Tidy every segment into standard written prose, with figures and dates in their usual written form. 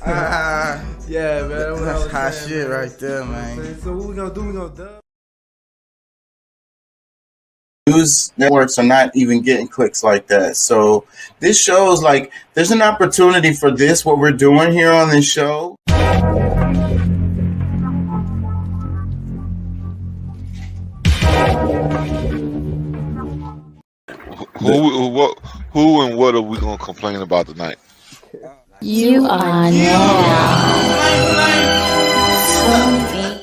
Yeah, man. What I That's was hot saying, shit man. right there, You know what I'm man. saying? So what we gonna do? We gonna dub. News networks are not even getting clicks like that. So this shows like there's an opportunity for this, what we're doing here on this show. Who and what are we gonna complain about tonight? You are now tuned in.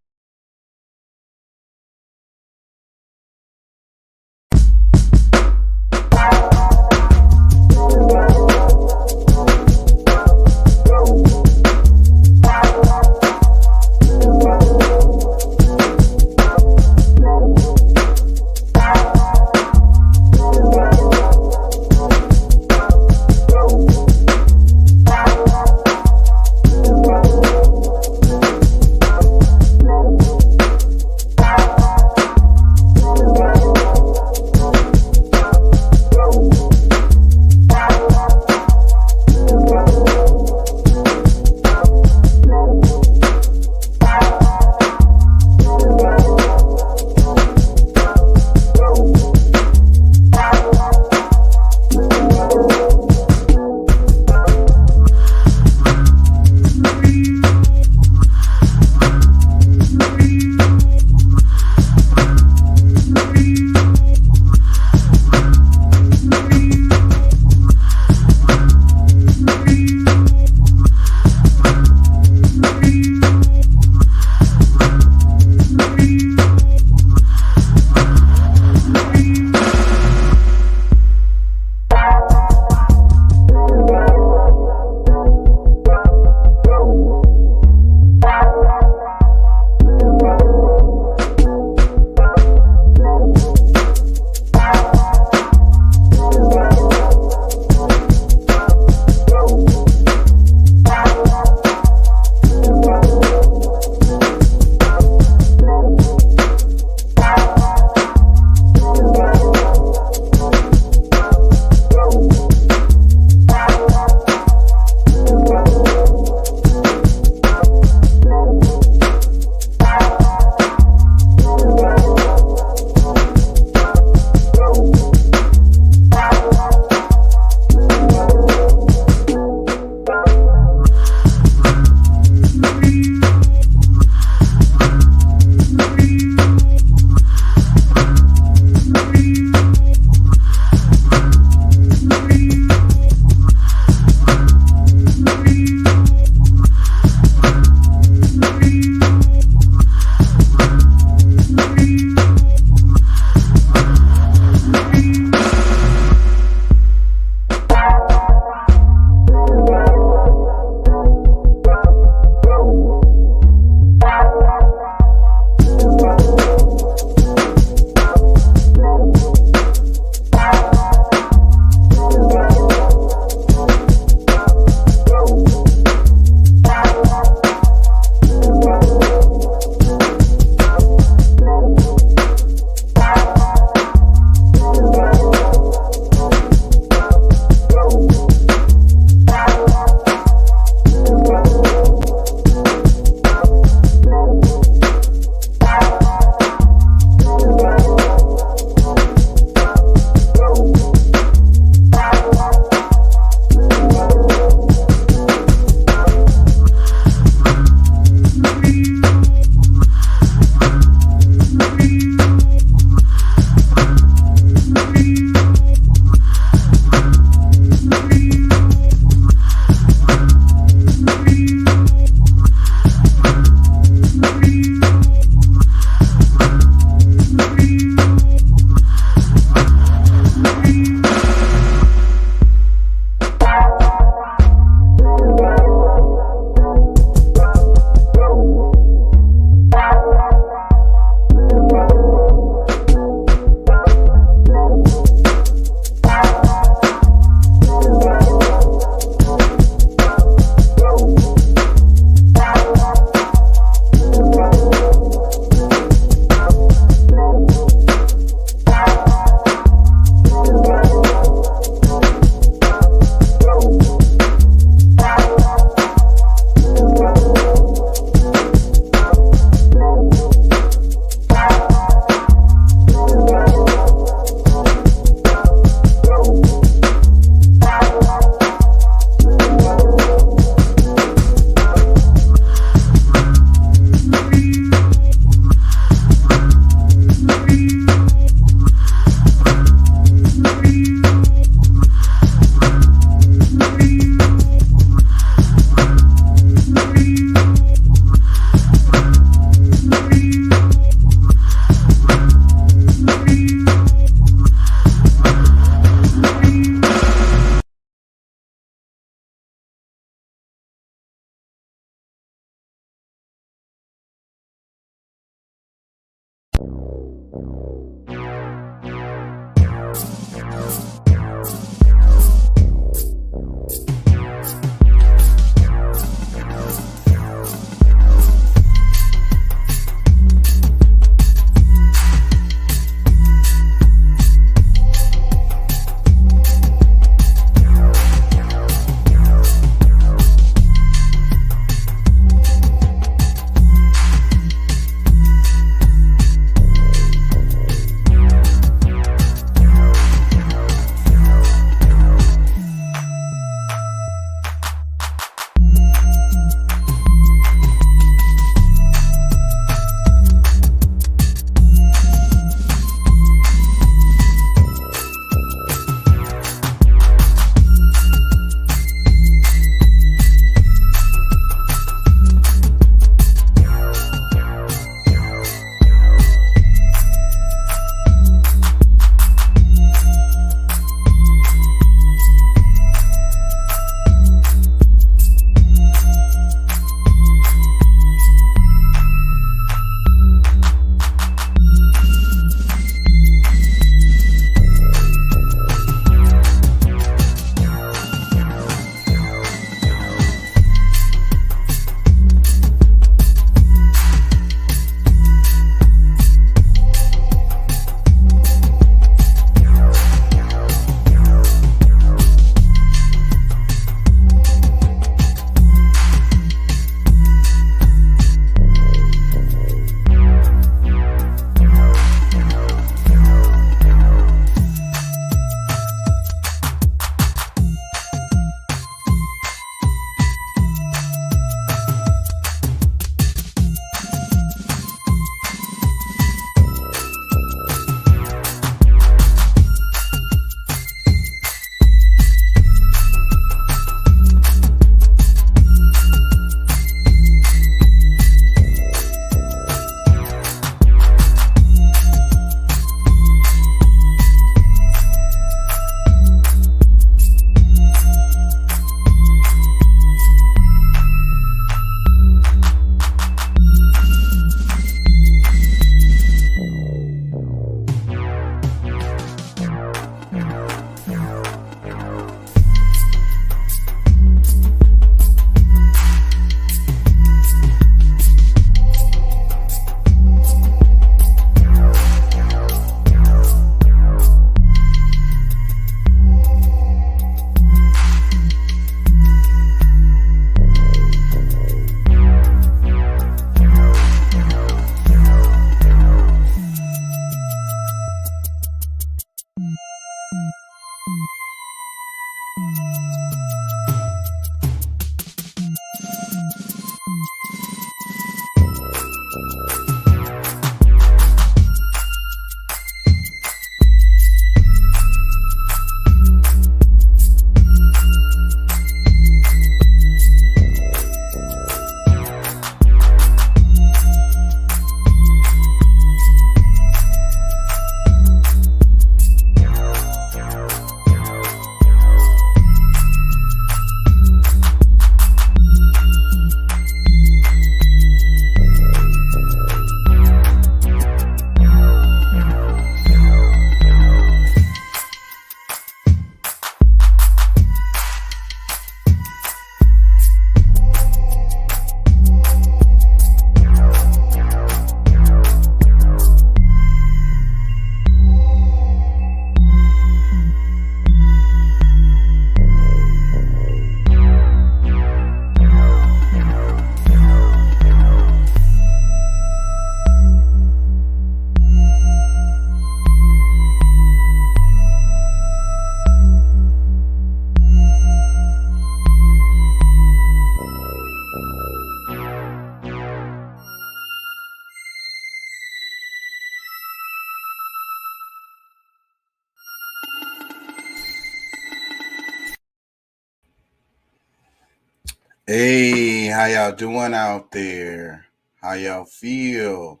Hey, how y'all doing out there? How y'all feel?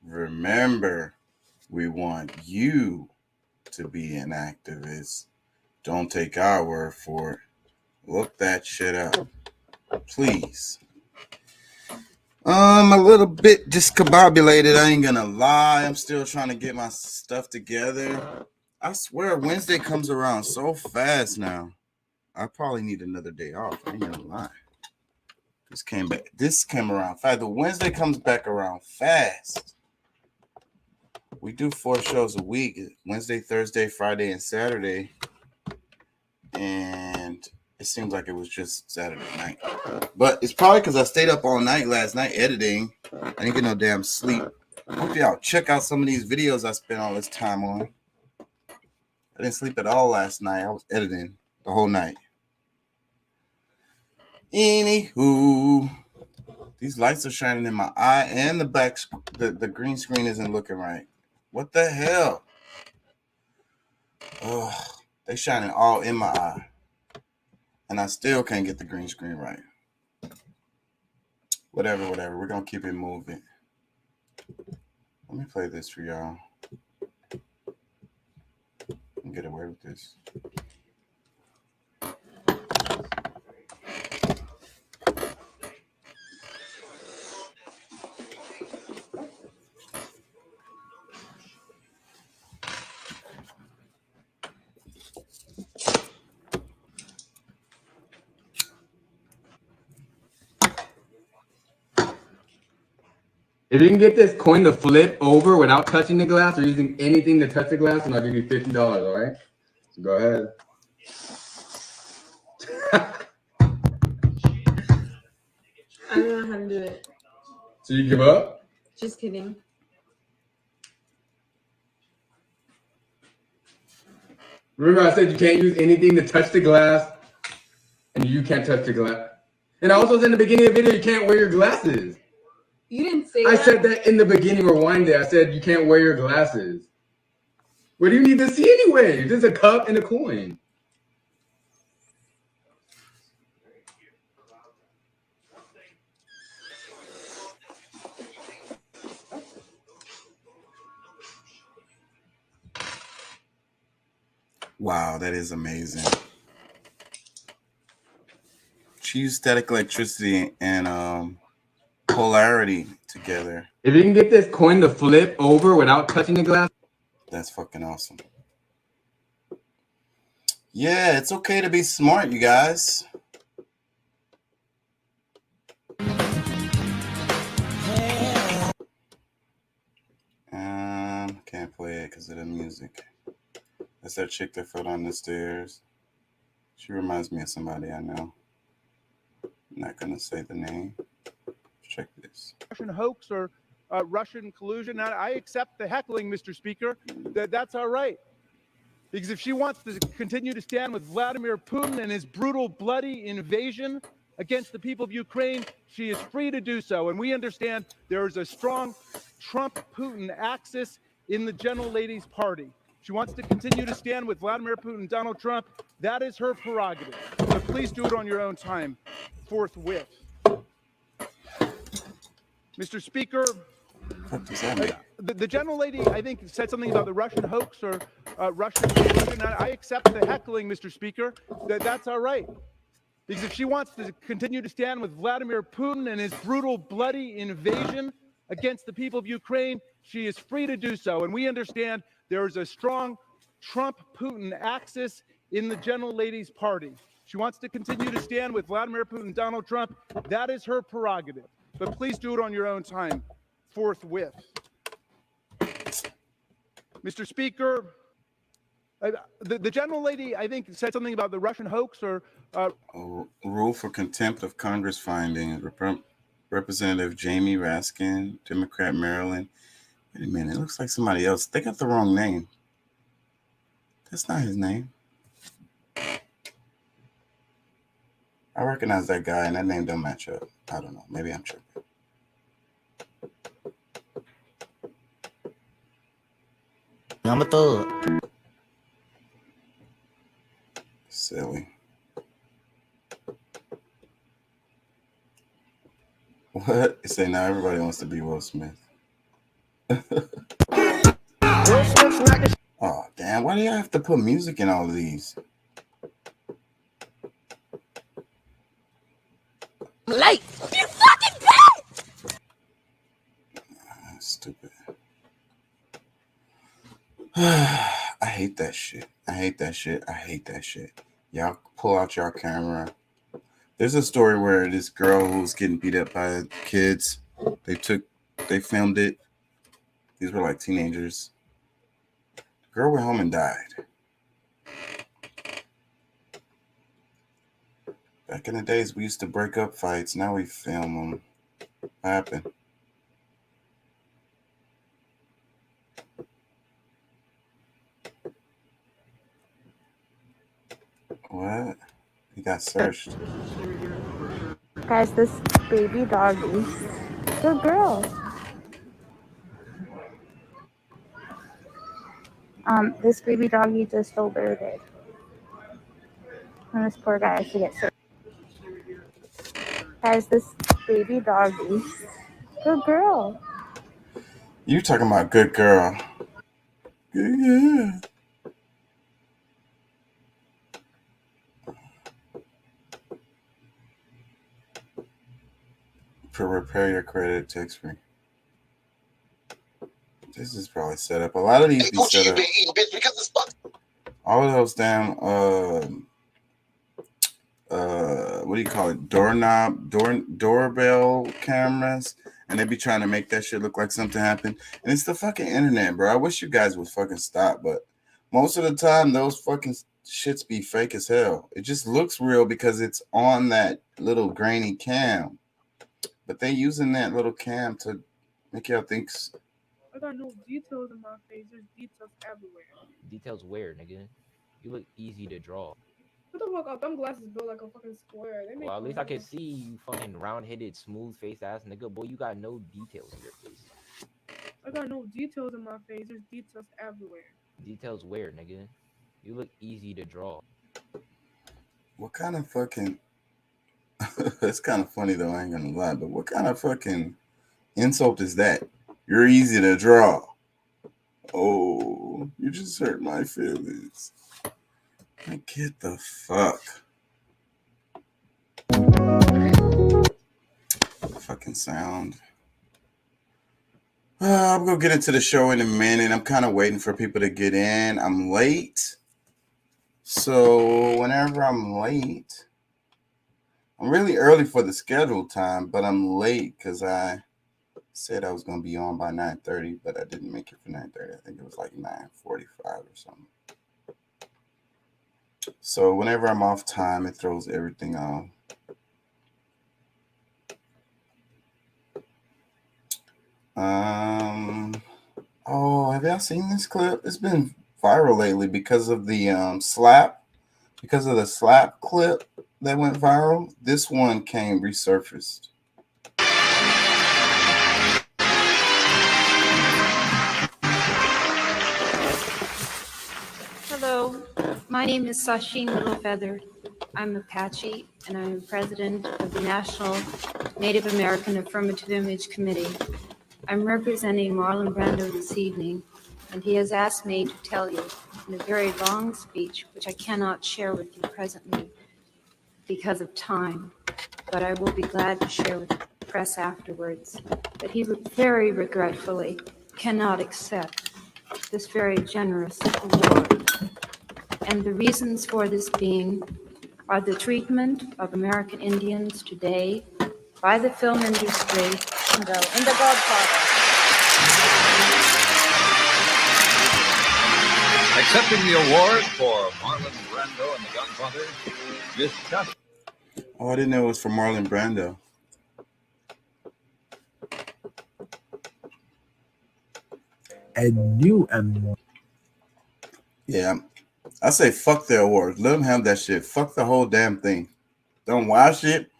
Remember, we want you to be an activist. Don't take our word for it. Look that shit up, please. A little bit discombobulated, I ain't gonna lie. I'm still trying to get my stuff together. I swear Wednesday comes around so fast now. I probably need another day off. I ain't gonna lie. This came around fast. The Wednesday comes back around fast. We do 4 shows a week: Wednesday, Thursday, Friday, and Saturday. And it seems like it was just Saturday night. But it's probably because I stayed up all night last night editing. I didn't get no damn sleep. I hope y'all check out some of these videos I spent all this time on. I didn't sleep at all last night. I was editing the whole night. Anywho, these lights are shining in my eye, and the green screen isn't looking right. What the hell? Oh, they shining all in my eye, and I still can't get the green screen right. Whatever. We're gonna keep it moving. Let me play this for y'all. I can get away with this. If you can get this coin to flip over without touching the glass or using anything to touch the glass, then I'll give you $50, all right? So go ahead. I don't know how to do it. So you give up? Just kidding. Remember I said you can't use anything to touch the glass, and you can't touch the glass. And I also said in the beginning of the video, you can't wear your glasses. You didn't say I that. said that in the beginning, rewind it. I said you can't wear your glasses. What do you need to see anyway? There's a cup and a coin. Wow, that is amazing. She used static electricity and polarity together. If you can get this coin to flip over without touching the glass. That's fucking awesome. Yeah, it's okay to be smart, you guys. Can't play it because of the music. That's that chick that fell down the stairs. She reminds me of somebody I know. I'm not gonna say the name. Check this. Russian hoax or Russian collusion. I accept the heckling, Mr. Speaker. That's all right. Because if she wants to continue to stand with Vladimir Putin and his brutal, bloody invasion against the people of Ukraine, she is free to do so. And we understand there is a strong Trump-Putin axis in the gentlelady's party. She wants to continue to stand with Vladimir Putin, Donald Trump. That is her prerogative. But please do it on your own time, forthwith. Mr. Speaker, What does that mean? the gentlelady, I think, said something about the Russian hoax or Russian collusion. I accept the heckling, Mr. Speaker. That's all right. Because if she wants to continue to stand with Vladimir Putin and his brutal, bloody invasion against the people of Ukraine, she is free to do so. And we understand there is a strong Trump-Putin axis in the gentlelady's party. She wants to continue to stand with Vladimir Putin, Donald Trump. That is her prerogative. But please do it on your own time, forthwith. Mr. Speaker, the gentlelady, I think, said something about the Russian hoax or Rule for contempt of Congress findings. Representative Jamie Raskin, Democrat, Maryland. Wait a minute, it looks like somebody else. They got the wrong name. That's not his name. I recognize that guy, and that name don't match up. I don't know. Maybe I'm tripping. I'm a thug. Silly. What? It say now everybody wants to be Will Smith. Oh, damn. Why do you have to put music in all of these? Late. You fucking bitch! Stupid. I hate that shit. I hate that shit. I hate that shit. Y'all pull out your camera. There's a story where this girl who was getting beat up by kids, they filmed it. These were like teenagers. The girl went home and died. Back in the days, we used to break up fights. Now we film them. What happened? What? He got searched. Guys, this baby doggy. Good girl. This baby doggy just overdid. And this poor guy has to get searched. Guys, this baby doggy. Good girl. You talking about good girl. Yeah. For repair your credit, text free. This is probably set up. A lot of these be set up. All of those damn what do you call it? Doorbell cameras, and they be trying to make that shit look like something happened. And it's the fucking internet, bro. I wish you guys would fucking stop, but most of the time those fucking shits be fake as hell. It just looks real because it's on that little grainy cam. But they using that little cam to make y'all think. I got no details in my face. There's details everywhere. Details where, nigga? You look easy to draw. What the fuck up? Them glasses built like a fucking square. They make Well, at least I can see you fucking round-headed, smooth-faced ass nigga. Boy, you got no details in your face. I got no details in my face. There's details everywhere. Details where, nigga? You look easy to draw. What kind of fucking... It's kind of funny, though. I ain't gonna lie. But what kind of fucking insult is that? You're easy to draw. Oh, you just hurt my feelings. Like, get the fuck. Fucking sound. I'm gonna get into the show in a minute. I'm kind of waiting for people to get in. I'm late. So whenever I'm late, I'm really early for the scheduled time, but I'm late because I said I was going to be on by 9:30, but I didn't make it for 9:30. I think it was like 9:45 or something. So whenever I'm off time, it throws everything off. Oh, have y'all seen this clip? It's been viral lately because of the slap clip that went viral. This one came resurfaced. Hello, my name is Sasheen Littlefeather. I'm Apache, and I'm president of the National Native American Affirmative Image Committee. I'm representing Marlon Brando this evening, and he has asked me to tell you in a very long speech, which I cannot share with you presently because of time, but I will be glad to share with the press afterwards, that he very regretfully cannot accept this very generous award. And the reasons for this being are the treatment of American Indians today by the film industry and The Godfather. Accepting the award for Marlon Brando and The Godfather, Miss Chassie. Oh, I didn't know it was for Marlon Brando. And new and more. Yeah, I say fuck the awards. Let them have that shit. Fuck the whole damn thing. Don't watch it.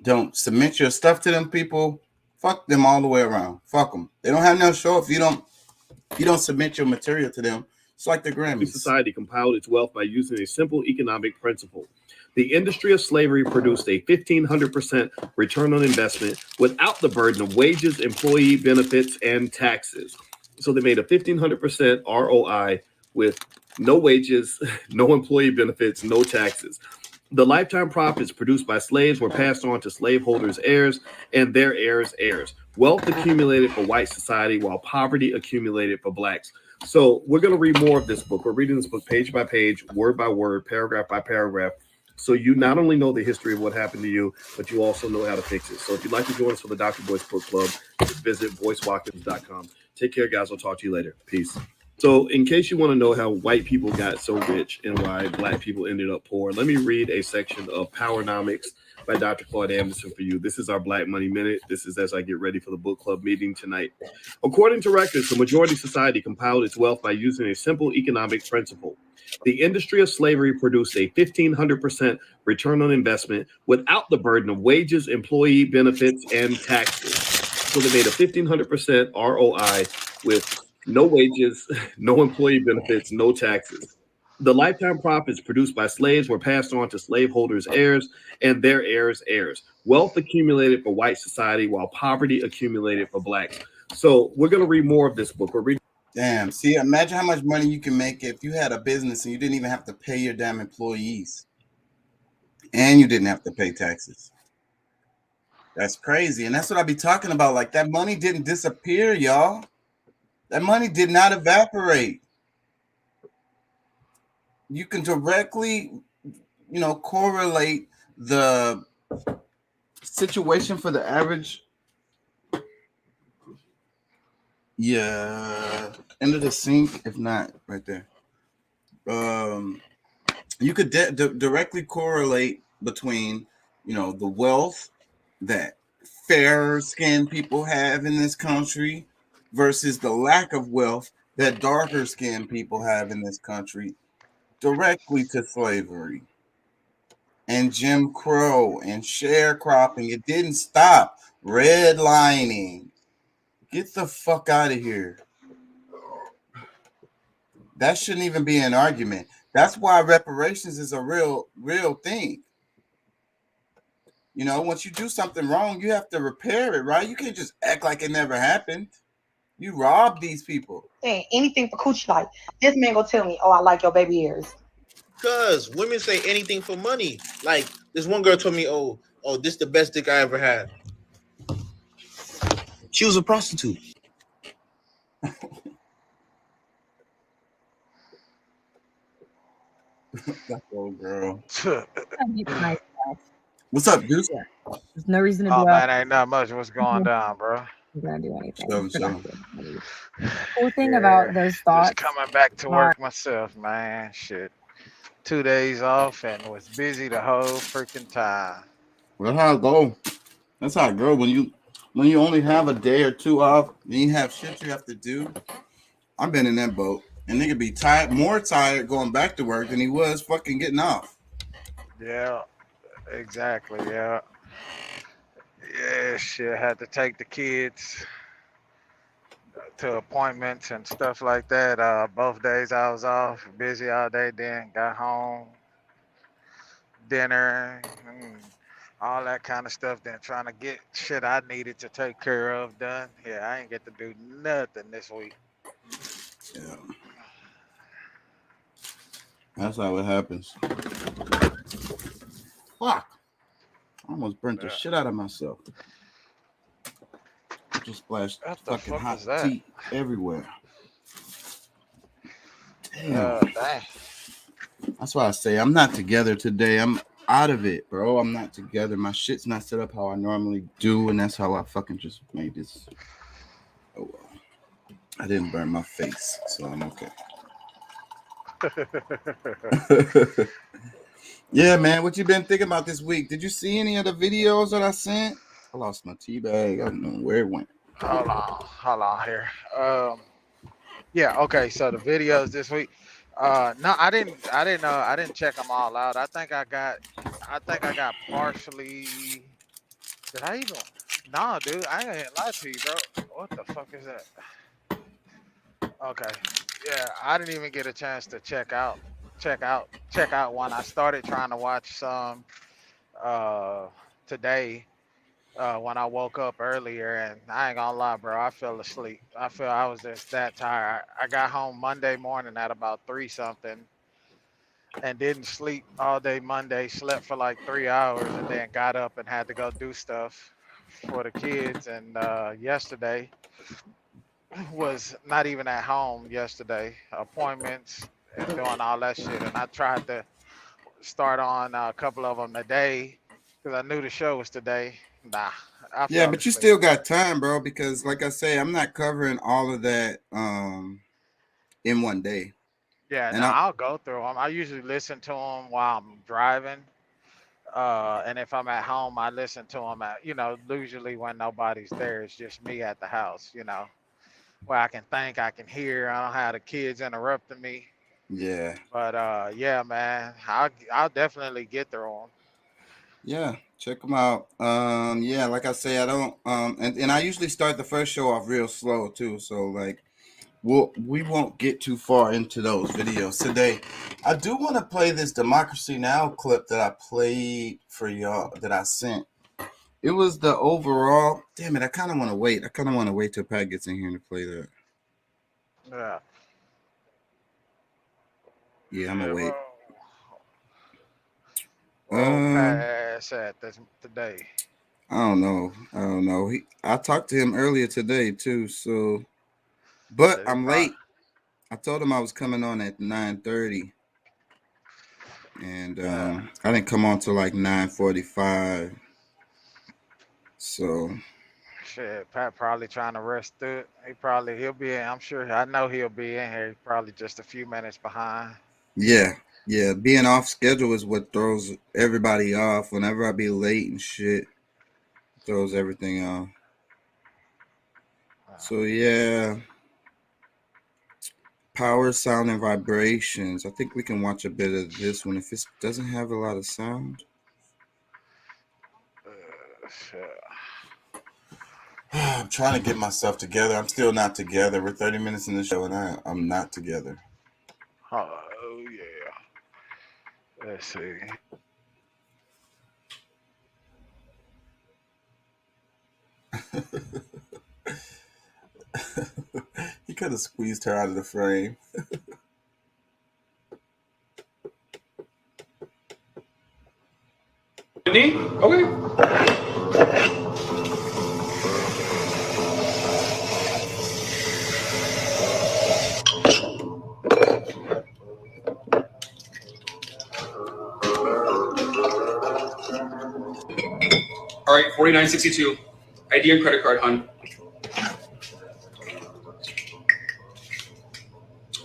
Don't submit your stuff to them people. Fuck them all the way around. Fuck them. They don't have no show if you don't submit your material to them. It's like the Grammys. Society compiled its wealth by using a simple economic principle. The industry of slavery produced a 1,500% return on investment without the burden of wages, employee benefits, and taxes. So they made a 1,500% ROI with no wages, no employee benefits, no taxes. The lifetime profits produced by slaves were passed on to slaveholders' heirs and their heirs' heirs. Wealth accumulated for white society while poverty accumulated for blacks. So we're going to read more of this book. We're reading this book page by page, word by word, paragraph by paragraph. So you not only know the history of what happened to you, but you also know how to fix it. So if you'd like to join us for the Dr. Boyce Book Club, just visit voicewatkins.com. Take care, guys. I'll talk to you later. Peace. So in case you want to know how white people got so rich and why black people ended up poor, let me read a section of Powernomics by Dr. Claude Anderson for you. This is our Black Money Minute. This is as I get ready for the book club meeting tonight. According to records, the majority society compiled its wealth by using a simple economic principle. The industry of slavery produced a 1,500% return on investment without the burden of wages, employee benefits, and taxes. So they made a 1,500% ROI with no wages, no employee benefits, no taxes. The lifetime profits produced by slaves were passed on to slaveholders' heirs and their heirs' heirs. Wealth accumulated for white society while poverty accumulated for blacks. So we're going to read more of this book. We're reading. Damn. See, imagine how much money you can make if you had a business and you didn't even have to pay your damn employees. And you didn't have to pay taxes. That's crazy. And that's what I be talking about. Like, that money didn't disappear, y'all. That money did not evaporate. You can directly, correlate the situation for the average. Yeah, end of the sink, if not right there. You could directly correlate between, the wealth that fair-skinned people have in this country versus the lack of wealth that darker-skinned people have in this country, directly to slavery and Jim Crow and sharecropping. It didn't stop. Redlining. Get the fuck out of here. That shouldn't even be an argument. That's why reparations is a real thing. Once you do something wrong, you have to repair it, right? You can't just act like it never happened. You robbed these people. Saying anything for coochie life. This man gonna tell me, oh, I like your baby ears. Because women say anything for money. Like, this one girl told me, oh, this is the best dick I ever had. She was a prostitute. That old girl. What's up, Deuce? There's no reason to do man, ain't not much. What's going down, bro? I'm gonna do anything. Cool thing about those thoughts. Just coming back to work myself, man. Shit. 2 days off and was busy the whole freaking time. Well, that's how it go. That's how it go. When you only have a day or two off, then you have shit you have to do. I've been in that boat. And nigga be more tired going back to work than he was fucking getting off. Yeah. Exactly. Yeah. Yeah. Shit. Had to take the kids to appointments and stuff like that. Both days I was off, busy all day. Then got home, dinner, all that kind of stuff. Then trying to get shit I needed to take care of done. Yeah, I ain't get to do nothing this week. Yeah. That's how it happens. Fuck. I almost burnt the shit out of myself. I just splashed fucking hot tea everywhere. Damn. Dang. That's why I say I'm not together today. I'm out of it, bro. I'm not together. My shit's not set up how I normally do, and that's how I fucking just made this. Oh well. I didn't burn my face, so I'm okay. Yeah, man. What you been thinking about this week? Did you see any of the videos that I sent? I lost my tea bag. I don't know where it went. Hold on here. Yeah, okay. So the videos this week. No, I didn't check them all out. I think I got partially. Did I even? No, dude, I ain't lie to you, bro. What the fuck is that? Okay. Yeah, I didn't even get a chance to check out one. I started trying to watch some today when I woke up earlier, and I ain't gonna lie, bro, I fell asleep. I was just that tired. I got home Monday morning at about 3 something and didn't sleep all day Monday, slept for like 3 hours, and then got up and had to go do stuff for the kids. And yesterday was not even at home yesterday, appointments and doing all that shit. And I tried to start on a couple of them today because I knew the show was today. Nah. Yeah, but you still got time, bro, because like I say, I'm not covering all of that in one day. Yeah, and I'll go through them. I usually listen to them while I'm driving. And if I'm at home, I listen to them usually when nobody's there. It's just me at the house, where I can think, I can hear. I don't have the kids interrupting me. Yeah. But yeah, man, I'll definitely get through them. Yeah, check them out. Yeah, like I say, I don't and I usually start the first show off real slow too. So like we won't get too far into those videos today. I do want to play this Democracy Now! Clip that I played for y'all that I sent. It was the overall. Damn it! I kind of want to wait. Till Pat gets in here to play that. Yeah. Yeah, I'm gonna wait. Pass at this today. I don't know. I talked to him earlier today too. So, but I'm late. I told him I was coming on at 9:30, and I didn't come on till like 9:45. So. Shit, Pat probably trying to rush through it. He'll be in. I know he'll be in here. Probably just a few minutes behind. Yeah. Being off schedule is what throws everybody off. Whenever I be late and shit, throws everything off. So yeah. Power, sound, and vibrations. I think we can watch a bit of this one if it doesn't have a lot of sound. I'm trying to get myself together. I'm still not together. We're 30 minutes in the show and I'm not together. Oh yeah. Let's see. He could have squeezed her out of the frame. Okay. All right, 4962. ID and credit card, hon.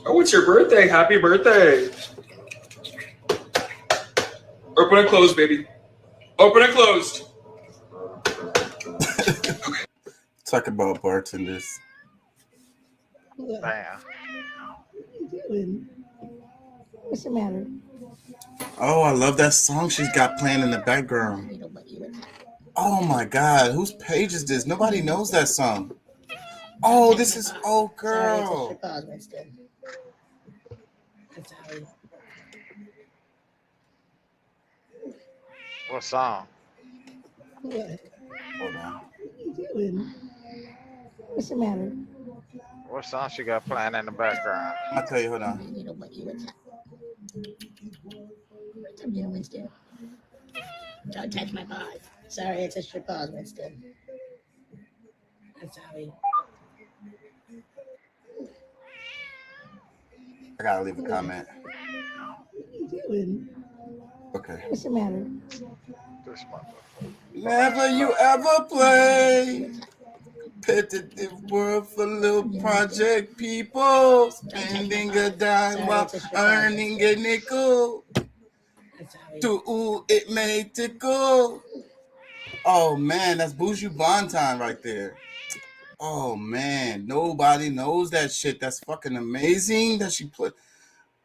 Oh, it's your birthday. Happy birthday. Open and close, baby. Open and closed. Talk about bartenders. Damn. What are you doing? What's the matter? Oh, I love that song she's got playing in the background. Oh my God, whose page is this? Nobody knows that song. Oh, this is Oh Girl. What song? Hold on. What's the matter? What song she got playing in the background? I'll tell you, hold on. Don't touch my paws. Sorry, I touched your paws, Winston. I'm sorry. I gotta leave a comment. What are you doing? Okay. What's the matter? This motherfucker. Never you ever play. Competitive world for little project people. Spending a dime while earning a nickel. To ooh, it may tickle. Oh man, that's Buju Banton right there. Oh man, nobody knows that shit. That's fucking amazing that she put.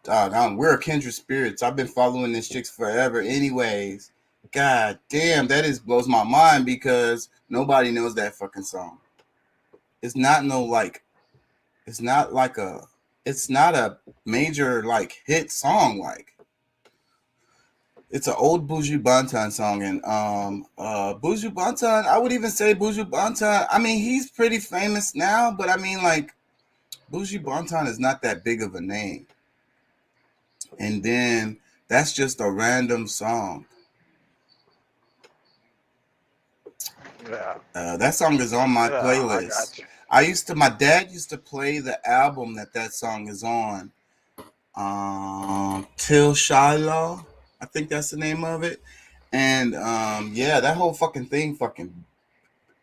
We're kindred spirits. I've been following this chick forever, anyways. God damn, that is blows my mind because nobody knows that fucking song. It's not it's not a major like hit song. Like it's an old Buju Banton song, and Buju Banton, I would even say Buju Banton. I mean, he's pretty famous now, but I mean, like Buju Banton is not that big of a name. And then that's just a random song. Yeah. That song is on my Yeah, playlist. I got you. My dad used to play the album that song is on. Till Shiloh, I think that's the name of it. And yeah, that whole fucking thing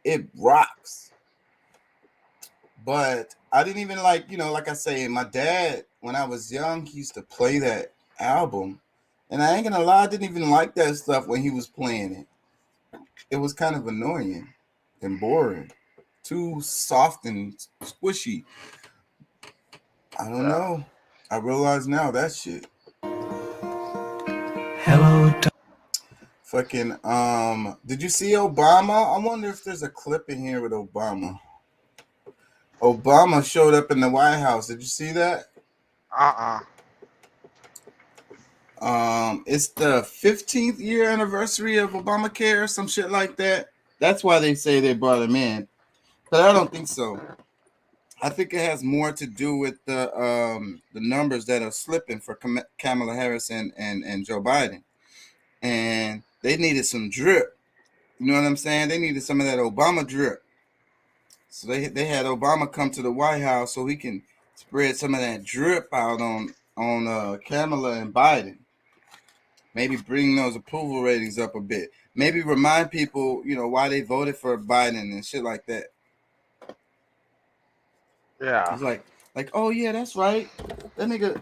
it rocks. But I didn't even like I say, my dad, when I was young, he used to play that album. And I ain't gonna lie, I didn't even like that stuff when he was playing it. It was kind of annoying and boring. Too soft and squishy. I don't know. I realize now that shit. Hello. Fucking did you see Obama? I wonder if there's a clip in here with Obama. Obama showed up in the White House. Did you see that? It's the 15th year anniversary of Obamacare or some shit like that. That's why they say they brought him in. But I don't think so. I think it has more to do with the numbers that are slipping for Kamala Harris and Joe Biden. And they needed some drip. You know what I'm saying? They needed some of that Obama drip. So they had Obama come to the White House so he can spread some of that drip out on Kamala and Biden. Maybe bring those approval ratings up a bit. Maybe remind people, why they voted for Biden and shit like that. Yeah. It's like, oh yeah, that's right. That nigga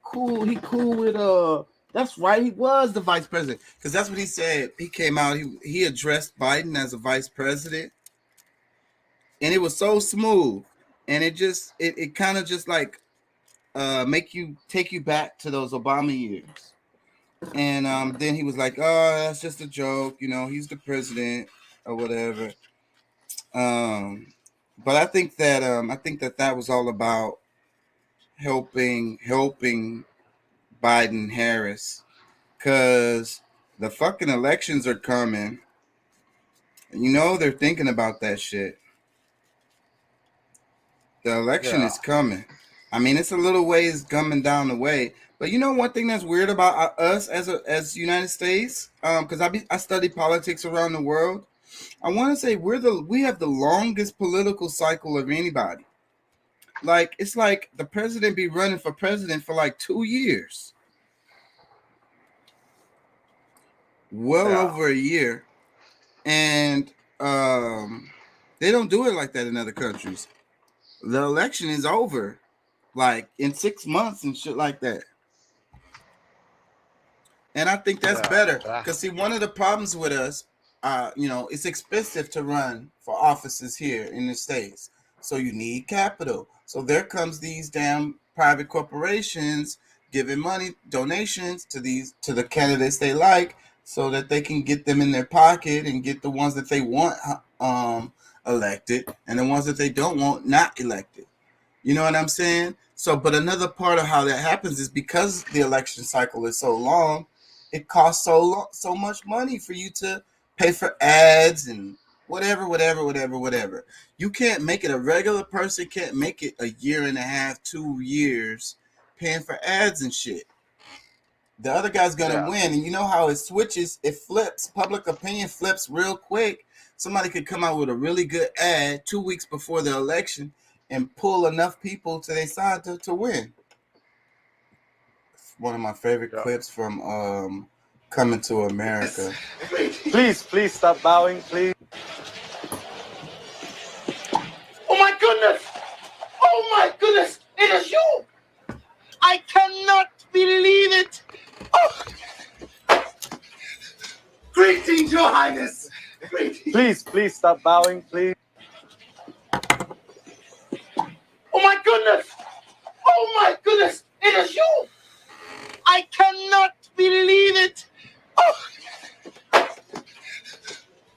cool. He cool with that's right. He was the vice president because that's what he said. He came out. He addressed Biden as a vice president, and it was so smooth, and it kind of just like take you back to those Obama years. And then he was like, "Oh, that's just a joke. He's the president or whatever." But I think that was all about helping Biden Harris, because the fucking elections are coming. They're thinking about that shit. The election is coming. I mean, it's a little ways coming down the way. But one thing that's weird about us as United States, because I study politics around the world. I want to say we have the longest political cycle of anybody. Like, it's like the president be running for president for like 2 years. Over a year. And they don't do it like that in other countries. The election is over like in 6 months and shit like that. And I think that's better because see, one of the problems with us, it's expensive to run for offices here in the States. So you need capital. So there comes these damn private corporations giving money, donations to the candidates they like, so that they can get them in their pocket and get the ones that they want elected, and the ones that they don't want not elected. You know what I'm saying? So, but another part of how that happens is because the election cycle is so long, it costs so much money for you to pay for ads and whatever. You can't make it. A regular person can't make it a year and a half, 2 years paying for ads and shit. The other guy's gonna win, and you know how it switches, it flips. Public opinion flips real quick. Somebody could come out with a really good ad 2 weeks before the election and pull enough people to their side to win. One of my favorite clips from Coming to America. Please stop bowing, please. Oh my goodness! Oh my goodness! It is you! I cannot believe it! Oh. Greetings, Your Highness! Greetings. Please stop bowing, please. Oh my goodness! Oh my goodness! It is you! I cannot believe it! Oh.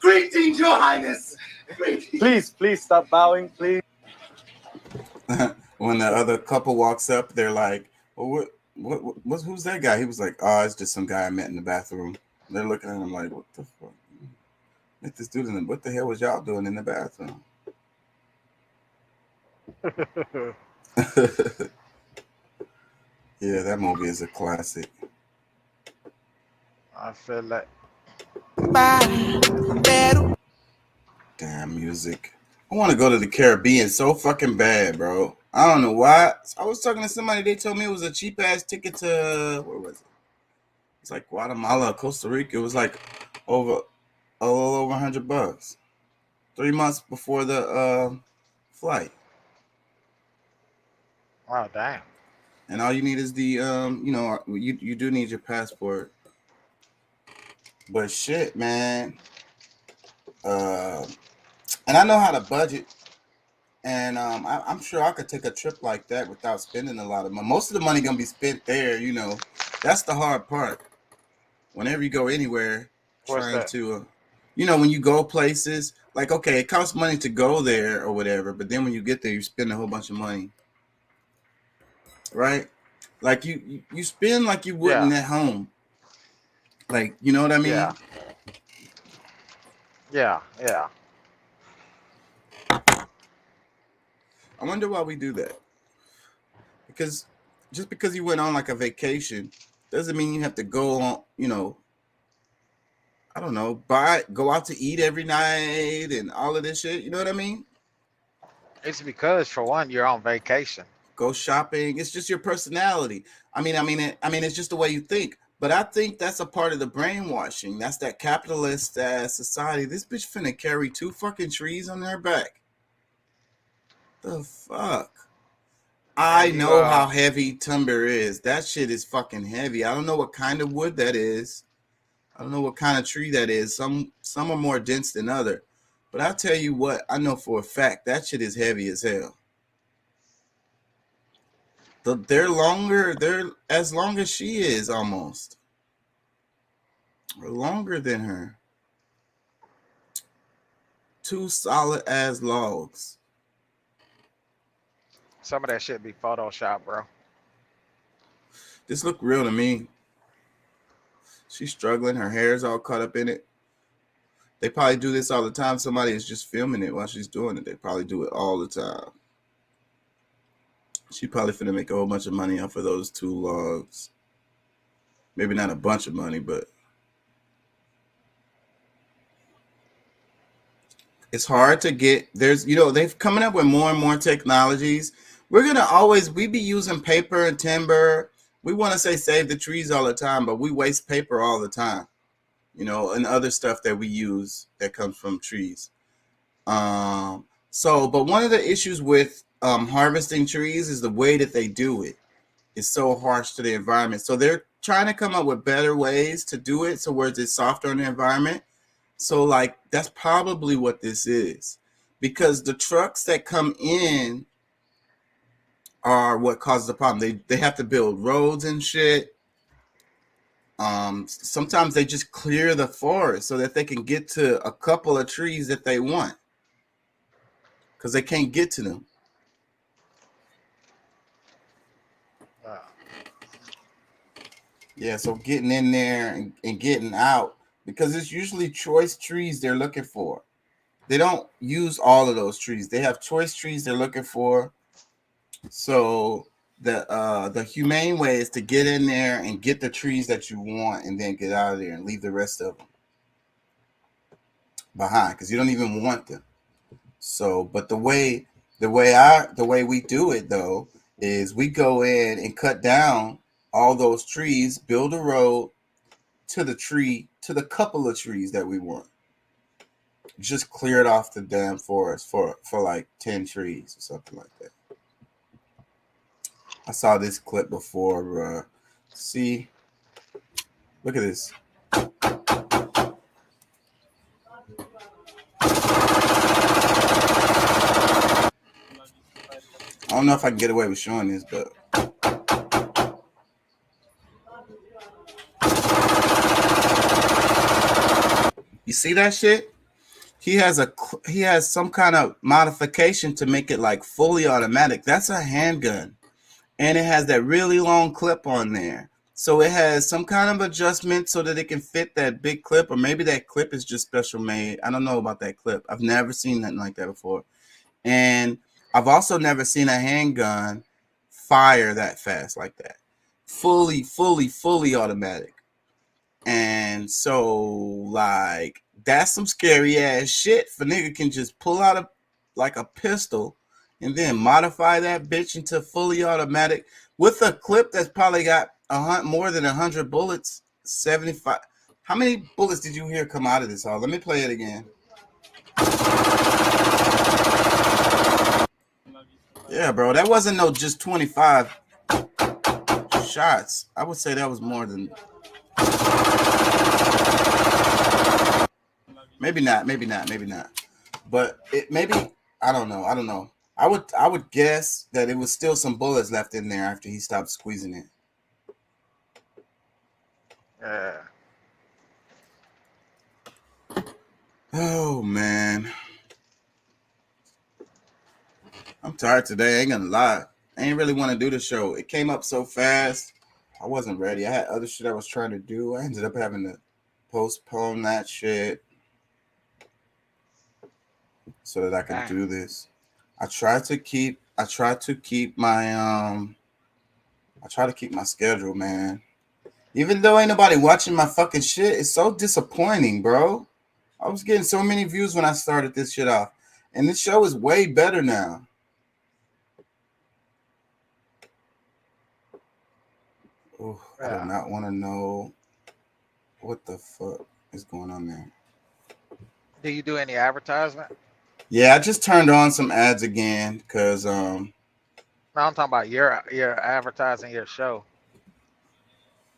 Greetings, Your Highness! Greetings. Please stop bowing, please. When the other couple walks up, they're like, well, who's that guy? He was like, oh, it's just some guy I met in the bathroom. They're looking at him like, what the fuck? Met this dude in what the hell was y'all doing in the bathroom? Yeah, that movie is a classic. I feel like damn music. I want to go to the Caribbean so fucking bad, bro. I don't know why. I was talking to somebody, they told me it was a cheap ass ticket to, where was it? It's like Guatemala, Costa Rica. It was like a little over $100. 3 months before the flight. wow, damn. And all you need is the you do need your passport. But shit, man. And I know how to budget. And I'm sure I could take a trip like that without spending a lot of money. Most of the money gonna be spent there, you know. That's the hard part. Whenever you go anywhere, trying to, when you go places, like, okay, it costs money to go there or whatever, but then when you get there, you spend a whole bunch of money. Right? Like you spend like you wouldn't at home. Like, you know what I mean? Yeah. I wonder why we do that. Because just because you went on like a vacation doesn't mean you have to go on, I don't know, go out to eat every night and all of this shit. You know what I mean? It's because, for one, you're on vacation. Go shopping. It's just your personality. I mean, it's just the way you think. But I think that's a part of the brainwashing. That's that capitalist society. This bitch finna carry 2 fucking trees on her back. The fuck? I know how heavy timber is. That shit is fucking heavy. I don't know what kind of wood that is. I don't know what kind of tree that is. Some are more dense than other. But I tell you what, I know for a fact that shit is heavy as hell. They're as long as she is almost. Or longer than her. 2 solid ass logs. Some of that shit be Photoshop, bro. This look real to me. She's struggling. Her hair's all caught up in it. They probably do this all the time. Somebody is just filming it while she's doing it. They probably do it all the time. She probably finna make a whole bunch of money off of those 2 logs. Maybe not a bunch of money, but it's hard to get. They've coming up with more and more technologies. We be using paper and timber. We want to say save the trees all the time, but we waste paper all the time, and other stuff that we use that comes from trees. But one of the issues with harvesting trees is the way that they do it. It's so harsh to the environment. So they're trying to come up with better ways to do it, so where it's softer on the environment. So like that's probably what this is, because the trucks that come in are what causes the problem. They have to build roads and shit. Sometimes they just clear the forest so that they can get to a couple of trees that they want, because they can't get to them. Yeah, so getting in there and getting out, because it's usually choice trees they're looking for. They don't use all of those trees. They have choice trees they're looking for. So the humane way is to get in there and get the trees that you want and then get out of there and leave the rest of them behind, because you don't even want them. So, but the way we do it though is we go in and cut down all those trees, build a road to the couple of trees that we want. Just clear it off the damn forest for like 10 trees or something like that. I saw this clip before. See, look at this. I don't know if I can get away with showing this, but you see that shit? He has some kind of modification to make it like fully automatic. That's a handgun, and it has that really long clip on there. So it has some kind of adjustment so that it can fit that big clip, or maybe that clip is just special made. I don't know about that clip. I've never seen nothing like that before. And I've also never seen a handgun fire that fast like that. Fully automatic. And so, like, that's some scary ass shit. For nigga can just pull out a pistol and then modify that bitch into fully automatic with a clip that's probably got more than 100 bullets. 75. How many bullets did you hear come out of this? Let me play it again. Yeah, bro, that wasn't no just 25 shots. I would say that was more than. Maybe not. But it maybe, I don't know. I would guess that it was still some bullets left in there after he stopped squeezing it. Yeah. Oh man. I'm tired today, I ain't gonna lie. I ain't really want to do the show. It came up so fast. I wasn't ready. I had other shit I was trying to do. I ended up having to postpone that shit so that I could do this. I try to keep my schedule, man. Even though ain't nobody watching my fucking shit, it's so disappointing, bro. I was getting so many views when I started this shit off, and this show is way better now. Oh, I do not want to know what the fuck is going on there. Do you do any advertisement? Yeah, I just turned on some ads again because No, I'm talking about your advertising your show.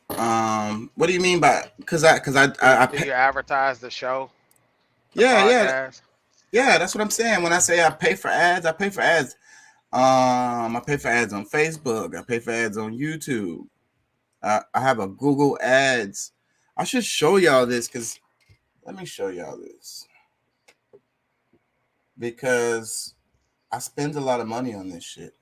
What do you mean by because I do you advertise the show? Yeah, that's what I'm saying. When I say I pay for ads, I pay for ads. I pay for ads on Facebook. I pay for ads on YouTube. I have a Google Ads. I should show y'all this because let me show y'all this. Because I spend a lot of money on this shit.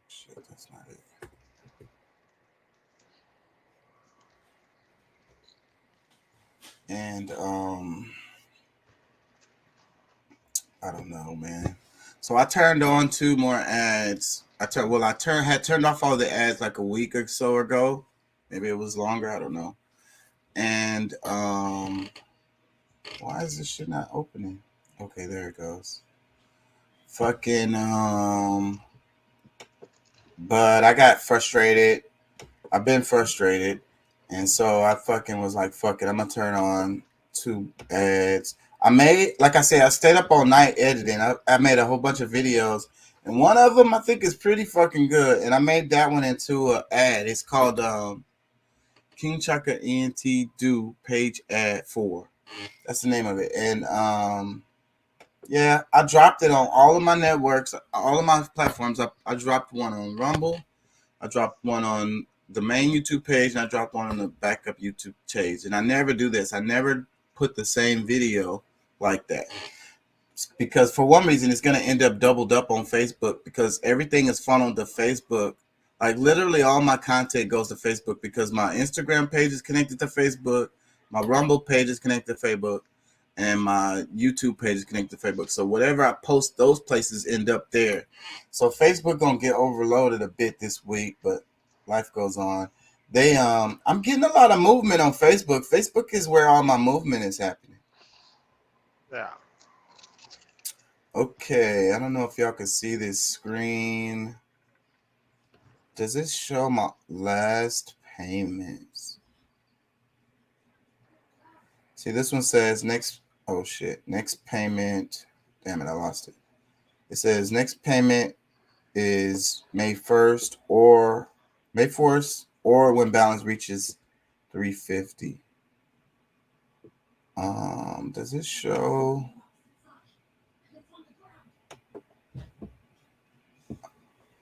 Shit, that's not it. And I don't know, man. So I turned on 2 more ads. had turned off all the ads like a week or so ago. Maybe it was longer, I don't know. And why is this shit not opening? Okay, there it goes. Fucking but I got frustrated. I've been frustrated. And so I fucking was like, fuck it, I'm gonna turn on 2 ads. Like I said, I stayed up all night editing. I made a whole bunch of videos, and one of them I think is pretty fucking good. And I made that one into an ad. It's called King Chaka ENT Do Page Ad 4. That's the name of it. And yeah, I dropped it on all of my networks, all of my platforms. I dropped one on Rumble. I dropped one on the main YouTube page, and I dropped one on the backup YouTube page. And I never do this. I never put the same video like that. Because for one reason, it's going to end up doubled up on Facebook because everything is funneled to Facebook. Like literally all my content goes to Facebook because my Instagram page is connected to Facebook, my Rumble page is connected to Facebook, and my YouTube page is connected to Facebook. So whatever I post, those places end up there. So Facebook gonna get overloaded a bit this week, but life goes on. I'm getting a lot of movement on Facebook. Facebook is where all my movement is happening. Yeah. Okay, I don't know if y'all can see this screen. Does it show my last payments? See, this one says next payment. Damn it, I lost it. It says next payment is May 1st or when balance reaches 350. Does it show?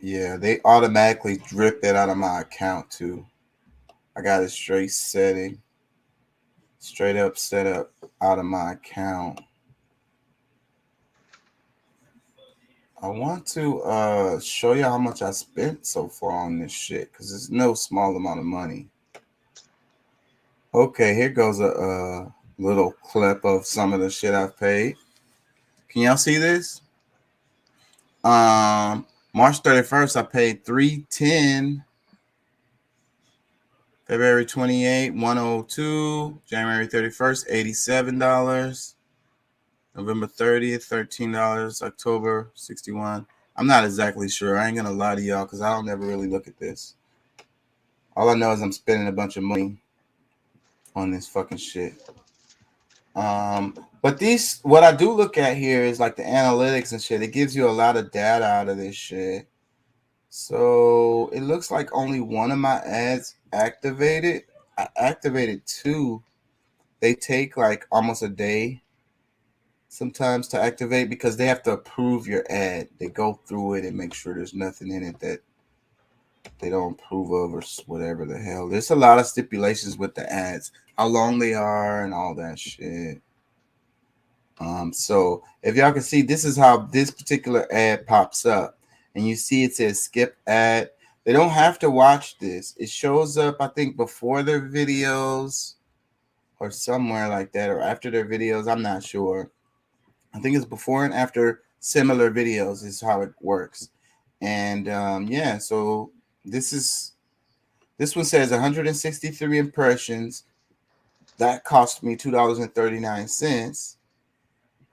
Yeah, they automatically drip it out of my account too. I got it straight up set up out of my account. I want to show you how much I spent so far on this shit because it's no small amount of money. Okay, here goes a little clip of some of the shit I've paid. Can y'all see this? March 31st, I paid $310. February 28th, $102. January 31st, $87. November 30th, $13. October, $61. I'm not exactly sure. I ain't gonna lie to y'all because I don't ever really look at this. All I know is I'm spending a bunch of money on this fucking shit. But what I do look at here is like the analytics and shit. It gives you a lot of data out of this shit. So it looks like only one of my ads activated. I activated 2. They take like almost a day sometimes to activate because they have to approve your ad. They go through it and make sure there's nothing in it that they don't approve of or whatever the hell. There's a lot of stipulations with the ads, how long they are and all that shit. So if y'all can see, this is how this particular ad pops up. And you see it says skip ad. They don't have to watch this. It shows up, I think, before their videos or somewhere like that, or after their videos. I'm not sure. I think it's before and after similar videos is how it works. And yeah, so this one says 163 impressions. That cost me $2.39.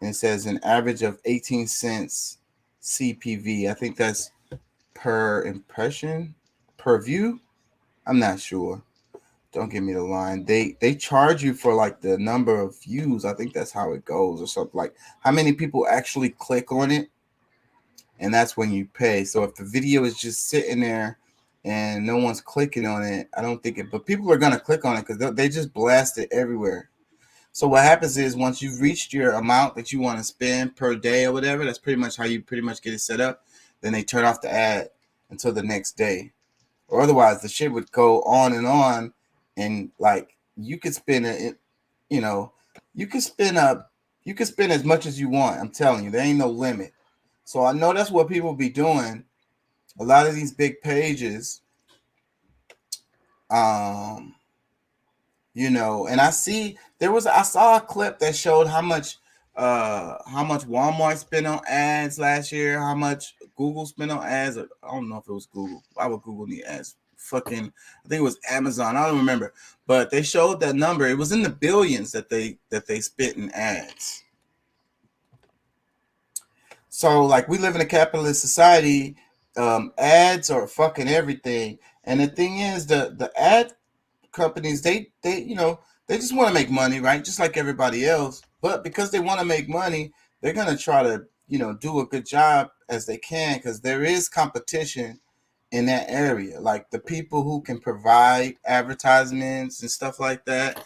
And it says an average of 18 cents CPV. I think that's per impression, per view. I'm not sure. Don't give me the line. They charge you for like the number of views. I think that's how it goes or something, like how many people actually click on it. And that's when you pay. So if the video is just sitting there and no one's clicking on it, I don't think it, but people are going to click on it because they just blast it everywhere. So what happens is once you've reached your amount that you want to spend per day or whatever, that's pretty much how you pretty much get it set up. Then they turn off the ad until the next day. Or otherwise the shit would go on and like you could spend it, you know, you could spend as much as you want. I'm telling you, there ain't no limit. So I know that's what people be doing. A lot of these big pages, you know, and I saw a clip that showed how much Walmart spent on ads last year, how much Google spent on ads. I don't know if it was Google. Why would Google need ads? I think it was Amazon. I don't remember, but they showed that number. It was in the billions that they spent in ads. So like we live in a capitalist society, ads are fucking everything. And the thing is the ad companies, they you know, they just want to make money, right? Just like everybody else. But because they want to make money, they're going to try to, you know, do a good job as they can because there is competition in that area. Like the people who can provide advertisements and stuff like that,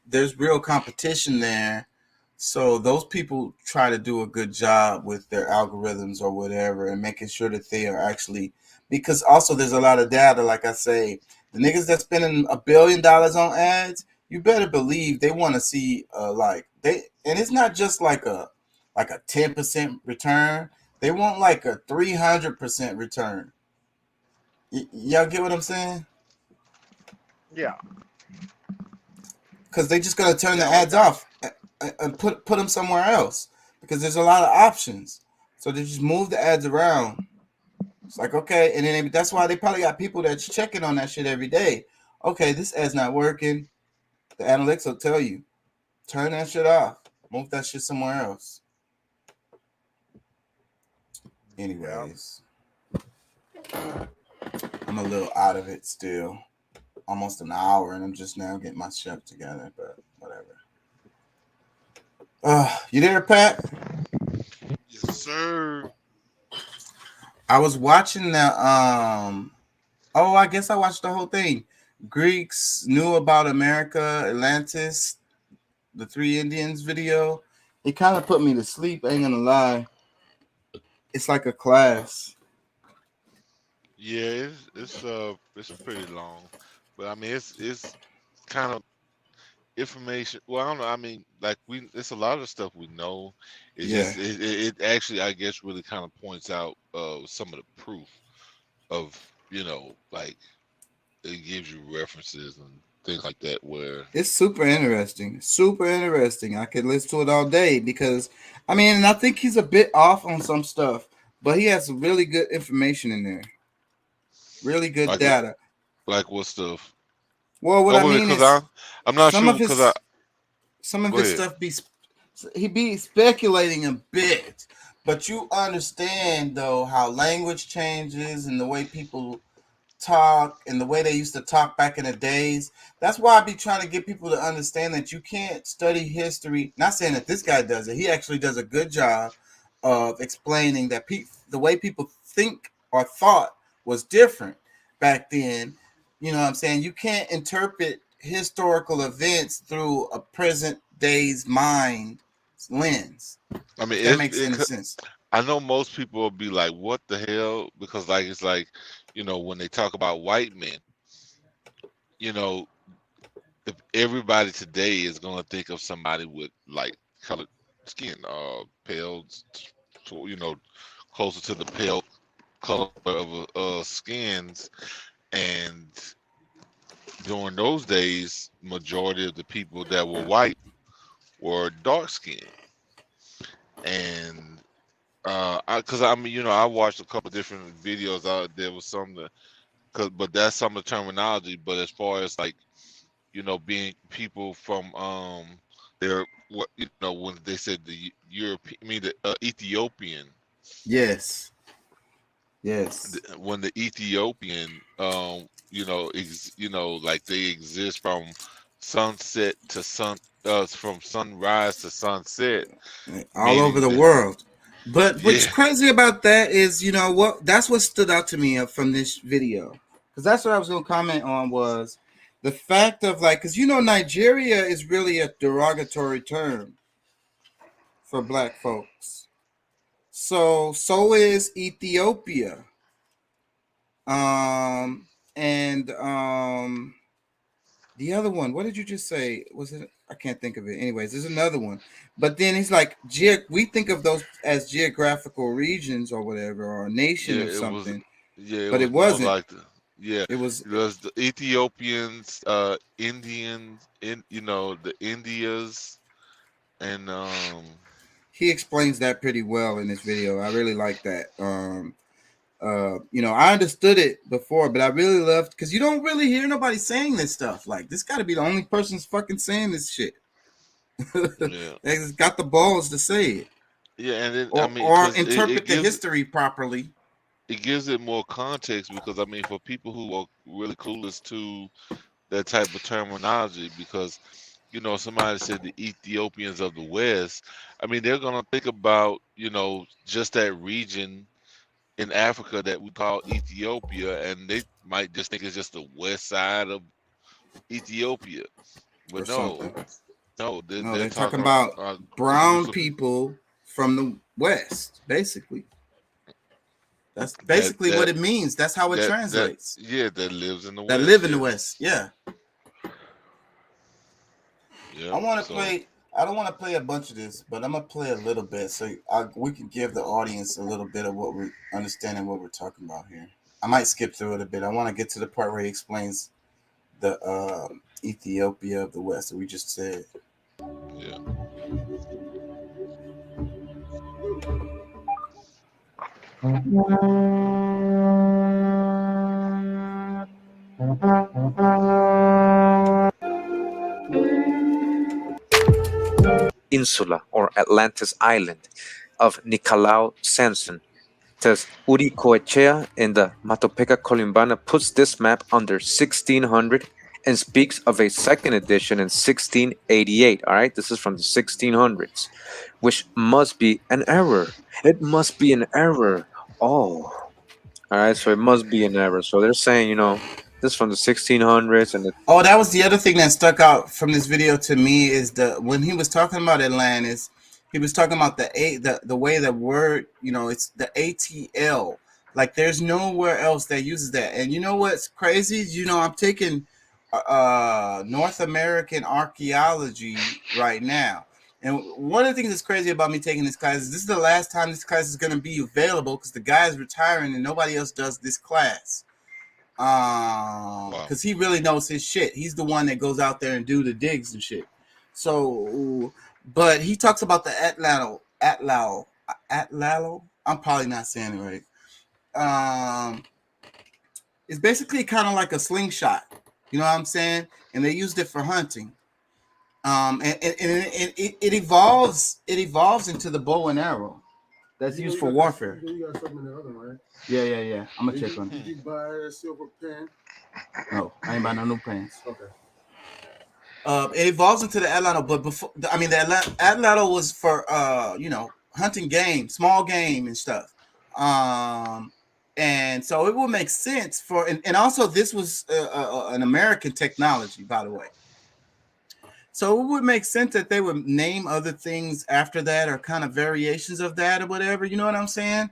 there's real competition there. So those people try to do a good job with their algorithms or whatever and making sure that they are actually, because also there's a lot of data, like I say, the niggas that's spending $1 billion on ads, you better believe they want to see and it's not just like a 10% return. They want like a 300% return. Y'all get what I'm saying? Yeah. Because they just gonna turn the ads off and put them somewhere else because there's a lot of options. So they just move the ads around. It's like, okay, and then that's why they probably got people that's checking on that shit every day. Okay, this ad's not working. The analytics will tell you, turn that shit off. Move that shit somewhere else. Anyways, I'm a little out of it still. Almost an hour, and I'm just now getting my shit together, but whatever. You there, Pat? Yes, sir. I was watching the I guess I watched the whole thing. Greeks knew about America, Atlantis, the Three Indians video. It kind of put me to sleep, I ain't gonna lie. It's like a class. Yeah, it's pretty long, but I mean it's kind of information. Well, I don't know. I mean, like it's a lot of stuff we know. It's just it actually, I guess, really kind of points out some of the proof of, like it gives you references and things like that. Where it's super interesting. I could listen to it all day because I mean, and I think he's a bit off on some stuff, but he has some really good information in there. Really good like data. Like what stuff? Well, what I mean is, I'm not sure because some of his stuff he be speculating a bit, but you understand though how language changes and the way people talk and the way they used to talk back in the days. That's why I be trying to get people to understand that you can't study history. Not saying that this guy does it. He actually does a good job of explaining that the way people think or thought was different back then. You know what I'm saying? You can't interpret historical events through a present day's mind lens. I mean, that makes any sense. I know most people will be like, what the hell? Because it's like, when they talk about white men, if everybody today is going to think of somebody with like colored skin, pale, closer to the pale color of skins. And during those days, majority of the people that were white were dark skinned. And I watched a couple different videos out there with but that's some of the terminology. But as far as like, being people from when they said the European, the Ethiopian. Yes. When the Ethiopian, like they exist from sunset to from sunrise to sunset, all over the world. But what's crazy about that is, that's what stood out to me from this video, because that's what I was going to comment on was the fact of because Nigeria is really a derogatory term for black folks. So is Ethiopia. The other one, what did you just say? Was it? I can't think of it. Anyways, there's another one. But then he's like, we think of those as geographical regions or whatever, or a nation or something. But it wasn't. It was the Ethiopians, Indians, the Indias, and he explains that pretty well in this video. I really like that. I understood it before, but I really loved, because you don't really hear nobody saying this stuff. Like, this got to be the only person's fucking saying this shit. They got the balls to say it. Yeah, and then, or interpret the history properly. It gives it more context, because for people who are really clueless to that type of terminology, because somebody said the Ethiopians of the West, they're gonna think about just that region in Africa that we call Ethiopia, and they might just think it's just the west side of Ethiopia. or But no, something. no, No, they're they're talking talking about brown Jerusalem people from the West, basically. That's that basically what that it means. That's how it that translates. yeah, that lives in the That West. live in the Yes. West. Yeah. Yeah. I want to So play. I don't want to play a bunch of this, but I'm gonna play a little bit so we can give the audience a little bit of what we're understanding what we're talking about here. I might skip through it a bit. I want to get to the part where he explains the Ethiopia of the West that we just said. yeah. Insula or Atlantis Island of Nicolau Sanson. Says Uri Coechea in the Matopeca Colimbana puts this map under 1600 and speaks of a second edition in 1688. All right, this is from the 1600s, which must be an error. It must be an error. Oh, all right, so it must be an error. So they're saying, this is from the 1600s, and Oh, that was the other thing that stuck out from this video to me is when he was talking about Atlantis, he was talking about the way the word, it's the ATL. Like there's nowhere else that uses that. And you know what's crazy? I'm taking North American archaeology right now. And one of the things that's crazy about me taking this class is this is the last time this class is going to be available because the guy is retiring and nobody else does this class. Because he really knows his shit. He's the one that goes out there and do the digs and shit. So, but he talks about the Atlalo. I'm probably not saying it right. It's basically kind of like a slingshot. You know what I'm saying? And they used it for hunting. And it evolves into the bow and arrow that's used for warfare. You got something in the oven, right? Yeah. I'm gonna check on it. Did you buy a silver pen? No, I ain't buying no new pants. Okay. It evolves into the Atlalo, but before, the Atlalo was for hunting game, small game and stuff. And so it would make sense and also this was an American technology, by the way. So it would make sense that they would name other things after that or kind of variations of that or whatever. You know what I'm saying?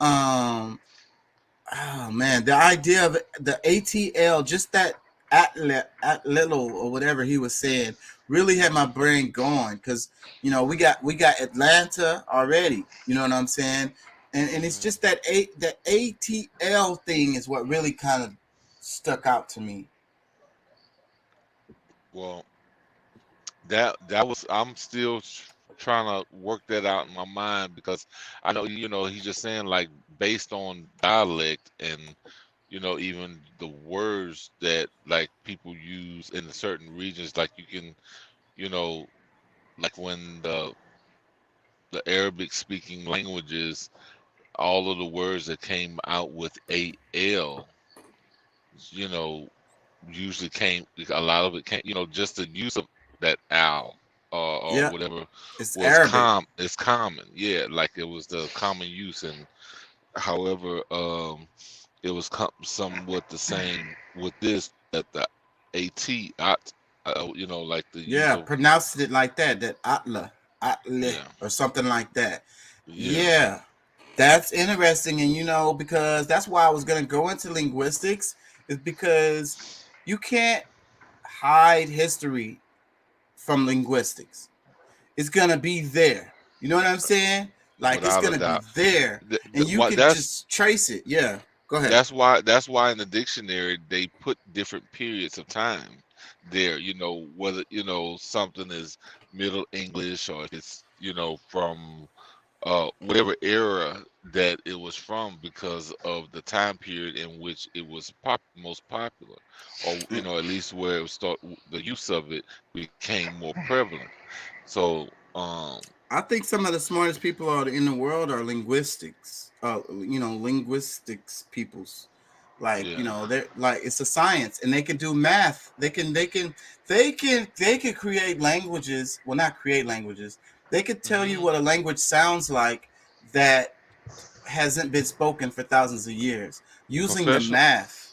Oh man, the idea of the ATL, just that Atlalo or whatever he was saying, really had my brain going because we got Atlanta already. You know what I'm saying? And it's just that the ATL thing is what really kind of stuck out to me. Well, that was I'm still trying to work that out in my mind because I know he's just saying like based on dialect and even the words that like people use in certain regions, like you can like when the Arabic speaking languages, all of the words that came out with AL usually came, a lot of it came, just the use of that al or whatever it's was Arabic. It's common, like it was the common use. And however it was somewhat the same with this, that the like the pronounced it like that Atla or something like that. Yeah, that's interesting. And because that's why I was going to go into linguistics, is because you can't hide history from linguistics. It's gonna be there. You know what I'm saying? Like without it's gonna be there, and you can just trace it. Yeah, go ahead. That's why in the dictionary they put different periods of time there. Whether something is Middle English or if it's from whatever era that it was from, because of the time period in which it was most popular, or at least where it was the use of it became more prevalent. So I think some of the smartest people in the world are linguistics. Linguistics peoples. Like they're like, it's a science, and they can do math. They can create languages. Well, not create languages. They could tell you what a language sounds like that hasn't been spoken for thousands of years using the math.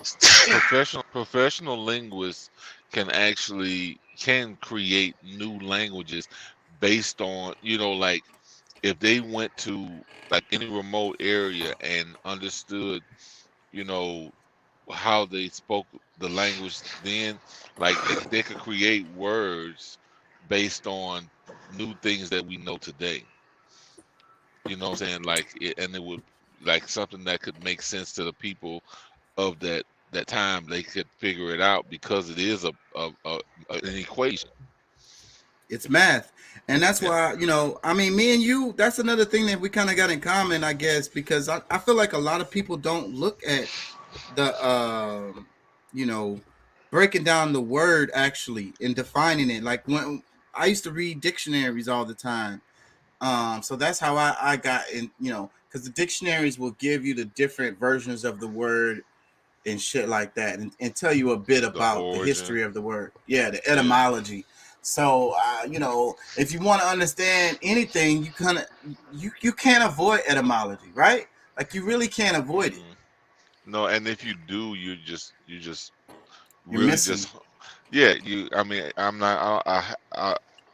Professional linguists can actually can create new languages based on, like if they went to like any remote area and understood, you know, how they spoke the language then, like they could create words based on new things that we know today. You know what I'm saying? And it would like something that could make sense to the people of that time. They could figure it out because it is an equation. It's math. And that's why, I mean, me and you, that's another thing that we kind of got in common, I guess, because I feel like a lot of people don't look at the, breaking down the word actually and defining it. Like when I used to read dictionaries all the time. So that's how I got in, because the dictionaries will give you the different versions of the word and shit like that and tell you a bit about the history of the word. Yeah, the etymology. So, if you want to understand anything, you can't avoid etymology, right? Like you really can't avoid it. No, and if you do, you're really missing. I mean, I'm not,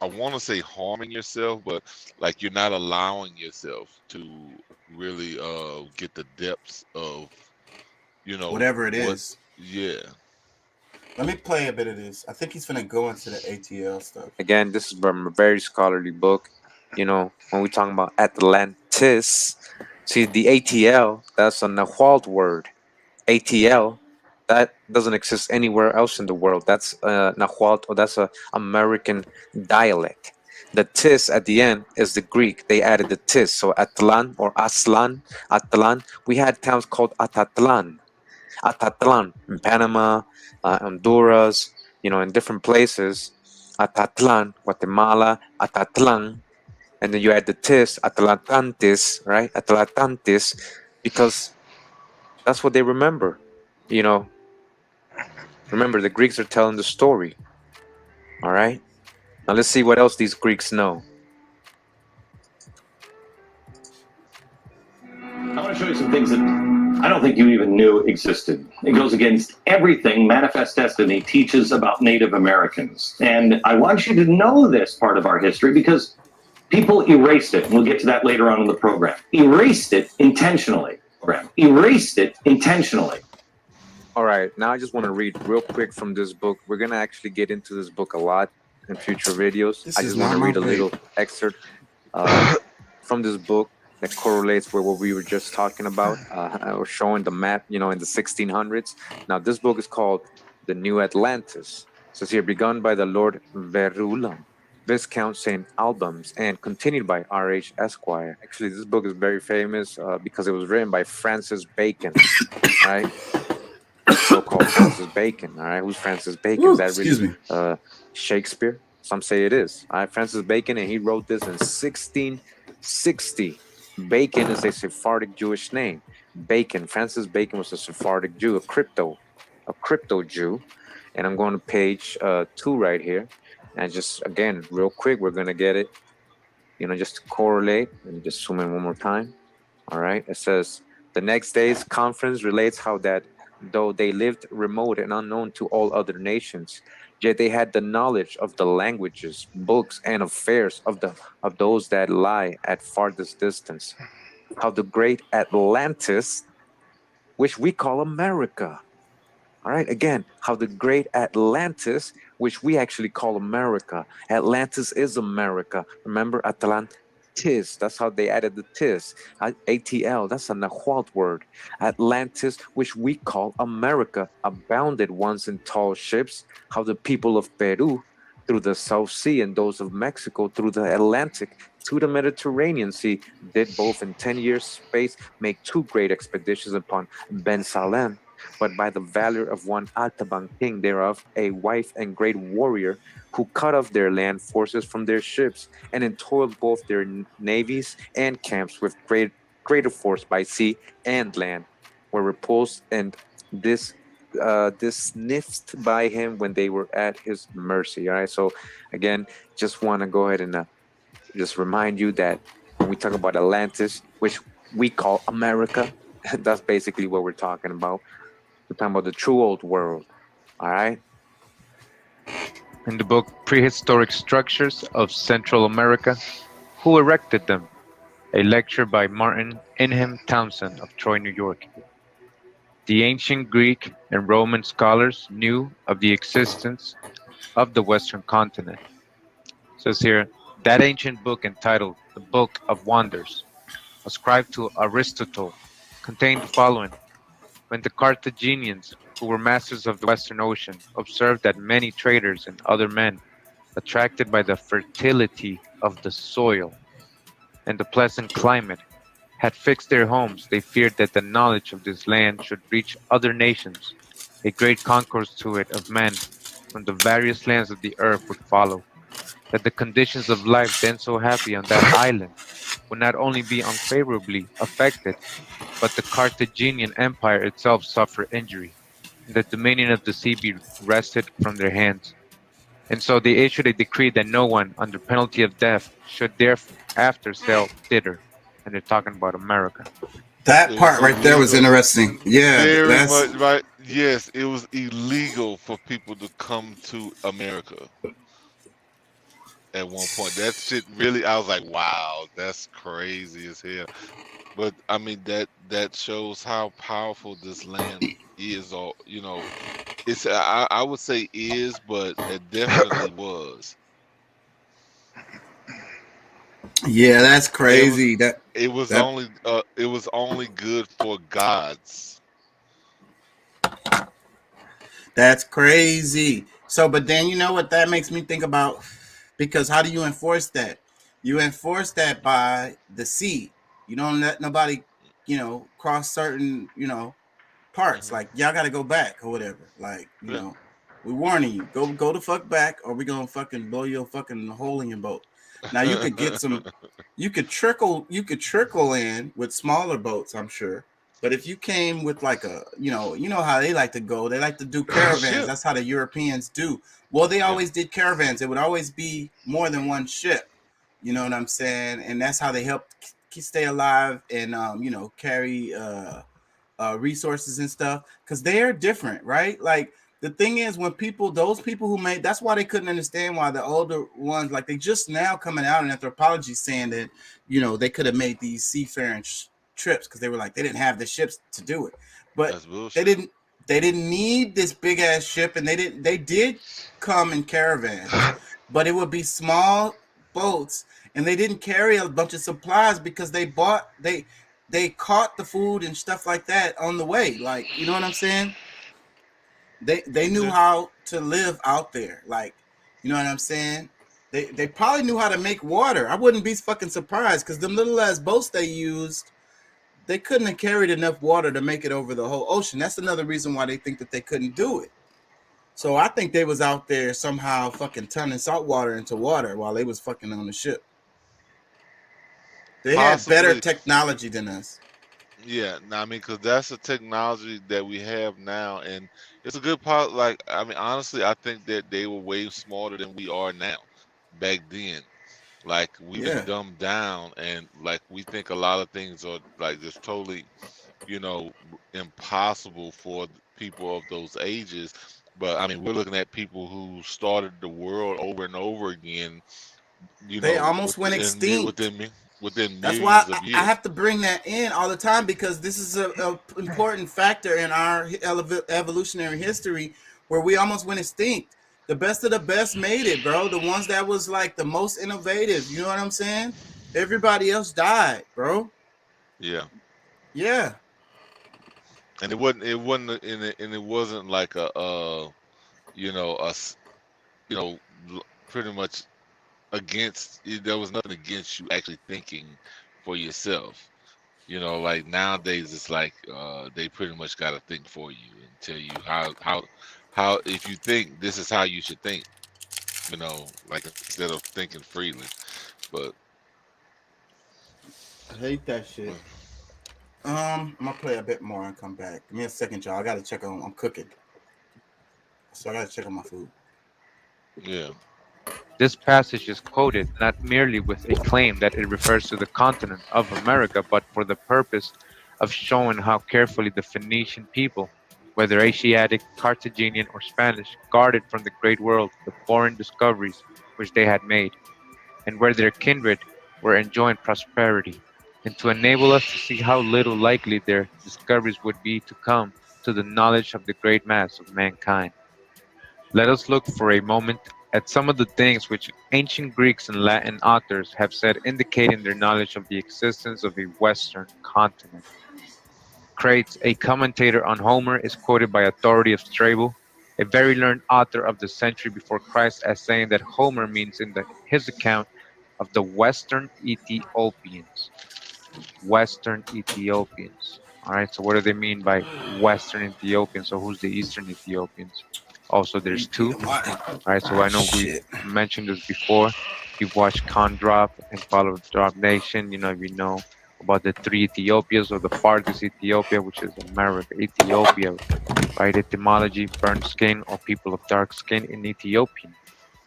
I want to say harming yourself, but like you're not allowing yourself to really get the depths of, whatever it is. Yeah. Let me play a bit of this. I think he's gonna go into the ATL stuff. Again, this is from a very scholarly book. When we're talking about Atlantis, see the ATL, that's a Nahuatl word. ATL, that doesn't exist anywhere else in the world. That's Nahuatl, or that's a American dialect. The tis at the end is the Greek. They added the tis. So Atlan or Aslan, Atlan. We had towns called Atatlan in Panama, Honduras, in different places. Atatlan, Guatemala, Atatlan. And then you add the tis, Atlantantis, right? Atlantantis, because that's what they remember. Remember, the Greeks are telling the story. All right? Now let's see what else these Greeks know. I want to show you some things that I don't think you even knew existed. It goes against everything Manifest Destiny teaches about Native Americans. And I want you to know this part of our history because people erased it. We'll get to that later on in the program. Erased it intentionally. Erased it intentionally. All right, now I just want to read real quick from this book. We're going to actually get into this book a lot in future videos. I just want to read a little excerpt from this book that correlates with what we were just talking about, or showing the map, in the 1600s. Now, this book is called The New Atlantis. It says here, begun by the Lord Verulam, Viscount St. Albans, and continued by R.H. Esquire. Actually, this book is very famous because it was written by Francis Bacon, right? So-called Francis Bacon, all right? Who's Francis Bacon? Ooh, is that really Shakespeare? Some say it is. All right, Francis Bacon, and he wrote this in 1660. Bacon is a Sephardic Jewish name. Bacon, Francis Bacon was a Sephardic Jew, a crypto Jew. And I'm going to page 2 right here. And just, again, real quick, we're going to get it, just to correlate. Let me just zoom in one more time. All right, it says, the next day's conference relates how that though they lived remote and unknown to all other nations, yet they had the knowledge of the languages, books, and affairs of those that lie at farthest distance. How the great Atlantis, which we call America. All right, again, how the great Atlantis, which we actually call America. Atlantis is America. Remember, Atlantis, that's how they added the tis. ATL, that's a Nahuatl word. Atlantis, which we call America, abounded once in tall ships. How the people of Peru, through the South Sea, and those of Mexico through the Atlantic to the Mediterranean Sea, did both in 10 years' space make 2 great expeditions upon Ben Salem. But by the valor of one Altaban king thereof, a wife and great warrior, who cut off their land forces from their ships, and entoiled both their navies and camps with greater force by sea and land, were repulsed and dismissed by him when they were at his mercy. All right, so again, just want to go ahead and just remind you that when we talk about Atlantis, which we call America, that's basically what we're talking about. We're talking about the true old world. All right. in the book Prehistoric Structures of Central America, Who Erected Them? A lecture by Martin Ingham Townsend of Troy, New York. The ancient Greek and Roman scholars knew of the existence of the Western continent. It says here, that ancient book entitled the Book of Wonders, ascribed to Aristotle, contained the following. When the Carthaginians, who were masters of the Western Ocean, observed that many traders and other men, attracted by the fertility of the soil and the pleasant climate, had fixed their homes, they feared that the knowledge of this land should reach other nations. A great concourse to it of men from the various lands of the earth would follow. That the conditions of life then so happy on that island would not only be unfavorably affected, but the Carthaginian Empire itself suffer injury, and the dominion of the sea be wrested from their hands. And so they issued a decree that no one, under penalty of death, should thereafter sail thither. And they're talking about America. That part right there was interesting. Yeah, Very that's much right. Yes, it was illegal for people to come to America at one point. That shit really, I was like, wow, that's crazy as hell. But I mean, that shows how powerful this land is, or it's I would say is, but it definitely was. yeah, that's crazy. It was That- only good for gods. That's crazy. So, but then you know what that makes me think about? Because how do you enforce that? You enforce that by the sea. You don't let nobody, cross certain, parts. Like y'all got to go back or whatever. Like, we warning you, go the fuck back, or we gonna fucking blow your fucking hole in your boat. Now you could get some, you could trickle in with smaller boats, I'm sure. But if you came with like a, you know how they like to go, they like to do caravans. Ship. That's how the Europeans do. Well, they always did caravans. It would always be more than one ship. You know what I'm saying? And that's how they helped stay alive and, carry resources and stuff. Because they're different, right? Like the thing is, when those people who made, that's why they couldn't understand why the older ones, like they just now coming out in anthropology saying that, they could have made these seafaring trips because they were like, they didn't have the ships to do it. But they didn't need this big ass ship, and they did come in caravans, but it would be small boats, and they didn't carry a bunch of supplies because they caught the food and stuff like that on the way. Like, you know what I'm saying? They knew how to live out there. Like, you know what I'm saying? They probably knew how to make water. I wouldn't be fucking surprised because them little ass boats they used, they couldn't have carried enough water to make it over the whole ocean. That's another reason why they think that they couldn't do it. So I think they was out there somehow fucking turning salt water into water while they was fucking on the ship. They had better technology than us. Yeah, no, I mean, because that's the technology that we have now, and it's a good part. Like, I mean, honestly, I think that they were way smarter than we are now. Back then, like we've been dumbed down, and like we think a lot of things are like just totally, impossible for people of those ages. But I mean, we're looking at people who started the world over and over again. They almost went extinct within That's millions why of years. I have to bring that in all the time, because this is a important factor in our evolutionary history where we almost went extinct. The best of the best made it, bro. The ones that was like the most innovative, you know what I'm saying? Everybody else died, bro. Yeah. Yeah. And it wasn't like pretty much against. There was nothing against you actually thinking for yourself. Like nowadays it's like they pretty much got to think for you and tell you how if you think this is how you should think. Like instead of thinking freely. But I hate that shit. I'm gonna play a bit more and come back. Give me a second, y'all. I gotta check on. I'm cooking, so I gotta check on my food. Yeah. This passage is quoted not merely with a claim that it refers to the continent of America, but for the purpose of showing how carefully the Phoenician people whether Asiatic, Carthaginian, or Spanish, guarded from the great world the foreign discoveries which they had made, and where their kindred were enjoying prosperity, and to enable us to see how little likely their discoveries would be to come to the knowledge of the great mass of mankind. Let us look for a moment at some of the things which ancient Greeks and Latin authors have said indicating their knowledge of the existence of a Western continent. Crates, a commentator on Homer, is quoted by authority of Strabo, a very learned author of the century before Christ, as saying that Homer means in his account of the Western Ethiopians. Western Ethiopians. All right, so what do they mean by Western Ethiopians? So who's the Eastern Ethiopians? Also, there's two. All right, so I know we mentioned this before. You've watched Con Drop and followed Drop Nation. You know about the three Ethiopias, or the farthest Ethiopia, which is America. Ethiopia, right? Etymology, burnt skin, or people of dark skin in Ethiopian,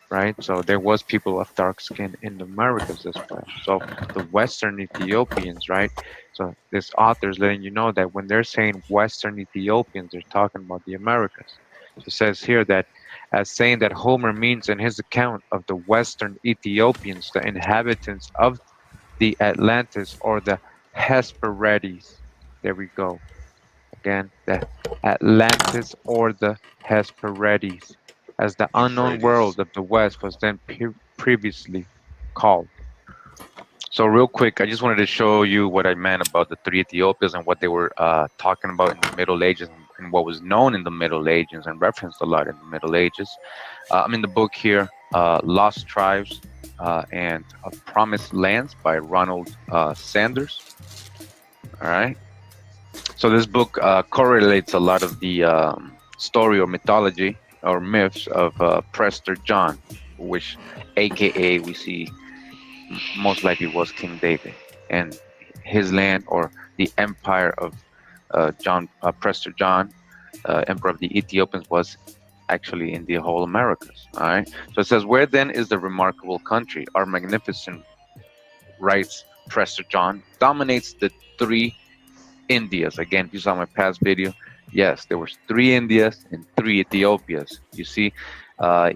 right? So there was people of dark skin in the Americas as well. So the Western Ethiopians, right? So this author is letting you know that when they're saying Western Ethiopians, they're talking about the Americas. So it says here that as saying that Homer means in his account of the Western Ethiopians, the inhabitants of the Atlantis or the Hesperides. There we go. Again, the Atlantis or the Hesperides, as the unknown world of the West was then previously called. So real quick, I just wanted to show you what I meant about the three Ethiopias and what they were talking about in the Middle Ages and what was known in the Middle Ages and referenced a lot in the Middle Ages. I'm in the book here, Lost Tribes and Promised Lands by Ronald Sanders. All right. So this book correlates a lot of the story or mythology or myths of Prester John, which AKA we see most likely was King David, and his land or the empire of Prester John, emperor of the Ethiopians, was actually in the whole Americas. All right. So it says, where then is the remarkable country? Our magnificent, writes Prester John, dominates the three Indias. Again, if you saw my past video, yes, there was three Indias and three Ethiopias. You see,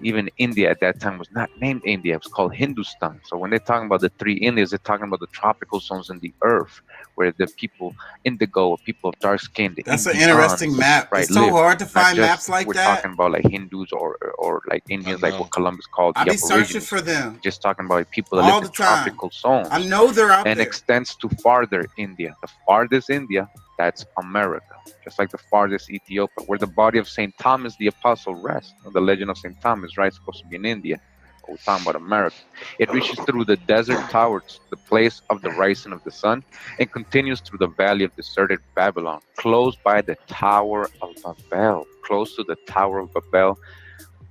even India at that time was not named India, it was called Hindustan. So when they're talking about the three Indias, they're talking about the tropical zones in the earth where the people indigo or people of dark skin, that's an interesting map, right? It's so hard to find maps like that. We're talking about like Hindus or like Indians, like what Columbus called the Aborigines. I be searching for them. Just talking about people that live in tropical zones. I know they're out there. And extends to farther India. The farthest India, that's America. Just like the farthest Ethiopia, where the body of St. Thomas the Apostle rests. The legend of St. Thomas, right? Supposed to be in India. But we're talking about America. It reaches through the desert towards the place of the rising of the sun and continues through the valley of deserted Babylon, close by the Tower of Babel. Close to the Tower of Babel.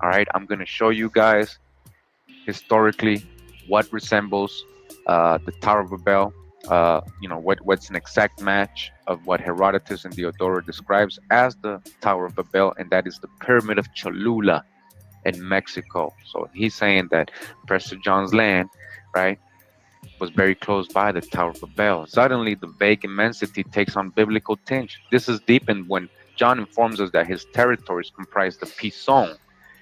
All right, I'm going to show you guys historically what resembles the Tower of Babel. What's an exact match of what Herodotus and Diodorus describes as the Tower of Babel, and that is the Pyramid of Cholula in Mexico. So he's saying that Prester John's land, right, was very close by the Tower of Babel. Suddenly, the vague immensity takes on biblical tinge. This is deepened when John informs us that his territories comprise the Pison,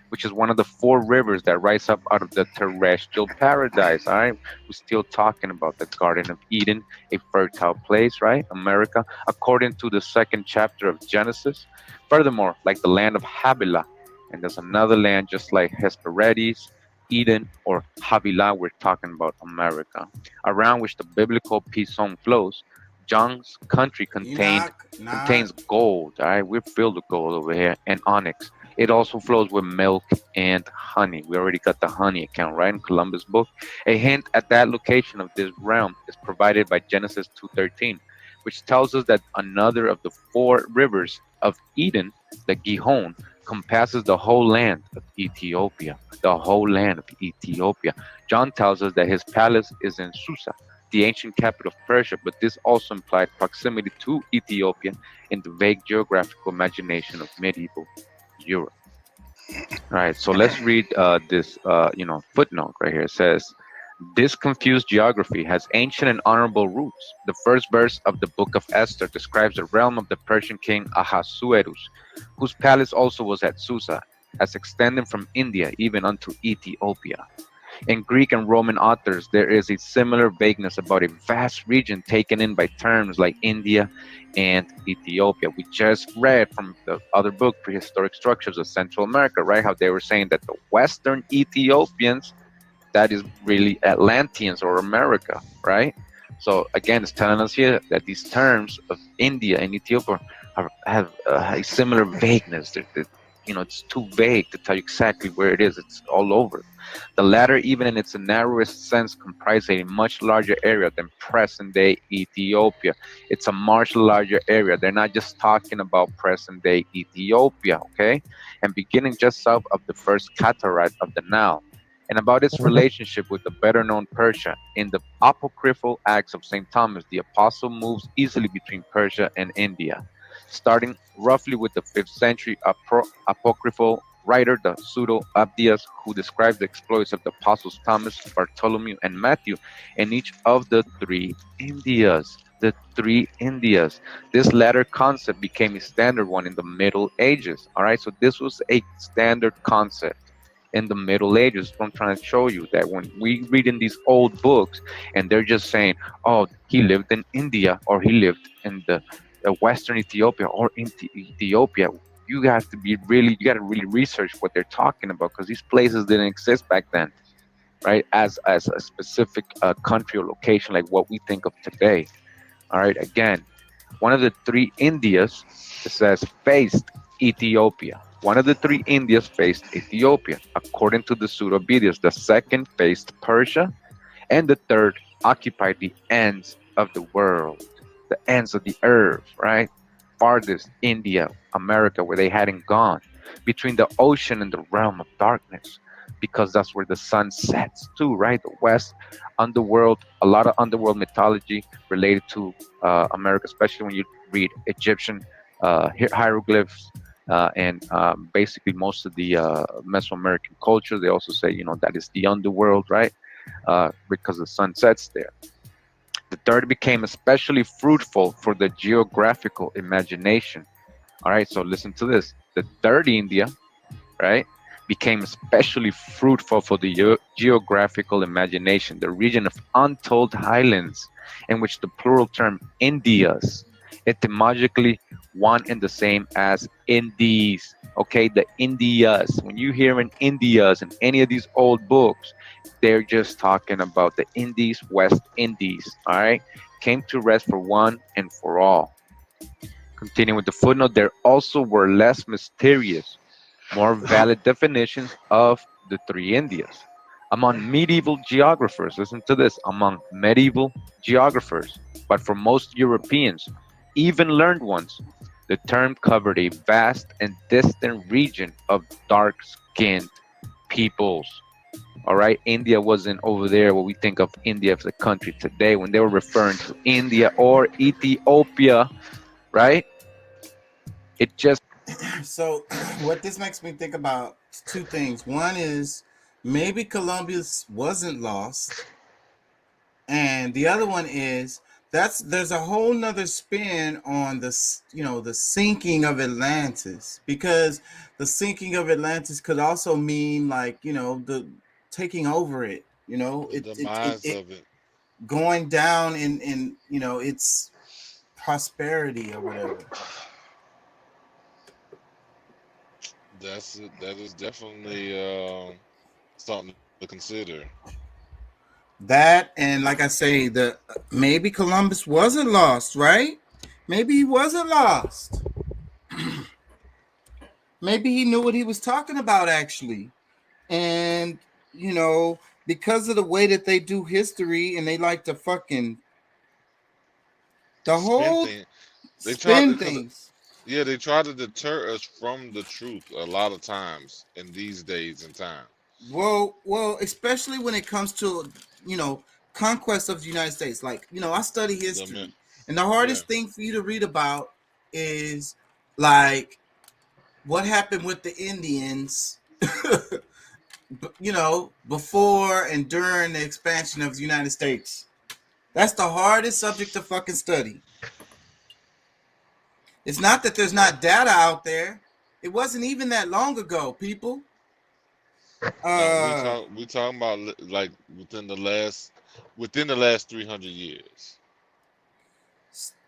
which is one of the four rivers that rise up out of the terrestrial paradise. All right, we're still talking about the Garden of Eden, a fertile place, right? America, according to the second chapter of Genesis. Furthermore, like the land of Havilah, and there's another land just like Hesperides, Eden, or Havilah, we're talking about America, around which the biblical Pison flows. John's country contains gold. All right, we're filled with gold over here, and onyx. It also flows with milk and honey. We already got the honey account, right, in Columbus' book. A hint at that location of this realm is provided by Genesis 2:13, which tells us that another of the four rivers of Eden, the Gihon, compasses the whole land of Ethiopia. The whole land of Ethiopia. John tells us that his palace is in Susa, the ancient capital of Persia, but this also implied proximity to Ethiopia in the vague geographical imagination of medieval Europe. All right, so let's read this footnote right here. It says, This confused geography has ancient and honorable roots. The first verse of the book of Esther describes the realm of the Persian king Ahasuerus, whose palace also was at Susa, as extending from India even unto Ethiopia. In Greek and Roman authors, there is a similar vagueness about a vast region taken in by terms like India and Ethiopia. We just read from the other book, Prehistoric Structures of Central America, right? How they were saying that the Western Ethiopians, that is really Atlanteans or America, right? So again, it's telling us here that these terms of India and Ethiopia have a similar vagueness. It's too vague to tell you exactly where it is. It's all over. The latter, even in its narrowest sense, comprises a much larger area than present-day Ethiopia. It's a much larger area. They're not just talking about present-day Ethiopia, okay? And beginning just south of the first cataract of the Nile, and about its relationship with the better-known Persia. In the apocryphal Acts of St. Thomas, the apostle moves easily between Persia and India, starting roughly with the 5th century apocryphal writer, the Pseudo-Abdias, who describes the exploits of the apostles Thomas, Bartholomew, and Matthew in each of the 3 Indias. The 3 Indias. This latter concept became a standard one in the Middle Ages. All right, so this was a standard concept in the Middle Ages. What I'm trying to show you, that when we read in these old books and they're just saying, oh, he lived in India, or he lived in the Western Ethiopia, or in Ethiopia, you got to really research what they're talking about, because these places didn't exist back then, right? As a specific country or location like what we think of today. All right, again, one of the 3 Indias, it says, faced Ethiopia. One of the 3 Indias faced Ethiopia. According to the Pseudo-Abdias, the second faced Persia, and the third occupied the ends of the world, the ends of the earth, right? Farthest, India, America, where they hadn't gone, between the ocean and the realm of darkness, because that's where the sun sets too, right? The West, underworld, a lot of underworld mythology related to America, especially when you read Egyptian hieroglyphs, and basically most of the Mesoamerican culture. They also say, that is the underworld, right? Because the sun sets there. The third became especially fruitful for the geographical imagination. All right, so listen to this. The third India, right, became especially fruitful for the geographical imagination, the region of untold highlands, in which the plural term Indias, etymologically one and the same as Indies. Okay, the Indias. When you hear in Indias in any of these old books, they're just talking about the Indies, West Indies. All right, came to rest for one and for all. Continuing with the footnote, there also were less mysterious, more valid definitions of the 3 Indias. Among medieval geographers, listen to this, among medieval geographers, but for most Europeans, even learned ones, the term covered a vast and distant region of dark-skinned peoples. All right, India wasn't over there what we think of India as a country today. When they were referring to India or Ethiopia, right? It just... So what this makes me think about 2 things. One is maybe Columbus wasn't lost, and the other one is there's a whole nother spin on the sinking of Atlantis, because the sinking of Atlantis could also mean like the taking over it, The demise of it. going down in its prosperity or whatever. That is definitely something to consider. That, and like I say, maybe Columbus wasn't lost, right? Maybe he wasn't lost. Maybe he knew what he was talking about, actually. And, because of the way that they do history, and they like to fucking spin things. Yeah, they try to deter us from the truth a lot of times in these days and time. Well, especially when it comes to, conquest of the United States. Like, I study history, and the hardest thing for you to read about is like what happened with the Indians before and during the expansion of the United States. That's the hardest subject to fucking study. It's not that there's not data out there. It wasn't even that long ago, people. We talking about like within the last 300 years.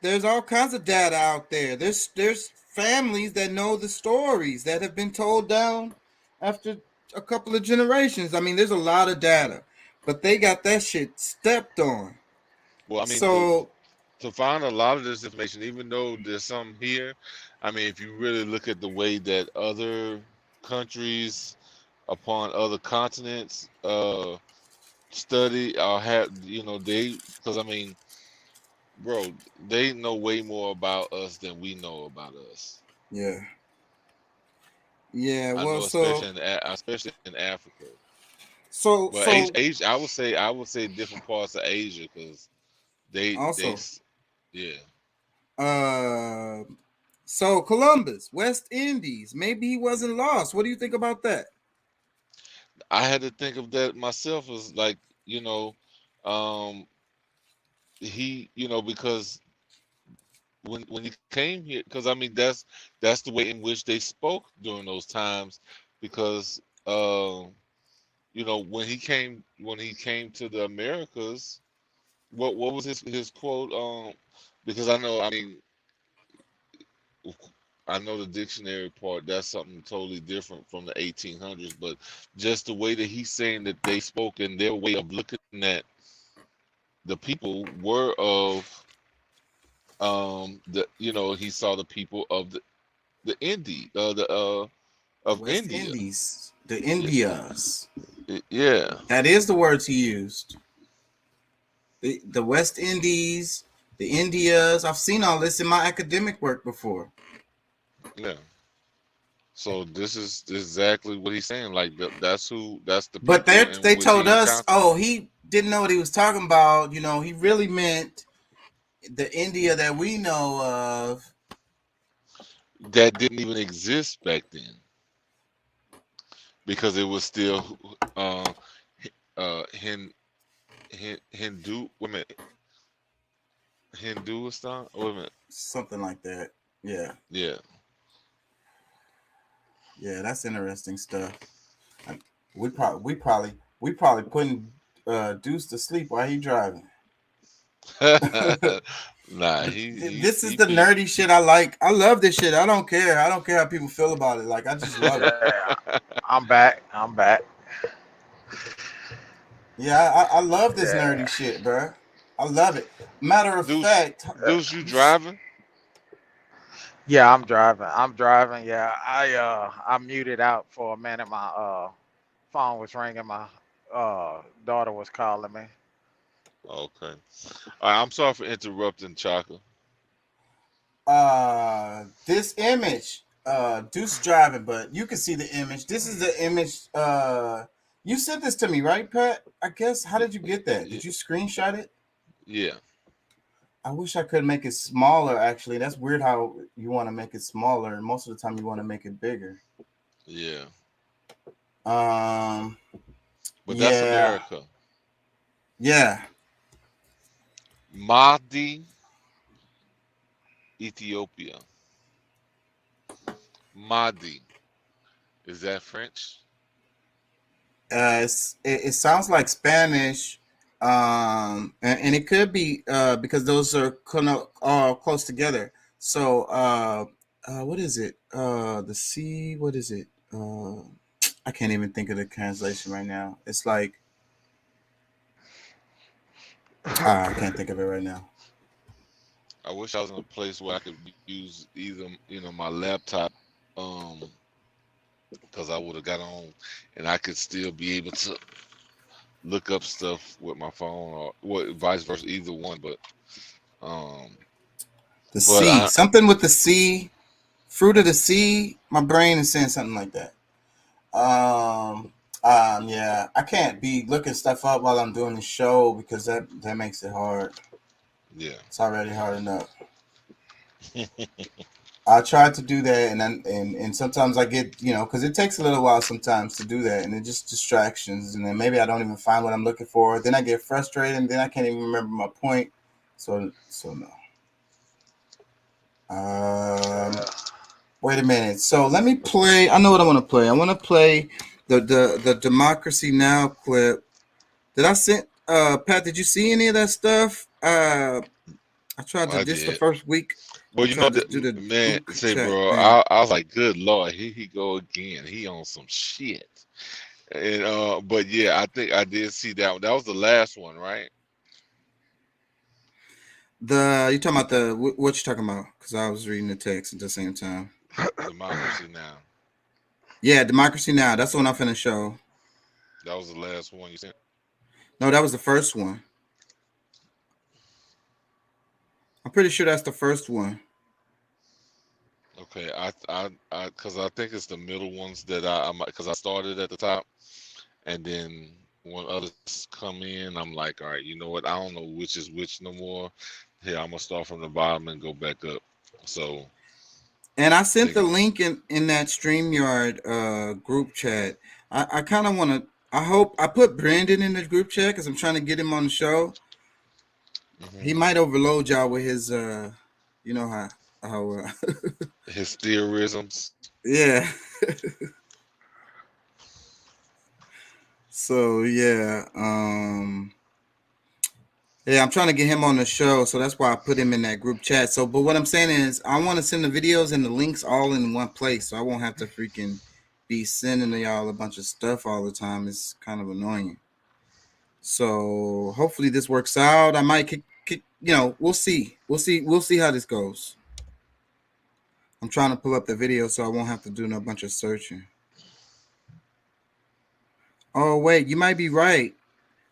There's all kinds of data out there. There's families that know the stories that have been told down after a couple of generations. I mean, there's a lot of data, but they got that shit stepped on. Well, I mean, so to find a lot of this information, even though there's some here, I mean, if you really look at the way that other countries upon other continents study or have, because I mean, bro, they know way more about us than we know about us. Yeah. Especially in Africa. Asia, I would say different parts of Asia, because so Columbus, West Indies, maybe he wasn't lost. What do you think about that? I had to think of that myself as like, he, because when he came here, because I mean that's the way in which they spoke during those times, because when he came to the Americas, what was his quote? Because I know the dictionary part, that's something totally different from the 1800s, but just the way that he's saying that they spoke and their way of looking at the people were of he saw the people of the India, of West India. Indies, the Indias. Yeah, that is the words he used. The West Indies, the Indias. I've seen all this in my academic work before. Yeah. So this is exactly what he's saying. Like that's the. But they told us, he didn't know what he was talking about. He really meant the India that we know of. That didn't even exist back then, because it was still Hindu. Wait a minute. Hinduistan. Wait a minute. Something like that. Yeah. Yeah. Yeah, that's interesting stuff. We probably putting Deuce to sleep while he driving. Nah, this is the nerdy shit I like. I love this shit. I don't care how people feel about it. Like, I just love it. I'm back. Yeah, I love this nerdy shit, bro. I love it. Matter of fact, Deuce, you driving? Yeah, I'm driving. Yeah, I muted out for a minute. My phone was ringing. My daughter was calling me. Okay. I'm sorry for interrupting, Chaka. This image, Deuce driving, but you can see the image. This is the image. You sent this to me, right, Pat? I guess. How did you get that? Did you screenshot it? Yeah. I wish I could make it smaller, actually. That's weird how you want to make it smaller. Most of the time you want to make it bigger. Yeah. But that's America. Yeah. Mahdi, Ethiopia. Mahdi. Is that French? It sounds like Spanish. And it could be because those are all close together. So what is it? The C, what is it? I can't even think of the translation right now. It's like I can't think of it right now. I wish I was in a place where I could use either my laptop, because I would have got on and I could still be able to look up stuff with my phone, or vice versa, either one. But C, something with the C, fruit of the sea. My brain is saying something like that. Yeah, I can't be looking stuff up while I'm doing the show because that makes it hard. Yeah, it's already hard enough. I try to do that, and sometimes I get, because it takes a little while sometimes to do that, and it's just distractions, and then maybe I don't even find what I'm looking for. Then I get frustrated, and then I can't even remember my point. So no. Wait a minute. So let me play. I know what I want to play. I want to play the Democracy Now! Clip. Did I send? Pat, did you see any of that stuff? I tried to this the first week. Well, you know, man, say, bro, I was like, good Lord, here he go again. He on some shit. And but yeah, I think I did see that one. That was the last one, right? You talking about what you talking about? Because I was reading the text at the same time. Democracy Now! Yeah, Democracy Now! That's the one I'm finna show. That was the last one you sent? No, that was the first one. I'm pretty sure that's the first one. Okay, because I think it's the middle ones that because I started at the top, and then when others come in, I'm like, all right, you know what? I don't know which is which no more. Here, I'm gonna start from the bottom and go back up. So. And I sent the link in that StreamYard group chat. I kind of want to. I hope I put Brandon in the group chat because I'm trying to get him on the show. He might overload y'all with his, you know how his theorisms. Yeah. So yeah, yeah, I'm trying to get him on the show, so that's why I put him in that group chat. So, but what I'm saying is, I want to send the videos and the links all in one place, so I won't have to freaking be sending to y'all a bunch of stuff all the time. It's kind of annoying. So hopefully this works out. I might kick, we'll see. We'll see how this goes. I'm trying to pull up the video so I won't have to do no bunch of searching. Oh wait, you might be right.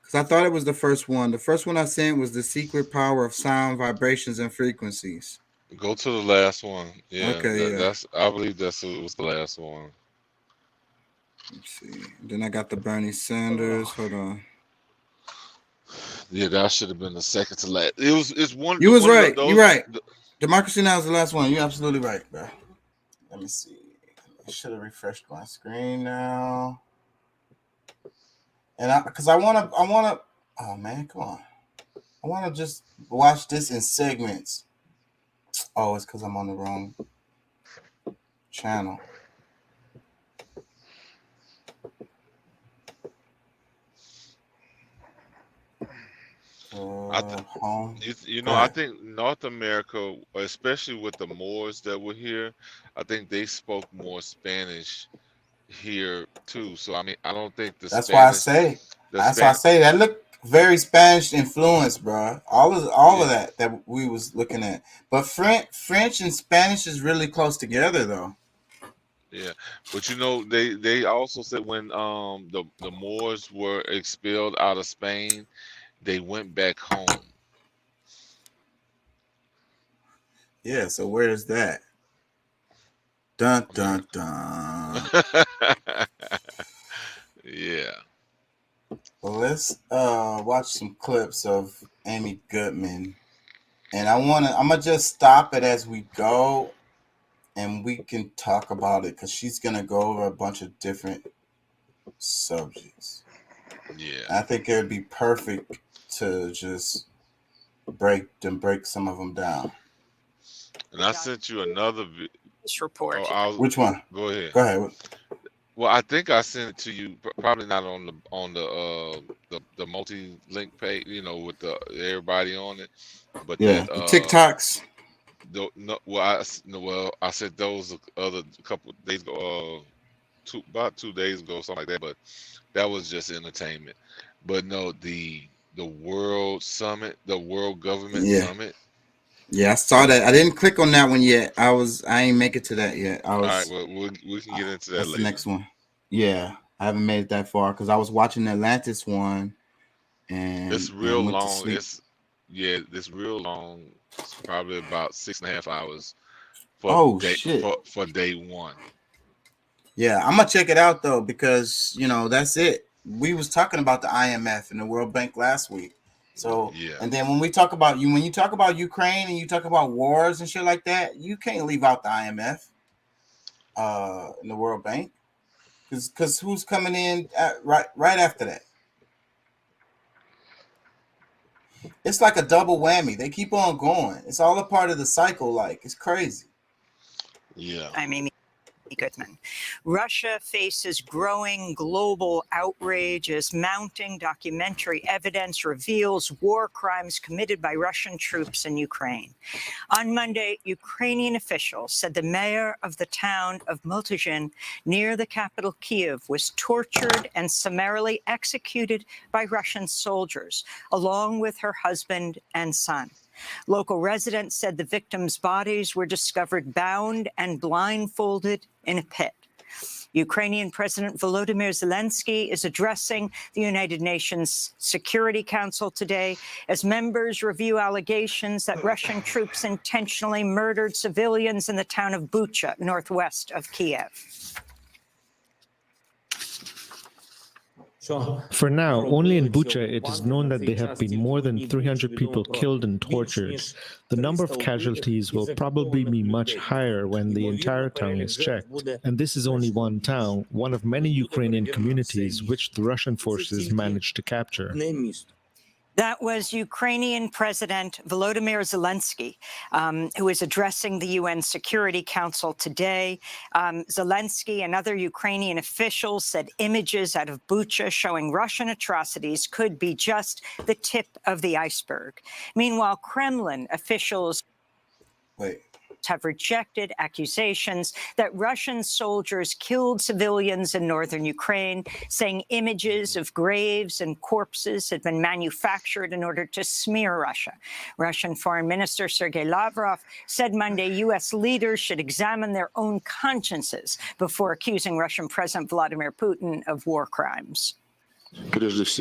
Because I thought it was the first one. The first one I sent was The Secret Power of Sound, Vibrations, and Frequencies. Go to the last one. Yeah, okay, that's. I believe it was the last one. Let's see. Then I got the Bernie Sanders. Hold on. Yeah, that should have been the second to last. It's one. You was right. You're right. Democracy Now! Is the last one. You're absolutely right, bro. Let me see. I should have refreshed my screen now. And because I want to, oh man, come on. I want to just watch this in segments. Oh, it's because I'm on the wrong channel. I think North America, especially with the Moors that were here, I think they spoke more Spanish here too. So I mean, I don't think That's why I say that looked very Spanish influenced, bro. All of that we was looking at. But French and Spanish is really close together, though. Yeah, but they also said when the Moors were expelled out of Spain, they went back home. Yeah, so where is that? Dun dun dun. Yeah. Well, let's watch some clips of Amy Goodman, and I'm gonna just stop it as we go, and we can talk about it because she's gonna go over a bunch of different subjects. Yeah, I think it would be perfect to just break some of them down. And I sent you another report. Which one? Go ahead. Go ahead. Well, I think I sent it to you. Probably not on the multi-link page, with everybody on it. But yeah, the TikToks. I said those other couple days ago, about 2 days ago, something like that. But that was just entertainment. But no, the World Summit, the World Government Summit. Yeah, I saw that. I didn't click on that one yet. I ain't make it to that yet. All right, well, we can get into that that's later. The next one. Yeah, I haven't made it that far because I was watching the Atlantis one, and it's real long. It's real long. It's probably about 6.5 hours. For day one. Yeah, I'm gonna check it out though because that's it. We was talking about the IMF and the World Bank last week, So, Yeah. and then when you talk about Ukraine and you talk about wars and shit like that, you can't leave out the IMF, and the World Bank, because who's coming in right after that? It's like a double whammy. They keep on going. It's all a part of the cycle. Like, it's crazy. Yeah. I'm Amy Goodman. Russia faces growing global outrage as mounting documentary evidence reveals war crimes committed by Russian troops in Ukraine. On Monday, Ukrainian officials said the mayor of the town of Multizhin near the capital Kyiv was tortured and summarily executed by Russian soldiers, along with her husband and son. Local residents said the victims' bodies were discovered bound and blindfolded in a pit. Ukrainian President Volodymyr Zelensky is addressing the United Nations Security Council today as members review allegations that Russian troops intentionally murdered civilians in the town of Bucha, northwest of Kiev. For now, only in Bucha it is known that there have been more than 300 people killed and tortured. The number of casualties will probably be much higher when the entire town is checked. And this is only one town, one of many Ukrainian communities which the Russian forces managed to capture. That was Ukrainian President Volodymyr Zelensky, who is addressing the UN Security Council today. Zelensky and other Ukrainian officials said images out of Bucha showing Russian atrocities could be just the tip of the iceberg. Meanwhile, Kremlin officials have rejected accusations that Russian soldiers killed civilians in northern Ukraine, saying images of graves and corpses had been manufactured in order to smear Russia. Russian Foreign Minister Sergei Lavrov said Monday U.S. leaders should examine their own consciences before accusing Russian President Vladimir Putin of war crimes. First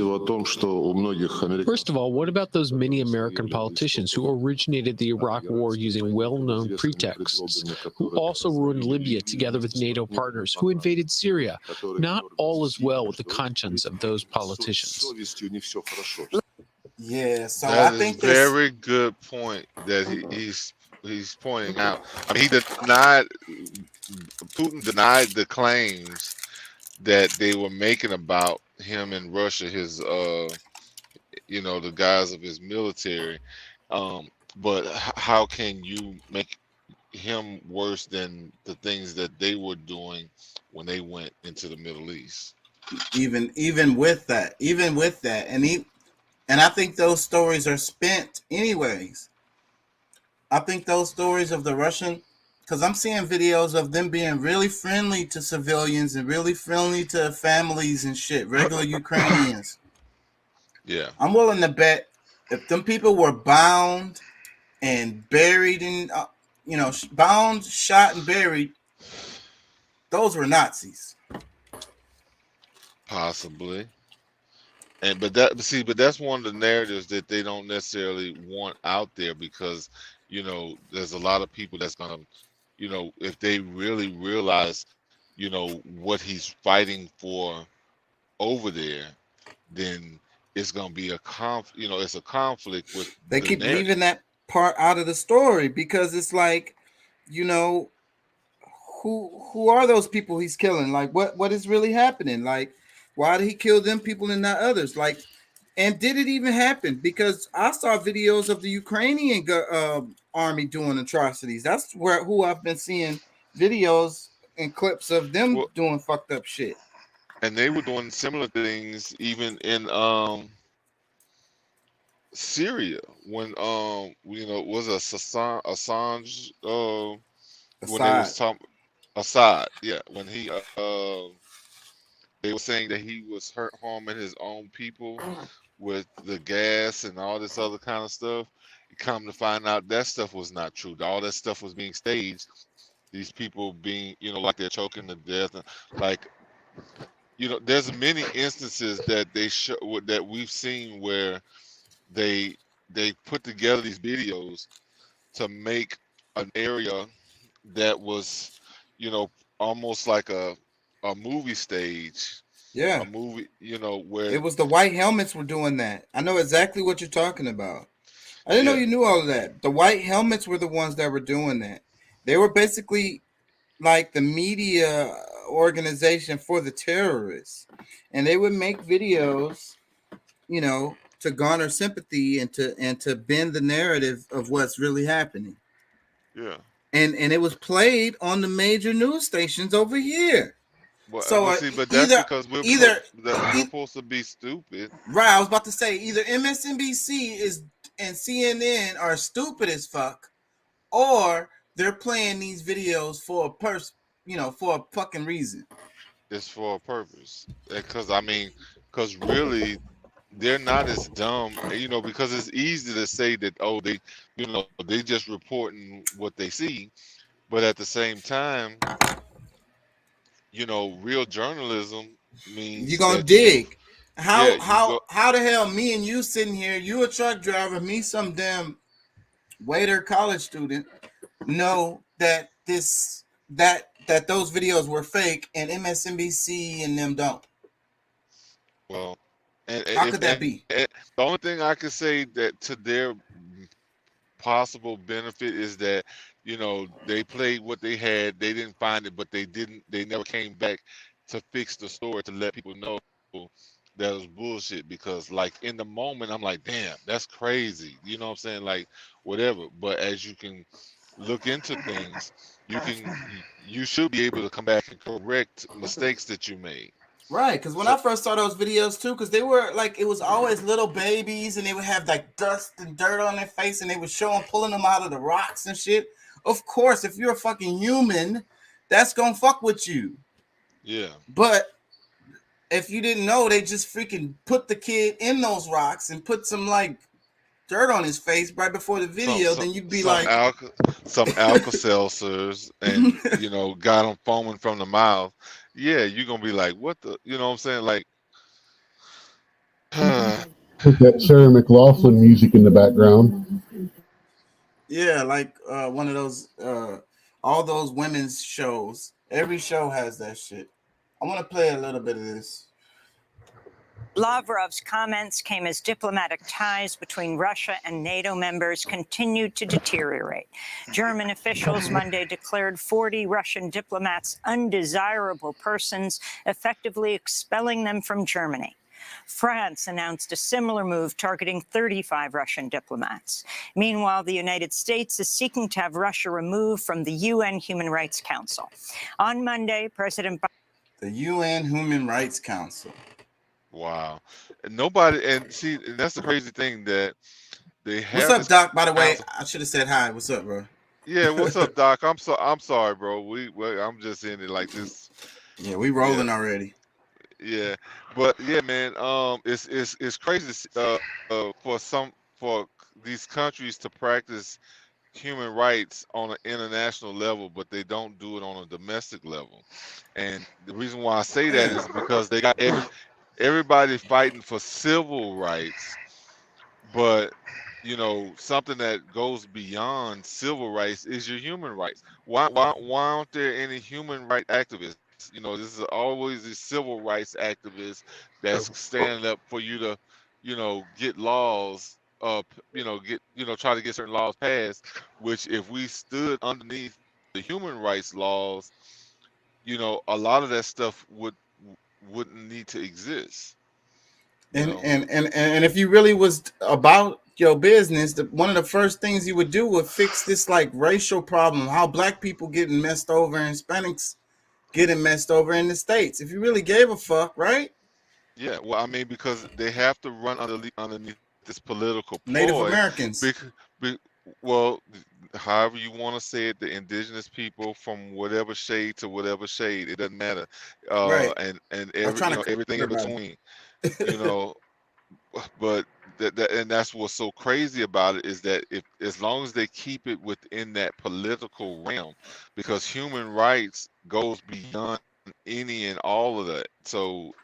of all, what about those many American politicians who originated the Iraq War using well-known pretexts, who also ruined Libya together with NATO partners, who invaded Syria? Not all is well with the conscience of those politicians. Yeah, so That I think is very good point that he's pointing out. I mean, Putin denied the claims that they were making about him in Russia, his the guys of his military. But how can you make him worse than the things that they were doing when they went into the Middle East? Even with that, and I think those stories are spent anyways. I think those stories of the Russian, because I'm seeing videos of them being really friendly to civilians and really friendly to families and shit, regular Ukrainians. Yeah. I'm willing to bet if them people were bound and buried in, bound, shot, and buried, those were Nazis. Possibly. But that's one of the narratives that they don't necessarily want out there, because there's a lot of people that's gonna, if they really realize, what he's fighting for over there, then it's gonna be it's a conflict with. They keep leaving that part out of the story because it's like, who are those people he's killing? Like, what is really happening? Like, why did he kill them people and not others? Like, and did it even happen? Because I saw videos of the Ukrainian army doing atrocities. That's who I've been seeing videos and clips of them doing fucked up shit. And they were doing similar things even in Syria when was Assange when they was talking Assad, yeah, when he they were saying that he was harming his own people with the gas and all this other kind of stuff. You come to find out that stuff was not true. All that stuff was being staged. These people being, like they're choking to death, and like, there's many instances that that we've seen where they put together these videos to make an area that was, almost like a movie stage, Yeah. a movie, you know, where It was the white helmets were doing that. I know exactly what you're talking about. I didn't know yeah, you knew all of that. The white helmets were the ones that were doing that. They were basically like the media organization for the terrorists. And they would make videos, to garner sympathy and to bend the narrative of what's really happening. yeah. And it was played on the major news stations over here. So Well, see, but that's either because either we're supposed to be stupid. right, I was about to say either MSNBC is and CNN are stupid as fuck, or they're playing these videos for for a fucking reason. It's for a purpose. Because I mean, because really, they're not as dumb, you know, because it's easy to say that, oh, they just reporting what they see, but at the same time, real journalism means You're gonna that you go, dig. How yeah, you how go, how the hell me and you sitting here, you a truck driver, me some damn waiter college student, know that those videos were fake and MSNBC and them don't. well, and How could that be? the only thing I can say that to their possible benefit is that they played what they had, they didn't find it, but they never came back to fix the story to let people know that was bullshit, because like in the moment I'm like, damn, that's crazy, you know what I'm saying, like whatever. But as you can look into things, you should be able to come back and correct mistakes that you made. Right, because when I first saw those videos too, because they were like, it was always little babies and they would have like dust and dirt on their face and they would show them pulling them out of the rocks and shit. Of course, if you're a fucking human, that's gonna fuck with you. Yeah. But if you didn't know, they just freaking put the kid in those rocks and put some like dirt on his face right before the video, then you'd be like some Alka-Seltzers and got them foaming from the mouth. Yeah, you're gonna be like, what the, you know what I'm saying, like Put that Sarah McLaughlin music in the background. yeah, like one of those all those women's shows. Every show has that shit. I want to play a little bit of this. Lavrov's comments came as diplomatic ties between Russia and NATO members continued to deteriorate. German officials Monday declared 40 Russian diplomats undesirable persons, effectively expelling them from Germany. France announced a similar move targeting 35 Russian diplomats. Meanwhile, the United States is seeking to have Russia removed from the UN Human Rights Council. On Monday, President Biden... The UN Human Rights Council. Wow. And nobody, and see, and that's the crazy thing that they have. What's up, Doc? By the way, I should have said hi. What's up, bro? Yeah, what's up, Doc? I'm sorry, bro. I'm just in it like this. Yeah, we rolling already. Yeah, but yeah, man. It's crazy for these countries to practice human rights on an international level, but they don't do it on a domestic level. And the reason why I say that is because they got everybody fighting for civil rights, but something that goes beyond civil rights is your human rights. Why aren't there any human rights activists? This is always the civil rights activists that's standing up for you to get laws try to get certain laws passed, which if we stood underneath the human rights laws, a lot of that stuff wouldn't need to exist. And if you really was about your business, one of the first things you would do would fix this like racial problem, how black people getting messed over and Hispanics getting messed over in the States. If you really gave a fuck, right? Yeah, well, I mean, because they have to run underneath this political ploy. Native Americans. Well, however you want to say it, the indigenous people from whatever shade to whatever shade, it doesn't matter. Right. And everything in between. But and that's what's so crazy about it, is that if as long as they keep it within that political realm, because human rights goes beyond any and all of that. So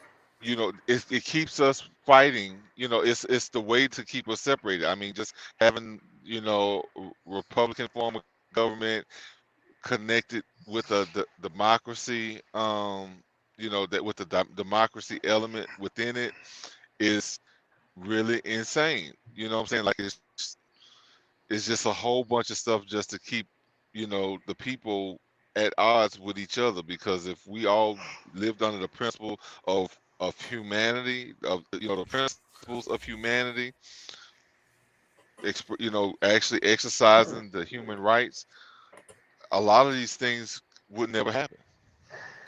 it keeps us fighting. It's the way to keep us separated. I mean, just having Republican form of government connected with the democracy, you know, that with the democracy element within it is really insane. You know what I'm saying? Like it's just a whole bunch of stuff just to keep, you know, the people at odds with each other. Because if we all lived under the principle of humanity, of, you know, the principles of humanity, you know, actually exercising the human rights, a lot of these things would never happen.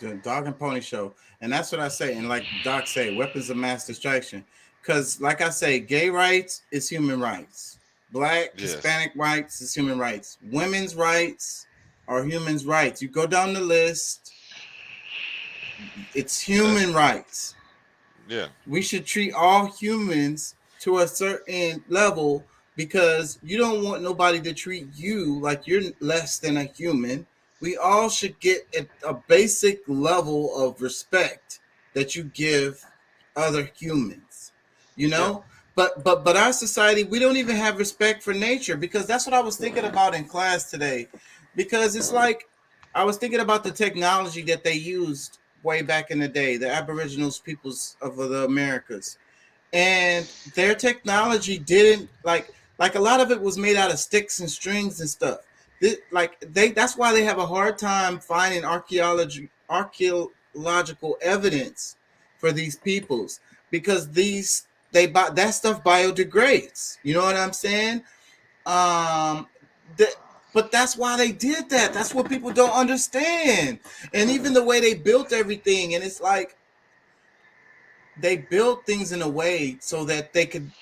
The Dog and Pony Show. And that's what I say. And like Doc say, weapons of mass destruction. Because like I say, gay rights is human rights. Black, Yes. Hispanic rights is human rights. Women's rights are human rights. You go down the list, it's human rights. Yeah. We should treat all humans to a certain level, because you don't want nobody to treat you like you're less than a human. We all should get a basic level of respect that you give other humans, you know? But our society, we don't even have respect for nature, because that's what I was thinking about in class today. Because it's like, I was thinking about the technology that they used way back in the day, the Aboriginal peoples of the Americas. And their technology didn't, like a lot of it was made out of sticks and strings and stuff. That's why they have a hard time finding archaeological evidence for these peoples, because that stuff biodegrades. You know what I'm saying? But that's why they did that. That's what people don't understand. And even the way they built everything, and it's like they built things in a way so that they could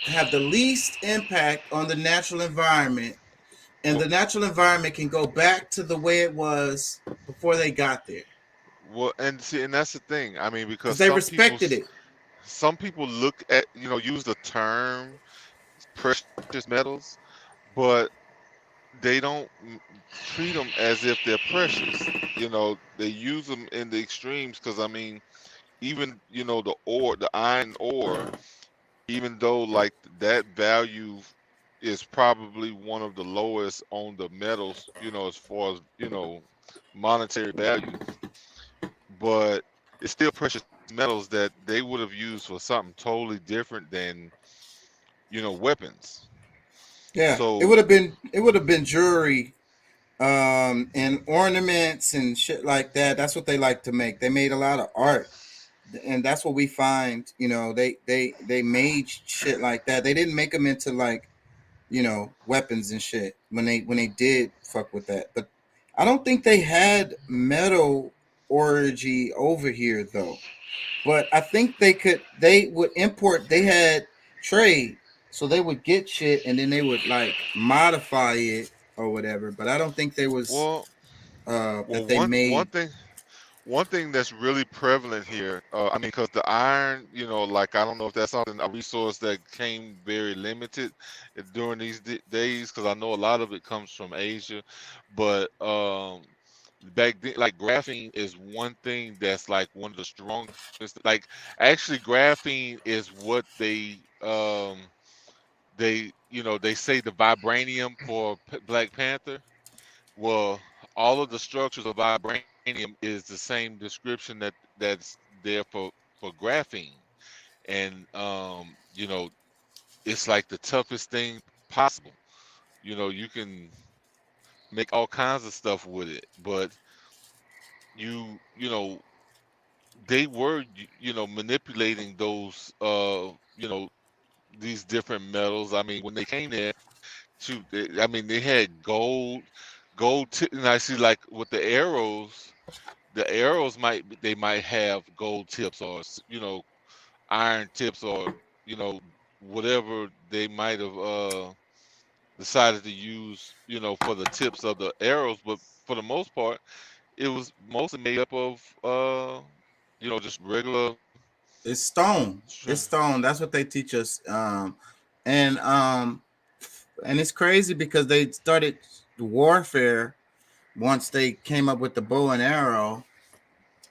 have the least impact on the natural environment, and the natural environment can go back to the way it was before they got there. Well, and see, and that's the thing. I mean, because They respected it. Some people look at, you know, use the term precious metals, but they don't treat them as if they're precious. You know, they use them in the extremes, because I mean, even, you know, the iron ore, even though like that value is probably one of the lowest on the metals, you know, as far as, you know, monetary value, but it's still precious metals that they would have used for something totally different than, you know, weapons. Yeah, So it would have been jewelry, and ornaments and shit like that. That's what they like to make. They made a lot of art, and that's what we find. You know, they made shit like that. They didn't make them into, like, you know, weapons and shit when they did fuck with that. But I don't think they had metal orgy over here though. But I think they would import. They had trade. So they would get shit and then they would like modify it or whatever. But I don't think there was that they made. One thing that's really prevalent here, I mean, because the iron, you know, like, I don't know if that's something, a resource that came very limited during these days, because I know a lot of it comes from Asia, but back then, like, graphene is one thing that's like one of the strongest. Like, actually, graphene is what they you know, they say the vibranium for Black Panther. Well, all of the structures of vibranium is the same description that's there for graphene, and you know, it's like the toughest thing possible. You know, you can make all kinds of stuff with it, but you know, they were, you know, manipulating those you know, these different metals. I mean, when they came there I mean, they had gold and I see, like, with the arrows they might have gold tips, or, you know, iron tips, or, you know, whatever they might have decided to use, you know, for the tips of the arrows. But for the most part, it was mostly made up of you know, just regular. It's stone. It's stone. That's what they teach us. And it's crazy because they started warfare once they came up with the bow and arrow.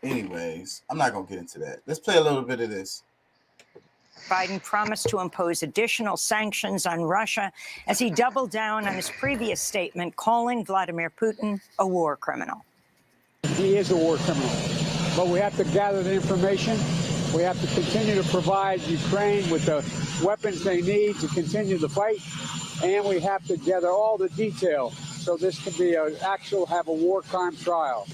Anyways, I'm not gonna get into that. Let's play a little bit of this. Biden promised to impose additional sanctions on Russia as he doubled down on his previous statement calling Vladimir Putin a war criminal. He is a war criminal. but we have to gather the information. We have to continue to provide Ukraine with the weapons they need to continue the fight, and we have to gather all the detail so this can be have a war crime trial.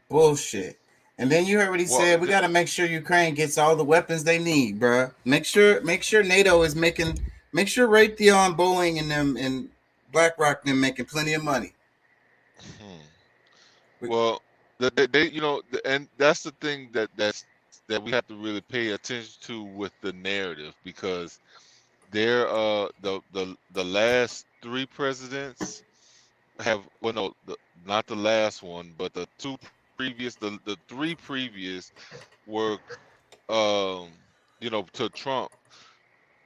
Bullshit. And then you heard what he said. We got to make sure Ukraine gets all the weapons they need, bruh. Make sure NATO is make sure Raytheon, Boeing, and them and BlackRock them making plenty of money. Well, they and that's the thing that we have to really pay attention to with the narrative, because they're the last three presidents have not the last one, but the two previous the three previous were to Trump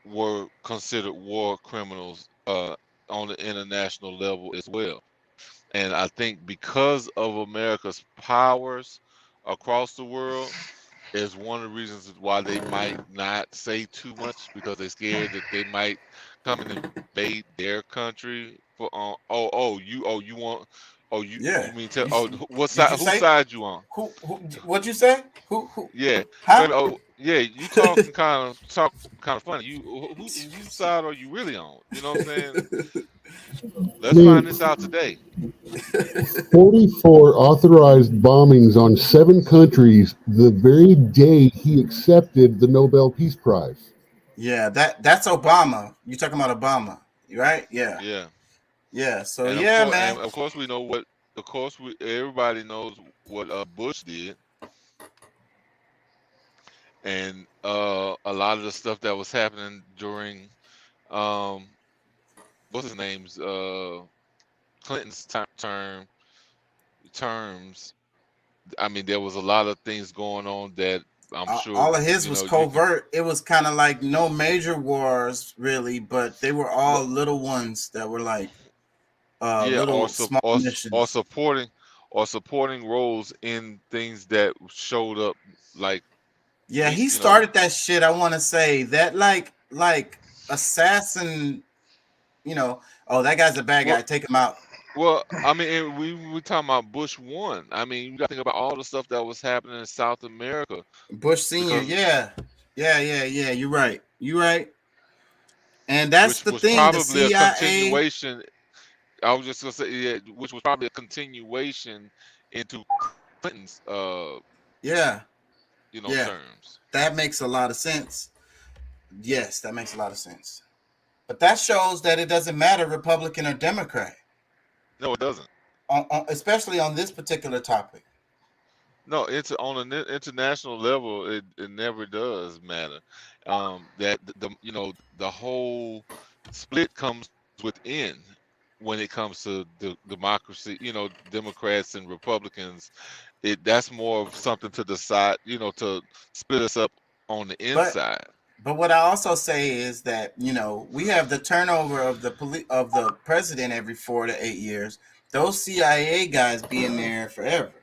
were considered war criminals on the international level as well. And I think because of America's powers across the world is one of the reasons why they might not say too much, because they're scared that they might come and invade their country. For you mean tell what side? Whose side you on? Who what'd you say? Who? Yeah. Huh? Yeah. You talking kind of funny. Whose side are you really on? You know what I'm saying? Let's find this out today. 44 authorized bombings on 7 countries the very day he accepted the Nobel Peace Prize. Yeah, that's Obama. You're talking about Obama, right? Yeah. Yeah. Yeah. So and man. Of course we know what. Of course everybody knows what Bush did, and a lot of the stuff that was happening during what's his name's Clinton's terms. I mean, there was a lot of things going on that I'm sure all of his was covert. It was kind of like no major wars really, but they were all little ones that were like little small missions. or supporting roles in things that showed up like. Yeah, he started that shit. I want to say that like assassin. That guy's a bad guy. Take him out. Well, I mean, we talking about Bush 1. I mean, you got to think about all the stuff that was happening in South America. Bush Senior, yeah. You're right. And that's the thing. Probably the CIA. A continuation. I was just gonna say, which was probably a continuation into Clinton's. Terms. That makes a lot of sense. Yes, that makes a lot of sense. But that shows that it doesn't matter Republican or Democrat. No, it doesn't. Especially on this particular topic. No, it's on an international level. It never does matter. That the whole split comes within when it comes to the democracy. Democrats and Republicans. That's more of something to decide. To split us up on the inside. But what I also say is that we have the turnover of the president every 4 to 8 years. Those CIA guys be in there forever.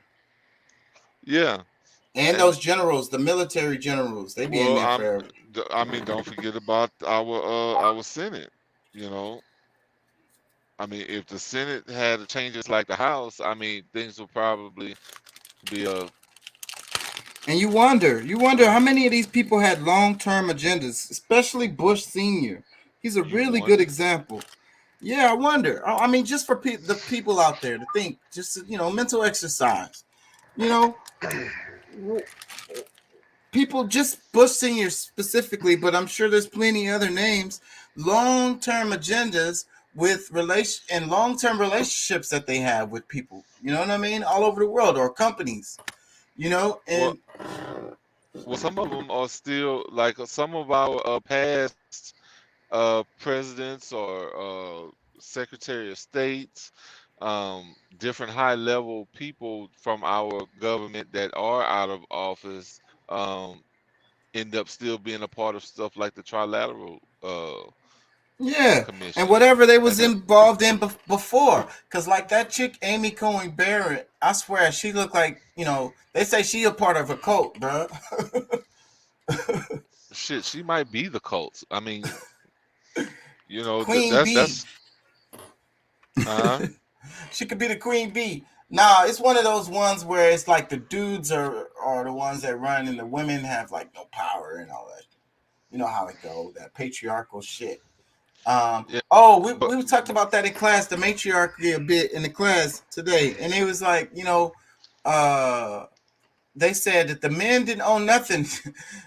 Yeah, and those generals, the military generals, they be in there forever. I mean, don't forget about our Senate. I mean, if the Senate had changes like the House, I mean, things would probably be And you wonder how many of these people had long-term agendas, especially Bush Senior. He's a really good example. Yeah, I wonder. I mean, just for the people out there to think, just mental exercise. People, just Bush Senior specifically, but I'm sure there's plenty other names. Long-term agendas with long-term relationships that they have with people. You know what I mean? All over the world, or companies. And some of them are still like some of our past presidents or Secretary of States, different high-level people from our government that are out of office end up still being a part of stuff like the Trilateral Commission. And whatever they was involved in before, because like that chick Amy Coney Barrett, I swear she looked like they say she a part of a cult, bro. Shit, she might be the cult. I mean, Queen Bee. that's She could be the Queen Bee. No, it's one of those ones where it's like the dudes are the ones that run and the women have like no power and all that. You know how it goes, that patriarchal shit. We talked about that in class, the matriarchy a bit in the class today, and it was like, they said that the men didn't own nothing.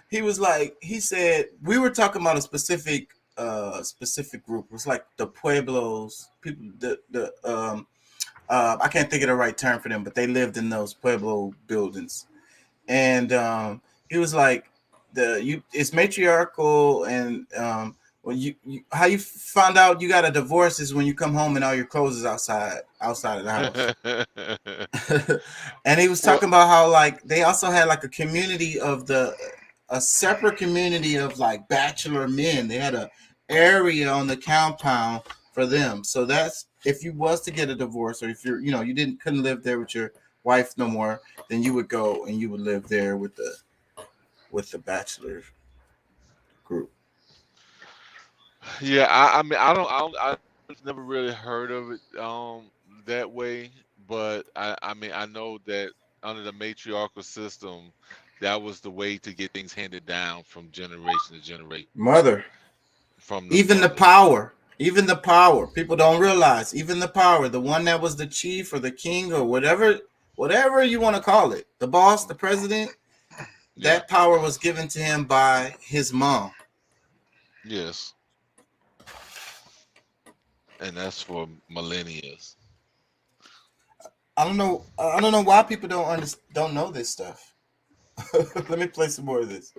He said we were talking about a specific group. It was like the Pueblos, people, I can't think of the right term for them, but they lived in those Pueblo buildings, and he was like, it's matriarchal, and how you found out you got a divorce is when you come home and all your clothes is outside of the house. And he was talking about how like they also had like a community of a separate community of like bachelor men. They had a area on the compound for them. So that's if you was to get a divorce, or if you're you couldn't live there with your wife no more, then you would go and you would live there with the bachelor group. Yeah, I mean, I've never really heard of it that way, but I mean, I know that under the matriarchal system, that was the way to get things handed down from generation to generation. Mother, even the power, people don't realize, even the power, the one that was the chief or the king or whatever you want to call it, the boss, the president, that power was given to him by his mom. Yes. And that's for millennia. I don't know why people don't know this stuff. Let me play some more of this.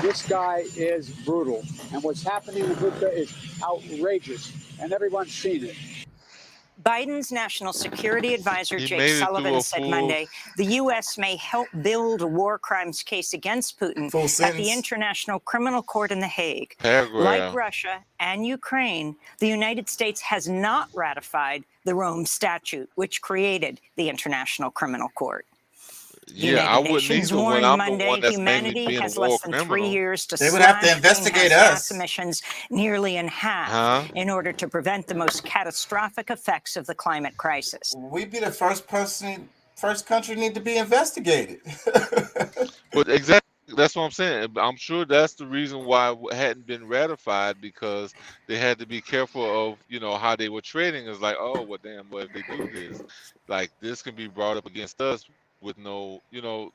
This guy is brutal, and what's happening in Bucha is outrageous, and everyone's seen it. Biden's national security advisor, Jake Sullivan, said Monday the U.S. may help build a war crimes case against Putin at the International Criminal Court in The Hague. Like Russia and Ukraine, the United States has not ratified the Rome Statute, which created the International Criminal Court. Yeah, I wouldn't either when I'm the one that's mainly humanity being has a war less than criminal. 3 years to They would have to slash investigate greenhouse us. gas emissions nearly in half in order to prevent the most catastrophic effects of the climate crisis. We'd be the first country need to be investigated. But exactly, that's what I'm saying. I'm sure that's the reason why it hadn't been ratified, because they had to be careful of how they were trading. It's like, oh well, damn, well if they do this, like this can be brought up against us with no,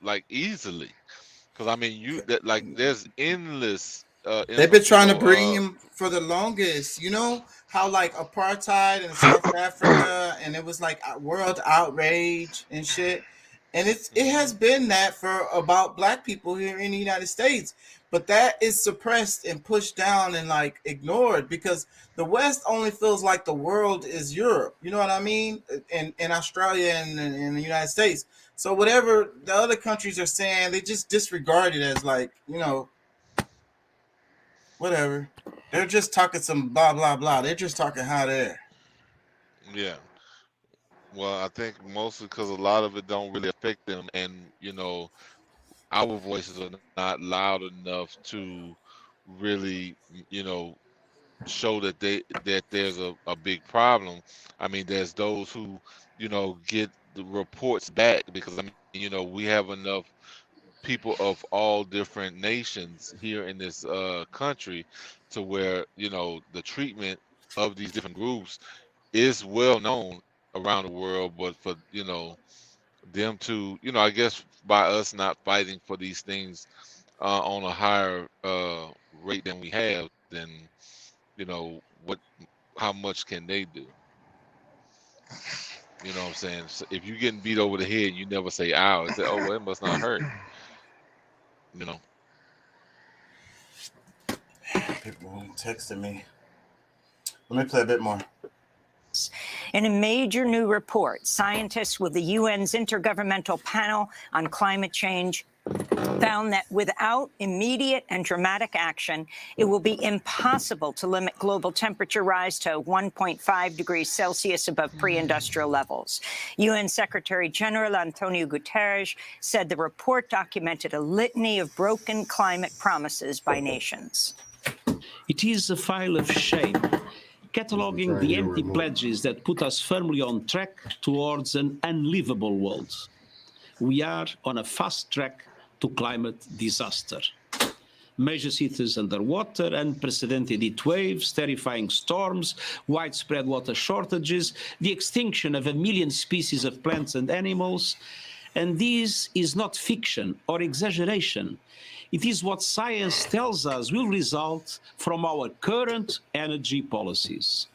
like easily, because I mean there's endless. They've been trying to bring him for the longest. You know how like apartheid in South Africa, and it was like world outrage and shit, and it has been that for about black people here in the United States, but that is suppressed and pushed down and like ignored because the West only feels like the world is Europe. You know what I mean? In Australia and in the United States. So whatever the other countries are saying, they just disregard it as like, whatever. They're just talking some blah, blah, blah. They're just talking hot air. Yeah. Well, I think mostly because a lot of it don't really affect them, and our voices are not loud enough to really, show that there's a big problem. I mean, there's those who, get the reports back, because I mean, we have enough people of all different nations here in this country to where the treatment of these different groups is well known around the world. But for them to I guess by us not fighting for these things on a higher rate than we have, then how much can they do? You know what I'm saying? So if you're getting beat over the head, you never say ow. It's like, oh well, it must not hurt. People texting me. Let me play a bit more. In a major new report, scientists with the UN's Intergovernmental Panel on Climate Change found that without immediate and dramatic action, it will be impossible to limit global temperature rise to 1.5 degrees Celsius above pre-industrial levels. UN Secretary General Antonio Guterres said the report documented a litany of broken climate promises by nations. It is a file of shame. cataloging the empty pledges that put us firmly on track towards an unlivable world. We are on a fast track to climate disaster. Major cities underwater, unprecedented heat waves, terrifying storms, widespread water shortages, the extinction of 1 million species of plants and animals. And this is not fiction or exaggeration. It is what science tells us will result from our current energy policies.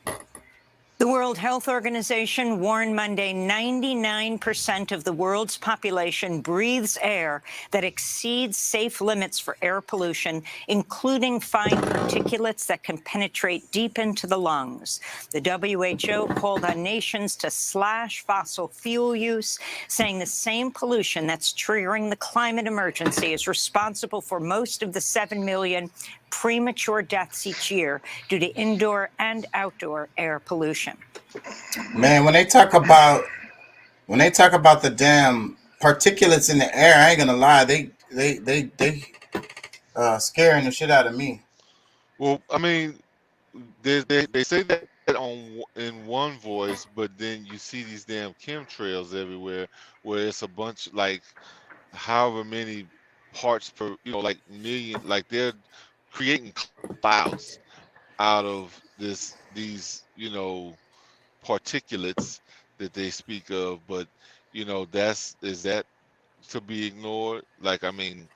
The World Health Organization warned Monday 99% of the world's population breathes air that exceeds safe limits for air pollution, including fine particulates that can penetrate deep into the lungs. The WHO called on nations to slash fossil fuel use, saying the same pollution that's triggering the climate emergency is responsible for most of the 7 million premature deaths each year due to indoor and outdoor air pollution. Man, when they talk about the damn particulates in the air, I ain't gonna lie, they scaring the shit out of me. Well, I mean, they say that in one voice, but then you see these damn chemtrails everywhere, where it's a bunch, like however many parts per, like million, like they're creating clouds out of these particulates that they speak of. But is that to be ignored? Like, I mean,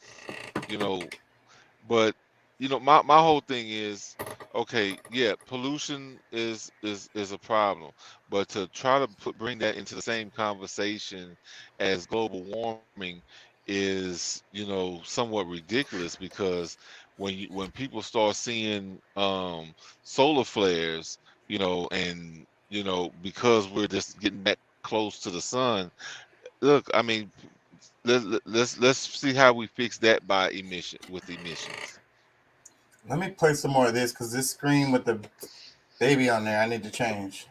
but my whole thing is, okay, yeah, pollution is a problem, but to try to bring that into the same conversation as global warming is somewhat ridiculous, because when people start seeing solar flares, and because we're just getting that close to the sun, look, I mean, let's see how we fix that by emissions. Let me play some more of this, because this screen with the baby on there, I need to change.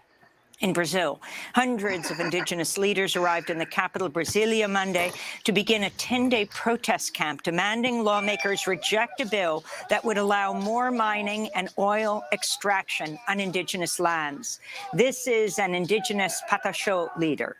In Brazil, hundreds of indigenous leaders arrived in the capital, Brasilia, Monday to begin a 10-day protest camp demanding lawmakers reject a bill that would allow more mining and oil extraction on indigenous lands. This is an indigenous Pataxó leader.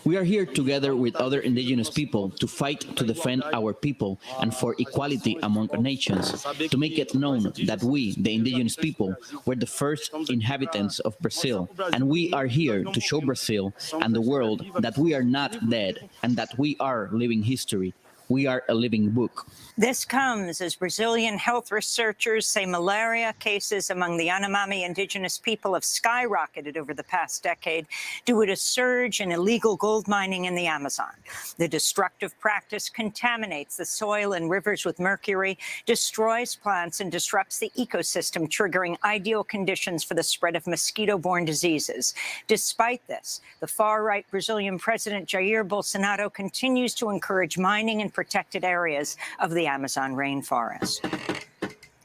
We are here together with other indigenous people to fight to defend our people and for equality among nations, to make it known that we, the indigenous people, were the first inhabitants of Brazil, and we are here to show Brazil and the world that we are not dead and that we are living history. We are a living book. This comes as Brazilian health researchers say malaria cases among the Yanomami indigenous people have skyrocketed over the past decade due to a surge in illegal gold mining in the Amazon. The destructive practice contaminates the soil and rivers with mercury, destroys plants, and disrupts the ecosystem, triggering ideal conditions for the spread of mosquito-borne diseases. Despite this, the far-right Brazilian President Jair Bolsonaro continues to encourage mining in protected areas of the Amazon rainforest.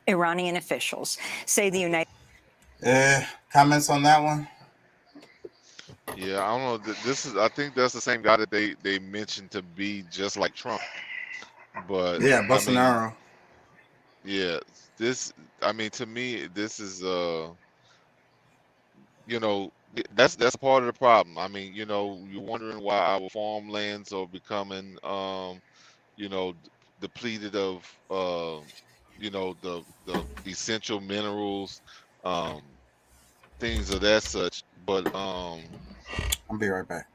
Iranian officials say the United Comments on that one? Yeah, I don't know. I think that's the same guy that they mentioned to be just like Trump. But yeah, Bolsonaro. Yeah, to me, this is that's part of the problem. I mean, you're wondering why our farmlands are becoming depleted of the essential minerals, things of that such. But I'll be right back.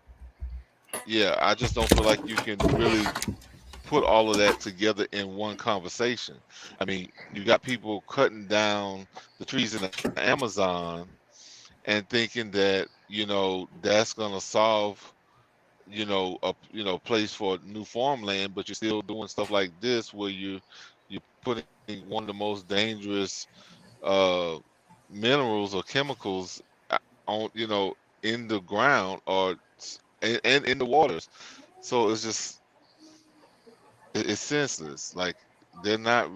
Yeah, I just don't feel like you can really put all of that together in one conversation. I mean, you got people cutting down the trees in the Amazon and thinking that that's gonna solve a place for new farmland, but you're still doing stuff like this where you're putting one of the most dangerous minerals or chemicals on in the ground or and in the waters. So it's senseless. Like they're not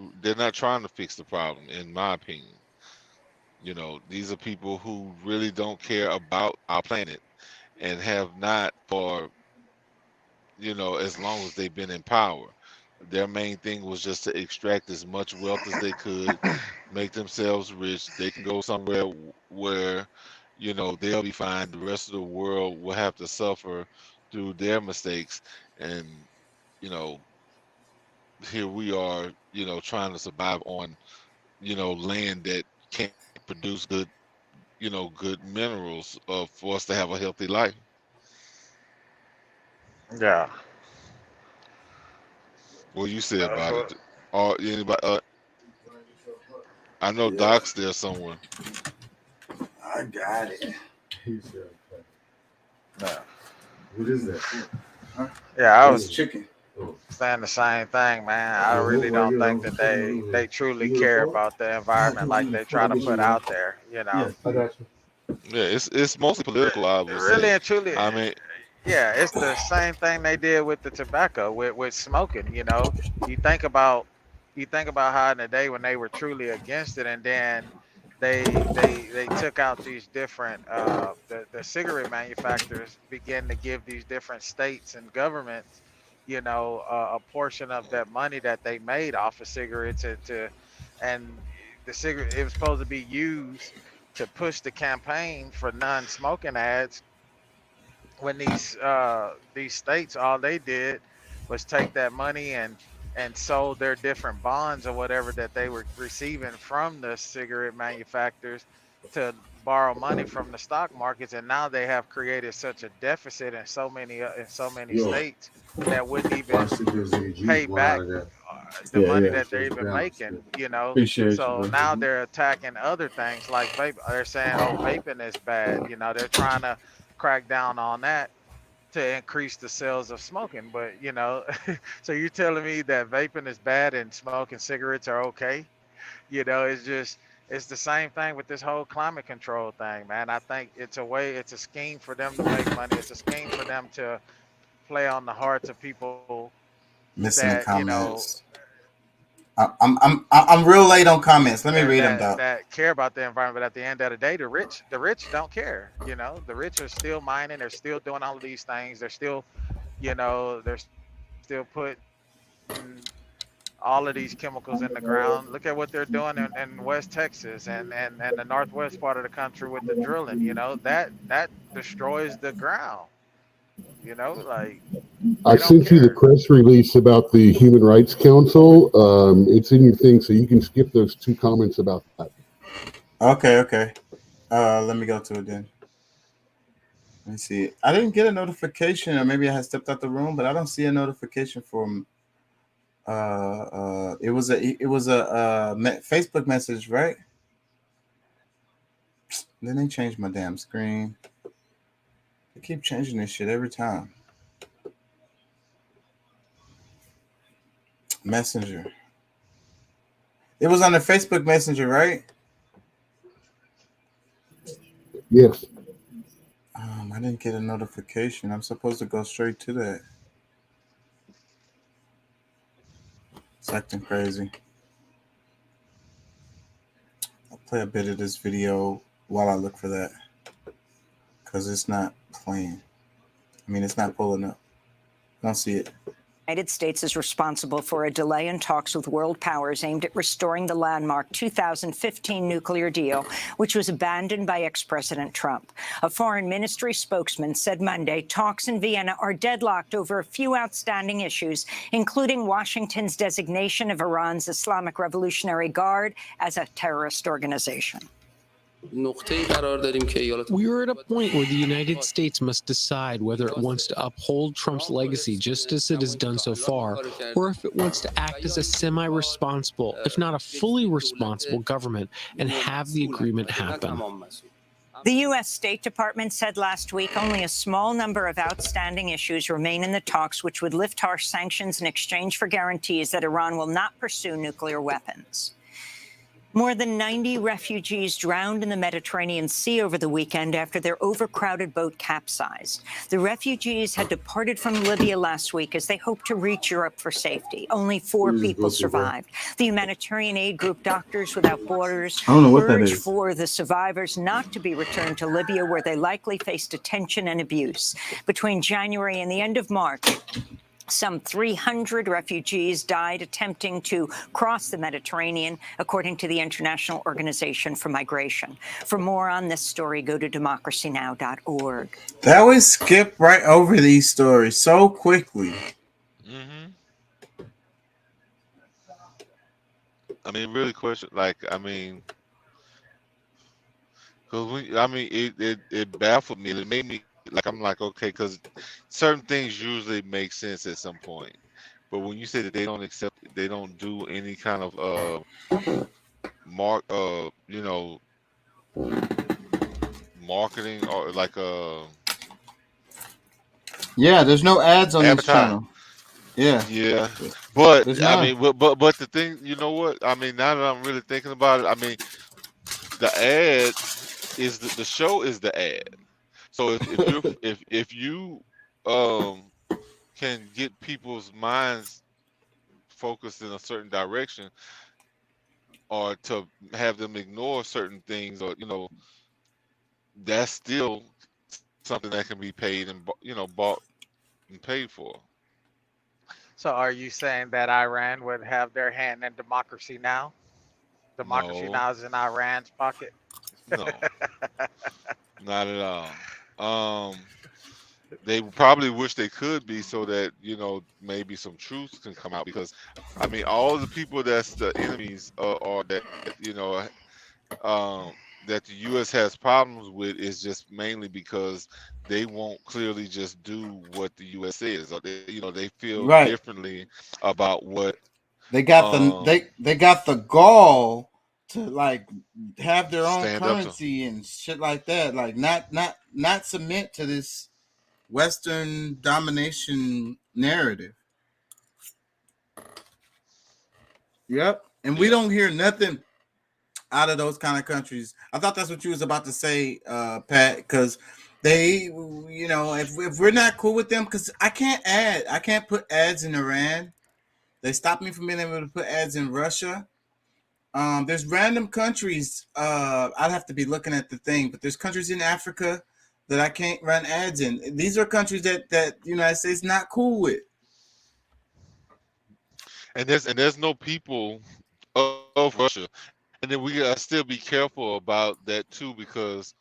trying to fix the problem, in my opinion. These are people who really don't care about our planet and have not for as long as they've been in power. their main thing was just to extract as much wealth as they could, make themselves rich. They can go somewhere where, you know, they'll be fine. The rest of the world will have to suffer through their mistakes. And, you know, here we are, you know, trying to survive on, you know, land that can't produce good, you know, good minerals for us to have a healthy life. Yeah. What you say about it? Or anybody? I know Doc's there somewhere. I got it. Yeah. What is that? Huh? Yeah, I was chicken. saying the same thing, man. I really don't think that they truly care about the environment like they try to put out there. You know. I got you. Yeah, it's mostly political, I would Really say. and truly. I mean, Yeah, it's the same thing they did with the tobacco, with smoking. You know, you think about how in the day when they were truly against it, and then they took out these different the cigarette manufacturers began to give these different states and governments, you know, a portion of that money that they made off of cigarettes and the cigarette, it was supposed to be used to push the campaign for non-smoking ads. When these states, all they did was take that money and sold their different bonds or whatever that they were receiving from the cigarette manufacturers to borrow money from the stock markets, and now they have created such a deficit in so many states that wouldn't even pay back the money that they're even making, you know. Appreciate So you, now they're attacking other things like vape. They're saying, oh, vaping is bad. You know, they're trying to crack down on that to increase the sales of smoking. But, you know, so you're telling me that vaping is bad and smoking cigarettes are okay? You know, it's the same thing with this whole climate control thing, man. I think it's a scheme for them to make money. It's a scheme for them to play on the hearts of people Missing that, comments. you know, I'm real late on comments. Let me read them, Doc. that care about the environment. But at the end of the day, the rich don't care. You know, the rich are still mining. They're still doing all of these things. They're still, you know, they're still putting all of these chemicals in the ground. Look at what they're doing in West Texas and the northwest part of the country with the drilling. You know, that destroys the ground. You know, like I sent you the press release about the Human Rights Council. It's in your thing, so you can skip those two comments about that. Okay. Let me go to it then. Let me see. I didn't get a notification, or maybe I had stepped out the room, but I don't see a notification from. It was a Facebook message, right? Then they changed my damn screen. They keep changing this shit every time. Messenger. It was on the Facebook Messenger, right? Yes. I didn't get a notification. I'm supposed to go straight to that. It's acting crazy. I'll play a bit of this video while I look for that, because it's not playing. I mean, it's not pulling up. I don't see it. The United States is responsible for a delay in talks with world powers aimed at restoring the landmark 2015 nuclear deal, which was abandoned by ex-President Trump. A foreign ministry spokesman said Monday talks in Vienna are deadlocked over a few outstanding issues, including Washington's designation of Iran's Islamic Revolutionary Guard as a terrorist organization. We are at a point where the United States must decide whether it wants to uphold Trump's legacy just as it has done so far, or if it wants to act as a semi-responsible, if not a fully responsible government and have the agreement happen. The U.S. State Department said last week only a small number of outstanding issues remain in the talks, which would lift harsh sanctions in exchange for guarantees that Iran will not pursue nuclear weapons. More than 90 refugees drowned in the Mediterranean Sea over the weekend after their overcrowded boat capsized. The refugees had departed from Libya last week as they hoped to reach Europe for safety. Only 4 people survived. The humanitarian aid group Doctors Without Borders urged for the survivors not to be returned to Libya, where they likely face detention and abuse. Between January and the end of March, Some 300 refugees died attempting to cross the Mediterranean, according to the International Organization for Migration. For more on this story, go to democracynow.org. That would skip right over these stories so quickly. I mean, really question, like, I mean, because it baffled me. It made me, like, I'm like, okay, because certain things usually make sense at some point. But when you say that they don't do any kind of marketing or like Yeah, there's no ads on this advertising. channel. Yeah. Yeah, but There's I none. mean, but the thing, you know what? I mean, now that I'm really thinking about it, I mean, the ad is the show is the ad. So if you can get people's minds focused in a certain direction, or to have them ignore certain things, or that's still something that can be paid and bought and paid for. So are you saying that Iran would have their hand in Democracy Now? Democracy No. Now is in Iran's pocket? No, not at all. They probably wish they could be, so that maybe some truth can come out, because I mean, all the people that's the enemies or that that the U.S. has problems with is just mainly because they won't clearly just do what the U.S. says, or they feel Right. differently about what They got they got the gall to like have their own stand up to. currency and shit like that. Like not submit to this Western domination narrative. Yep. And we don't hear nothing out of those kind of countries. I thought that's what you was about to say, Pat, because they, if we're not cool with them, because I can't put ads in Iran. They stopped me from being able to put ads in Russia. There's random countries. I'd have to be looking at the thing, but there's countries in Africa that I can't run ads in. These are countries that the United States not cool with. And there's no people of Russia, and then we gotta still be careful about that too, because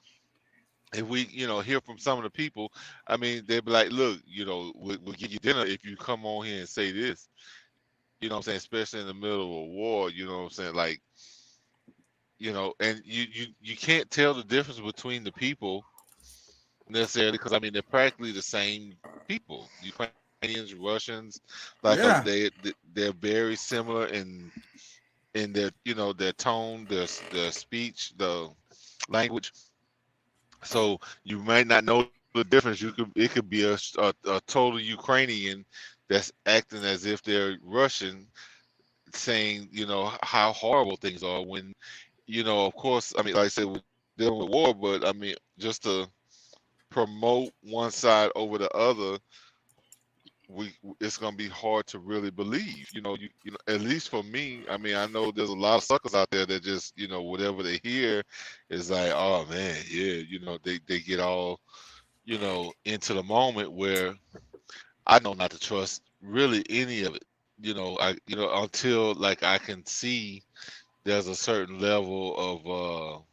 if we hear from some of the people, I mean, they'd be like, look, we'll give you dinner if you come on here and say this. You know what I'm saying? Especially in the middle of a war, you know what I'm saying? Like, and you can't tell the difference between the people necessarily, because I mean, they're practically the same people. Ukrainians, Russians, like they're very similar in their their tone, their speech, the language. So you might not know the difference. It could be a total Ukrainian that's acting as if they're Russian, saying how horrible things are, when of course, I mean, like I said, we're dealing with war, but I mean, just to promote one side over the other, it's gonna be hard to really believe. At least for me, I mean, I know there's a lot of suckers out there that just whatever they hear is like, oh man, yeah, they get all into the moment, where I know not to trust really any of it. Until like I can see there's a certain level of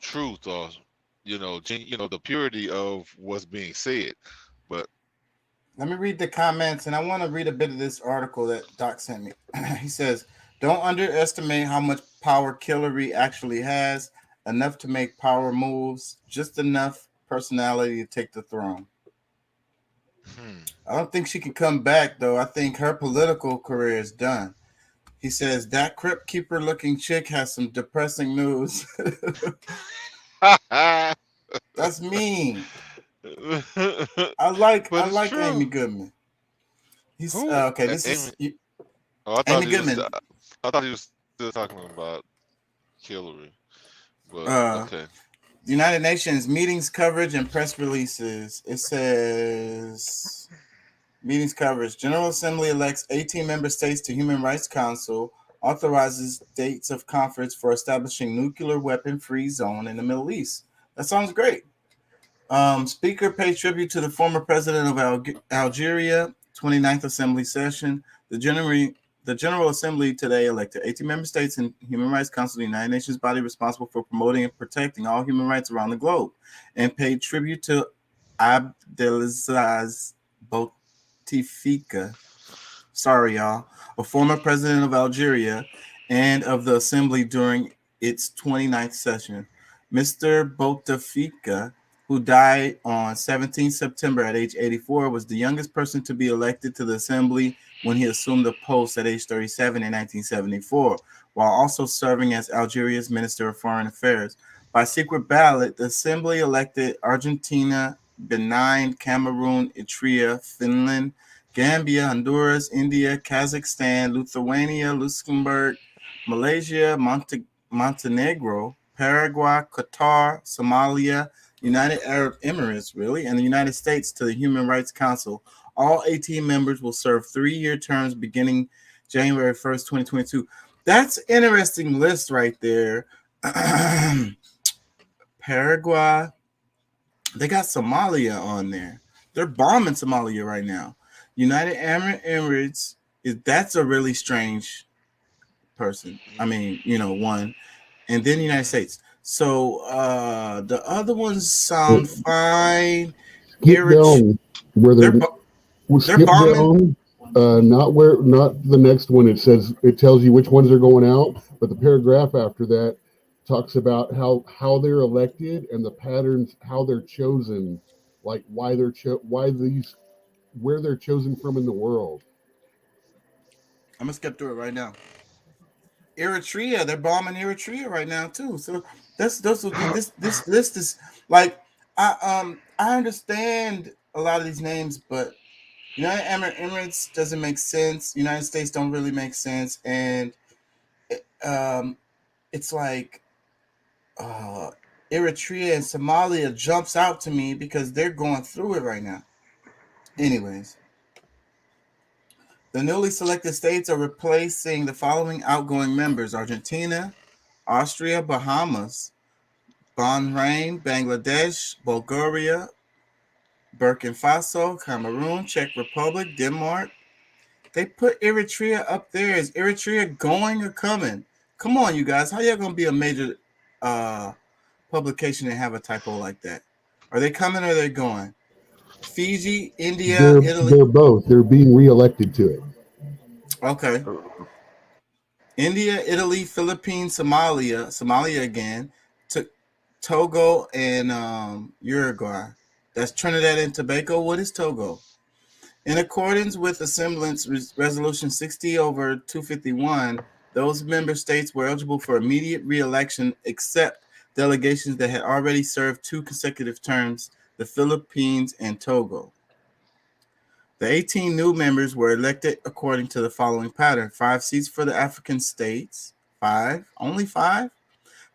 truth, or the purity of what's being said. But Let me read the comments, and I want to read a bit of this article that Doc sent me. He says, don't underestimate how much power Hillary actually has. Enough to make power moves, just enough personality to take the throne. I don't think she can come back, though. I think her political career is done. He says, that crypt keeper looking chick has some depressing news. That's mean. I like Amy Goodman. He's okay. This is Amy Goodman. I thought he was still talking about Hillary. But okay. The United Nations meetings coverage and press releases. It says meetings coverage. General Assembly elects 18 member states to Human Rights Council. Authorizes dates of conference for establishing nuclear weapon-free zone in the Middle East. That sounds great. Speaker paid tribute to the former president of Algeria, 29th Assembly session. The General Assembly today elected 18 member states and Human Rights Council, the United Nations body responsible for promoting and protecting all human rights around the globe, and paid tribute to Abdelaziz Bouteflika, sorry y'all, a former president of Algeria and of the Assembly during its 29th session. Mr. Bouteflika, who died on 17 September at age 84, was the youngest person to be elected to the Assembly when he assumed the post at age 37 in 1974, while also serving as Algeria's Minister of Foreign Affairs. By secret ballot, the Assembly elected Argentina, Benin, Cameroon, Eritrea, Finland, Gambia, Honduras, India, Kazakhstan, Lithuania, Luxembourg, Malaysia, Montenegro, Paraguay, Qatar, Somalia, United Arab Emirates, and the United States to the Human Rights Council. All 18 members will serve 3-year terms beginning January 1st, 2022. That's an interesting list right there. Paraguay, they got Somalia on there. They're bombing Somalia right now. United Arab Emirates, that's a really strange person. I mean, one. And then the United States. So the other ones sound fine. Skip down where they're skip bombing. Down, not the next one. It tells you which ones are going out, but the paragraph after that talks about how they're elected and the patterns, how they're chosen, like where they're chosen from in the world. I'm gonna skip through it right now. Eritrea, they're bombing Eritrea right now too. So this list is like I understand a lot of these names, but United Arab Emirates doesn't make sense. United States don't really make sense, and it's like Eritrea and Somalia jumps out to me because they're going through it right now. Anyways. The newly selected states are replacing the following outgoing members: Argentina, Austria, Bahamas, Bahrain, Bangladesh, Bulgaria, Burkina Faso, Cameroon, Czech Republic, Denmark. They put Eritrea up there. Is Eritrea going or coming? Come on, you guys. How y'all going to be a major publication and have a typo like that? Are they coming or are they going? Fiji, India, Italy. They're both. They're being reelected to it. Okay. India, Italy, Philippines, Somalia again, Togo, and Uruguay. That's Trinidad and Tobago. What is Togo? In accordance with Assembly's Resolution 60/251, those member states were eligible for immediate re-election except delegations that had already served 2 consecutive terms, the Philippines and Togo. The 18 new members were elected according to the following pattern: 5 seats for the African states, 5, only 5.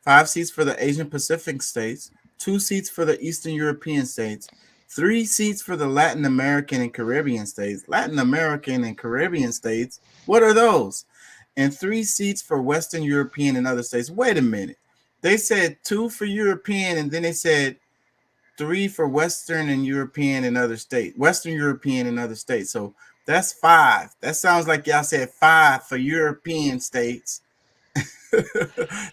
5 seats for the Asian Pacific states, 2 seats for the Eastern European states, 3 seats for the Latin American and Caribbean states. Latin American and Caribbean states, what are those? And 3 seats for Western European and other states. Wait a minute. They said 2 for European, and then they said 3 for Western and European and other states. Western European and other states. So that's 5. That sounds like y'all said 5 for European states.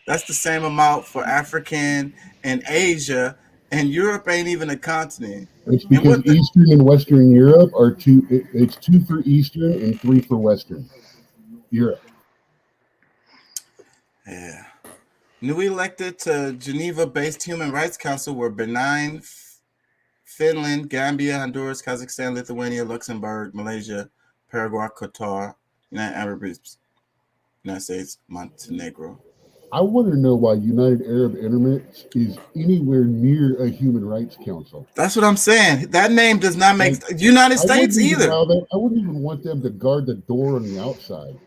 That's the same amount for African and Asia, and Europe ain't even a continent. It's because Eastern and Western Europe are 2. It's 2 for Eastern and 3 for Western Europe. Yeah. Newly elected to Geneva-based Human Rights Council were Benin, Finland, Gambia, Honduras, Kazakhstan, Lithuania, Luxembourg, Malaysia, Paraguay, Qatar, United Arab Emirates, United States, Montenegro. I want to know why United Arab Emirates is anywhere near a Human Rights Council. That's what I'm saying. That name does not make United States either. I wouldn't even want them to guard the door on the outside.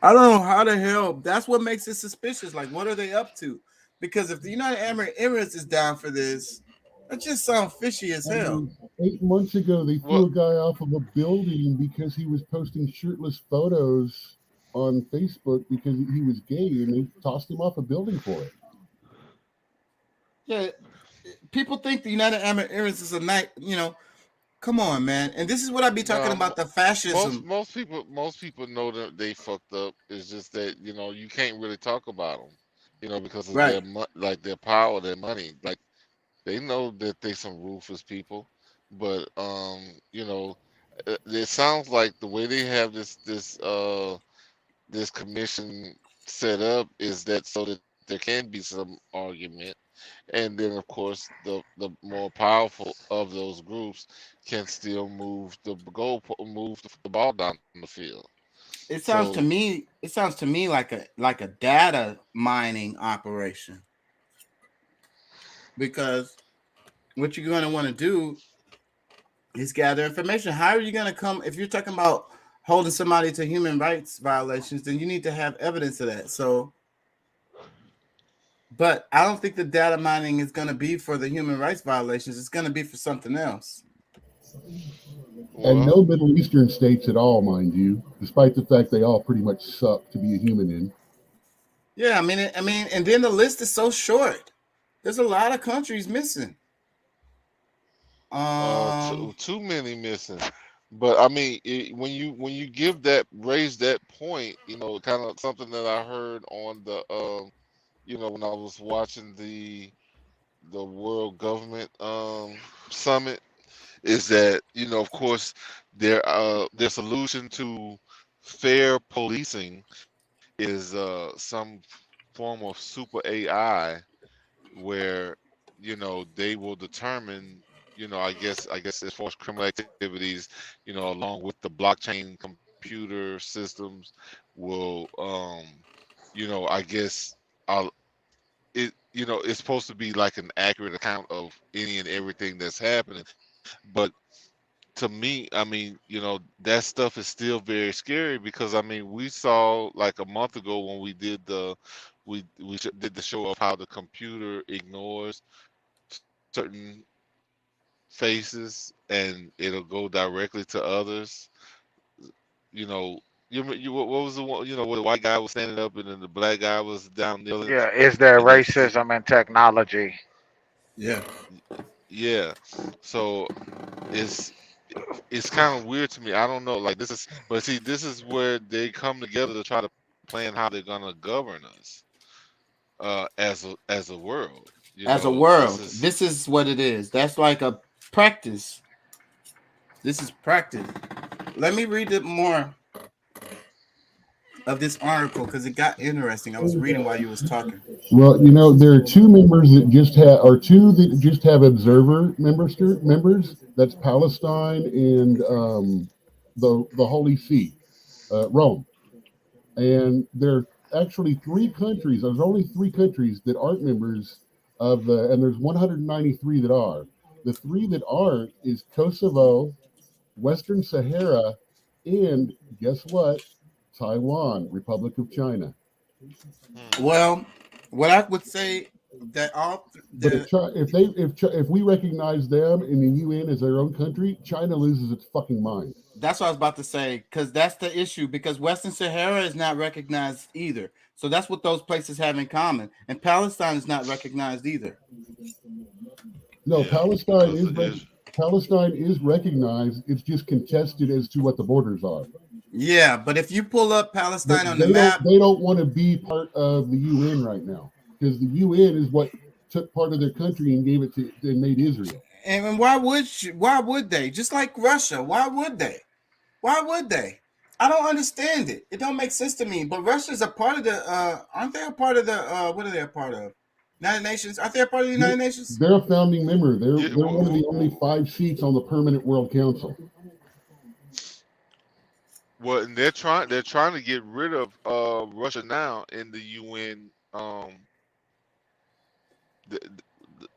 I don't know how the hell. That's what makes it suspicious. Like, what are they up to? Because if the United Arab Emirates is down for this, that just sounds fishy as hell. 8 months ago, they threw a guy off of a building because he was posting shirtless photos on Facebook because he was gay, and they tossed him off a building for it. Yeah, people think the United Arab Emirates is a night. Come on, man. And this is what I be talking about, the fascism. Most people know that they fucked up. It's just that you can't really talk about them, because of Right. their power, their money. Like they know that they some ruthless people, but it sounds like the way they have this commission set up is that so that there can be some argument, and then of course the more powerful of those groups can still move the ball down the field. It sounds to me like a data mining operation, because what you're going to want to do is gather information. How are you going to come if you're talking about holding somebody to human rights violations? Then you need to have evidence of that. So, but I don't think the data mining is going to be for the human rights violations. It's going to be for something else. And no Middle Eastern states at all, mind you, despite the fact they all pretty much suck to be a human in. Yeah, I mean, and then the list is so short. There's a lot of countries missing. Too many missing. But I mean, when you raise that point, kind of something that I heard on the when I was watching the World Government Summit, is that of course their solution to fair policing is some form of super AI where they will determine I guess as far as criminal activities along with the blockchain computer systems will I guess it's supposed to be like an accurate account of any and everything that's happening. But to me, I mean, that stuff is still very scary, because I mean, we saw like a month ago when we did the show of how the computer ignores certain faces and it'll go directly to others. What was the one? Where the white guy was standing up and then the black guy was down kneeling. Yeah, is there racism in technology? Yeah. Yeah. So it's kind of weird to me. I don't know. Like this is where they come together to try to plan how they're gonna govern us as a world. As a world, this is what it is. That's like a practice. This is practice. Let me read it more of this article because it got interesting. I was reading while you was talking. Well, there are two members that just have observer members. That's Palestine and the Holy See, Rome. And there are actually three countries. There's only three countries that aren't members of and there's 193 that are. The three that aren't is Kosovo, Western Sahara, and guess what? Taiwan, Republic of China. Well, what I would say that if we recognize them in the UN as their own country, China loses its fucking mind. That's what I was about to say, because that's the issue. Because Western Sahara is not recognized either, so that's what those places have in common. And Palestine is not recognized either. No, Palestine is recognized. It's just contested as to what the borders are. Yeah, but if you pull up Palestine on the map, they don't want to be part of the UN right now, because the UN is what took part of their country and gave it to and made Israel. And why would they? Just like Russia, why would they? Why would they? I don't understand it. It don't make sense to me. But Russia's a part of the aren't they a part of the what are they a part of? United Nations? Aren't they a part of the United Nations? They're a founding member. They're one of the only 5 seats on the Permanent World Council. Well, and they're trying to get rid of Russia now in the UN.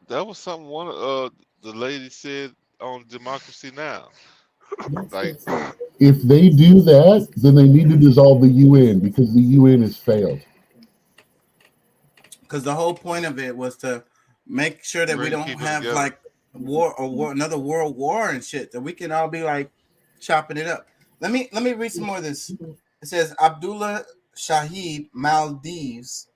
That was something one of the lady said on Democracy Now. Like, if they do that, then they need to dissolve the UN because the UN has failed. Because the whole point of it was to make sure that we don't have like another world war and shit, that we can all be like chopping it up. Let me read some more of this. It says Abdullah Shahid, Maldives.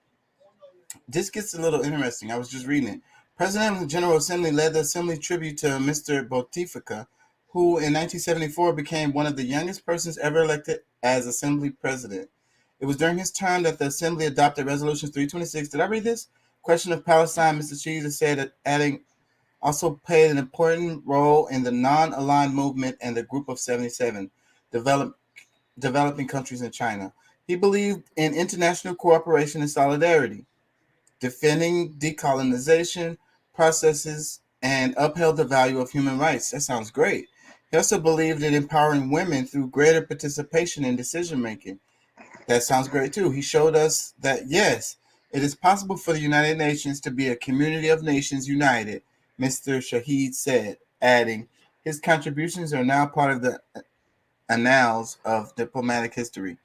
This gets a little interesting. I was just reading it. President of the General Assembly led the assembly tribute to Mr. Bouteflika, who in 1974 became one of the youngest persons ever elected as assembly president. It was during his term that the assembly adopted Resolution 326. Did I read this? Question of Palestine, Mr. Cheese said, adding, also played an important role in the non-aligned movement and the Group of 77, developing countries in China. He believed in international cooperation and solidarity, defending decolonization processes, and upheld the value of human rights. That sounds great. He also believed in empowering women through greater participation in decision-making. That sounds great too. He showed us that, yes, it is possible for the United Nations to be a community of nations united, Mr. Shahid said, adding, his contributions are now part of the annals of diplomatic history.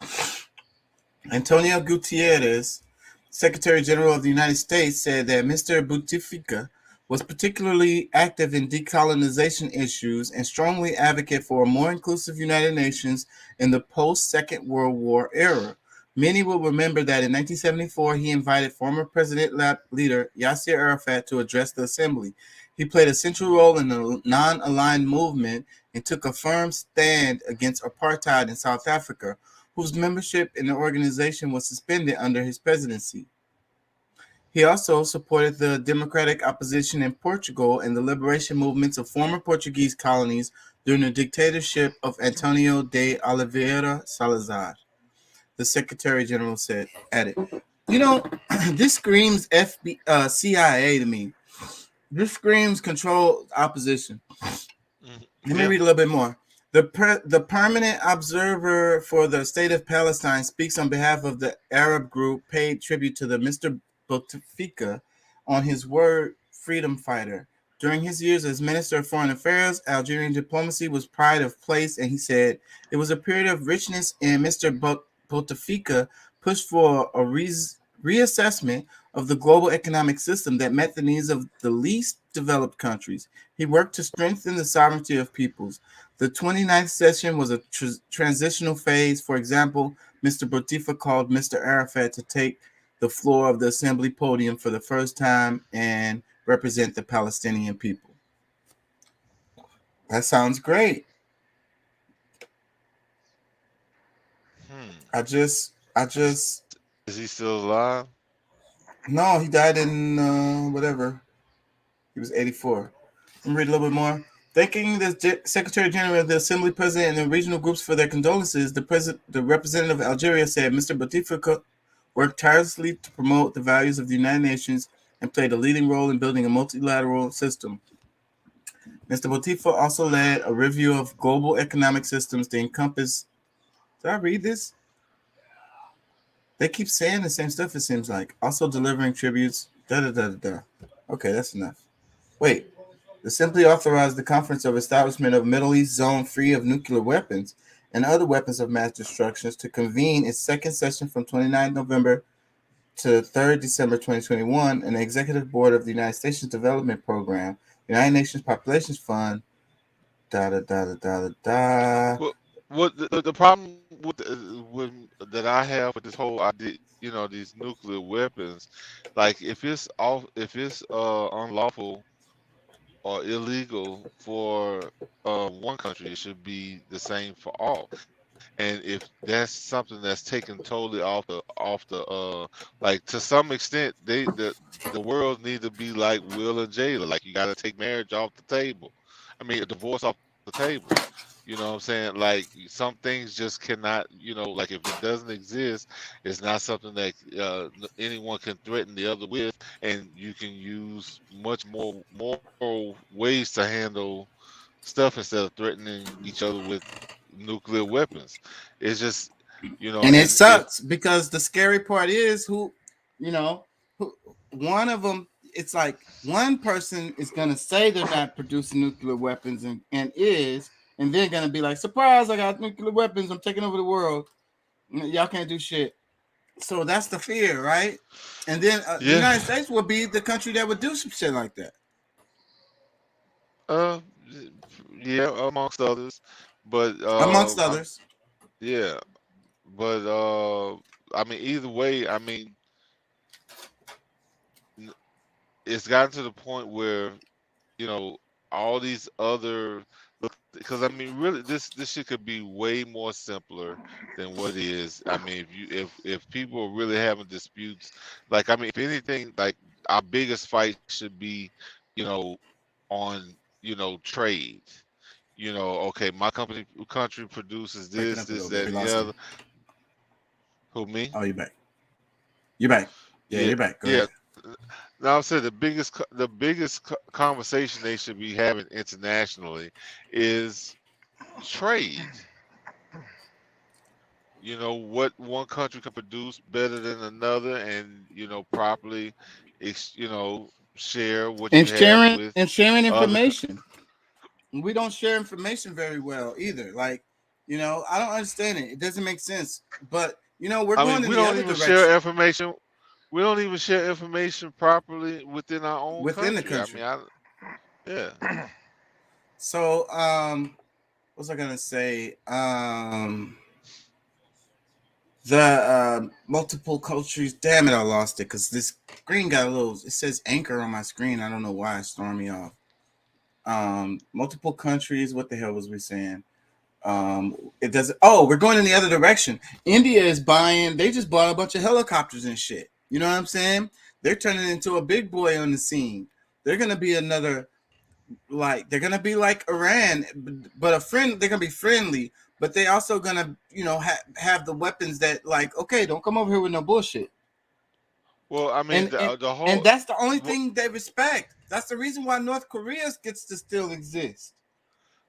Antonio Gutierrez, Secretary General of the United States, said that Mr. Bouteflika was particularly active in decolonization issues and strongly advocated for a more inclusive United Nations in the post-Second World War era. Many will remember that in 1974, he invited former President leader Yasser Arafat to address the assembly. He played a central role in the non-aligned movement and took a firm stand against apartheid in South Africa, whose membership in the organization was suspended under his presidency. He also supported the democratic opposition in Portugal and the liberation movements of former Portuguese colonies during the dictatorship of Antonio de Oliveira Salazar. The Secretary General said, added, you know, this screams CIA to me. This screams controlled opposition. Let me read a little bit more. The permanent observer for the state of Palestine speaks on behalf of the Arab group, paid tribute to the Mr. Bouteflika on his word freedom fighter. During his years as Minister of Foreign Affairs, Algerian diplomacy was pride of place, and he said it was a period of richness, and Mr. Bouteflika pushed for a reassessment of the global economic system that met the needs of the least developed countries. He worked to strengthen the sovereignty of peoples. The 29th session was a transitional phase. For example, Mr. Bouteflika called Mr. Arafat to take the floor of the assembly podium for the first time and represent the Palestinian people. That sounds great. I just Is he still alive? No, he died in whatever. He was 84. Let me read a little bit more. Thanking the Secretary General, the Assembly President, and the regional groups for their condolences, the representative of Algeria said Mr. Bouteflika worked tirelessly to promote the values of the United Nations and played a leading role in building a multilateral system. Mr. Bouteflika also led a review of global economic systems to encompass. Did I read this? They keep saying the same stuff, it seems like. Also delivering tributes. Okay, that's enough. Wait. The Assembly authorized the Conference of Establishment of Middle East Zone free of nuclear weapons and other weapons of mass destruction to convene its second session from 29 November to 3rd December 2021, and the Executive Board of the United States Development Program, United Nations Population Fund, What the problem with that I have with this whole idea, these nuclear weapons, like if it's unlawful or illegal for one country, it should be the same for all. And if that's something that's taken totally off the like, to some extent, the world needs to be like Will and Jada, like you got to take marriage off the table. I mean, a divorce off the table. You know what I'm saying? Like, some things just cannot, like if it doesn't exist, it's not something that anyone can threaten the other with, and you can use much more ways to handle stuff instead of threatening each other with nuclear weapons. It's just, and it sucks because the scary part is who one of them, it's like one person is going to say they're not producing nuclear weapons and they're going to be like, surprise, I got nuclear weapons, I'm taking over the world, y'all can't do shit. So that's the fear, right? And then the United States will be the country that would do some shit like that. Yeah, amongst others, but amongst others, yeah, but I mean, either way, I mean, it's gotten to the point where, all these other, because I mean, really, this shit could be way more simpler than what it is. I mean, if people are really having disputes, like, I mean, if anything, like, our biggest fight should be, on, trade. Okay, my country produces Breaking this, up a little that, bit. and We the lost other. you. Who, me? Oh, you're back. You're back. Yeah, you're back. Go ahead. Now I'm saying the biggest conversation they should be having internationally is trade. What one country can produce better than another, and properly, share what And you have with sharing other. information. We don't share information very well either. Like, I don't understand it. It doesn't make sense. But we're going in We the don't other even direction. share information. We don't even share information properly within our own Within the country. country. I mean, yeah. So, what was I gonna say? The multiple countries. Damn it, I lost it because this screen got a little. It says anchor on my screen. I don't know why it's throwing me off. Multiple countries. What the hell was we saying? It doesn't. Oh, we're going in the other direction. India is buying. They just bought a bunch of helicopters and shit. You know what I'm saying? They're turning into a big boy on the scene. They're gonna be another. Like, they're gonna be like Iran, but a friend. They're gonna be friendly, but they also gonna, have the weapons that, like, okay, don't come over here with no bullshit. Well, I mean, the whole, and that's the only thing they respect. That's the reason why North Korea gets to still exist.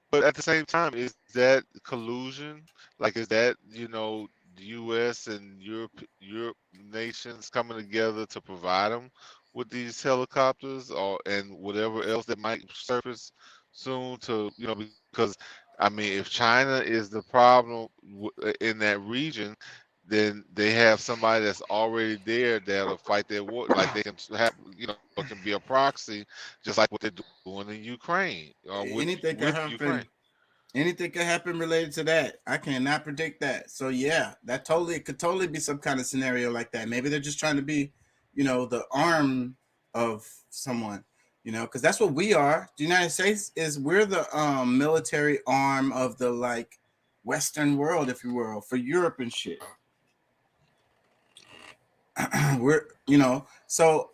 But at the same time, is that collusion? Like, is that, the U.S. and Europe nations coming together to provide them with these helicopters and whatever else that might surface soon to, because, I mean, if China is the problem in that region, then they have somebody that's already there that'll fight their war. Like, they can have, it can be a proxy, just like what they're doing in Ukraine. Anything can happen. Ukraine. Anything could happen related to that. I cannot predict that. So yeah, it could totally be some kind of scenario like that. Maybe they're just trying to be, the arm of someone, because that's what we are. The United States we're the military arm of the, like, Western world, if you will, for Europe and shit. We're, so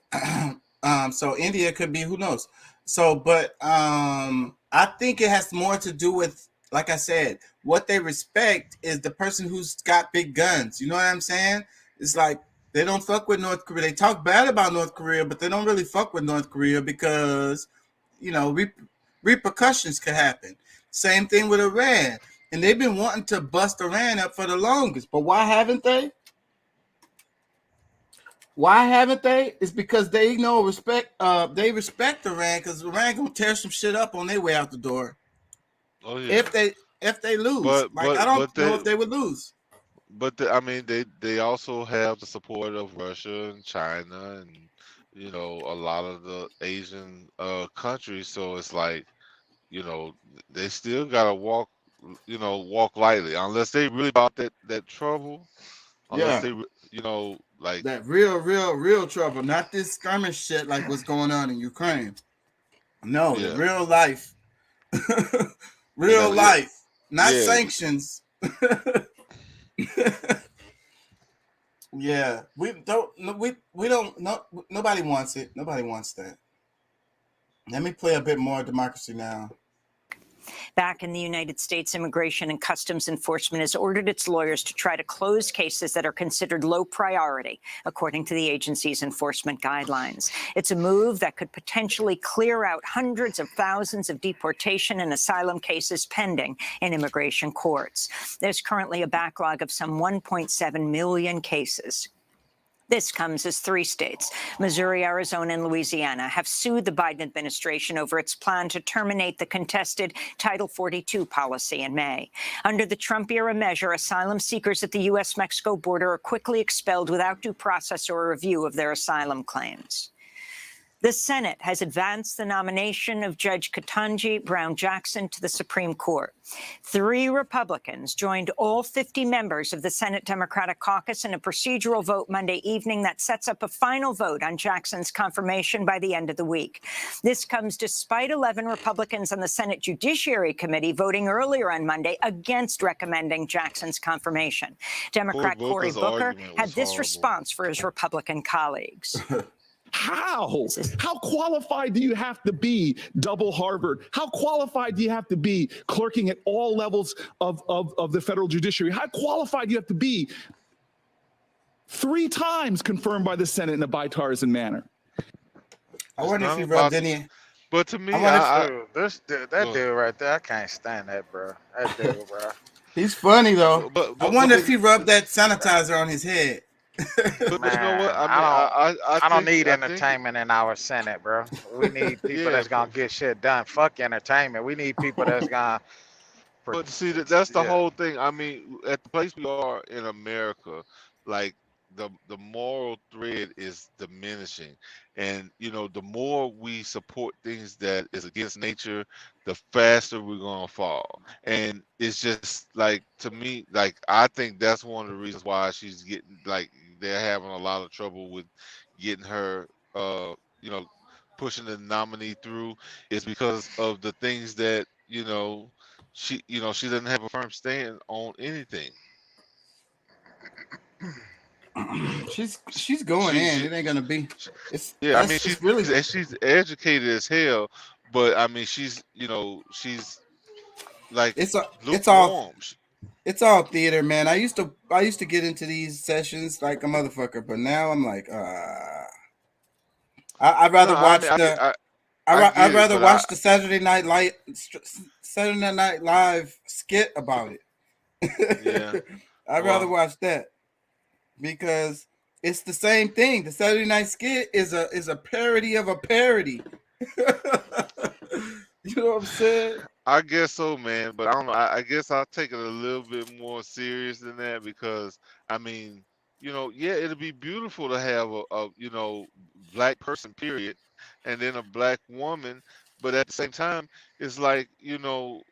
so India could be, who knows. So, but I think it has more to do with, like I said, what they respect is the person who's got big guns. You know what I'm saying? It's like they don't fuck with North Korea. They talk bad about North Korea, but they don't really fuck with North Korea because, repercussions could happen. Same thing with Iran. And they've been wanting to bust Iran up for the longest. But why haven't they? Why haven't they? It's because they respect Iran, because Iran gonna tear some shit up on their way out the door. Oh yeah. If they lose, I don't know if they would lose. But I mean, they also have the support of Russia and China and a lot of the Asian countries. So it's like, they still gotta walk lightly, unless they really about that trouble. Unless they like that real trouble, not this skirmish shit like what's going on in Ukraine. No, the real life. Life, not sanctions. Yeah, nobody wants it. Nobody wants that. Let me play a bit more democracy now. Back in the United States, Immigration and Customs Enforcement has ordered its lawyers to try to close cases that are considered low priority, according to the agency's enforcement guidelines. It's a move that could potentially clear out hundreds of thousands of deportation and asylum cases pending in immigration courts. There's currently a backlog of some 1.7 million cases. This comes as 3 states, Missouri, Arizona, and Louisiana, have sued the Biden administration over its plan to terminate the contested Title 42 policy in May. Under the Trump-era measure, asylum seekers at the U.S.-Mexico border are quickly expelled without due process or a review of their asylum claims. The Senate has advanced the nomination of Judge Ketanji Brown Jackson to the Supreme Court. 3 Republicans joined all 50 members of the Senate Democratic Caucus in a procedural vote Monday evening that sets up a final vote on Jackson's confirmation by the end of the week. This comes despite 11 Republicans on the Senate Judiciary Committee voting earlier on Monday against recommending Jackson's confirmation. Democrat Cory Booker had this response for his Republican colleagues. How qualified do you have to be, double Harvard? How qualified do you have to be clerking at all levels of the federal judiciary? How qualified do you have to be? 3 times confirmed by the Senate in a bipartisan manner. I wonder if he rubbed any. But to me, that dude right there, I can't stand that, bro. That dude, bro. He's funny though. But I wonder if he rubbed that sanitizer on his head. But Man, you know what? I don't need entertainment in our Senate, bro. We need people that's gonna get shit done. Fuck entertainment. We need people that's gonna. But see, that's the whole thing. I mean, at the place we are in America, like the moral thread is diminishing, and you know, the more we support things that is against nature, the faster we're gonna fall. And it's just like, to me, like, I think that's one of the reasons why she's getting, like, they're having a lot of trouble with getting her you know, pushing the nominee through, is because of the things that, you know, she doesn't have a firm stand on anything. She's going in. It ain't gonna be. I mean, she's educated as hell, but I mean, she's like, it's lukewarm. It's all theater, man. I used to get into these sessions like a motherfucker, but now I'm like, I'd rather watch I'd rather watch the Saturday Night Live skit about it. Yeah, I'd rather watch that, because it's the same thing. The Saturday Night skit is a parody of a parody. You know what I'm saying? I guess so, man. But I don't know. I guess I'll take it a little bit more serious than that, because I mean, you know, yeah, it'll be beautiful to have a you know, black person, period, and then a black woman. But at the same time, it's like, you know,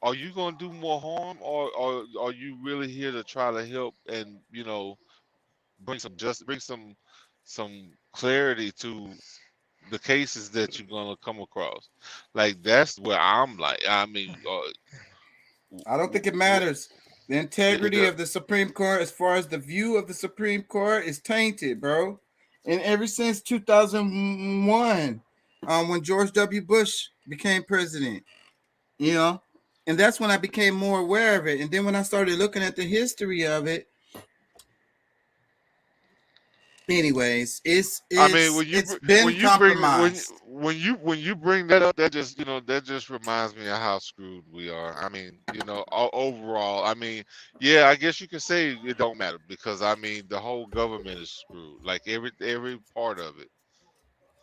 are you gonna do more harm, or are you really here to try to help and, you know, bring some clarity to the cases that you're gonna come across? Like, that's where I'm like, I mean, I don't think it matters. The integrity of the Supreme Court, as far as the view of the Supreme Court, is tainted, bro. And ever since 2001, when George W. Bush became president, you know, and that's when I became more aware of it. And then when I started looking at the history of it, anyways, I mean, when you bring that up, that just, you know, that just reminds me of how screwed we are. I mean, you know, overall, I mean, yeah, I guess you can say it don't matter, because I mean, the whole government is screwed, like every part of it.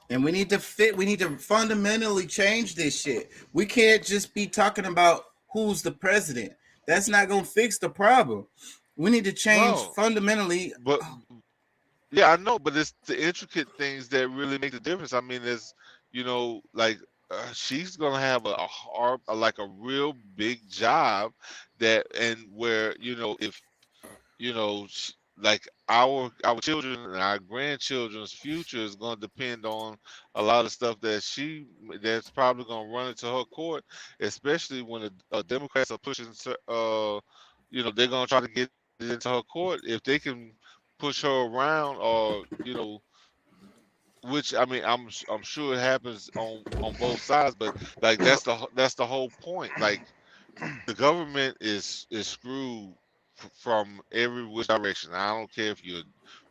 And we need to fundamentally change this shit. We can't just be talking about who's the president. That's not gonna fix the problem. We need to change fundamentally. But yeah, I know, but it's the intricate things that really make the difference. I mean, there's, you know, like, she's gonna have a real big job, and where, you know, if, you know, like our children and our grandchildren's future is going to depend on a lot of stuff that's probably going to run into her court, especially when the Democrats are pushing, you know, they're going to try to get it into her court. If they can push her around, or, you know, which, I mean, I'm sure it happens on both sides, but like, that's the whole point. Like, the government is screwed from every which direction. I don't care if you're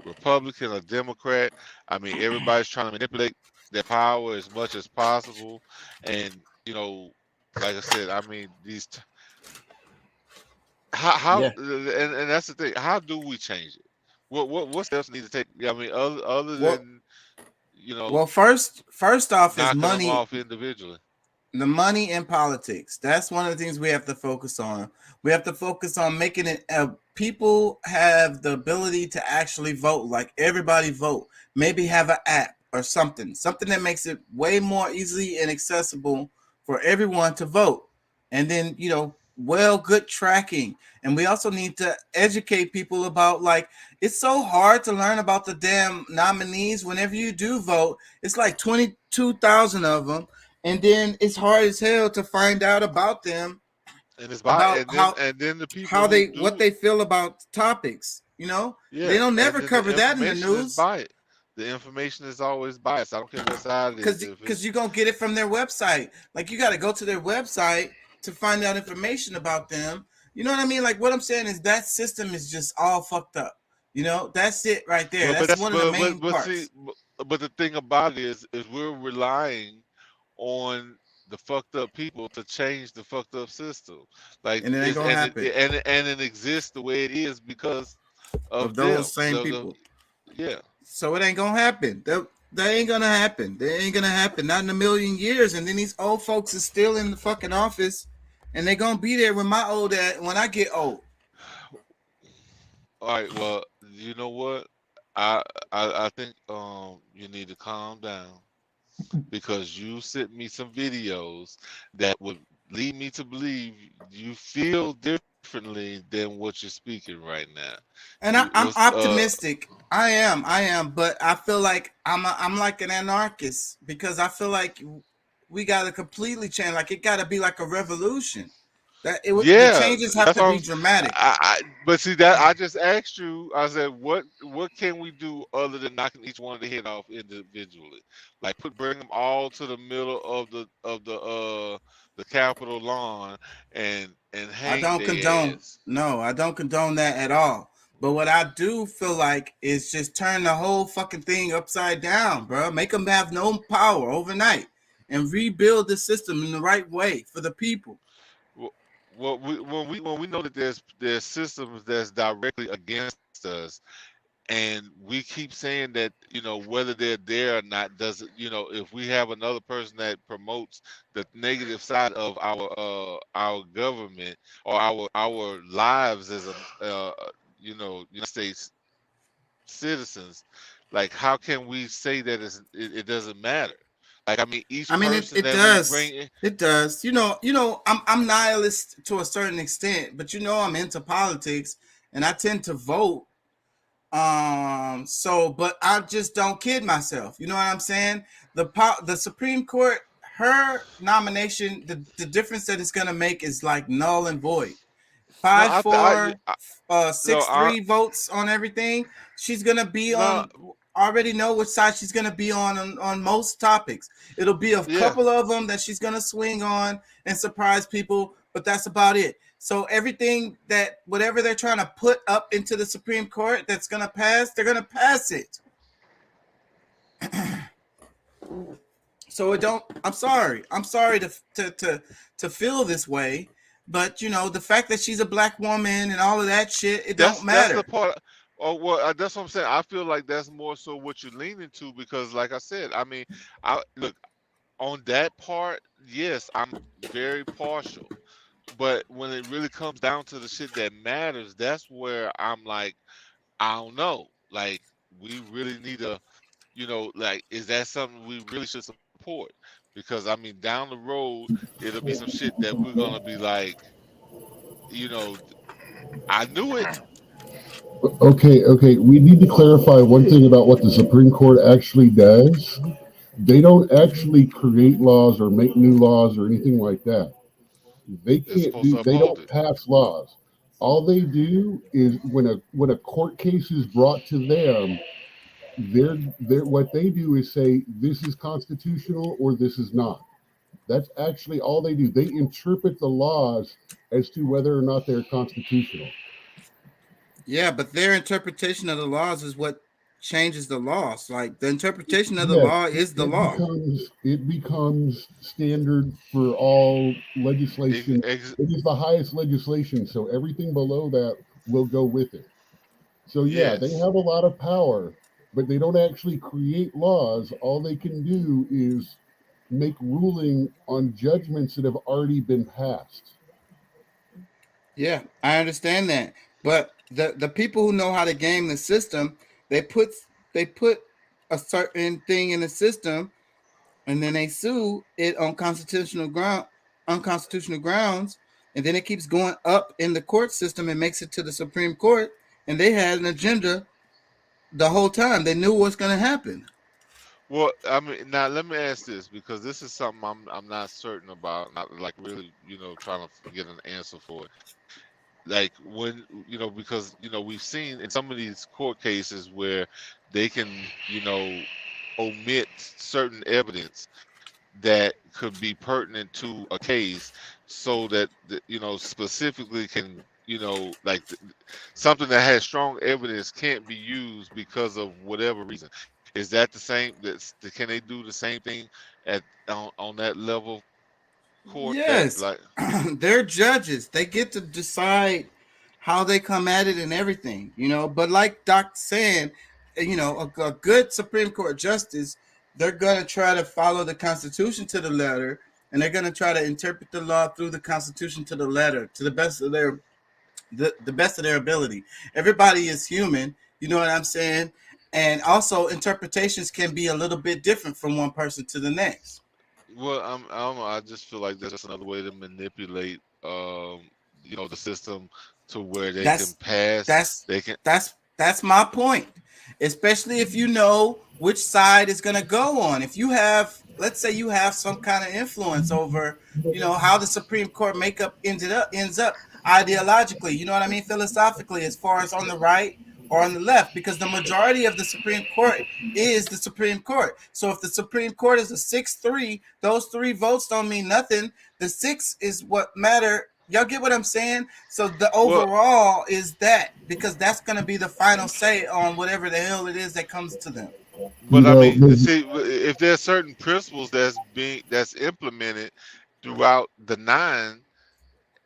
Republican or Democrat. I mean, everybody's trying to manipulate their power as much as possible. And, you know, like I said, I mean, and that's the thing. How do we change it? What steps need to take? I mean, other than, you know, well, first off is money. Them off individually. The money in politics. That's one of the things we have to focus on. We have to focus on making it people have the ability to actually vote, like everybody vote. Maybe have an app, or something that makes it way more easily and accessible for everyone to vote. And then, you know, good tracking. And we also need to educate people about, like, it's so hard to learn about the damn nominees. Whenever you do vote, it's like 22,000 of them, and then it's hard as hell to find out about them, And it's about and then the people how who what they feel about topics. You know, yeah, they don't and never then cover that in the information is news. biased. The information is always biased. I don't care what side it is. Because you're gonna get it from their website. Like, you got to go to their website to find out information about them. You know what I mean? Like, what I'm saying is that system is just all fucked up. You know, that's it right there. That's one of the main parts. See, but the thing about it is we're relying on the fucked up people to change the fucked up system. Like, And it ain't gonna happen. And it exists the way it is because of those them. same people. Yeah. So it ain't gonna happen. That ain't gonna happen. That ain't gonna happen. Not in a million years. And then these old folks is still in the fucking office, and they gonna be there when when I get old. All right. Well, you know what? I think you need to calm down, because you sent me some videos that would lead me to believe you feel differently than what you're speaking right now. And I'm optimistic. I am, but I feel like I'm like an anarchist, because I feel like we gotta completely change. Like, it gotta be like a revolution. The changes have to be dramatic. But see, that I just asked you. I said, what can we do other than knocking each one of the head off individually? Like, bring them all to the middle of the Capitol lawn and hang. I don't condone. No, I don't condone that at all. But what I do feel like is just turn the whole fucking thing upside down, bro. Make them have no power overnight, and rebuild the system in the right way for the people. Well, when we know that there's systems that's directly against us, and we keep saying that, you know, whether they're there or not doesn't, you know, if we have another person that promotes the negative side of our government or our lives as a United States citizens, like, how can we say that it doesn't matter? Like, I mean, it does. It does. You know, I'm nihilist to a certain extent, but you know, I'm into politics and I tend to vote. But I just don't kid myself. You know what I'm saying? The Supreme Court, her nomination, the difference that it's gonna make is like null and void. 5-4, 6-3 votes on everything. She's gonna be on. Already know which side she's gonna be on most topics. It'll be a couple of them that she's gonna swing on and surprise people, but that's about it. So everything whatever they're trying to put up into the Supreme Court that's gonna pass, they're gonna pass it. So I'm sorry to feel this way, but you know, the fact that she's a black woman and all of that shit, it don't matter. That's the part. Oh, well, that's what I'm saying. I feel like that's more so what you're leaning to, because, like I said, I mean, look, on that part, yes, I'm very partial. But when it really comes down to the shit that matters, that's where I'm like, I don't know. Like, we really need to, you know, like, is that something we really should support? Because, I mean, down the road, it'll be some shit that we're going to be like, you know, I knew it. Okay. We need to clarify one thing about what the Supreme Court actually does. They don't actually create laws or make new laws or anything like that. They don't pass laws. All they do is when a court case is brought to them, what they do is say this is constitutional or this is not. That's actually all they do. They interpret the laws as to whether or not they're constitutional. Yeah, but their interpretation of the laws is what changes the laws. Like, the interpretation of the law is the law. It becomes standard for all legislation. It is the highest legislation, so everything below that will go with it. So yeah, they have a lot of power, but they don't actually create laws. All they can do is make ruling on judgments that have already been passed. Yeah, I understand that. But the people who know how to game the system, they put a certain thing in the system, and then they sue it on unconstitutional grounds, and then it keeps going up in the court system and makes it to the Supreme Court, and they had an agenda the whole time. They knew what's going to happen. Well, I mean, now let me ask this, because this is something I'm not certain about, not like really, trying to get an answer for it. Like when, because we've seen in some of these court cases where they can, omit certain evidence that could be pertinent to a case, so that specifically can, like something that has strong evidence can't be used because of whatever reason. Is that the same? Can they do the same thing on that level court? Yes, Like they're judges. They get to decide how they come at it and everything, But like Doc's saying, a good Supreme Court justice, they're going to try to follow the Constitution to the letter, and they're going to try to interpret the law through the Constitution to the letter, to the best of their ability. Everybody is human, you know what I'm saying? And also interpretations can be a little bit different from one person to the next. Well, I don't know. I just feel like that's just another way to manipulate, the system to where they can pass. That's my point. Especially if you know which side is going to go on. If you have, let's say, you have some kind of influence over, how the Supreme Court makeup ends up ideologically. You know what I mean? Philosophically, as far as on the right or on the left, because the majority of the Supreme Court is the Supreme Court. So if the Supreme Court is a 6-3, those 3 votes don't mean nothing. The 6 is what matter. Y'all get what I'm saying? So the overall is that, because that's going to be the final say on whatever the hell it is that comes to them. But I mean, see, if there's certain principles that's implemented throughout the 9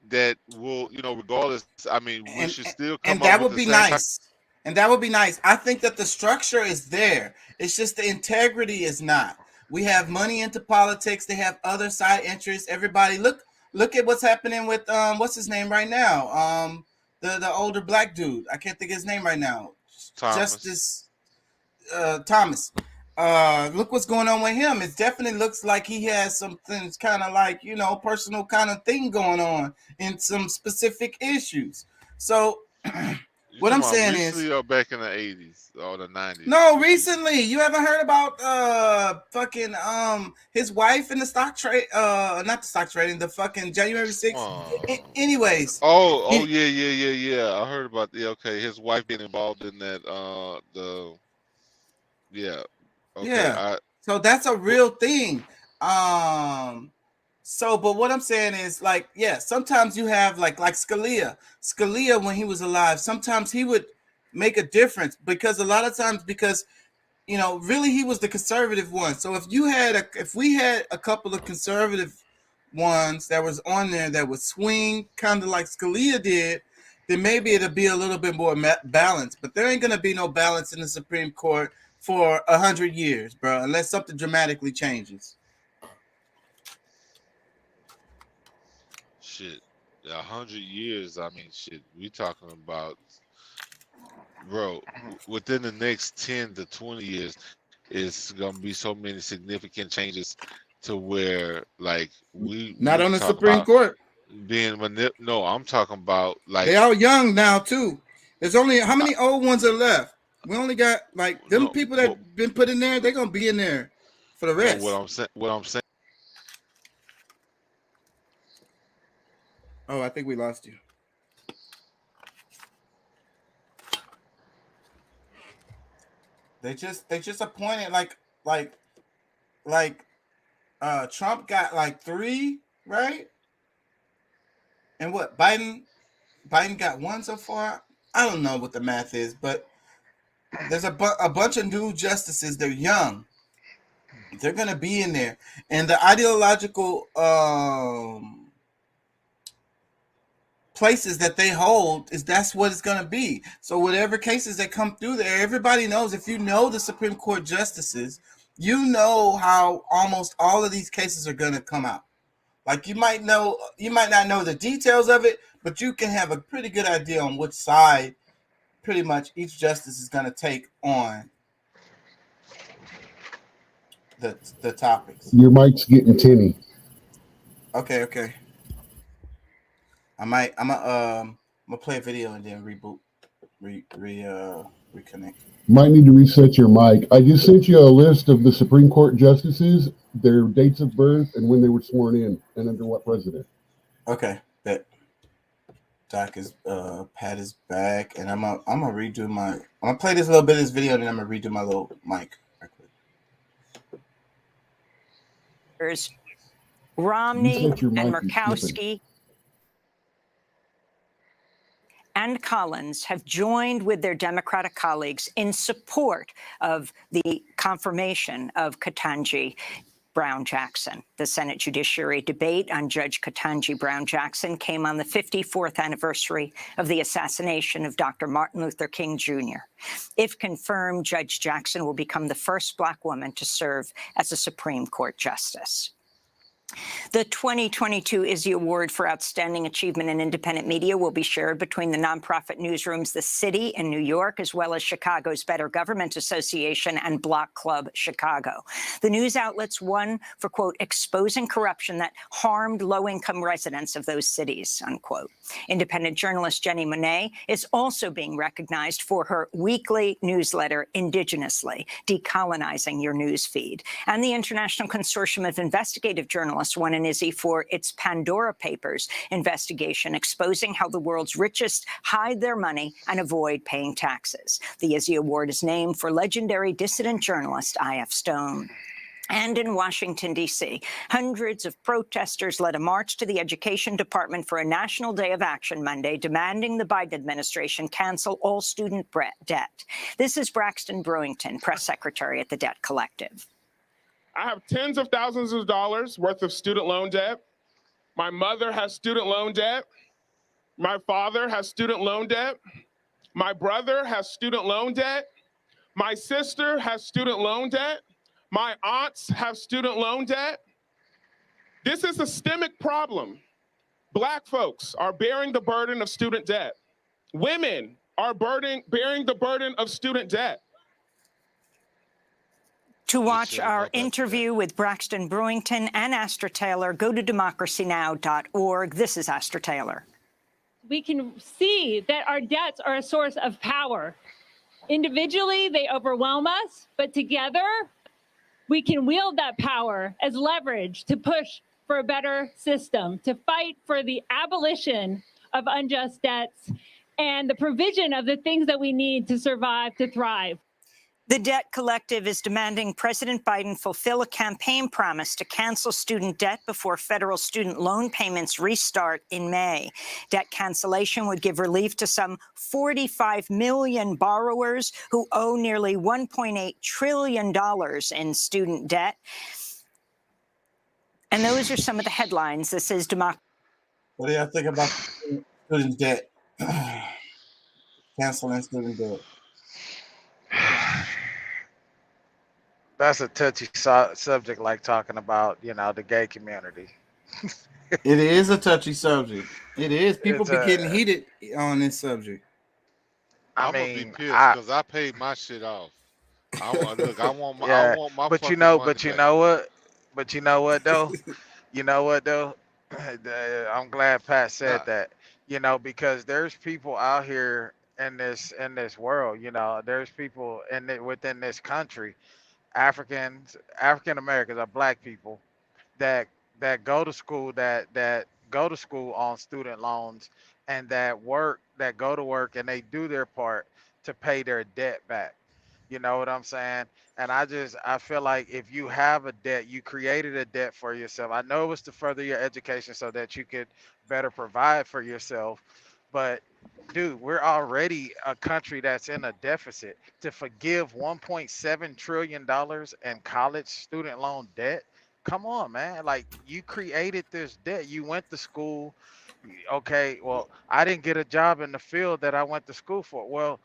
that will, regardless, I mean, we should still come and that up with would be the same nice. And that would be nice. I think that the structure is there. It's just the integrity is not. We have money into politics. They have other side interests. Everybody look at what's happening with what's his name right now? The older black dude. I can't think of his name right now. Thomas. Justice Thomas. Look what's going on with him. It definitely looks like he has something kind of like, personal kind of thing going on in some specific issues. So what I'm saying is, or back in the 80s or the 90s. No, recently. You haven't heard about fucking his wife in the stock trade, not the stock trading, the fucking January 6th. Anyways. Yeah. I heard about okay, his wife being involved in that Okay. Yeah. So that's a real thing. But what I'm saying is, like, sometimes you have like Scalia. Scalia, when he was alive, sometimes he would make a difference, because a lot of times, really he was the conservative one. So if we had a couple of conservative ones that was on there that would swing kind of like Scalia did, then maybe it'll be a little bit more balanced. But there ain't gonna be no balance in the Supreme Court for 100 years, bro, unless something dramatically changes. Shit, 100 years. I mean, shit. We talking about, bro. Within the next 10 to 20 years, it's gonna be so many significant changes to where, like, we not on the Supreme Court being No, I'm talking about like they all young now too. There's only how many old ones are left? We only got like them people that been put in there. They're gonna be in there for the rest. What I'm saying. Oh, I think we lost you. They just appointed like Trump got like 3, right? And what Biden got 1 so far. I don't know what the math is, but there's a bunch of new justices. They're young. They're gonna be in there, and the ideological places that they hold that's what it's going to be. So whatever cases that come through there, everybody knows. If you know the Supreme Court justices, you know how almost all of these cases are going to come out. Like you might not know the details of it, but you can have a pretty good idea on which side pretty much each justice is going to take on the topics. Your mic's getting tinny. Okay. I'm gonna play a video and then reboot, reconnect. Might need to reset your mic. I just sent you a list of the Supreme Court justices, their dates of birth, and when they were sworn in, and under what president. Okay, bet. Doc is Pat is back, and I'm gonna redo my. I'm gonna play this little bit of this video, and then I'm gonna redo my little mic. There's Romney Reset your and mic, you Murkowski and Collins have joined with their Democratic colleagues in support of the confirmation of Ketanji Brown Jackson. The Senate Judiciary debate on Judge Ketanji Brown Jackson came on the 54th anniversary of the assassination of Dr. Martin Luther King Jr. If confirmed, Judge Jackson will become the first Black woman to serve as a Supreme Court justice. The 2022 Izzy Award for Outstanding Achievement in Independent Media will be shared between the nonprofit newsrooms The City in New York, as well as Chicago's Better Government Association and Block Club Chicago. The news outlets won for, quote, exposing corruption that harmed low-income residents of those cities, unquote. Independent journalist Jenny Monet is also being recognized for her weekly newsletter, Indigenously, Decolonizing Your News Feed. And the International Consortium of Investigative Journalists won an Izzy for its Pandora Papers investigation, exposing how the world's richest hide their money and avoid paying taxes. The Izzy Award is named for legendary dissident journalist I.F. Stone. And in Washington, D.C., hundreds of protesters led a march to the Education Department for a national day of action Monday, demanding the Biden administration cancel all student debt. This is Braxton Brewington, press secretary at the Debt Collective. I have tens of thousands of dollars worth of student loan debt. My mother has student loan debt. My father has student loan debt. My brother has student loan debt. My sister has student loan debt. My aunts have student loan debt. This is a systemic problem. Black folks are bearing the burden of student debt. Women are bearing the burden of student debt. To watch our interview with Braxton Brewington and Astra Taylor, go to democracynow.org. This is Astra Taylor. We can see that our debts are a source of power. Individually, they overwhelm us, but together, we can wield that power as leverage to push for a better system, to fight for the abolition of unjust debts and the provision of the things that we need to survive, to thrive. The Debt Collective is demanding President Biden fulfill a campaign promise to cancel student debt before federal student loan payments restart in May. Debt cancellation would give relief to some 45 million borrowers who owe nearly $1.8 trillion in student debt. And those are some of the headlines. This is Democracy. What do y'all think about student debt? Canceling student debt. That's a touchy subject, like talking about, the gay community. It is a touchy subject. It is. People It's be getting heated on this subject. I'm gonna be pissed because I paid my shit off. I want my but fucking you know money what though? I'm glad Pat said that. Because there's people out here in this world. There's people within this country, African Americans, are Black people that go to school, that go to school on student loans, and that go to work, and they do their part to pay their debt back. You know what I'm saying? And I feel like if you have a debt, you created a debt for yourself. I know it was to further your education so that you could better provide for yourself. But dude, we're already a country that's in a deficit. To forgive $1.7 trillion in college student loan debt, come on, man. Like, you created this debt. You went to school. Okay, well, I didn't get a job in the field that I went to school for. Well,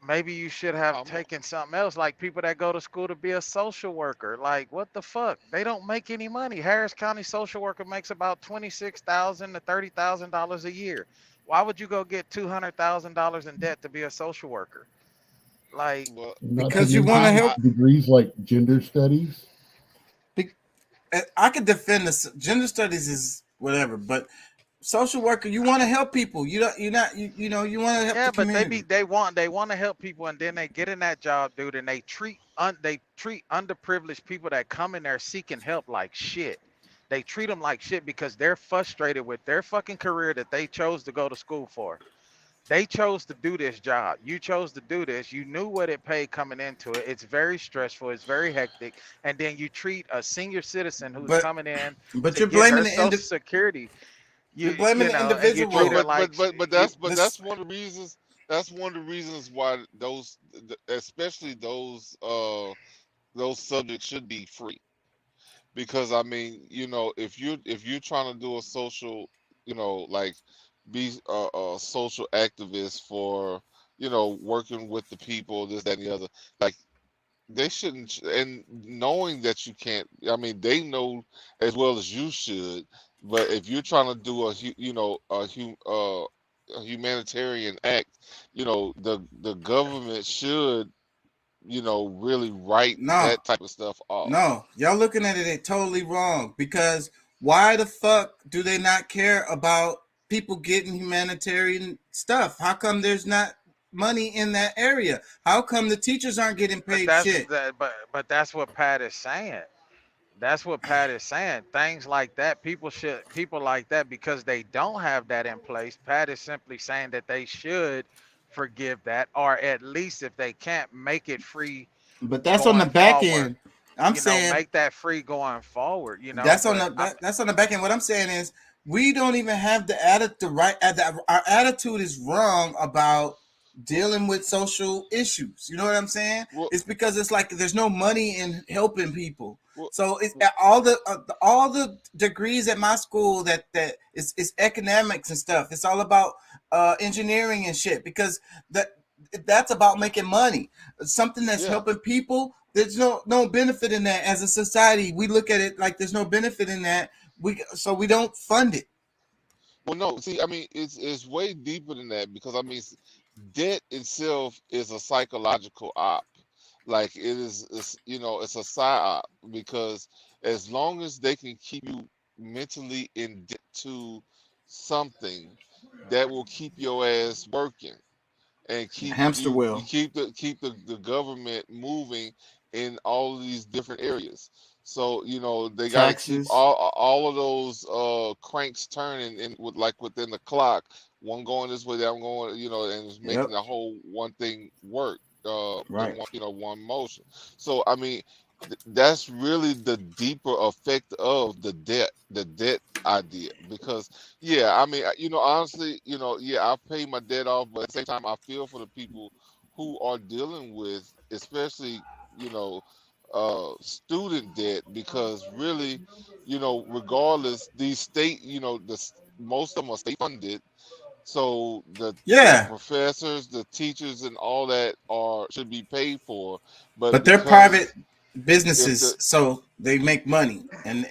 maybe you should have taken something else, like people that go to school to be a social worker. Like, what the fuck? They don't make any money. Harris County social worker makes about $26,000 to $30,000 a year. Why would you go get $200,000 in debt to be a social worker? Like, Not Because to you want to mention help. degrees like gender studies. I could defend this. Gender studies is whatever, but social worker, you want to help people. You don't. You're not. You know. You want to help yeah, the but community. they want to help people, and then they get in that job, dude, and they treat underprivileged people that come in there seeking help like shit. They treat them like shit because they're frustrated with their fucking career that they chose to go to school for. They chose to do this job. You chose to do this. You knew what it paid coming into it. It's very stressful. It's very hectic. And then you treat a senior citizen who's But coming in but to you're get blaming her the Social Security. you're blaming the And you individual. treat her like But this that's one of the reasons. That's one of the reasons why especially those subjects should be free. Because I mean, if you're trying to do a social, like be a social activist for, working with the people, this, that, and the other, like they shouldn't, and knowing that you can't, I mean, they know as well as you should, but if you're trying to do a humanitarian act, the government should, really write No, that type of stuff off. no, y'all looking at it totally wrong. Because why the fuck do they not care about people getting humanitarian stuff? How come there's not money in that area? How come the teachers aren't getting paid shit? But that's what Pat is saying. That's what Pat is saying. Things like that, people like that, because they don't have that in place. Pat is simply saying that they should forgive that, or at least if they can't, make it free. But that's on the back forward. end. I'm saying make that free going forward. that's on that's on the back end. What I'm saying is we don't even have the attitude. Our attitude is wrong about dealing with social issues. You know what I'm saying? It's because it's like there's no money in helping people. So it's all the degrees at my school that is economics and stuff. It's all about engineering and shit, because that's about making money. Something that's helping people. There's no benefit in that. As a society, we look at it like there's no benefit in that. So we don't fund it. Well, no, see, I mean, it's way deeper than that, because I mean, debt itself is a psychological op. Like it's a psyop, because as long as they can keep you mentally in debt to something, that will keep your ass working and keep Hamster wheel. keep the government moving in all of these different areas. So they got to keep Taxes. all of those cranks turning within the clock. One going this way, that one going, and it's making the whole one thing work. Right. In one motion. So I mean, that's really the deeper effect of the debt idea. Because I mean, honestly, I pay my debt off, but at the same time, I feel for the people who are dealing with, especially student debt, because really, regardless, these state, most of them are state funded. So the professors, the teachers, and all that should be paid for, but they're private businesses, so they make money, and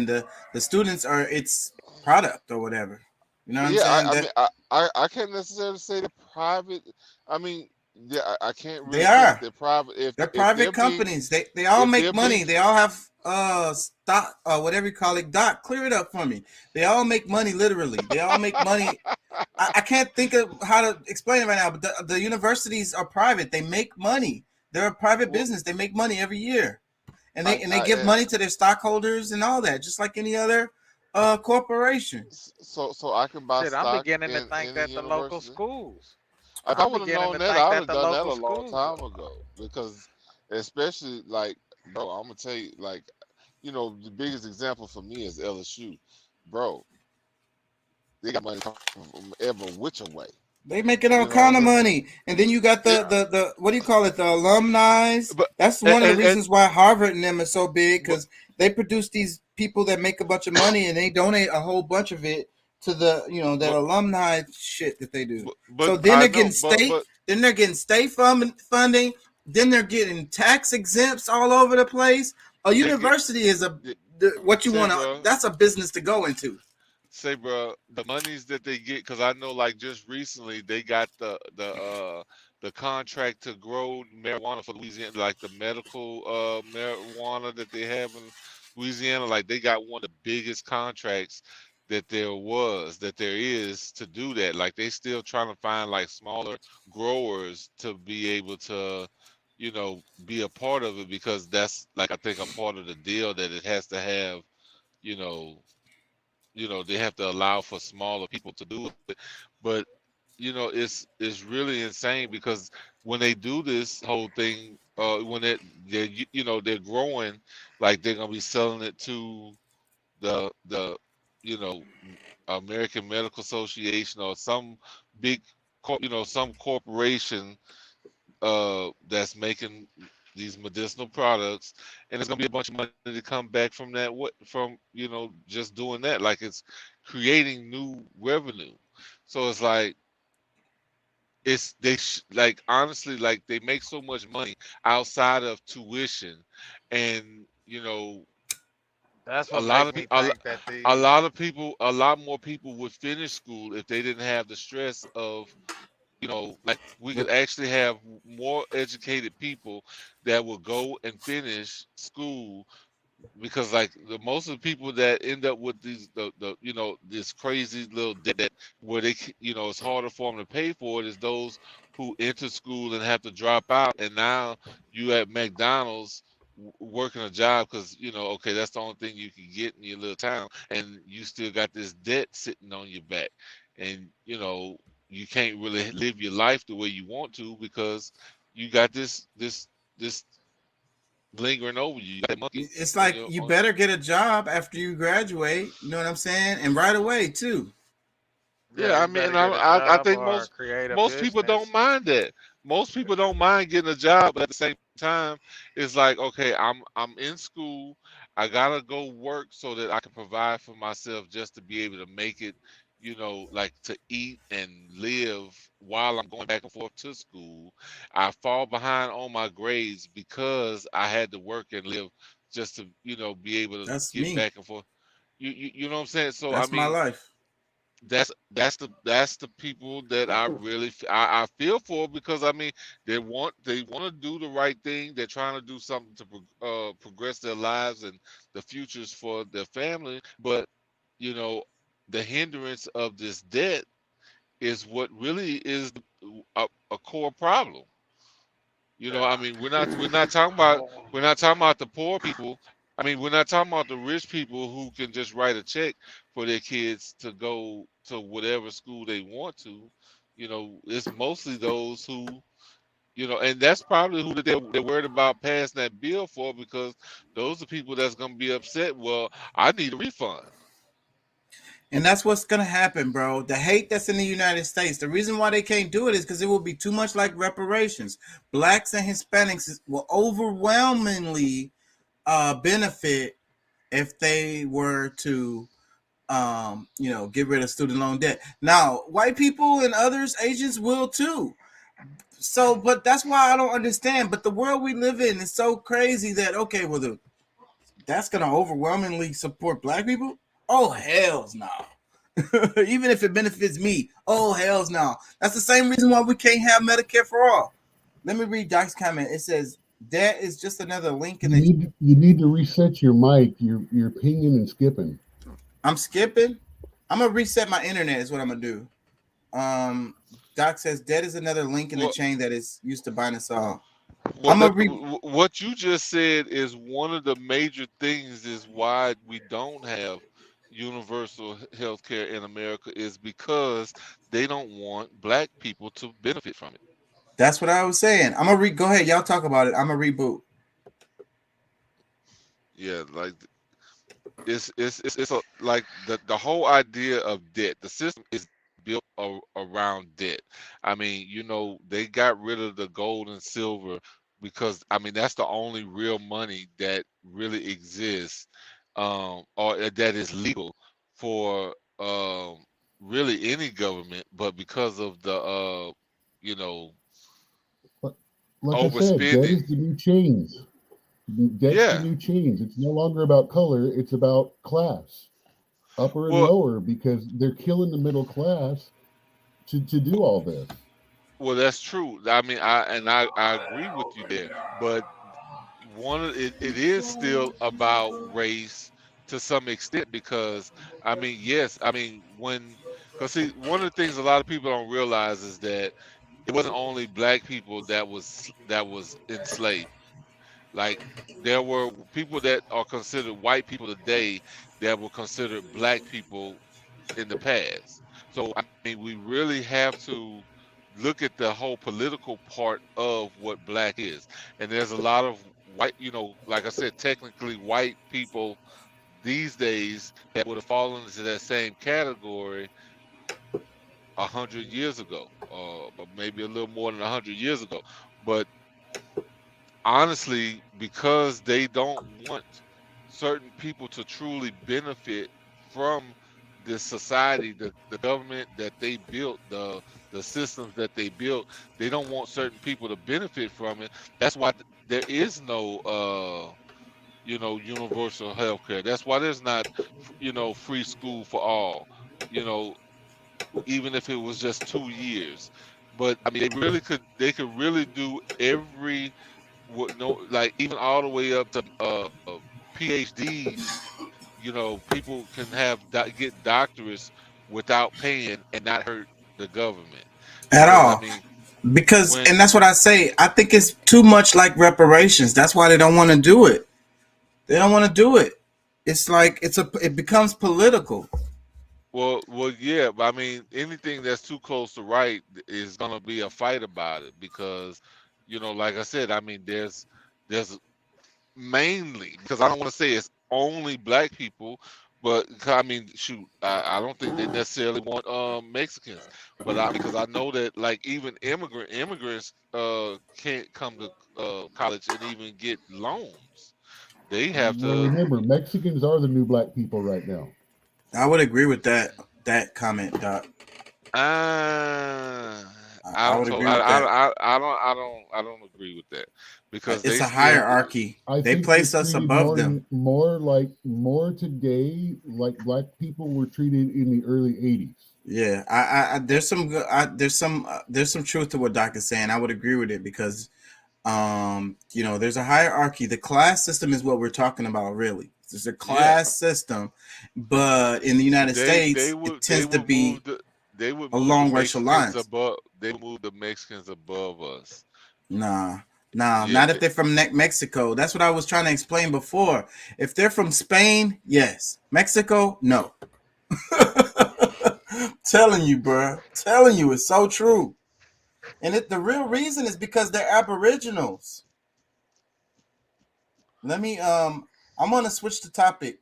the students are its product or whatever. You know what I'm saying? I can't necessarily say the private. I mean, I can't really They say are. they're private. They're private companies. They all make money. They all have stock, whatever you call it. Doc, clear it up for me. They all make money, literally. They all make money. I can't think of how to explain it right now, but the universities are private. They make money. They're a private business. They make money every year, and they give money to their stockholders and all that, just like any other corporation. So I can buy stock. I'm beginning to in think that the university. local schools. If I would have known that, I would have done that a long schools. time ago. Because especially, like, bro, I'm gonna tell you, like, the biggest example for me is LSU, bro. They got money from every which way. They making all kind of money, and then you got the what do you call it? The alumni. That's one of the reasons why Harvard and them is so big, because they produce these people that make a bunch of money, and they donate a whole bunch of it to the that alumni shit that they do. So then they're getting then they're getting state funding, then they're getting tax exempts all over the place. A university is what you want to. That's a business to go into. Say, bro, the monies that they get, because I know, like, just recently they got the the contract to grow marijuana for Louisiana, like the medical marijuana that they have in Louisiana, like they got one of the biggest contracts that there is to do that. Like they still trying to find like smaller growers to be able to, be a part of it, because that's like I think a part of the deal that it has to have, you know, they have to allow for smaller people to do it. But it's really insane, because when they do this whole thing, when they're growing, like they're gonna be selling it to the American Medical Association or some big some corporation that's making these medicinal products, and there's gonna be a bunch of money to come back from that, from just doing that. Like it's creating new revenue. So it's like like honestly, like they make so much money outside of tuition, and That's a what lot make of me people, think that a these. lot of people, a lot more people would finish school if they didn't have the stress of, like we could actually have more educated people that will go and finish school, because like most of the people that end up with these this crazy little debt where it's harder for them to pay for it, is those who enter school and have to drop out, and now you at McDonald's working a job because okay, that's the only thing you can get in your little town, and you still got this debt sitting on your back, and you can't really live your life the way you want to, because you got this lingering over you. You got that monkey It's on like your you on. better get a job after you graduate. You know what I'm saying? And right away too. Yeah, I You mean, better and get a I job think or create a most people business. don't mind that. Most people don't mind getting a job, but at the same time, it's like, okay, I'm in school. I gotta go work so that I can provide for myself, just to be able to make it, like to eat and live while I'm going back and forth to school. I fall behind on my grades because I had to work and live just to, be able to That's get me. back and forth. You know what I'm saying? So I That's my mean, life. that's the people that I really I feel for, because I mean they want to do the right thing. They're trying to do something to progress their lives and the futures for their family. But you know the hindrance of this debt is what really is a core problem. I mean, we're not talking about the poor people. I mean, we're not talking about the rich people who can just write a check for their kids to go to whatever school they want to. It's mostly those who, and that's probably who they're worried about passing that bill for, because those are people that's going to be upset. Well, I need a refund. And that's what's gonna happen, bro. The hate that's in the United States. The reason why they can't do it is because it will be too much like reparations. Blacks and Hispanics will overwhelmingly benefit if they were to get rid of student loan debt. Now, white people and others, Asians will too. So, but that's why I don't understand. But the world we live in is so crazy that okay, well, that's gonna overwhelmingly support black people. Oh hell's no! Even if it benefits me, oh hell's no! That's the same reason why we can't have Medicare for all. Let me read Doc's comment. It says that is just another link in the. You need to reset your mic. You're pinging and skipping. I'm skipping. I'm gonna reset my internet. Is what I'm gonna do. Doc says debt is another link in the chain that is used to bind us all. What you just said is one of the major things is why we don't have universal health care in America, is because they don't want black people to benefit from it. That's what I was saying. I'm gonna go ahead, y'all talk about it. I'm gonna reboot. Yeah, like it's like the whole idea of debt. The system is built around debt. I mean, they got rid of the gold and silver because I mean that's the only real money that really exists, or that is legal for really any government. But because of the Like I said, debt overspending. is the new change. Debt's the new change. It's no longer about color. It's about class, upper and lower, because they're killing the middle class to do all this. Well, that's true. I mean, I agree with you there, but it is still about race to some extent because I mean, yes, I mean because see, one of the things a lot of people don't realize is that it wasn't only black people that was enslaved. Like there were people that are considered white people today that were considered black people in the past. So I mean, we really have to look at the whole political part of what black is. And there's a lot of white, like I said, technically white people these days that would have fallen into that same category 100 years ago, or maybe a little more than 100 years ago. But honestly, because they don't want certain people to truly benefit from this society, the government that they built, the systems that they built, they don't want certain people to benefit from it. That's why there is no universal health care. That's why there's not free school for all, even if it was just 2 years. But I mean, they could really do like even all the way up to PhDs. People can get doctorates without paying and not hurt the government at all. I mean, because and that's what I say. I think it's too much like reparations. That's why they don't want to do it. They don't want to do it. It's like it becomes political. Well, yeah, but I mean, anything that's too close to right is gonna be a fight about it because, like I said, I mean, there's mainly because I don't want to say it's only black people, but I mean, shoot, I don't think they necessarily want Mexicans, but because I know that like even immigrants can't come to college and even get loans. They have to remember Mexicans are the new black people right now. I would agree with that comment, Doc. I would agree with that. I don't agree with that because it's a hierarchy. They place us above them. More today, like black people were treated in the early '80s. Yeah, there's some truth to what Doc is saying. I would agree with it because, there's a hierarchy. The class system is what we're talking about, really. There's a class system, but in the United States, it tends to be along racial lines. They move the Mexicans above us. Nah, not if they're from Mexico. That's what I was trying to explain before. If they're from Spain, yes. Mexico, no. Telling you, bro. Telling you, it's so true. And the real reason is because they're aboriginals. I'm going to switch the topic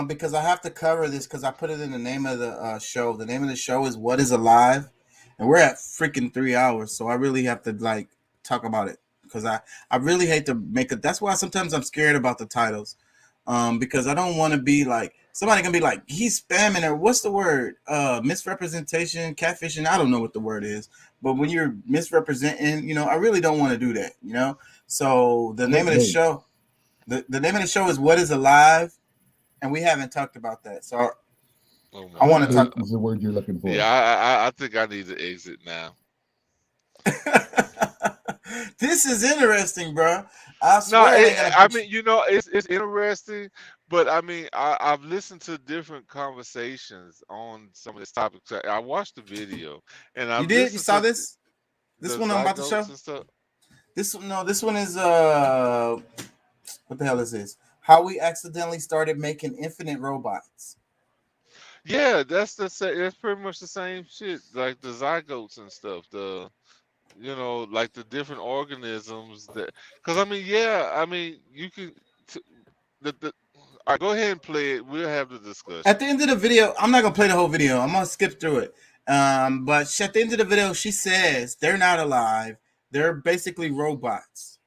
because I have to cover this because I put it in the name of the show. The name of the show is What is Alive? And we're at freaking 3 hours. So I really have to talk about it because I really hate to make it. That's why sometimes I'm scared about the titles because I don't want to be like, somebody going to be like, he's spamming or what's the word? Misrepresentation, catfishing. I don't know what the word is. But when you're misrepresenting, I really don't want to do that, So the name of the show. The name of the show is What is Alive, and we haven't talked about that. So I want to talk. Is the word you're looking for? Yeah, I think I need to exit now. This is interesting, bro. I swear. I mean, it's interesting, but I mean, I've listened to different conversations on some of this topic. I watched the video, and you saw this? This one I'm about to show. This one is what the hell is this? How we accidentally started making infinite robots. Yeah, that's pretty much the same shit. Like the zygotes and stuff. Like the different organisms that. Because I mean, you can. All right, go ahead and play it. We'll have the discussion. At the end of the video, I'm not gonna play the whole video. I'm gonna skip through it. But at the end of the video, she says they're not alive. They're basically robots.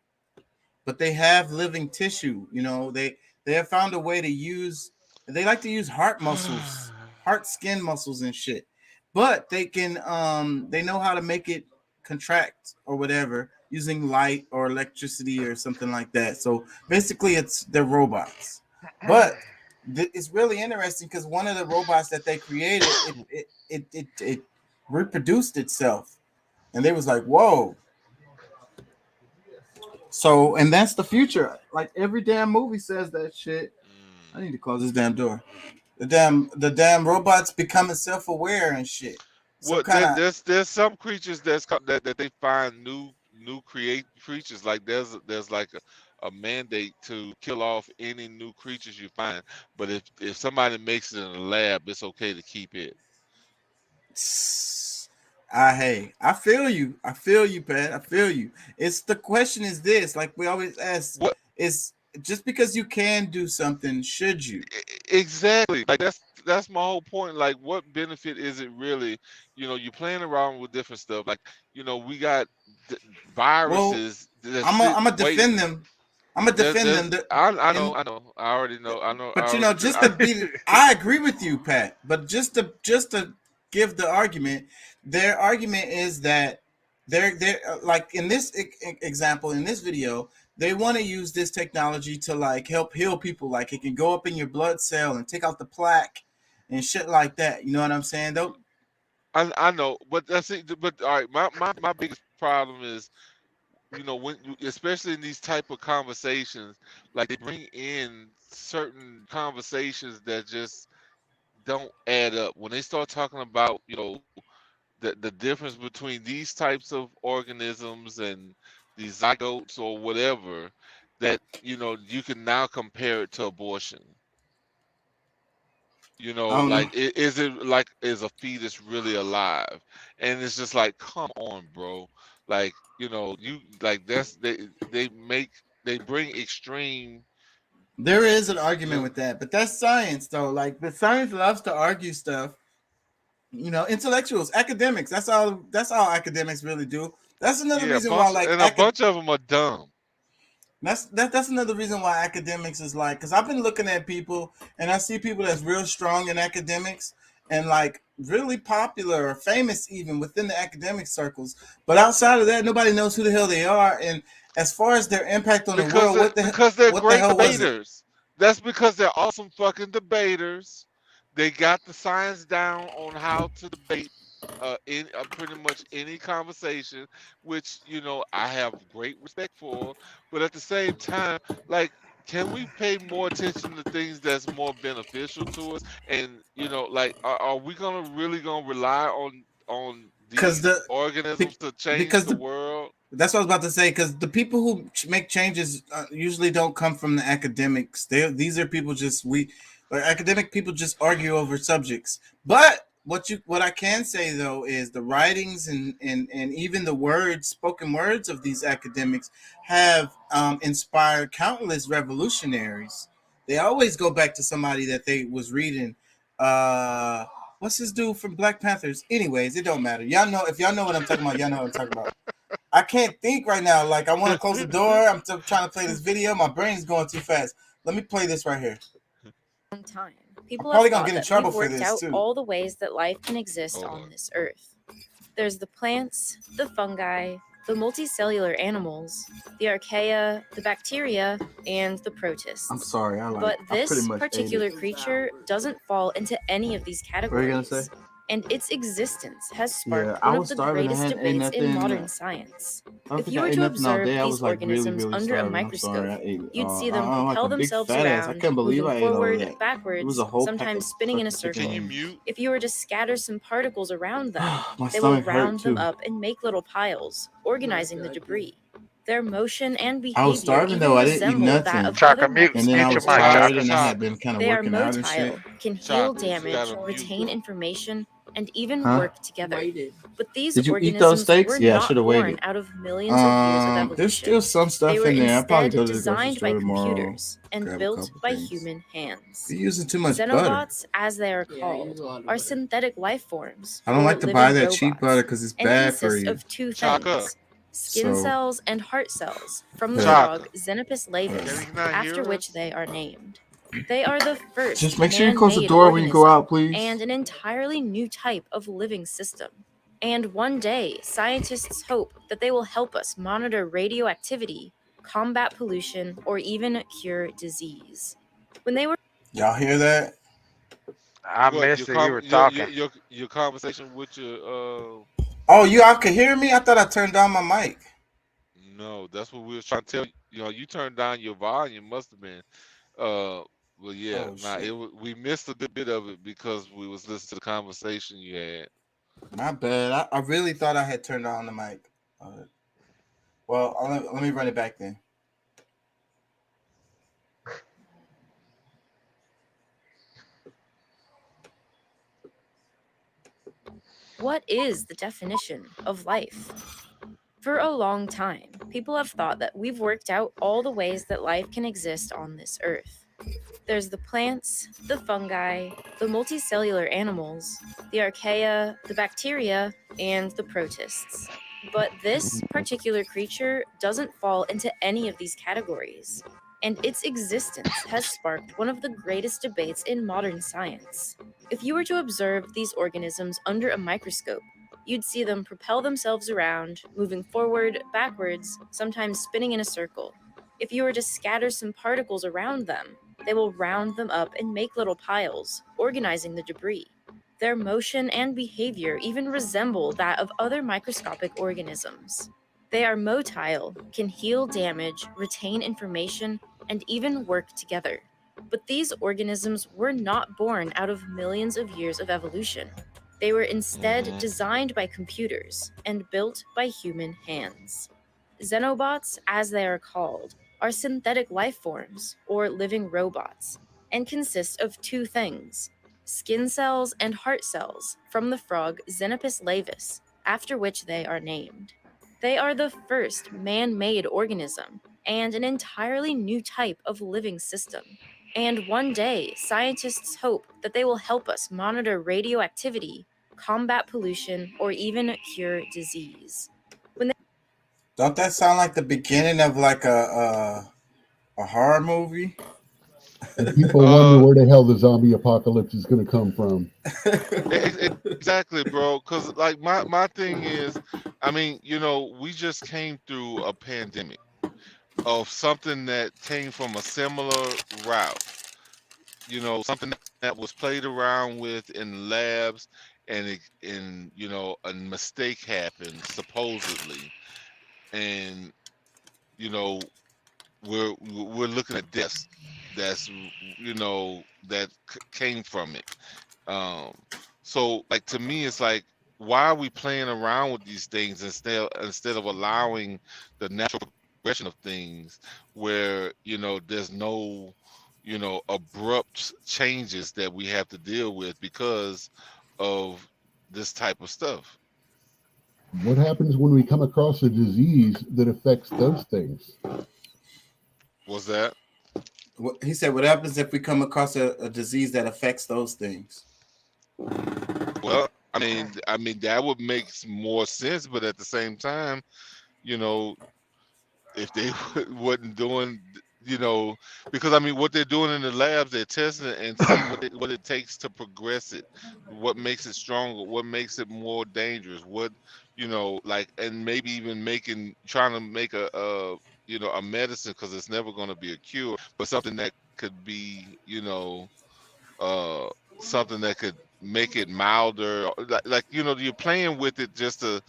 But they have living tissue, they have found a way to use, they like to use heart muscles, heart skin muscles and shit. But they can, they know how to make it contract or whatever using light or electricity or something like that. So basically they're robots. But it's really interesting because one of the robots that they created, it reproduced itself. and they was like, "Whoa." So, and that's the future. Like every damn movie says that shit. I need to close this damn door. The damn robots becoming self-aware and shit. So Well, kind of there's some creatures that they find new create creatures. Like there's like a mandate to kill off any new creatures you find. But if somebody makes it in a lab, it's okay to keep it. hey, I feel you, Pat. I feel you. It's the question is this, like we always ask, What is just because you can do something, should you? exactly? Like that's my whole point. Like, what benefit is it really? You know, you're playing around with different stuff. Like, you know, we got viruses. Well, I'm gonna defend them. I'm gonna defend them. I know. I already know. I know. But you know, just to be, I agree with you, Pat. But just to give the argument, their argument is that they're like in this example in this video, they want to use this technology to like help heal people. Like it can go up in your blood cell and take out the plaque and shit like that. You know what I'm saying? Though. I know, but that's it. But all right, my biggest problem is, you know, when especially in these type of conversations, like they bring in certain conversations that just don't add up. When they start talking about, you know, the difference between these types of organisms and these zygotes or whatever, that, you know, you can now compare it to abortion. You know, like is a fetus really alive? And it's just like, come on, bro. Like, you know, you like that's they bring extreme. There is an argument with that, but that's science, though. Like the science loves to argue stuff. You know, intellectuals, academics. That's all academics really do. That's another reason why, like, and a bunch of them are dumb. That's another reason why academics is like, because I've been looking at people and I see people that's real strong in academics and like really popular or famous even within the academic circles, but outside of that, nobody knows who the hell they are. And as far as their impact on the world, because they're what great the hell was it? debaters. That's because they're awesome fucking debaters. They got the science down on how to debate in pretty much any conversation, which, you know, I have great respect for. But at the same time, like, can we pay more attention to things that's more beneficial to us? And, you know, like, are we really gonna rely on these organisms to change the world? That's what I was about to say, because the people who make changes usually don't come from the academics. These are people academic people just argue over subjects. But what I can say though is the writings and even the spoken words of these academics have inspired countless revolutionaries. They always go back to somebody that they was reading. What's this dude from Black Panthers? Anyways, it don't matter. Y'all know, if y'all know what I'm talking about, y'all know what I'm talking about. I can't think right now. Like, I want to close the door. I'm trying to play this video. My brain's going too fast. Let me play this right here. Time. People I'm probably have gonna get in thought trouble that we've for worked this out too. all the ways that life can exist on this earth. There's the plants, the fungi, the multicellular animals, the archaea, the bacteria, and the protists. I'm sorry, But I pretty this much ate particular it. creature doesn't fall into any of these What are you gonna categories. say? And its existence has sparked Yeah, I one was of the starving. I greatest hadn't ate debates in nothing. modern science. I don't If think you I were ate to nothing all observe day. I these was like really, organisms really under a starving. I'm microscope, sorry. I ate. you'd see them I'm like propel a big themselves fat ass. I around, can't believe moving I ate all forward, that. It backwards, was a whole pack sometimes of spinning in a fucking circle. chicken. If you were to scatter some particles around them, My they will stomach hurt, round them too. up and make little piles, organizing the debris. Their motion and I behavior was starving even though. I didn't eat resemble that nothing. of Chaka, other mute And then I your was mic, tired Chaka. and I had been kind of They are working out and shit. motile, can heal Chaka, you damage, gotta retain information, and even Huh? work together. But these Did you eat those organisms steaks? were Yeah, I not should have born waited. out of millions of years of evolution. There's still some They stuff were in there. I'll probably instead go to the grocery designed by store tomorrow. computers and Grab a built couple by things. human hands. You're using too much butter. Xenobots, as they are called, are synthetic life forms. I don't or like to living buy that robots, cheap butter because it's and bad for consist you. of two Chaka. things: skin So- cells and heart cells from the Chaka. frog Xenopus laevis, Can you not after hear which us? they are named. They are the first Just make sure you close the man-made door when you go organism out, please. and an entirely new type of living system. And one day, scientists hope that they will help us monitor radioactivity, combat pollution, or even cure disease. When they were Y'all hear that? I What, missed your it. You were talking. your conversation with your Oh, you all could hear me? I thought I turned down my mic. No, that's what we was trying to tell you. You know, you turned down your volume. Must have been. Well, yeah. Oh Nah, shit. we missed a good bit of it because we was listening to the conversation you had. My bad. I really thought I had turned on the mic. Well, let me run it back then. What is the definition of life? For a long time, people have thought that we've worked out all the ways that life can exist on this earth. There's the plants, the fungi, the multicellular animals, the archaea, the bacteria, and the protists. But this particular creature doesn't fall into any of these categories, and its existence has sparked one of the greatest debates in modern science. If you were to observe these organisms under a microscope, you'd see them propel themselves around, moving forward, backwards, sometimes spinning in a circle. If you were to scatter some particles around them, they will round them up and make little piles, organizing the debris. Their motion and behavior even resemble that of other microscopic organisms. They are motile, can heal damage, retain information, and even work together. But these organisms were not born out of millions of years of evolution. They were instead designed by computers and built by human hands. Xenobots, as they are called, are synthetic life forms, or living robots, and consist of two things: skin cells and heart cells from the frog Xenopus laevis, after which they are named. They are the first man-made organism and an entirely new type of living system. And one day, scientists hope that they will help us monitor radioactivity, combat pollution, or even cure disease. Don't that sound like the beginning of like a horror movie? And people wonder where the hell the zombie apocalypse is going to come from. Exactly, bro. Because like my thing is, I mean, you know, we just came through a pandemic of something that came from a similar route. You know, something that was played around with in labs, and you know, a mistake happened supposedly, and you know, we're looking at deaths that's, you know, that came from it. So like, to me, it's like, why are we playing around with these things instead of allowing the natural progression of things, where, you know, there's no, you know, abrupt changes that we have to deal with because of this type of stuff. What happens when we come across a disease that affects those things? What's that? He said, what happens if we come across a disease that affects those things? Well, I mean that would make more sense, but at the same time, you know, if they wasn't doing, you know, because I mean, what they're doing in the labs, they're testing it and seeing what it takes to progress it, what makes it stronger, what makes it more dangerous, what, you know, like, and maybe even trying to make a you know, a medicine, because it's never going to be a cure, but something that could be, you know, something that could make it milder, like, you know, you're playing with it just to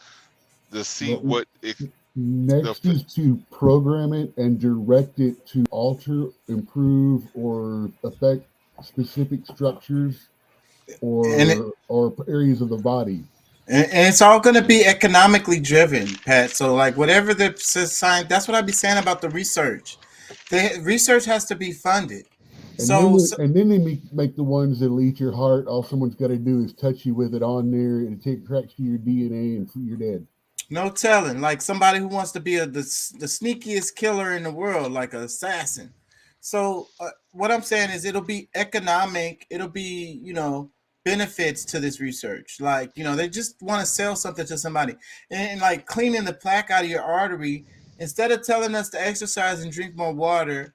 see what it. Next is to program it and direct it to alter, improve, or affect specific structures or areas of the body. And it's all going to be economically driven, Pat. So like, whatever the science, that's what I'd be saying about the research. The research has to be funded. And then they make the ones that'll eat your heart. All someone's got to do is touch you with it on there, and it tracks to your DNA, and you're dead. No telling. Like somebody who wants to be the sneakiest killer in the world, like an assassin. So what I'm saying is, it'll be economic. It'll be, you know, benefits to this research. Like, you know, they just want to sell something to somebody, and like cleaning the plaque out of your artery, instead of telling us to exercise and drink more water.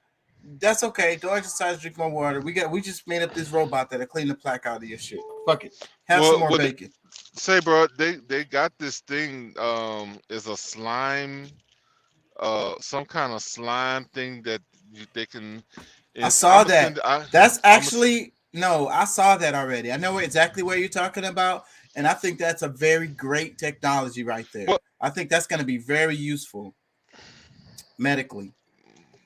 That's okay. Don't exercise, drink more water. We just made up this robot that'll clean the plaque out of your shit. Fuck it. Have some more bacon. Say, bro, they got this thing. Is a slime, some kind of slime thing that they can. I saw that. That's actually no. I saw that already. I know exactly what you're talking about, And I think that's a very great technology right there. I think that's going to be very useful medically.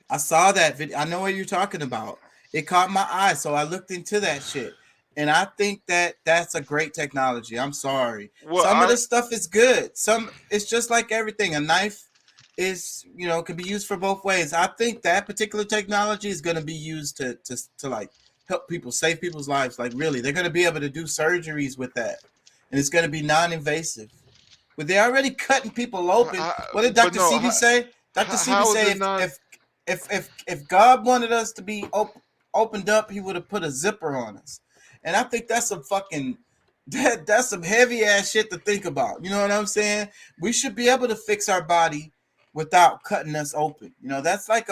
I saw that video. I know what you're talking about. It caught my eye, so I looked into that shit. And I think that that's a great technology. I'm sorry. Some of this stuff is good. Some, it's just like everything. A knife is, you know, can be used for both ways. I think that particular technology is going to be used to like help people, save people's lives. Like really, they're going to be able to do surgeries with that, and it's going to be non-invasive. But they're already cutting people open. What did Dr. Sebi say? Dr. Sebi say if God wanted us to be opened up, he would have put a zipper on us. And I think that's some fucking that's some heavy ass shit to think about. You know what I'm saying? We should be able to fix our body without cutting us open. You know, that's like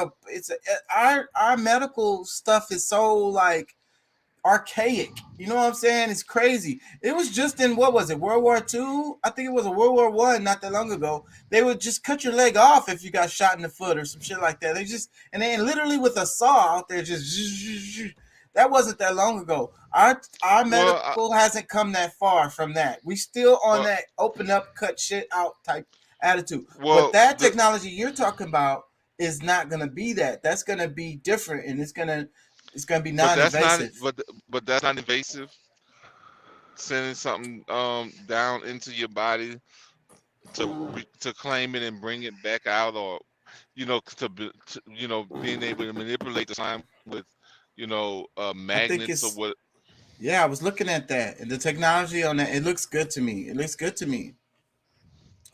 our medical stuff is so like archaic. You know what I'm saying? It's crazy. It was just in, what was it, World War II? I think it was a World War I not that long ago. They would just cut your leg off if you got shot in the foot or some shit like that. They just, and then literally with a saw out there, just that wasn't that long ago. Our medical hasn't come that far from that. We still on that open up, cut shit out type attitude. But that technology you're talking about is not going to be that. That's going to be different, and it's going to be non-invasive. But that's not invasive. Sending something down into your body to claim it and bring it back out, or being able to manipulate the slime with magnets or what. Yeah, I was looking at that, and the technology on that, it looks good to me. It looks good to me.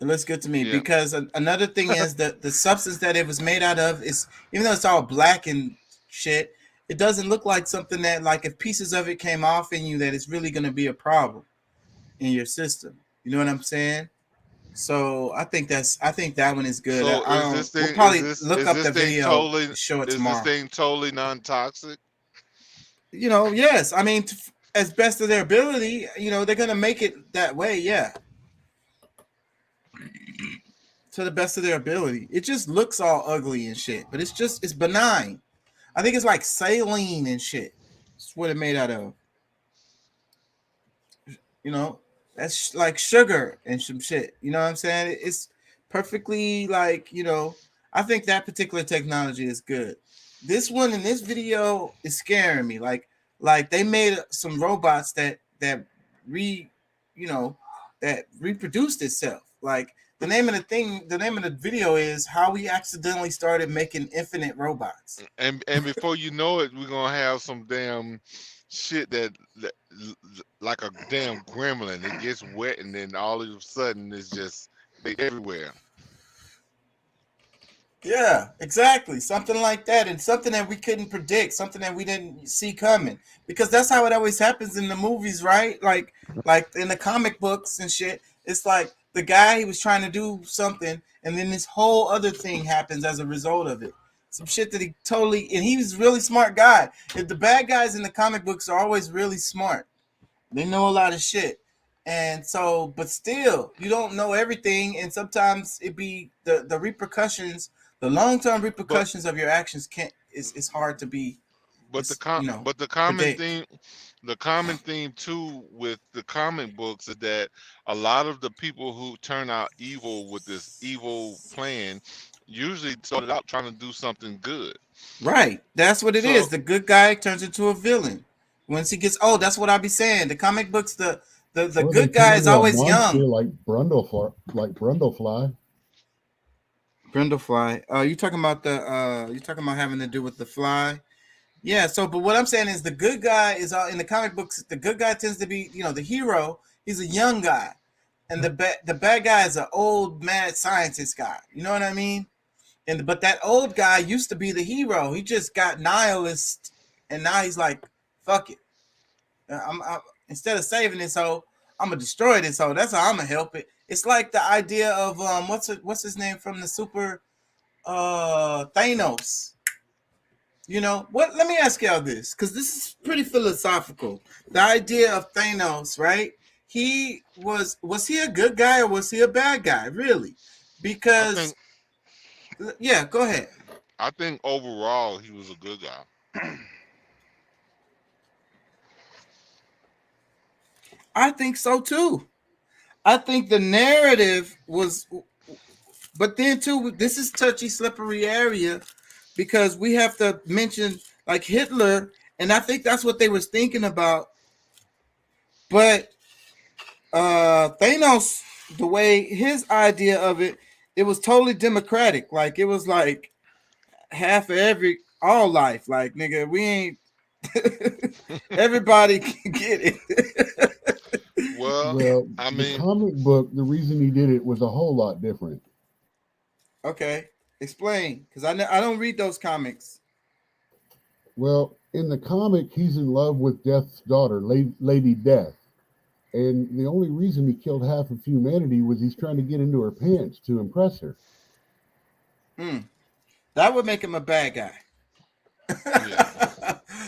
Because another thing is that the substance that it was made out of is, even though it's all black and shit, it doesn't look like something that, like, if pieces of it came off in you, that it's really going to be a problem in your system. You know what I'm saying? So I think that one is good. So we'll probably look up the video and show it tomorrow. Is this thing totally non-toxic? Yes. I mean, as best of their ability, they're going to make it that way. Yeah. To the best of their ability. It just looks all ugly and shit, but it's benign. I think it's like saline and shit. That's what it made out of. That's like sugar and some shit. You know what I'm saying? It's perfectly like, I think that particular technology is good. This one in this video is scaring me. Like they made some robots that reproduced itself. Like the name of the video is how we accidentally started making infinite robots. And before you know it, we're gonna have some damn shit that like a damn gremlin. It gets wet and then all of a sudden it's just everywhere. Yeah, exactly. Something like that, and something that we couldn't predict, something that we didn't see coming. Because that's how it always happens in the movies, right? Like in the comic books and shit. It's like the guy, he was trying to do something, and then this whole other thing happens as a result of it. Some shit that and he was a really smart guy. If the bad guys in the comic books are always really smart, they know a lot of shit. And so, but still, you don't know everything, and sometimes it be the repercussions, the long-term repercussions of your actions it's hard to be. But the common theme too with the comic books is that a lot of the people who turn out evil with this evil plan usually started out trying to do something good. Right. That's what it is. The good guy turns into a villain once he gets old. That's what I be saying. The comic books, the good guy is always young. Like Brundlefly. You talking about having to do with the fly? Yeah. So, but what I'm saying is the good guy is in the comic books. The good guy tends to be, the hero. He's a young guy, and the bad guy is an old mad scientist guy. You know what I mean? But that old guy used to be the hero. He just got nihilist, and now he's like, fuck it. I'm instead of saving this hoe, I'm gonna destroy this hoe. That's how I'm gonna help it. It's like the idea of what's his name from the Super Thanos. Let me ask y'all this, because this is pretty philosophical. The idea of Thanos, right? He was he a good guy or was he a bad guy, really? Because yeah, go ahead. I think overall he was a good guy. I think so too. I think the narrative was, but then too, this is touchy, slippery area because we have to mention like Hitler, and I think that's what they was thinking about. But Thanos, the way his idea of it, it was totally democratic. Like it was like half of all life. Like nigga, we ain't everybody can get it. Well, I the mean, comic book, the reason he did it was a whole lot different. Okay, explain, because I don't read those comics. Well, in the comic, he's in love with Death's daughter, Lady Death. And the only reason he killed half of humanity was he's trying to get into her pants to impress her. That would make him a bad guy.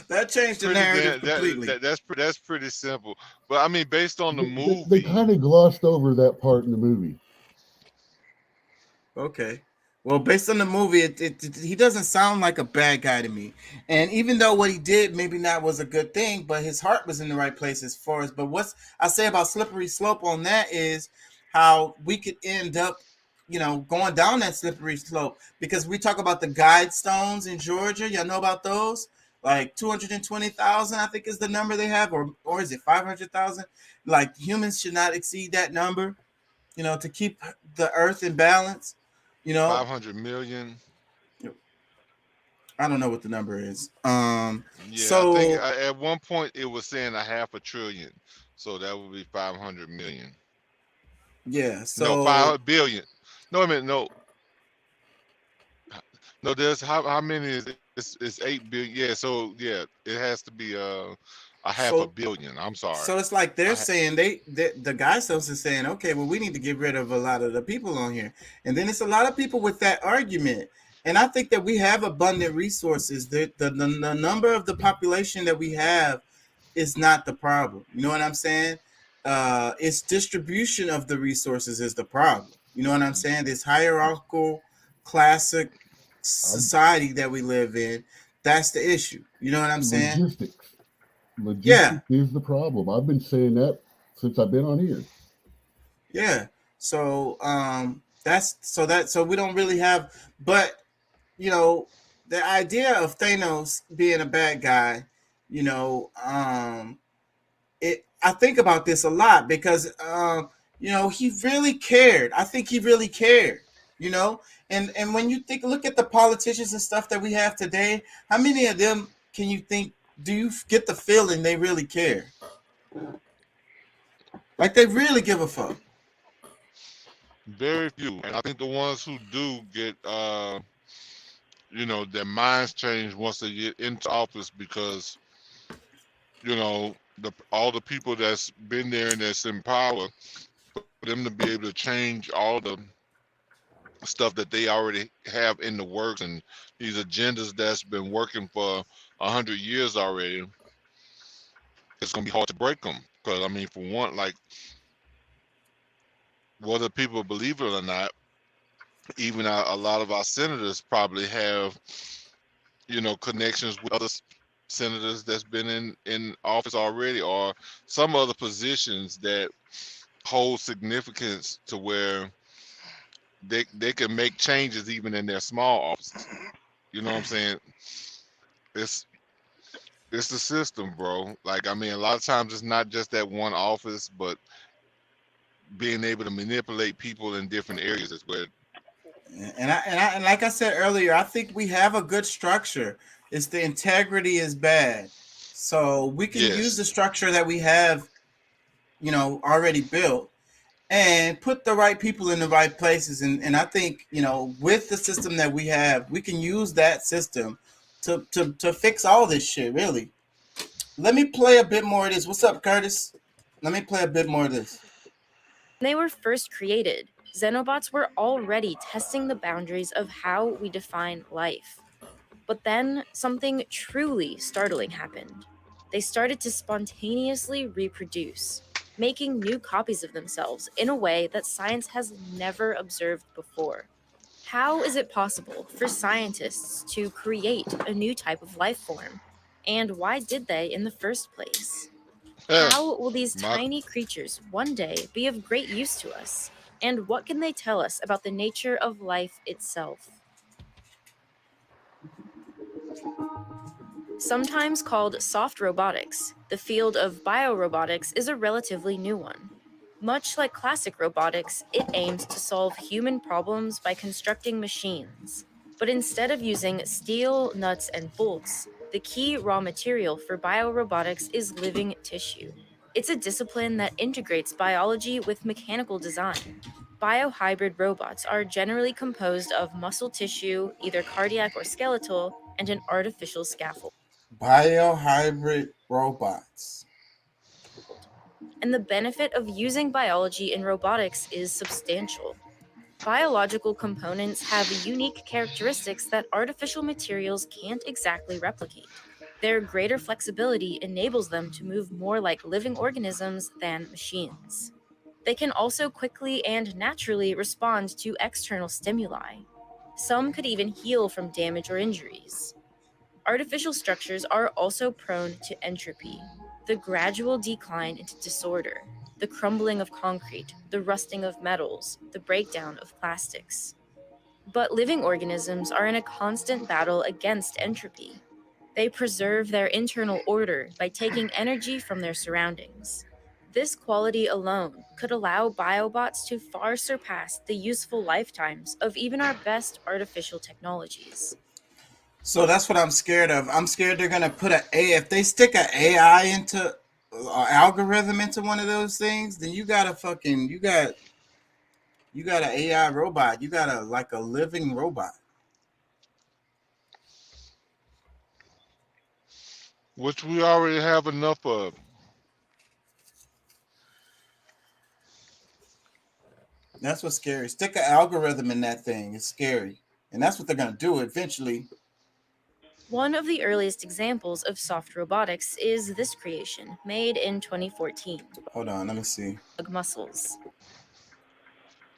That changed the narrative completely. That's pretty simple. But I mean, based on the movie, They kind of glossed over that part in the movie. Okay. Well, based on the movie, he doesn't sound like a bad guy to me. And even though what he did maybe not was a good thing, but his heart was in the right place as far as. But what I say about slippery slope on that is how we could end up, going down that slippery slope, because we talk about the guide stones in Georgia. Y'all know about those? Like 220,000, I think is the number they have, or is it 500,000? Like humans should not exceed that number, to keep the earth in balance. 500 million. I don't know what the number is. Yeah, so I think at one point it was saying a half a trillion, so that would be 500 million. Yeah, so no, 500 billion. No, I mean no. There's how many is it? It's 8 billion. Yeah, so yeah, it has to be a half a billion. I'm sorry. So it's like they're saying the guy sells is saying, okay, well, we need to get rid of a lot of the people on here, and then it's a lot of people with that argument. And I think that we have abundant resources. The number of the population that we have is not the problem. You know what I'm saying? It's distribution of the resources is the problem. You know what I'm saying? This hierarchical, classic society that we live in, that's the issue. You know what I'm saying? Logistics is the problem. I've been saying that since I've been on here. Yeah. So so we don't really have, but the idea of Thanos being a bad guy, I think about this a lot because he really cared. I think he really cared, and when you look at the politicians and stuff that we have today, how many of them can you think, do you get the feeling they really care? Like they really give a fuck? Very few. And I think the ones who do get their minds change once they get into office, because all the people that's been there and that's in power, for them to be able to change all the stuff that they already have in the works and these agendas that's been working for 100 years already, it's gonna be hard to break them. Because I mean, for one, like whether people believe it or not, even a lot of our senators probably have connections with other senators that's been in office already, or some other positions that hold significance to where they can make changes even in their small offices. You know what I'm saying? It's the system, bro. Like, I mean, a lot of times it's not just that one office, but being able to manipulate people in different areas is where. And like I said earlier, I think we have a good structure. It's the integrity is bad, so we can use the structure that we have, already built, and put the right people in the right places. And I think with the system that we have, we can use that system to fix all this shit. Really. Let me play a bit more of this. What's up, Curtis? Let me play a bit more of this. When they were first created, Xenobots were already testing the boundaries of how we define life. But then something truly startling happened. They started to spontaneously reproduce, making new copies of themselves in a way that science has never observed before. How is it possible for scientists to create a new type of life form? And why did they in the first place? How will these My- tiny creatures one day be of great use to us? And what can they tell us about the nature of life itself? Sometimes called soft robotics, the field of biorobotics is a relatively new one. Much like classic robotics, it aims to solve human problems by constructing machines. But instead of using steel, nuts, and bolts, the key raw material for biorobotics is living tissue. It's a discipline that integrates biology with mechanical design. Biohybrid robots are generally composed of muscle tissue, either cardiac or skeletal, and an artificial scaffold. Biohybrid robots. And the benefit of using biology in robotics is substantial. Biological components have unique characteristics that artificial materials can't exactly replicate. Their greater flexibility enables them to move more like living organisms than machines. They can also quickly and naturally respond to external stimuli. Some could even heal from damage or injuries. Artificial structures are also prone to entropy, the gradual decline into disorder, the crumbling of concrete, the rusting of metals, the breakdown of plastics. But living organisms are in a constant battle against entropy. They preserve their internal order by taking energy from their surroundings. This quality alone could allow biobots to far surpass the useful lifetimes of even our best artificial technologies. So that's what I'm scared of. I'm scared they're gonna put if they stick an AI into algorithm into one of those things, then you got an AI robot. You got a living robot. Which we already have enough of. That's what's scary. Stick an algorithm in that thing. It's scary. And that's what they're gonna do eventually. One of the earliest examples of soft robotics is this creation, made in 2014. Hold on, let me see. Muscles.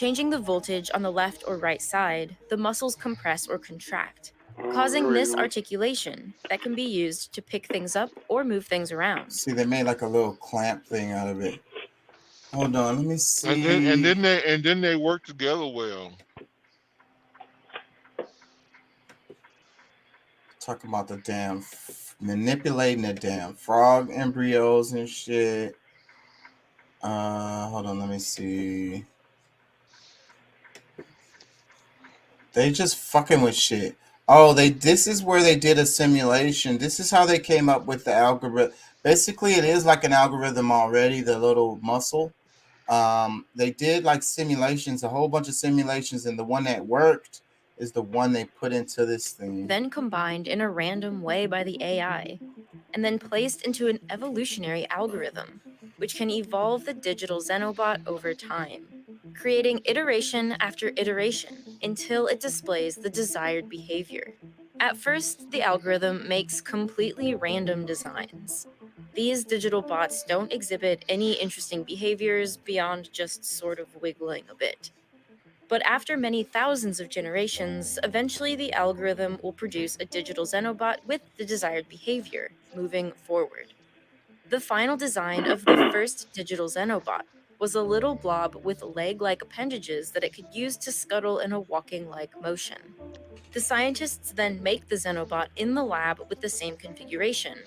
Changing the voltage on the left or right side, the muscles compress or contract, causing this articulation that can be used to pick things up or move things around. See, they made like a little clamp thing out of it. Hold on, let me see. And then they work together well. Talking about the damn manipulating the damn frog embryos and shit. Hold on, let me see. They just fucking with shit. Oh, this is where they did a simulation. This is how they came up with the algorithm. Basically, it is like an algorithm already, the little muscle. They did like simulations, a whole bunch of simulations, and the one that worked is the one they put into this thing. Then combined in a random way by the AI, and then placed into an evolutionary algorithm, which can evolve the digital Xenobot over time, creating iteration after iteration until it displays the desired behavior. At first, the algorithm makes completely random designs. These digital bots don't exhibit any interesting behaviors beyond just sort of wiggling a bit. But after many thousands of generations, eventually the algorithm will produce a digital Xenobot with the desired behavior, moving forward. The final design of the first digital Xenobot was a little blob with leg-like appendages that it could use to scuttle in a walking-like motion. The scientists then make the Xenobot in the lab with the same configuration,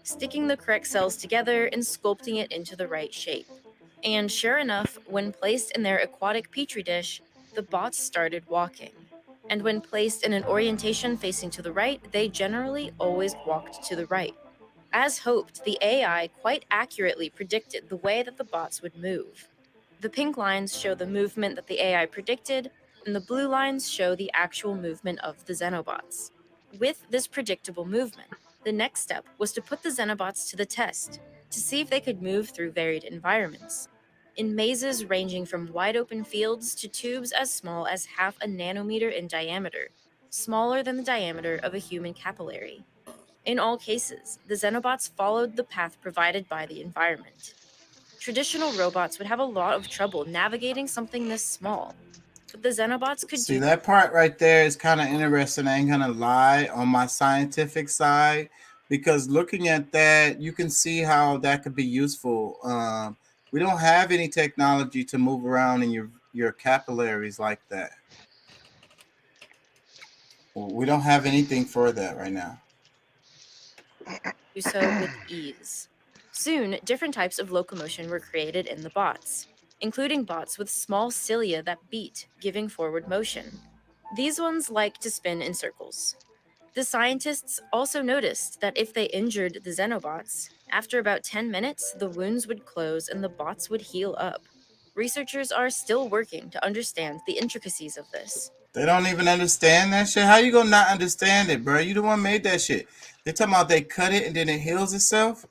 sticking the correct cells together and sculpting it into the right shape. And sure enough, when placed in their aquatic petri dish, the bots started walking. And when placed in an orientation facing to the right, they generally always walked to the right. As hoped, the AI quite accurately predicted the way that the bots would move. The pink lines show the movement that the AI predicted, and the blue lines show the actual movement of the Xenobots. With this predictable movement, the next step was to put the Xenobots to the test, to see if they could move through varied environments. In mazes ranging from wide-open fields to tubes as small as half a nanometer in diameter, smaller than the diameter of a human capillary. In all cases, the Xenobots followed the path provided by the environment. Traditional robots would have a lot of trouble navigating something this small, but the Xenobots could See, that part right there is kind of interesting. I ain't gonna lie. On my scientific side, because looking at that, you can see how that could be useful. We don't have any technology to move around in your capillaries like that. We don't have anything for that right now. Do so with ease. Soon, different types of locomotion were created in the bots, including bots with small cilia that beat, giving forward motion. These ones like to spin in circles. The scientists also noticed that if they injured the Xenobots, after about 10 minutes, the wounds would close and the bots would heal up. Researchers are still working to understand the intricacies of this. They don't even understand that shit. How you gonna not understand it, bro? You the one made that shit. They talking about they cut it and then it heals itself.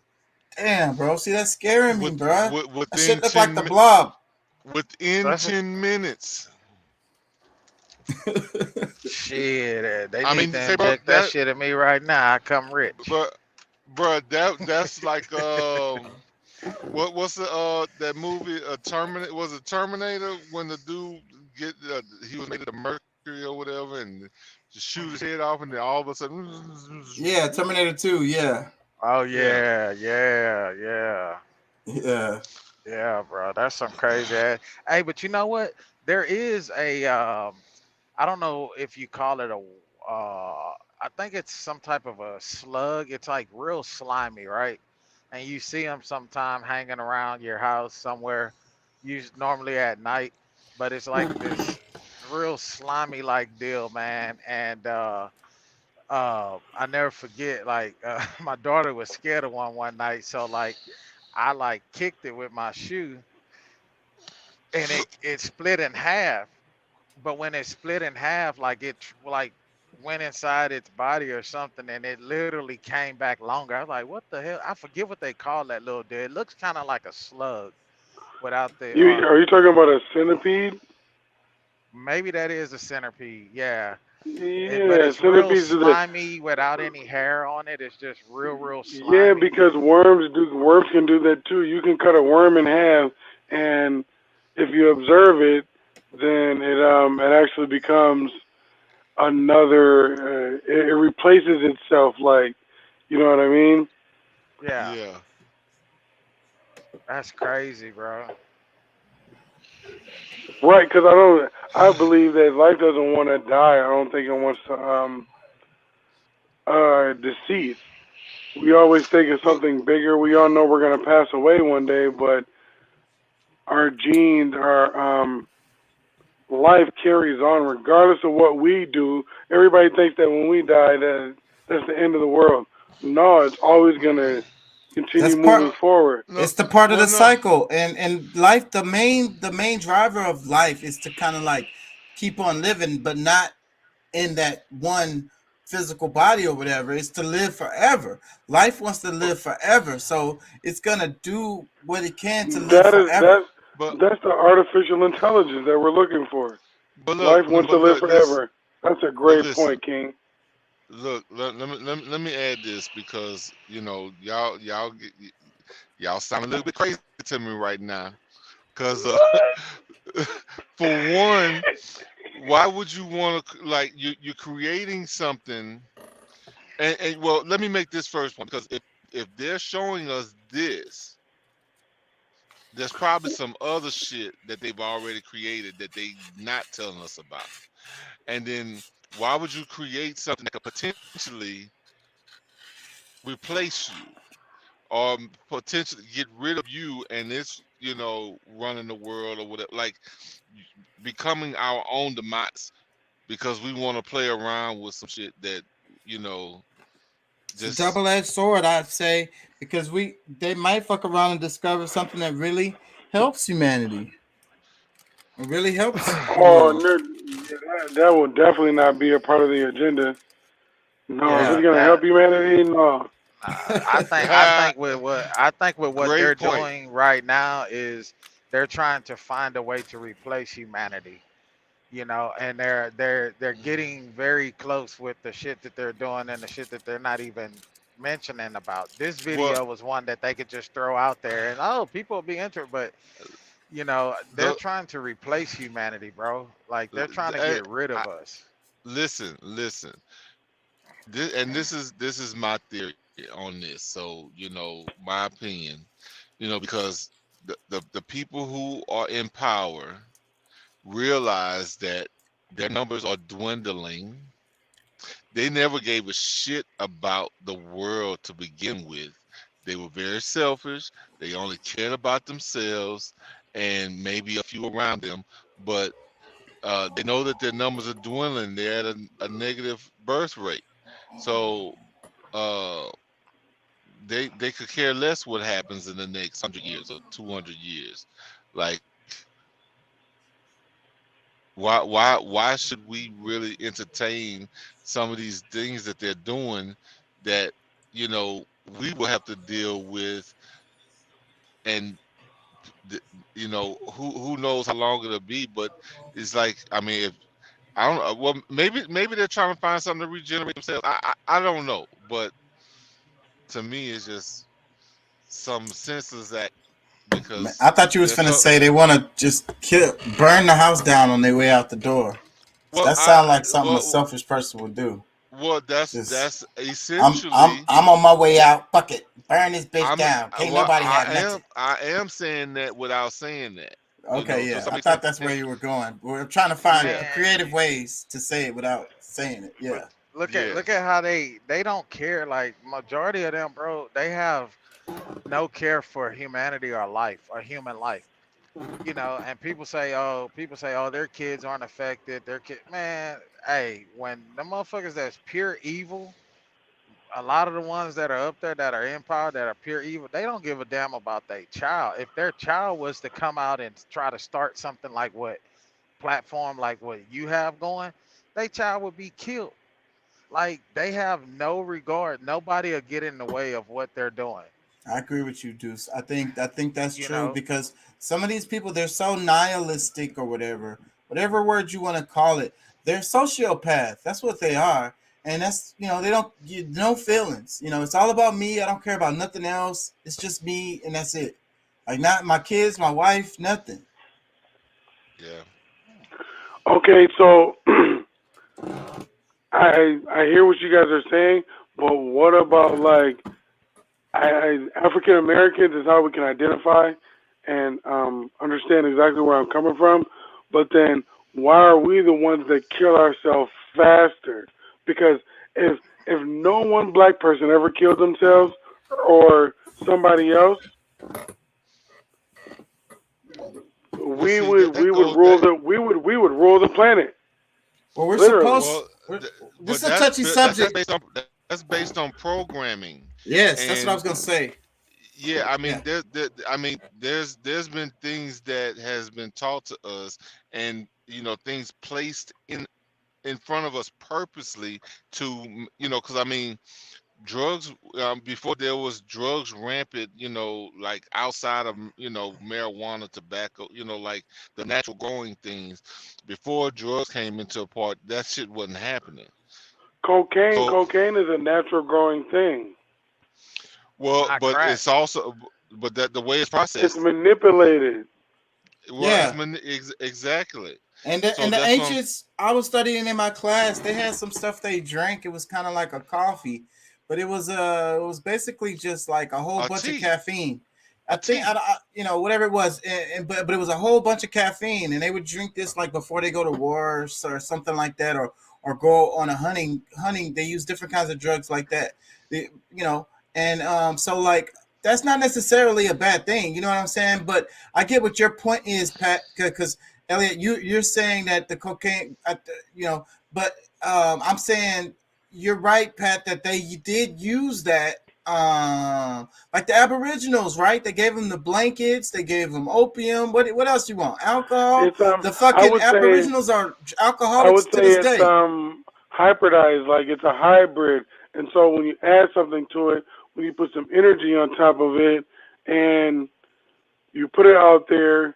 Damn, bro. See, that's scaring me, bro. That shit look like the Blob. Within 10 minutes. Shit, they I need mean, to say, inject bro, that that- shit at me right now. I come rich. But, bro, that's like what's the that movie Terminator? Was it Terminator when the dude he was made of mercury or whatever and just shoot his head off and then all of a sudden Yeah, Terminator 2, yeah. Oh yeah, yeah. Yeah, bro. That's some crazy ass. Hey, but you know what? There is a I don't know if you call it a I think it's some type of a slug. It's like real slimy, right? And you see them sometime hanging around your house somewhere, normally at night, but it's like this real slimy like deal, man. And I never forget, like my daughter was scared of one night, so like I like kicked it with my shoe, and it split in half. But when it split in half, like it like went inside its body or something, and it literally came back longer. I was like, what the hell? I forget what they call that little dude. It looks kind of like a slug without the. Are you talking about a centipede? Maybe that is a centipede. Yeah. Yeah, But it's real centipedes are the. slimy without any hair on it. It's just real slimy. Yeah, because worms can do that too. You can cut a worm in half, and if you observe it, then it actually becomes another. It replaces itself, like, you know what I mean? Yeah. That's crazy, bro. Right, because I believe that life doesn't want to die. I don't think it wants to decease. We always think of something bigger. We all know we're going to pass away one day, but our genes, our life carries on regardless of what we do. Everybody thinks that when we die, that's the end of the world. No, it's always going to continue moving forward. It's the part of the cycle, and life. The main driver of life is to kind of like keep on living, but not in that one physical body or whatever. It's to live forever. Life wants to live forever, so it's gonna do what it can to live forever. That's the artificial intelligence that we're looking for. Life wants to live forever. That's a great point, King. Look, let me add this, because you know y'all sound a little bit crazy to me right now. Because for one, why would you want to, like, you're creating something? And well, let me make this first one, because if they're showing us this, there's probably some other shit that they've already created that they not telling us about. And then why would you create something that could potentially replace you or potentially get rid of you, and it's, you know, running the world or whatever, like becoming our own demise, because we want to play around with some shit that, you know, It's a double-edged sword, I'd say, because they might fuck around and discover something that really helps humanity. It really helps. Oh, no, that will definitely not be a part of the agenda. No, if it's gonna help humanity, no. I think with what Great they're point. doing right now is they're trying to find a way to replace humanity. You know, and they're getting very close with the shit that they're doing and the shit that they're not even mentioning about. This video was one that they could just throw out there and people will be interested, but you know, they're trying to replace humanity, bro. Like they're trying to get rid of us. Listen. This is my theory. on this. So, my opinion, because the people who are in power realize that their numbers are dwindling. They never gave a shit about the world to begin with. They were very selfish. They only cared about themselves and maybe a few around them. But they know that their numbers are dwindling. They're at a negative birth rate. So they could care less what happens in the next 100 years or 200 years. Like, why should we really entertain some of these things that they're doing that we will have to deal with, and who knows how long it'll be. But it's like, I mean, if I don't know, well, maybe they're trying to find something to regenerate themselves. I don't know, but to me it's just some senseless act. Because I thought you was finna say they want to just burn the house down on their way out the door. Well, that sounds like something a selfish person would do. Well, that's essentially. I'm on my way out. Fuck it, burn this bitch down. Can't nobody have nothing. I am saying that without saying that. Okay, yeah. I thought that's where you were going. We're trying to find creative ways to say it without saying it. Yeah. Look at how they don't care. Like, majority of them, bro, they have no care for humanity or life or human life. And people say, oh, their kids aren't affected. Man, hey, when the motherfuckers that's pure evil, a lot of the ones that are up there that are in power that are pure evil, they don't give a damn about their child. If their child was to come out and try to start something like what you have going, their child would be killed. Like, they have no regard. Nobody will get in the way of what they're doing. I agree with you, Deuce. I think that's true, because some of these people, they're so nihilistic or whatever word you want to call it. They're sociopaths. That's what they are. And that's, they don't get no feelings. It's all about me. I don't care about nothing else. It's just me, and that's it. Like, not my kids, my wife, nothing. Yeah. Okay, so I hear what you guys are saying, but what about, like, African Americans is how we can identify and understand exactly where I'm coming from. But then why are we the ones that kill ourselves faster? Because if no one black person ever killed themselves or somebody else, we would rule the planet. Well, we're Literally. supposed. This is a touchy subject. That's based on programming. Yes, that's what I was gonna say. Yeah, I mean, there's been things that has been taught to us, and things placed in front of us purposely to, because I mean, drugs, before there was drugs rampant, like outside of marijuana, tobacco, like the natural growing things. Before drugs came into a part, that shit wasn't happening. Cocaine is a natural growing thing. Well, but it's also, but that the way it's processed, it's manipulated. Well, Yeah. Exactly. And the ancients, I was studying in my class, they had some stuff they drank. It was kind of like a coffee, but it was basically just like a whole bunch of caffeine. I think whatever it was, but it was a whole bunch of caffeine, and they would drink this like before they go to war or something like that, or go on a hunting. They use different kinds of drugs like that. So like that's not necessarily a bad thing, you know what I'm saying? But I get what your point is, Pat, because Elliot, you're saying that the cocaine, but I'm saying you're right, Pat, that they did use that, like the Aboriginals, right? They gave them the blankets, they gave them opium. What else you want? Alcohol? The fucking Aboriginals are alcoholics to this day. Hybridized, like it's a hybrid, and so when you add something to it, when you put some energy on top of it, and you put it out there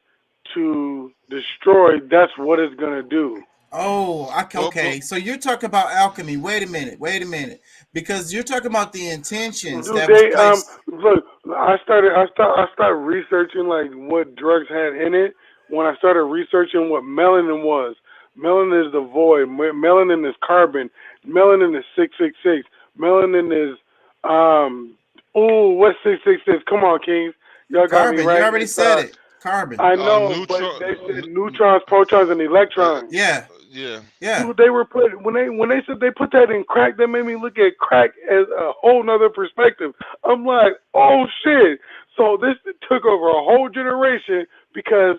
to destroy, that's what it's gonna do. Oh, okay. So you're talking about alchemy. Wait a minute, because you're talking about the intentions. Look, I started researching like what drugs had in it when I started researching what melanin was. Melanin is the void. Melanin is carbon. Melanin is 666. Melanin is Oh, what's 666? Come on, Kings. Y'all got Carbon. me right. You already It's, said it. Carbon. I know, but they said neutrons, protons, and electrons. Yeah. Yeah. Yeah. Dude, they were put when they said they put that in crack. That made me look at crack as a whole nother perspective. I'm like, oh shit. So this took over a whole generation because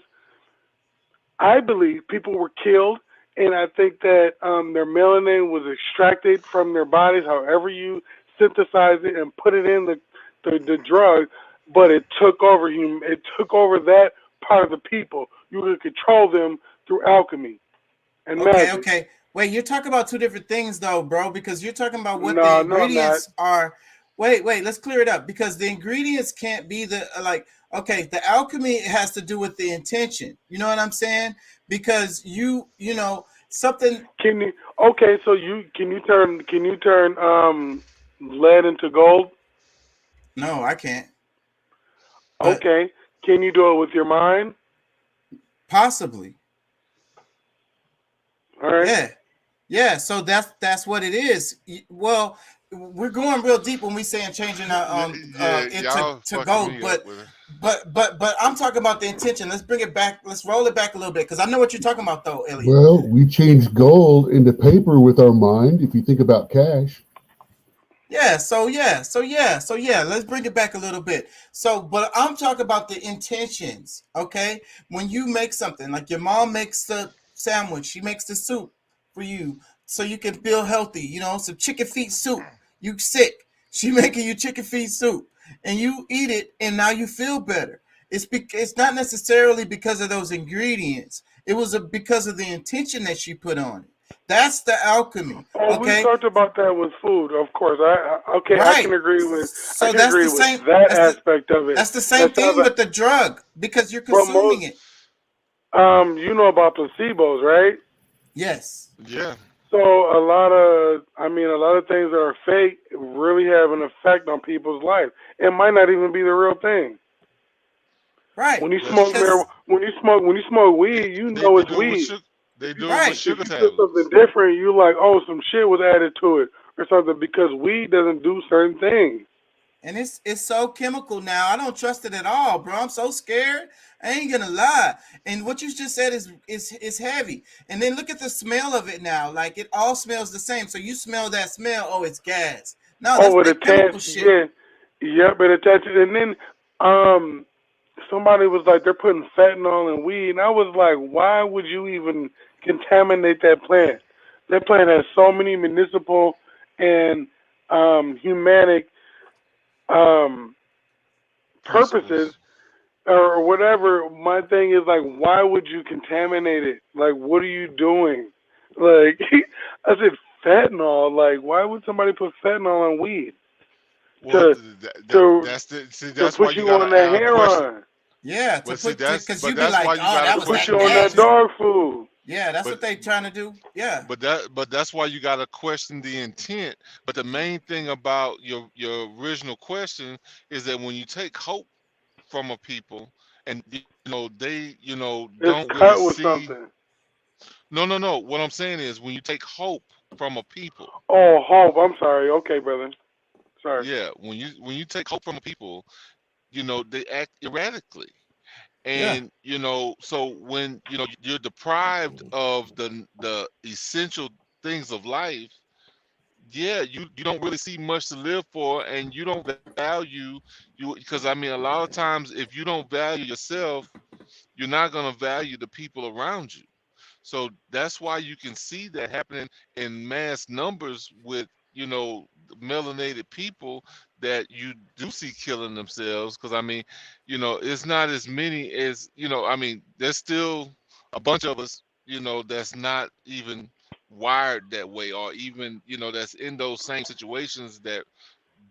I believe people were killed, and I think that their melanin was extracted from their bodies. However you synthesize it and put it in the drug, but it took over It took over that part of the people. You could control them through alchemy and Okay, magic. okay. Wait, you're talking about two different things though, bro, because you're talking about what No, the no, I'm not. ingredients are. Wait, let's clear it up because the ingredients can't be the okay, the alchemy has to do with the intention. You know what I'm saying? Because you know, something Can you so can you turn lead into gold? No, I can't. But Okay. Can you do it with your mind? possibly. All right. Yeah. Yeah, so that's what it is. Well, we're going real deep when we saying changing it y'all to fucking gold, me but up with it. but I'm talking about the intention. Let's bring it back. Let's roll it back a little bit because I know what you're talking about though, Elliot. Well, we change gold into paper with our mind. If you think about cash. So let's bring it back a little bit. So, but I'm talking about the intentions, okay? When you make something, like your mom makes the sandwich, she makes the soup for you so you can feel healthy, you know, some chicken feet soup. You sick, she making you chicken feet soup and you eat it and now you feel better. It's not necessarily because of those ingredients. It was because of the intention that she put on it. That's the alchemy. Oh, Okay. we talked about that with food, of course. I Right. can agree with So I can that's agree the with same. that That's aspect of it. That's the same thing with the drug because you're But consuming most, it. you know about placebos, right? Yes. Yeah. So a lot of things that are fake really have an effect on people's life. It might not even be the real thing. Right. When you smoke when you smoke weed, you know it's weed. They do it Right. with sugar If you tablets. feel something different, you like, oh, some shit was added to it or something because weed doesn't do certain things. And it's so chemical now. I don't trust it at all, bro. I'm so scared. I ain't gonna lie. And what you just said is heavy. And then look at the smell of it now. Like it all smells the same. So you smell that smell. Oh, it's gas. No, that's Oh, it that chemical attached, shit. yep, it attaches. And then somebody was like, they're putting fentanyl in weed, and I was like, why would you even contaminate that plant? That plant has so many municipal and humanic purposes or whatever. My thing is like, why would you contaminate it? Like, what are you doing? Like, I said fentanyl. Like, why would somebody put fentanyl in weed? Well, to that's put why you you gotta on that ask questions. heron. Yeah, But to see, put that's because but you be that's like, why you oh, gotta that was Put that you on that gas. dog food. Yeah, that's But what they trying to do. Yeah. but that's why you gotta question the intent. But the main thing about your original question is that when you take hope from a people and they It's don't really cut with see. something. No. What I'm saying is when you take hope from a people. Oh, hope. I'm sorry. Okay, brother. Sorry. Yeah, when you take hope from a people, they act erratically. Yeah. And so when you're deprived of the essential things of life, yeah, you don't really see much to live for, and you don't value you because I mean a lot of times if you don't value yourself, you're not going to value the people around you. So that's why you can see that happening in mass numbers with, melanated people that you do see killing themselves. Because I mean, it's not as many as, I mean, there's still a bunch of us, that's not even wired that way, or even, that's in those same situations that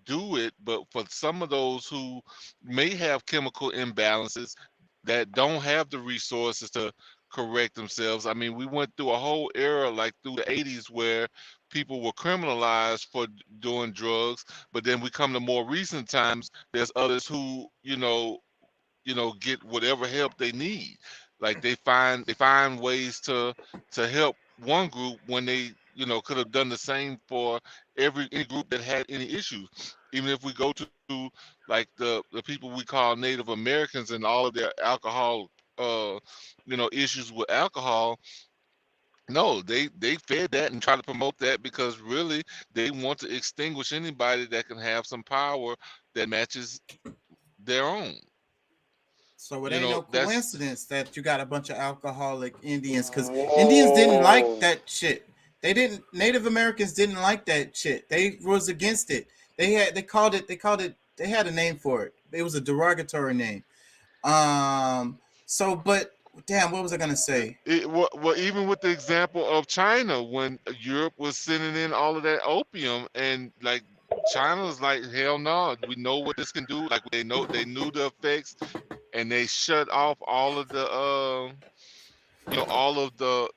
do it. But for some of those who may have chemical imbalances that don't have the resources to correct themselves. I mean, we went through a whole era like through the 80s where people were criminalized for doing drugs, but then we come to more recent times, there's others who, get whatever help they need. Like they find ways to help one group when they, could have done the same for any group that had any issues. Even if we go to like the people we call Native Americans and all of their alcohol, issues with alcohol. No, they fed that and try to promote that because really they want to extinguish anybody that can have some power that matches their own. So it You ain't know, no that's coincidence that you got a bunch of alcoholic Indians, because Indians didn't like that shit. Native Americans didn't like that shit. They was against it. They called it they had a name for it. It was a derogatory name. But damn, what was I gonna say? well, even with the example of China, when Europe was sending in all of that opium, and like China was like, hell no, we know what this can do. Like they knew the effects, and they shut off all of the all of the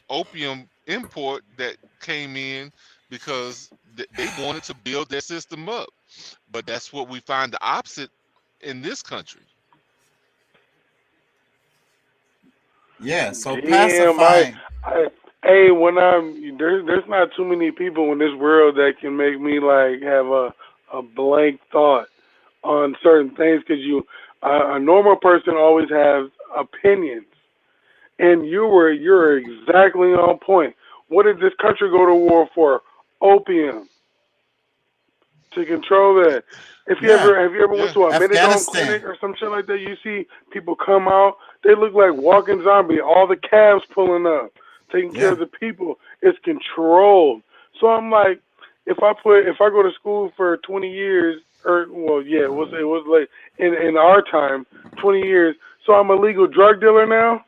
opium import that came in because they wanted to build their system up. But that's what we find the opposite in this country. Yeah, so Damn, pacifying. hey, when there's not too many people in this world that can make me like have a blank thought on certain things, because a normal person always has opinions, and you're exactly on point. What did this country go to war for? Opium, to control that. Have you ever went to a methadone clinic or some shit like that? You see people come out, they look like walking zombie. All the calves pulling up, taking care of the people. It's controlled. So I'm like, if I go to school for 20 years, we'll say it was like in our time, 20 years. So I'm a legal drug dealer now.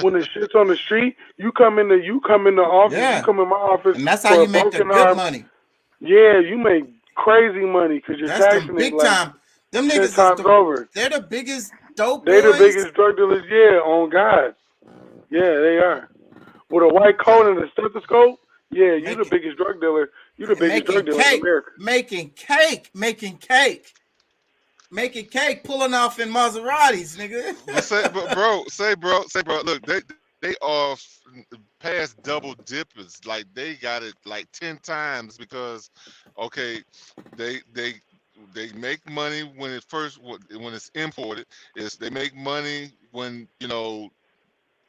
When the shit's on the street, you come in the office, you come in my office, and that's how you make the good money. Yeah, you make crazy money because you're That's taxing the big it like time. Them 10 niggas times over. they're the biggest dope They the boys. biggest drug dealers, yeah, on God. Yeah, they are. With a white coat and a stethoscope, yeah, you the biggest drug dealer. You the biggest drug dealer in America. Making cake, pulling off in Maseratis, nigga. bro, look, they are past double dippers. Like they got it like 10 times because, okay, they make money when it's imported. They make money when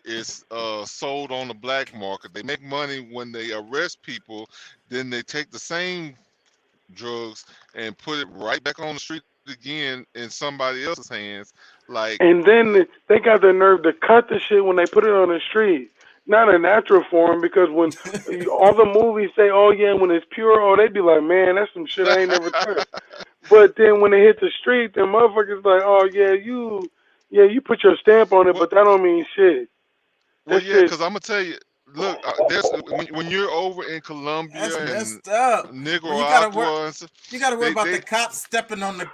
it's sold on the black market. They make money when they arrest people. Then they take the same drugs and put it right back on the street again in somebody else's hands. Like, And then they got the nerve to cut the shit when they put it on the street. Not a natural form, because when all the movies say, oh yeah, when it's pure, oh, they be like, man, that's some shit I ain't never touched. But then when they hit the street, them motherfuckers like, oh yeah, you put your stamp on it, but that don't mean shit. well, That yeah, shit. because I'm gonna tell you. Look, there's when you're over in Colombia That's and messed up. Nicaragua, You gotta worry about the cops stepping on the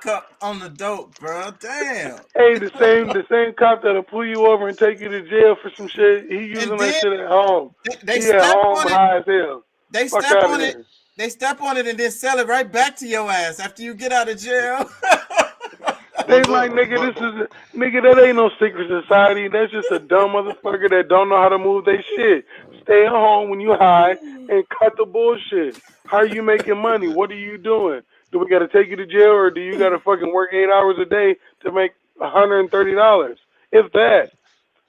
dope, bro. Damn. Hey, the same cop that'll pull you over and take you to jail for some shit, he using that shit at home. They He step at home on it. high as hell. They Fuck step outta on here. it. They step on it and then sell it right back to your ass after you get out of jail. They like, nigga, that ain't no secret society. That's just a dumb motherfucker that don't know how to move their shit. Stay at home when you high and cut the bullshit. How are you making money? What are you doing? Do we gotta take you to jail, or do you gotta fucking work 8 hours a day to make $130? If that,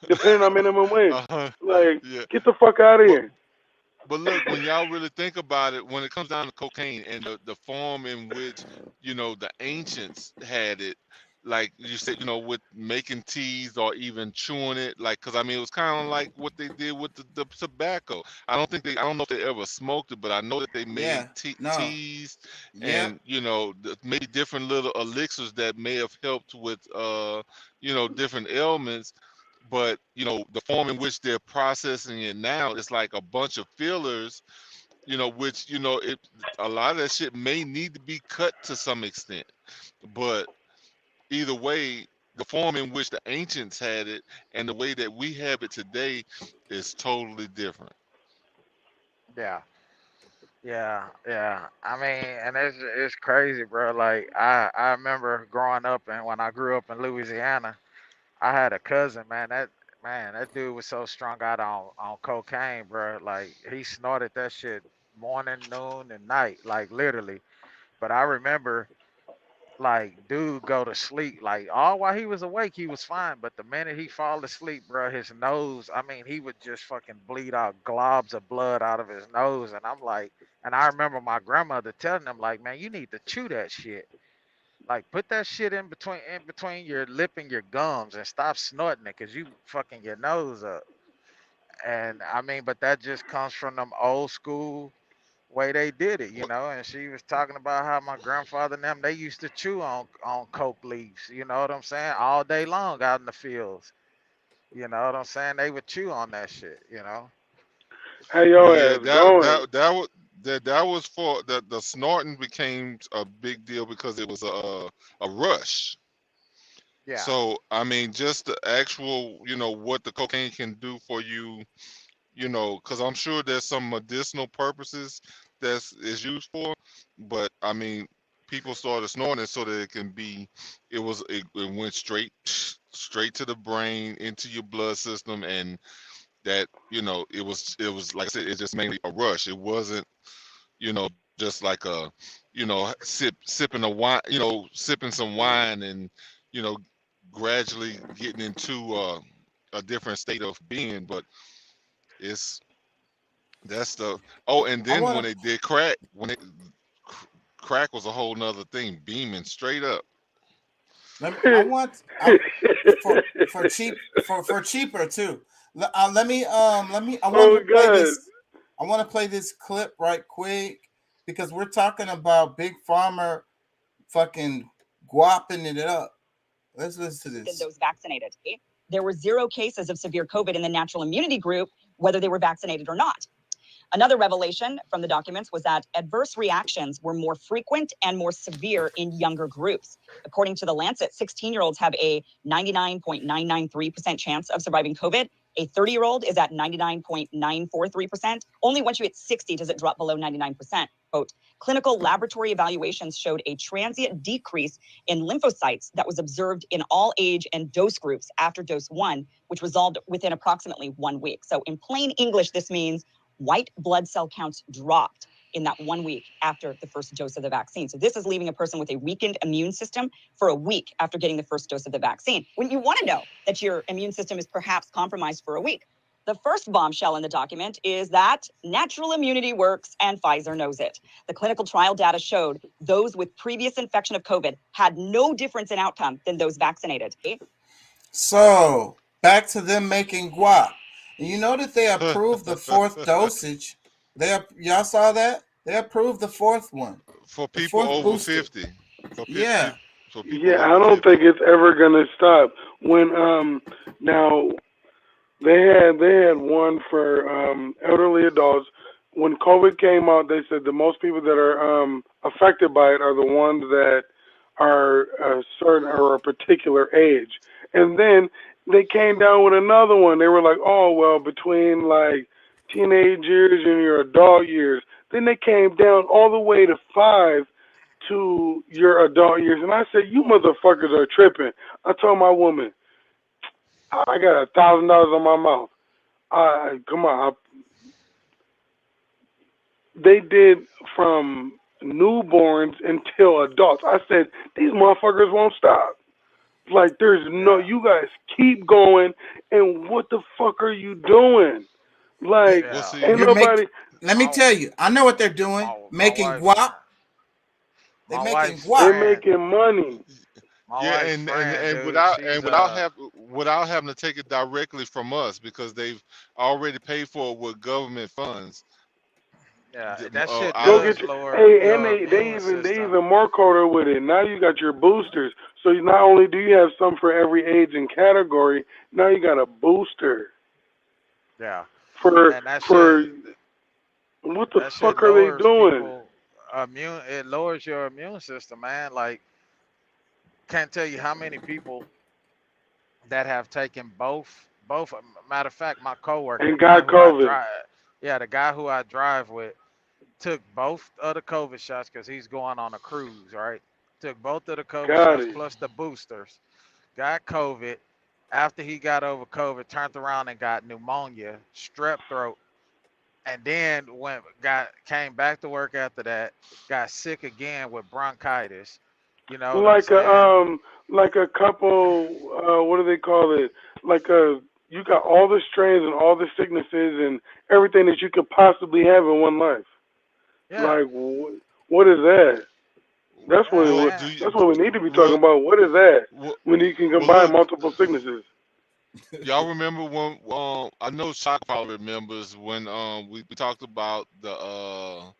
depending on minimum wage. Like, get the fuck out of here. But look, when y'all really think about it, when it comes down to cocaine and the form in which the ancients had it, like you said, with making teas or even chewing it, like, because I mean it was kind of like what they did with the tobacco. I don't know if they ever smoked it, but I know that they made teas and maybe different little elixirs that may have helped with different ailments. But the form in which they're processing it now, it's like a bunch of fillers, which a lot of that shit may need to be cut to some extent. But either way, the form in which the ancients had it and the way that we have it today is totally different. Yeah. I mean, and it's crazy, bro. Like I remember growing up, and when I grew up in Louisiana, I had a cousin, man. That dude was so strung out on cocaine, bro. Like he snorted that shit morning, noon, and night, like literally. But I remember like dude go to sleep like all while he was awake he was fine, but the minute he fall asleep, bro, his nose, I mean, he would just fucking bleed out globs of blood out of his nose. And I'm like, and I remember my grandmother telling him like, man, you need to chew that shit, like put that shit in between your lip and your gums and stop snorting it because you fucking your nose up. And I mean, but that just comes from them old school way they did it, you know. And she was talking about how my grandfather and them, they used to chew on coke leaves, you know what I'm saying, all day long out in the fields. You know what I'm saying? They would chew on that shit, you know. How your Yeah, ass going? that was for the snorting became a big deal because it was a rush. Yeah. So I mean, just the actual, what the cocaine can do for you, because I'm sure there's some medicinal purposes that's is used for, but I mean, people started snorting it so that it went straight to the brain into your blood system, and that it was like I said, it's just mainly a rush. It wasn't just like a sipping a wine, sipping some wine and you know gradually getting into a different state of being, but it's that's the oh, and I then when want they did crack, crack was a whole nother thing, beaming straight up. I want for cheap for cheaper too. Let me I want Oh to play God. this. I want to play this clip right quick because we're talking about Big Pharma fucking guapping it up. Let's listen to this. Those vaccinated. There were 0 cases of severe COVID in the natural immunity group, whether they were vaccinated or not. Another revelation from the documents was that adverse reactions were more frequent and more severe in younger groups. According to the Lancet, 16-year-olds have a 99.993% chance of surviving COVID. A 30-year-old is at 99.943%. Only once you hit 60 does it drop below 99%. Quote, clinical laboratory evaluations showed a transient decrease in lymphocytes that was observed in all age and dose groups after dose 1, which resolved within approximately 1 week. So in plain English, this means white blood cell counts dropped in that 1 week after the first dose of the vaccine. So this is leaving a person with a weakened immune system for a week after getting the first dose of the vaccine. When you want to know that your immune system is perhaps compromised for a week, the first bombshell in the document is that natural immunity works and Pfizer knows it. The clinical trial data showed those with previous infection of COVID had no difference in outcome than those vaccinated. So back to them making guap. You know that they approved the 4th dosage. Y'all saw that? They approved the 4th one. For The people 4th over booster. 50. Yeah. For people Yeah, I over don't 50. think it's ever gonna stop. When now they had one for elderly adults. When COVID came out, they said the most people that are affected by it are the ones that are a certain or a particular age. And then they came down with another one. They were like, oh well, between like teenage years and your adult years. Then they came down all the way to 5 to your adult years. And I said, you motherfuckers are tripping. I told my woman, I got $1,000 on my mouth. Come on. They did from newborns until adults. I said, these motherfuckers won't stop. Like, there's no, you guys keep going, and what the fuck are you doing? Like, ain't You're nobody. Let me tell you, I know what they're doing. Making guap. They're My making wife's guap. They're friend, making money. my Yeah, wife's and, and, friend, and dude, without she's without having to take it directly from us because they've already paid for it with government funds. yeah, that shit Go Our get does your, lower hey, and your they immune even system. more colder with it. Now you got your boosters. So not only do you have some for every age and category, now you got a booster Yeah, for and for what the that shit fuck are they lowers doing? people immune. It lowers your immune system, man. Like, can't tell you how many people that have taken both. Matter of fact, my coworker, And the guy got who I COVID. drive, yeah, the guy who I drive with, took both of the COVID shots because he's going on a cruise, right? Took both of the COVID Got shots it. plus the boosters. Got COVID. After he got over COVID, turned around and got pneumonia, strep throat, and then came back to work after that, got sick again with bronchitis. You know what I'm saying? Like a couple, what do they call it? You got all the strains and all the sicknesses and everything that you could possibly have in one life. Yeah. Like, what is that? That's what we need to be talking about. What is that? When you can combine multiple sicknesses. Y'all remember when? I know Shock probably remembers when we talked about the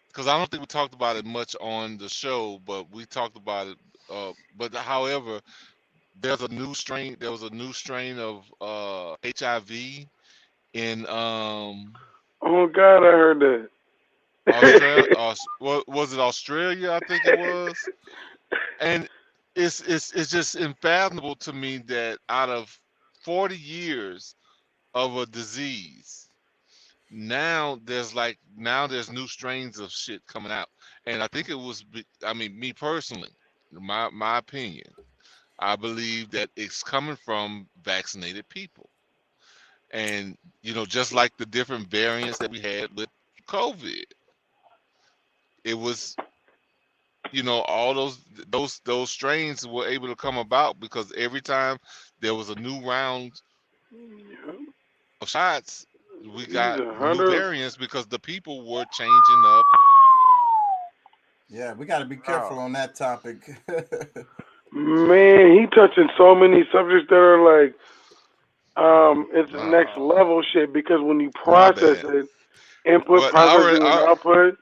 because I don't think we talked about it much on the show, but we talked about it. But however, there's a new strain. There was a new strain of HIV in Oh God, I heard that. Australia. Was it Australia? I think it was. And it's just unfathomable to me that out of 40 years of a disease, now there's new strains of shit coming out. And I think it was, I mean, me personally, my opinion, I believe that it's coming from vaccinated people. And just like the different variants that we had with COVID, it was all those strains were able to come about because every time there was a new round of shots, we got new variants because the people were changing up. Yeah, we got to be careful on that topic. Man, he touching so many subjects that are like, it's next level shit because when you process it, input, processing, and output,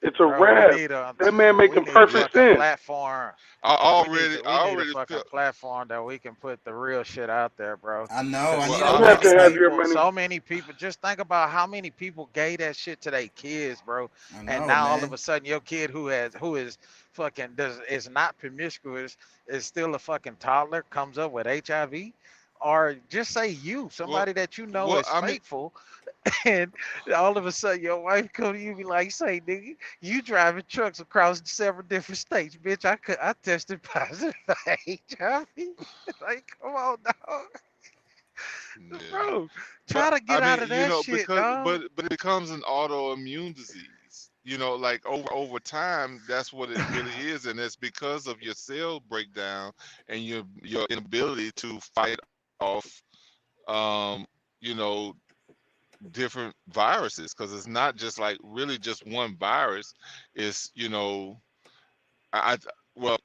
it's a wrap. That man making perfect sense. Platform. I already need a fucking platform that we can put the real shit out there, bro. I know. So many people. Just think about how many people gave that shit to their kids, bro. And now all of a sudden, your kid who is fucking is not promiscuous, is still a fucking toddler, comes up with HIV, or just say somebody that you know is faithful. And all of a sudden, your wife come to you and be like, "Say, nigga, you driving trucks across several different states, bitch. I tested positive for HIV." Like, come on, dog. Yeah. Bro, try to get out of that shit, dog. But it becomes an autoimmune disease. Like over time, that's what it really is, and it's because of your cell breakdown and your inability to fight off, different viruses, because it's not just like really just one virus. It's well,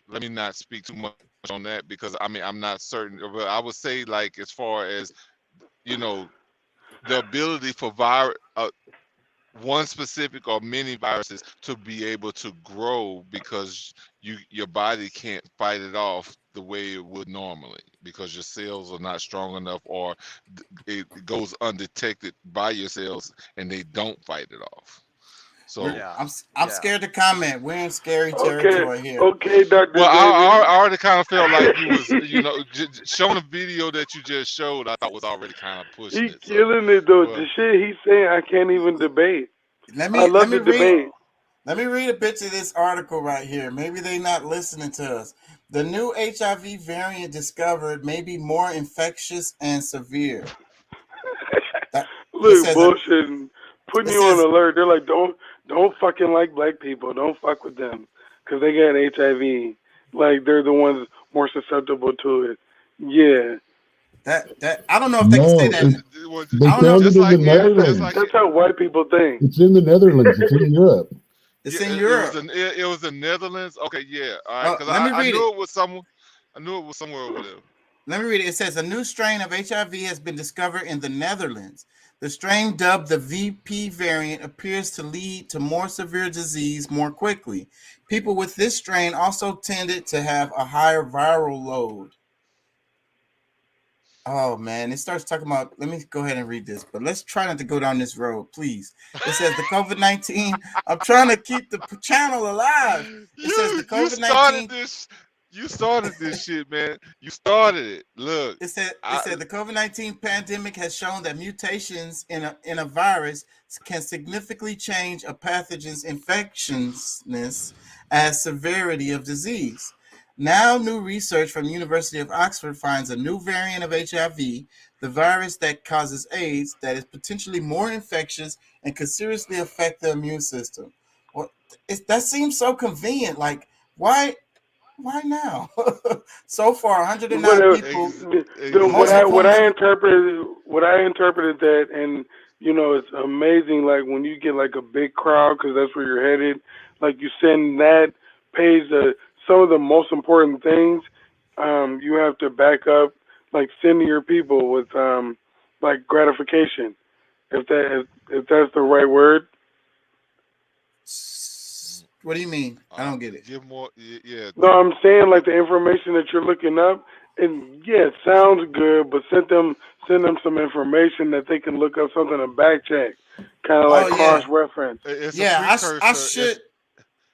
let me not speak too much on that because I'm not certain, but I would say, like, as far as the ability for one specific or many viruses to be able to grow because your body can't fight it off the way it would normally because your cells are not strong enough, or it goes undetected by your cells and they don't fight it off. So I'm scared to comment. We're in scary territory here. Okay, Dr. Well, I already kind of felt like you was, showing the video that you just showed, I thought was already kind of pushing it. Killing it though. The shit he's saying, I can't even debate. Let me read a bit of this article right here. Maybe they're not listening to us. The new HIV variant discovered may be more infectious and severe. Look, bullshit, putting you on alert. They're like, don't fucking like black people. Don't fuck with them because they got HIV. Like, they're the ones more susceptible to it. Yeah. That I don't know if they can say that. They found it in the Netherlands. That's how white people think. It's in the Netherlands. It's in Europe. It's in Europe. It was the Netherlands. Okay, yeah. All right, because I knew it was somewhere. I knew it was somewhere over there. Let me read it. It says a new strain of HIV has been discovered in the Netherlands. The strain, dubbed the VP variant, appears to lead to more severe disease more quickly. People with this strain also tended to have a higher viral load. Oh, man, it starts talking about, let me go ahead and read this, but let's try not to go down this road, please. It says the COVID-19, I'm trying to keep the channel alive. It says the COVID-19. You started this shit, man. You started it. Look. It said the COVID-19 pandemic has shown that mutations in a virus can significantly change a pathogen's infectiousness as severity of disease. Now, new research from the University of Oxford finds a new variant of HIV, the the virus that causes AIDS that is potentially more infectious and could seriously affect the immune system. Well, that seems so convenient. Like, why now? So far, 109 But people. what I interpreted that, and you know, it's amazing. Like when you get like a big crowd, because that's where you're headed. Like you send that page some of the most important things. You have to back up, like sending your people with like gratification, if that's the right word. What do you mean? I don't get it. Give more, yeah. No, I'm saying like the information that you're looking up, and yeah, it sounds good, but send them some information that they can look up something to back check, kind of like cross reference. Yeah,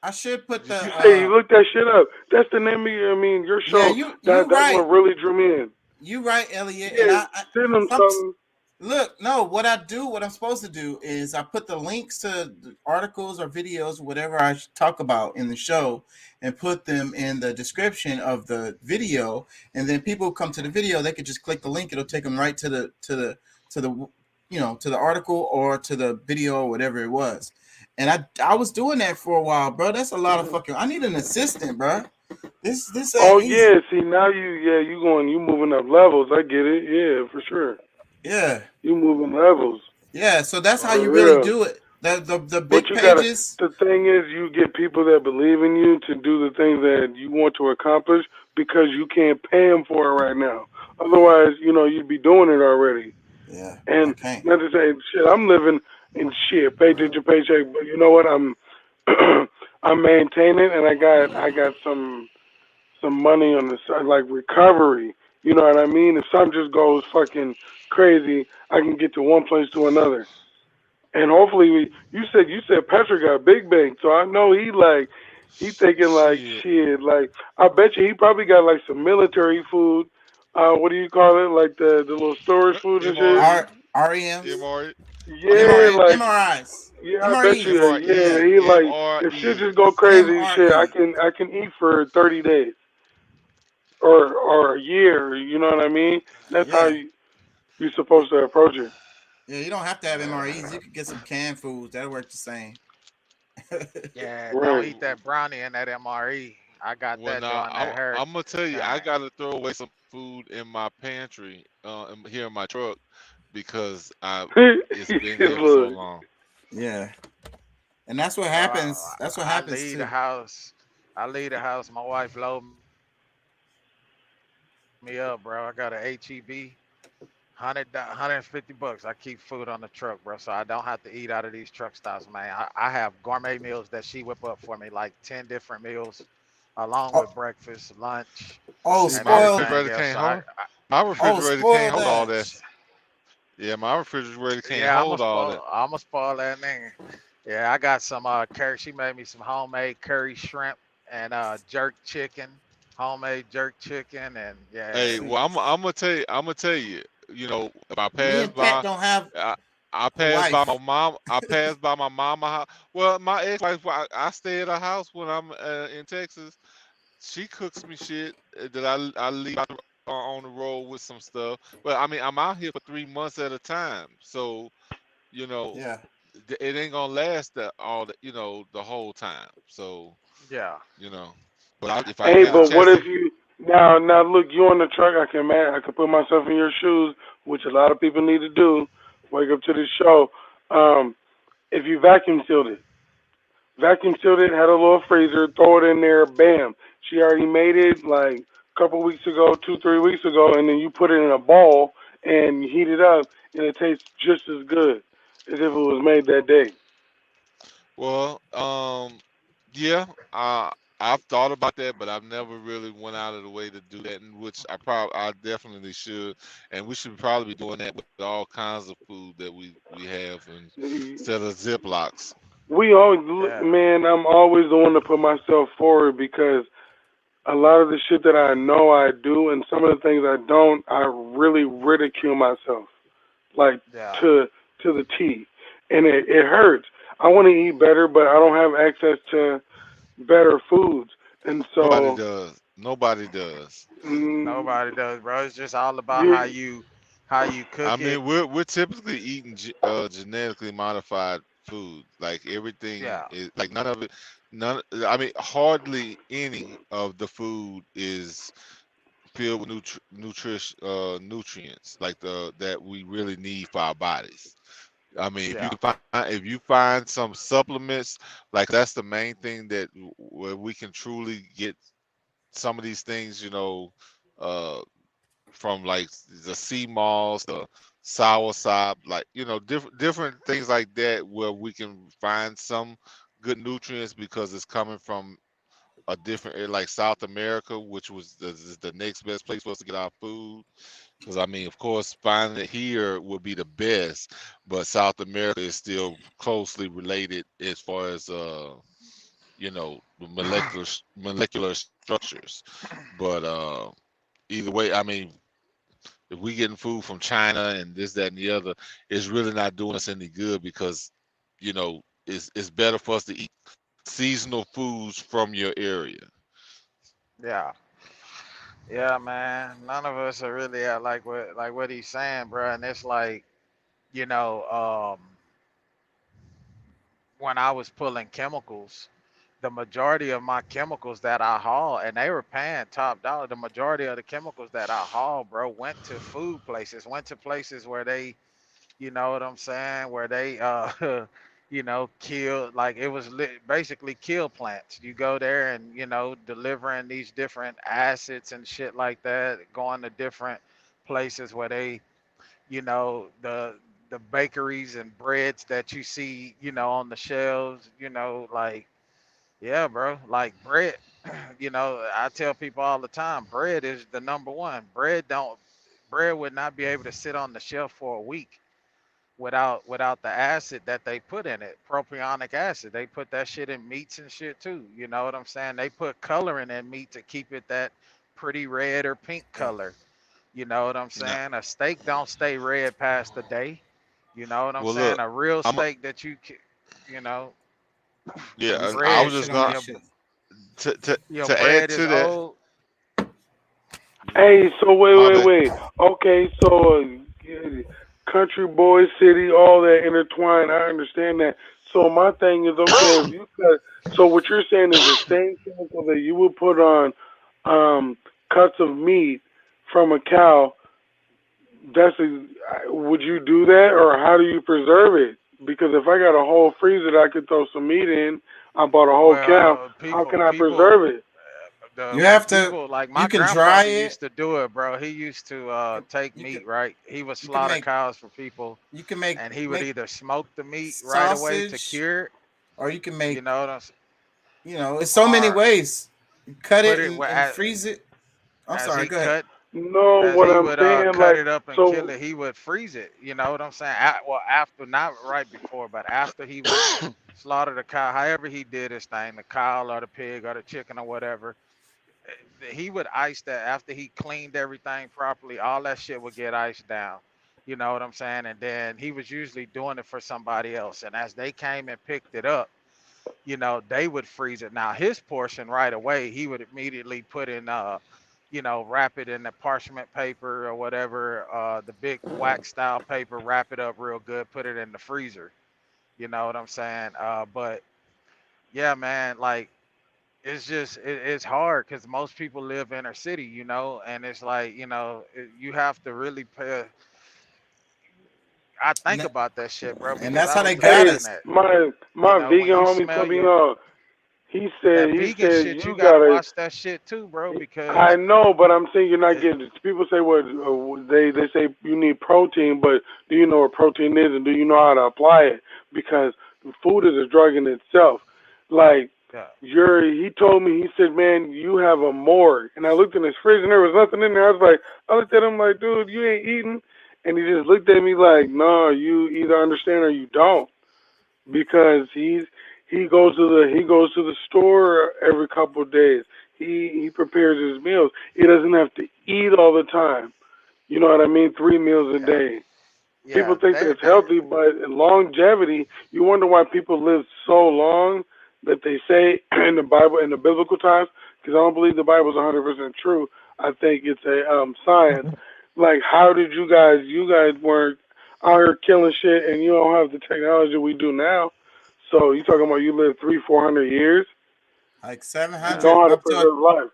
I should put the. You say you look that shit up. That's the name of your show. Yeah, that's right. what really drew me in. You right, Elliot. Yeah, And send them something. Look, no, what I'm supposed to do is I put the links to the articles or videos, whatever I talk about in the show, and put them in the description of the video. And then people who come to the video, they could just click the link. It'll take them right to the article or to the video or whatever it was. And I was doing that for a while, bro. That's a lot of fucking. I need an assistant, bro. This. Oh yeah, see now you moving up levels. I get it. Yeah, for sure. Yeah, you moving levels. Yeah, so that's how you really do it. The big pages. The thing is, you get people that believe in you to do the things that you want to accomplish because you can't pay them for it right now. Otherwise, you'd be doing it already. Yeah. And not to say shit, I'm living in shit, paycheck to paycheck, but you know what? I'm I'm maintaining, and I got some money on the side, like recovery. You know what I mean? If something just goes fucking crazy, I can get to one place to another. And hopefully, you said Patrick got a big bank, so I know he thinking like shit. Like I bet you he probably got like some military food. What do you call it? Like the little storage food and shit. REMs. Yeah, like MRIs. Yeah, I bet you. Yeah, he like if shit just go crazy, shit. I can eat for 30 days. Or a year, you know what I mean? That's how you're supposed to approach it. Yeah, you don't have to have MREs. You could get some canned foods. That'll work the same. Yeah, don't eat that brownie and that MRE. I got that on that hurt. I'm gonna tell you, I gotta throw away some food in my pantry, here in my truck, because it's been here for so long. Yeah, and that's what happens. That's what happens. I leave the house. My wife load me up, bro. I got a HEB, $150. I keep food on the truck, bro, so I don't have to eat out of these truck stops, man. I have gourmet meals that she whip up for me, like 10 different meals, along with breakfast, lunch. Oh, spoiled. My refrigerator can't hold all that. Yeah, my refrigerator can't hold all that. I'm gonna spoil that nigga. Yeah, I got some curry. She made me some homemade curry shrimp and jerk chicken. Homemade jerk chicken and yeah. Hey, well, I'm gonna tell you. You know, if I pass by, I pass by my mom. I pass by my mama house. Well, my ex-wife, I stay at her house when I'm in Texas. She cooks me shit that I leave out on the road with some stuff. But I mean, I'm out here for 3 months at a time, so it ain't gonna last the whole time. So yeah, But but what if you now look, you on the truck? I can put myself in your shoes, which a lot of people need to do. Wake up to this show. If you vacuum sealed it, had a little freezer, throw it in there, bam. She already made it like a couple weeks ago, 2-3 weeks ago, and then you put it in a bowl and heat it up, and it tastes just as good as if it was made that day. Well, yeah, I've thought about that, but I've never really went out of the way to do that, which I definitely should, and we should probably be doing that with all kinds of food that we have instead of Ziplocs. Man, I'm always the one to put myself forward because a lot of the shit that I know I do and some of the things I don't, I really ridicule myself, like to the T, and it hurts. I want to eat better, but I don't have access to better foods, and so nobody does, Mm, nobody does, bro. It's just all about how how you I cook it. mean, we're typically eating genetically modified food. Like everything Yeah. is like none of it. None. I mean, hardly any of the food is filled with nutrients like the that we really need for our bodies. I mean, Yeah. if you find some supplements, like that's the main thing that where we can truly get some of these things, uh, from like the sea moss, the sour sop, like different things like that, where we can find some good nutrients because it's coming from a different like South America, which was the next best place for us to get our food. Because I mean, of course, finding it here would be the best, but South America is still closely related as far as the molecular structures. But either way, I mean, if we getting food from China and this, that, and the other, it's really not doing us any good because it's better for us to eat seasonal foods from your area. Yeah. Yeah, man. None of us are really at like what he's saying, bro. And it's like, you know, when I was pulling chemicals, the majority of my chemicals that I haul, and they were paying top dollar. The majority of the chemicals that I haul, bro, went to food places, went to places where they, you know what I'm saying, where they, kill, like it was basically kill plants. You go there and, delivering these different acids and shit like that, going to different places where they, the bakeries and breads that you see, on the shelves, like, yeah, bro. Like bread, I tell people all the time, bread is the number one. Bread would not be able to sit on the shelf for a week without the acid that they put in it, propionic acid. They put that shit in meats and shit too. You know what I'm saying? They put coloring in meat to keep it that pretty red or pink color. You know what I'm No. saying? A steak don't stay red past the day. You know what I'm Well, saying? look, A real I'm a, steak that you know, yeah, your I bread, was just gonna your, to your to add bread to is that. old. Hey, so My bad. wait. Okay, so country boy, city, all that intertwined. I understand that. So my thing is, okay, if you cut, so what you're saying is the same chemical that you would put on cuts of meat from a cow. Would you do that, or how do you preserve it? Because if I got a whole freezer that I could throw some meat in, I bought a whole cow. Well, How can people, I people, preserve it? You have to. people like You my can dry grandfather it. used to do it, bro. He used to take You can. meat, right? He would You can slaughter make. cows for people, You can make and he would make either smoke the meat right away to sausage, cure it. or you can You make. know what I'm saying? It's so many Or ways. You cut put it it and freeze it. I'm as sorry. he Go ahead. cut No, as what he I'm would saying, cut like, it up and kill so it. He would freeze it. You know what I'm saying? Well, after, not right before, but after he would slaughter the cow, however he did his thing, the cow or the pig or the chicken or whatever, he would ice that after he cleaned everything properly. All that shit would get iced down. You know what I'm saying? And then he was usually doing it for somebody else. And as they came and picked it up, they would freeze it. Now his portion right away, he would immediately put in wrap it in the parchment paper or whatever, the big wax style paper, wrap it up real good, put it in the freezer. You know what I'm saying? But yeah, man, like it's hard because most people live inner city, and it's like, you have to really pay. I And think about that shit, bro, and because that's I how was they got hey, raised in us. that. my When vegan you homie smell told me your no. He that he vegan said shit, you you gotta gotta. watch that shit too, bro, I because know, but I'm saying you're not getting it. People say what they say you need protein, but do you know what protein is, and do you know how to apply it? Because food is a drug in itself. Like yeah, he told me, he said, man, you have a morgue, and I looked in his fridge and there was nothing in there. I was like, I looked at him like, dude, you ain't eating, and he just looked at me like, no, you either understand or you don't, because he goes to the store every couple of days. He prepares his meals. He doesn't have to eat all the time. You know what I mean? 3 meals a yeah, day. People yeah. think that They it's they healthy, but in longevity, you wonder why people live so long that they say in the Bible, in the biblical times, because I don't believe the Bible is 100% true. I think it's a science. Like, how did you guys weren't out here killing shit, and you don't have the technology we do now. So you talking about you live 300-400 years? Like You 700 know how to up to preserve life.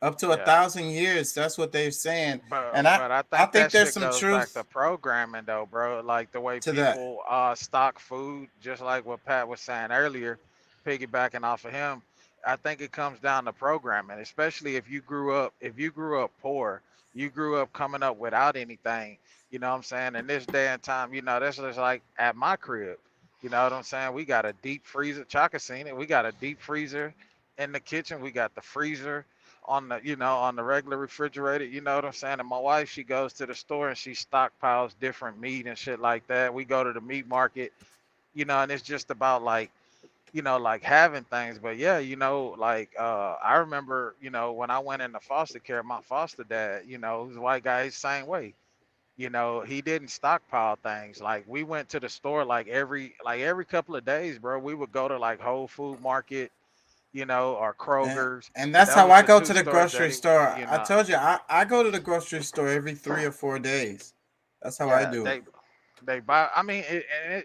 up to 1,000 years. That's what they're saying, and But I I think think that there's shit some goes back to truth programming though, bro. Like the way to that. people stock food, just like what Pat was saying earlier, piggybacking off of him. I think it comes down to programming, especially if you grew up poor, you grew up coming up without anything. You know what I'm saying? In this day and time, that's just like at my crib. You know what I'm saying? We got a deep freezer. Chaka seen it. We got a deep freezer in the kitchen. We got the freezer on the regular refrigerator, you know what I'm saying? And my wife, she goes to the store and she stockpiles different meat and shit like that. We go to the meat market, and it's just about like having things. But yeah, like I remember, when I went into foster care, my foster dad, who's a white guy, he's the same way. He didn't stockpile things. Like we went to the store like every couple of days, bro. We would go to like Whole Food Market, or And, Kroger's. and that's That how was I the go two to the stores that grocery he, store. you I know, told you I go to the grocery store every 3 or 4 days. That's how I yeah, do it. they buy. I mean,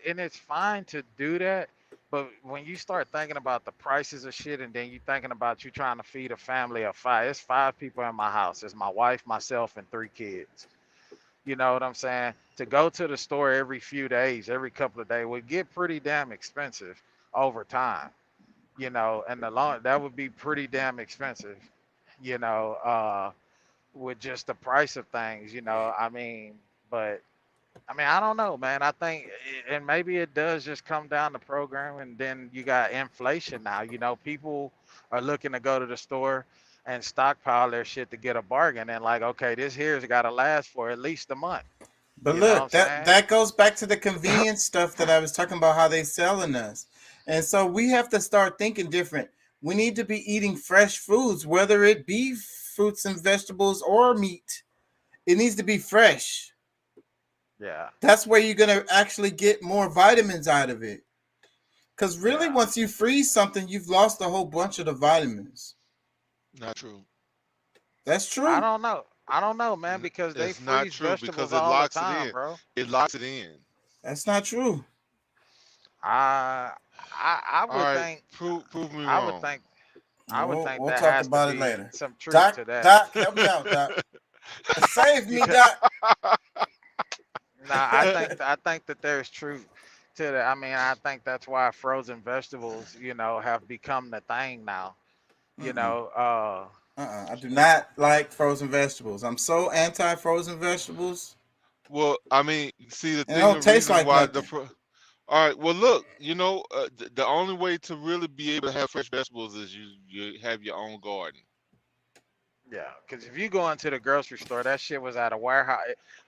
and it's fine to do that, but when you start thinking about the prices of shit, and then you thinking about you trying to feed a family of five, it's 5 people in my house. It's my wife, myself, and 3 kids. You know what I'm saying? To go to the store every few days, every couple of days would get pretty damn expensive over time. And the long that would be pretty damn expensive. You know, with just the price of things. I mean, but I don't know, man. I think, and maybe it does just come down to programming. Then you got inflation now. People are looking to go to the store and stockpile their shit to get a bargain. And like, okay, this here's got to last for at least a month. But You know what I'm look, that saying? that goes back to the convenience stuff that I was talking about, how they selling us. And so we have to start thinking different. We need to be eating fresh foods, whether it be fruits and vegetables or meat. It needs to be fresh. Yeah, That's where you're gonna actually get more vitamins out of it. Because really, yeah. once you freeze something, you've lost a whole bunch of the vitamins. Not true. That's I true. don't know. I don't know, man, because they It's not freeze true because vegetables it all the locks it time, in. bro. It locks it in. That's not true. I I All would right, think prove me I would wrong. think I would We'll, think we'll there talk has to about it be later. some truth Doc, to that. Doc, help me out, Doc. Save me, Because Doc. nah, I think that there's truth to that. I mean, I think that's why frozen vegetables, have become the thing now. You Mm-mm. know, uh, I do not like frozen vegetables. I'm so anti frozen vegetables, Well, I mean, see the and it thing, don't the taste reason like why nothing. all right, well, look, the only way to really be able to have fresh vegetables is you have your own garden. yeah, because if you go into the grocery store, that shit was at a warehouse.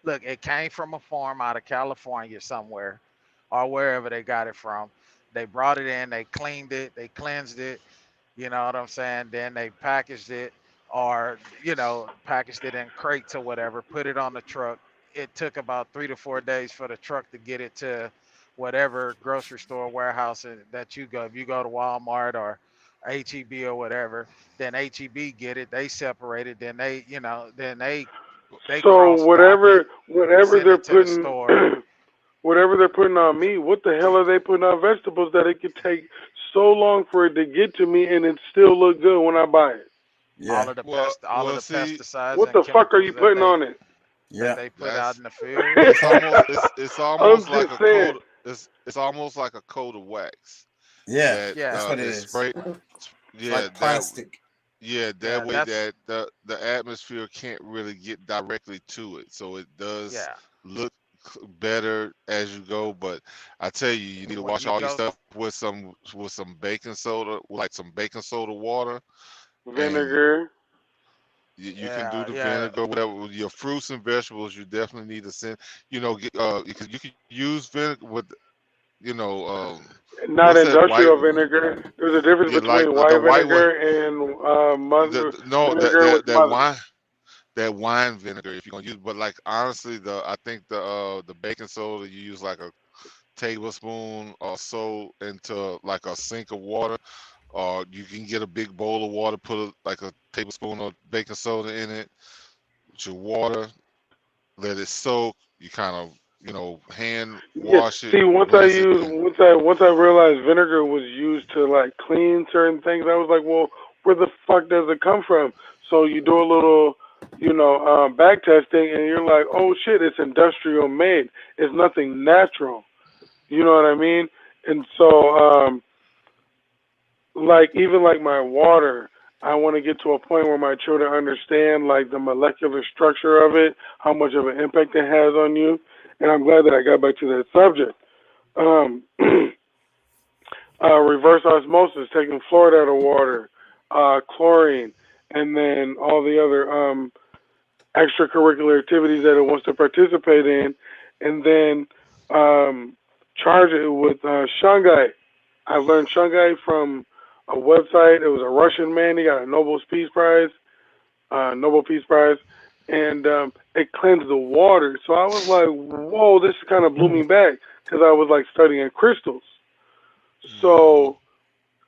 Look, it came from a farm out of California somewhere, or wherever they got it from. They brought it in, they cleaned it, they cleansed it. You know what I'm saying? Then they packaged it, or packaged it in crates or whatever, put it on the truck. It took about 3 to 4 days for the truck to get it to whatever grocery store warehouse that you go. If you go to Walmart or HEB or whatever, then HEB get it. They separate it. Then they So cross dock it, whatever send they're it to the putting, store. whatever they're putting on me, what the hell are they putting on vegetables that it could take so long for it to get to me and it still look good when I buy it? Yeah, All of Well, the see, pesticides What and the fuck are chemicals you putting on it? yeah. they put out that's in the field. it's I'm almost like just a saying. coat. It's almost like a coat of wax Yeah, that that's Yeah, what it is is. sprayed. It's Yeah, like that plastic. yeah, yeah, that way that's that the atmosphere can't really get directly to it, so it does yeah. look better as you go. But I tell you, you need to When wash you all your go, stuff with some baking soda, like some baking soda water, and Vinegar. you can do yeah, the yeah, vinegar, whatever. With your fruits and vegetables, you definitely need to send. Because you can use vinegar with, you know, Not what's that white? industrial vinegar. There's a difference Yeah, like between the white white one. vinegar and No, vinegar with mother. that wine vinegar if you're gonna use. But like honestly, I think the baking soda you use like a tablespoon or so into like a sink of water, or you can get a big bowl of water, put like a tablespoon of baking soda in it with your water, let it soak. You kind of, you know, hand Yeah. wash it, See, rinse it, and once I realized vinegar was used to like clean certain things, I was like, well, where the fuck does it come from? So you do a little, back testing, and you're like, oh shit, it's industrial made. It's nothing natural. You know what I mean? And so, like even like my water, I want to get to a point where my children understand like the molecular structure of it, how much of an impact it has on you. And I'm glad that I got back to that subject. Um, reverse osmosis, taking fluoride out of water, chlorine, and then all the other extracurricular activities that it wants to participate in, and then charge it with shungite. I learned shungite from a website. It was a Russian man. He got a Nobel Peace Prize, and it cleansed the water. So I was like, whoa, this kind of blew me back because I was like studying crystals. So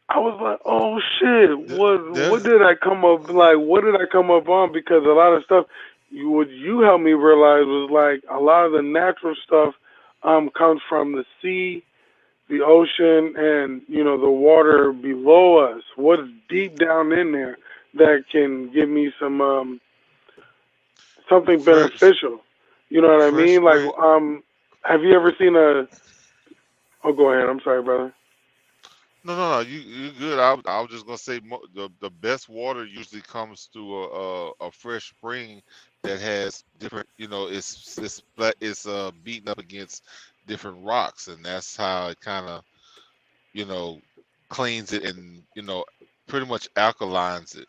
I was like, oh shit, what did I come up on? Because a lot of stuff what you helped me realize was like a lot of the natural stuff comes from the sea, the ocean, and the water below us. What's deep down in there that can give me some something beneficial? You know what I mean? Like, have you ever seen a? Oh, go ahead. I'm sorry, brother. no, you good. I was just gonna say the best water usually comes through a fresh spring that has different, it's beaten up against different rocks, and that's how it kind of, cleans it and pretty much alkalines it.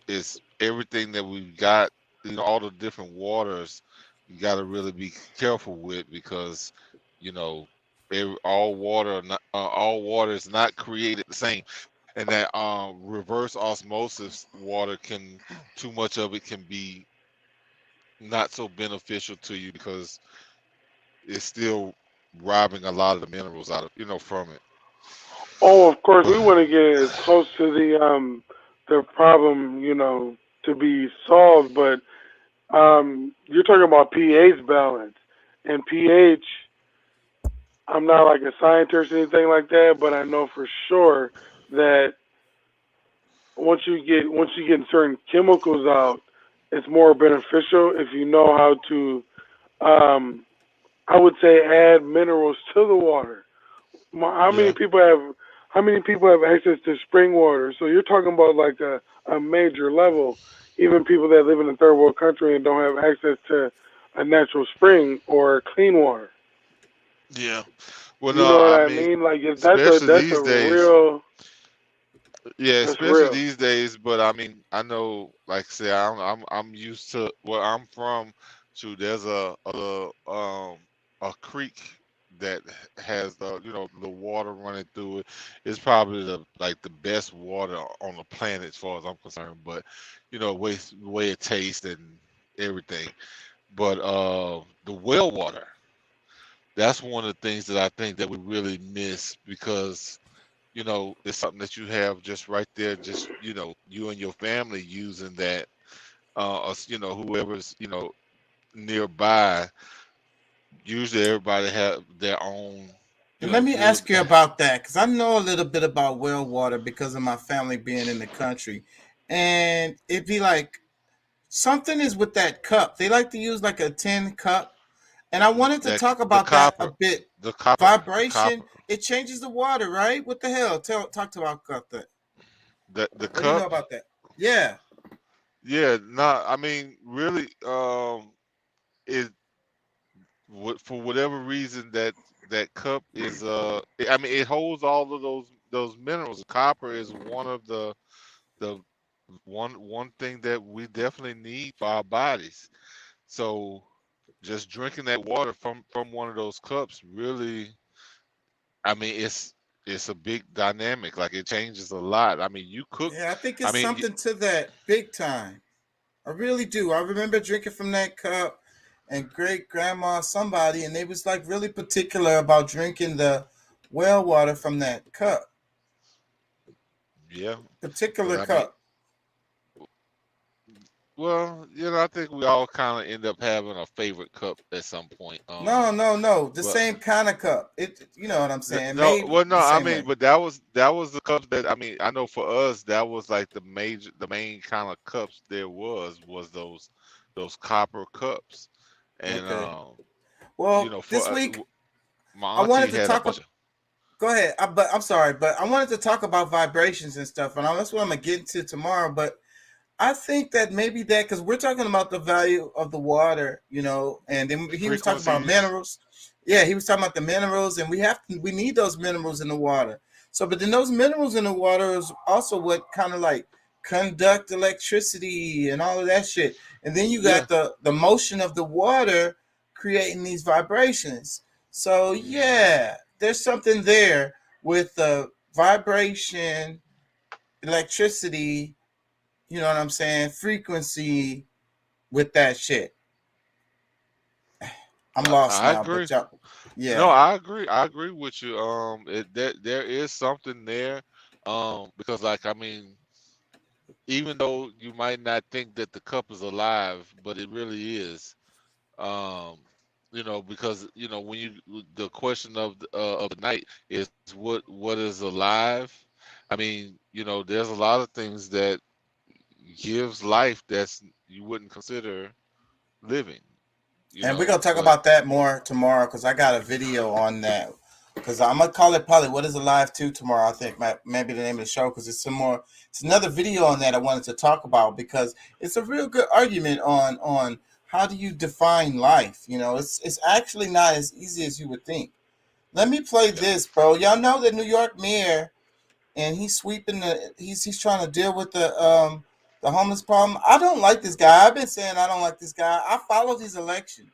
It's everything that we've got, all the different waters. You got to really be careful with because all water is not created the same, and that reverse osmosis water too much of it can be not so beneficial to you because it's still robbing a lot of the minerals out of from it. Oh, of course, we want to get as close to the problem, to be solved. But you're talking about pH balance, and pH. I'm not like a scientist or anything like that, but I know for sure that once you get certain chemicals out, it's more beneficial if you know how to. I would say add minerals to the water. How many people have access to spring water? So you're talking about like a major level. Even people that live in a third world country and don't have access to a natural spring or clean water. Yeah. Well, You no, know what I I mean, mean? Like that's especially these a days. real. Yeah, That's especially real. these days. But I mean, I know, like I say, I'm used to where I'm from. To there's a creek that has the water running through it. It's probably the best water on the planet as far as I'm concerned. But way it tastes and everything. But the well water, that's one of the things that I think that we really miss because it's something that you have just right there, just you and your family using that, whoever's nearby. Usually, everybody have their own, And let me good. ask you about that because I know a little bit about well water because of my family being in the country. And it'd be like something is with that cup. They like to use like a tin cup. And I wanted to That talk the about that a copper, bit. the copper, the Vibration, copper, it changes the water, right? What the hell? Talk to about that. the What do you know cup. about that? Yeah. Yeah, not. I mean, really, it for whatever reason that cup is I mean, it holds all of those minerals. Copper is one of the one thing that we definitely need for our bodies. So just drinking that water from one of those cups really, I mean, it's a big dynamic. Like it changes a lot. I mean, you cook. Yeah, I think I it's mean, something to that big time. I really do. I remember drinking from that cup and great grandma somebody, and they was like really particular about drinking the well water from that cup. yeah. But Particular I mean, cup. Well, I think we all kind of end up having a favorite cup at some point. No. The But same kind of cup. You know what I'm saying? no, Made well, no, the I same mean, way. but that was the cups that I know for us that was like the main kind of cups there was those copper cups, and Okay. Well, for this week my I auntie wanted to had a talk. bunch of. Go ahead. But I'm sorry, but I wanted to talk about vibrations and stuff, and that's what I'm gonna get into tomorrow. But I think that maybe that because we're talking about the value of the water, and then he was talking about Frequencies. minerals. Yeah, he was talking about the minerals, and we need those minerals in the water. So, but then those minerals in the water is also what kind of like conduct electricity and all of that shit. And then you Yeah. got the motion of the water creating these vibrations. So yeah, there's something there with the vibration, electricity, you know what I'm saying, frequency with that shit. I'm lost I now, agree. but y'all, yeah. No, I agree. I agree with you. There is something there. Because like I mean, even though you might not think that the cup is alive, but it really is. Um, because when the question of the night is what is alive. I mean, there's a lot of things that gives life that's you wouldn't consider living. And we're gonna talk But about that more tomorrow because I got a video on that. Because I'm gonna call it probably "What Is Alive 2" tomorrow. I think maybe the name of the show because it's another video on that I wanted to talk about because it's a real good argument on how do you define life. It's actually not as easy as you would think. Let me play this, bro. Y'all know the New York mayor, and he's sweeping he's trying to deal with the homeless problem. I don't like this guy. I've been saying I don't like this guy. I followed his election,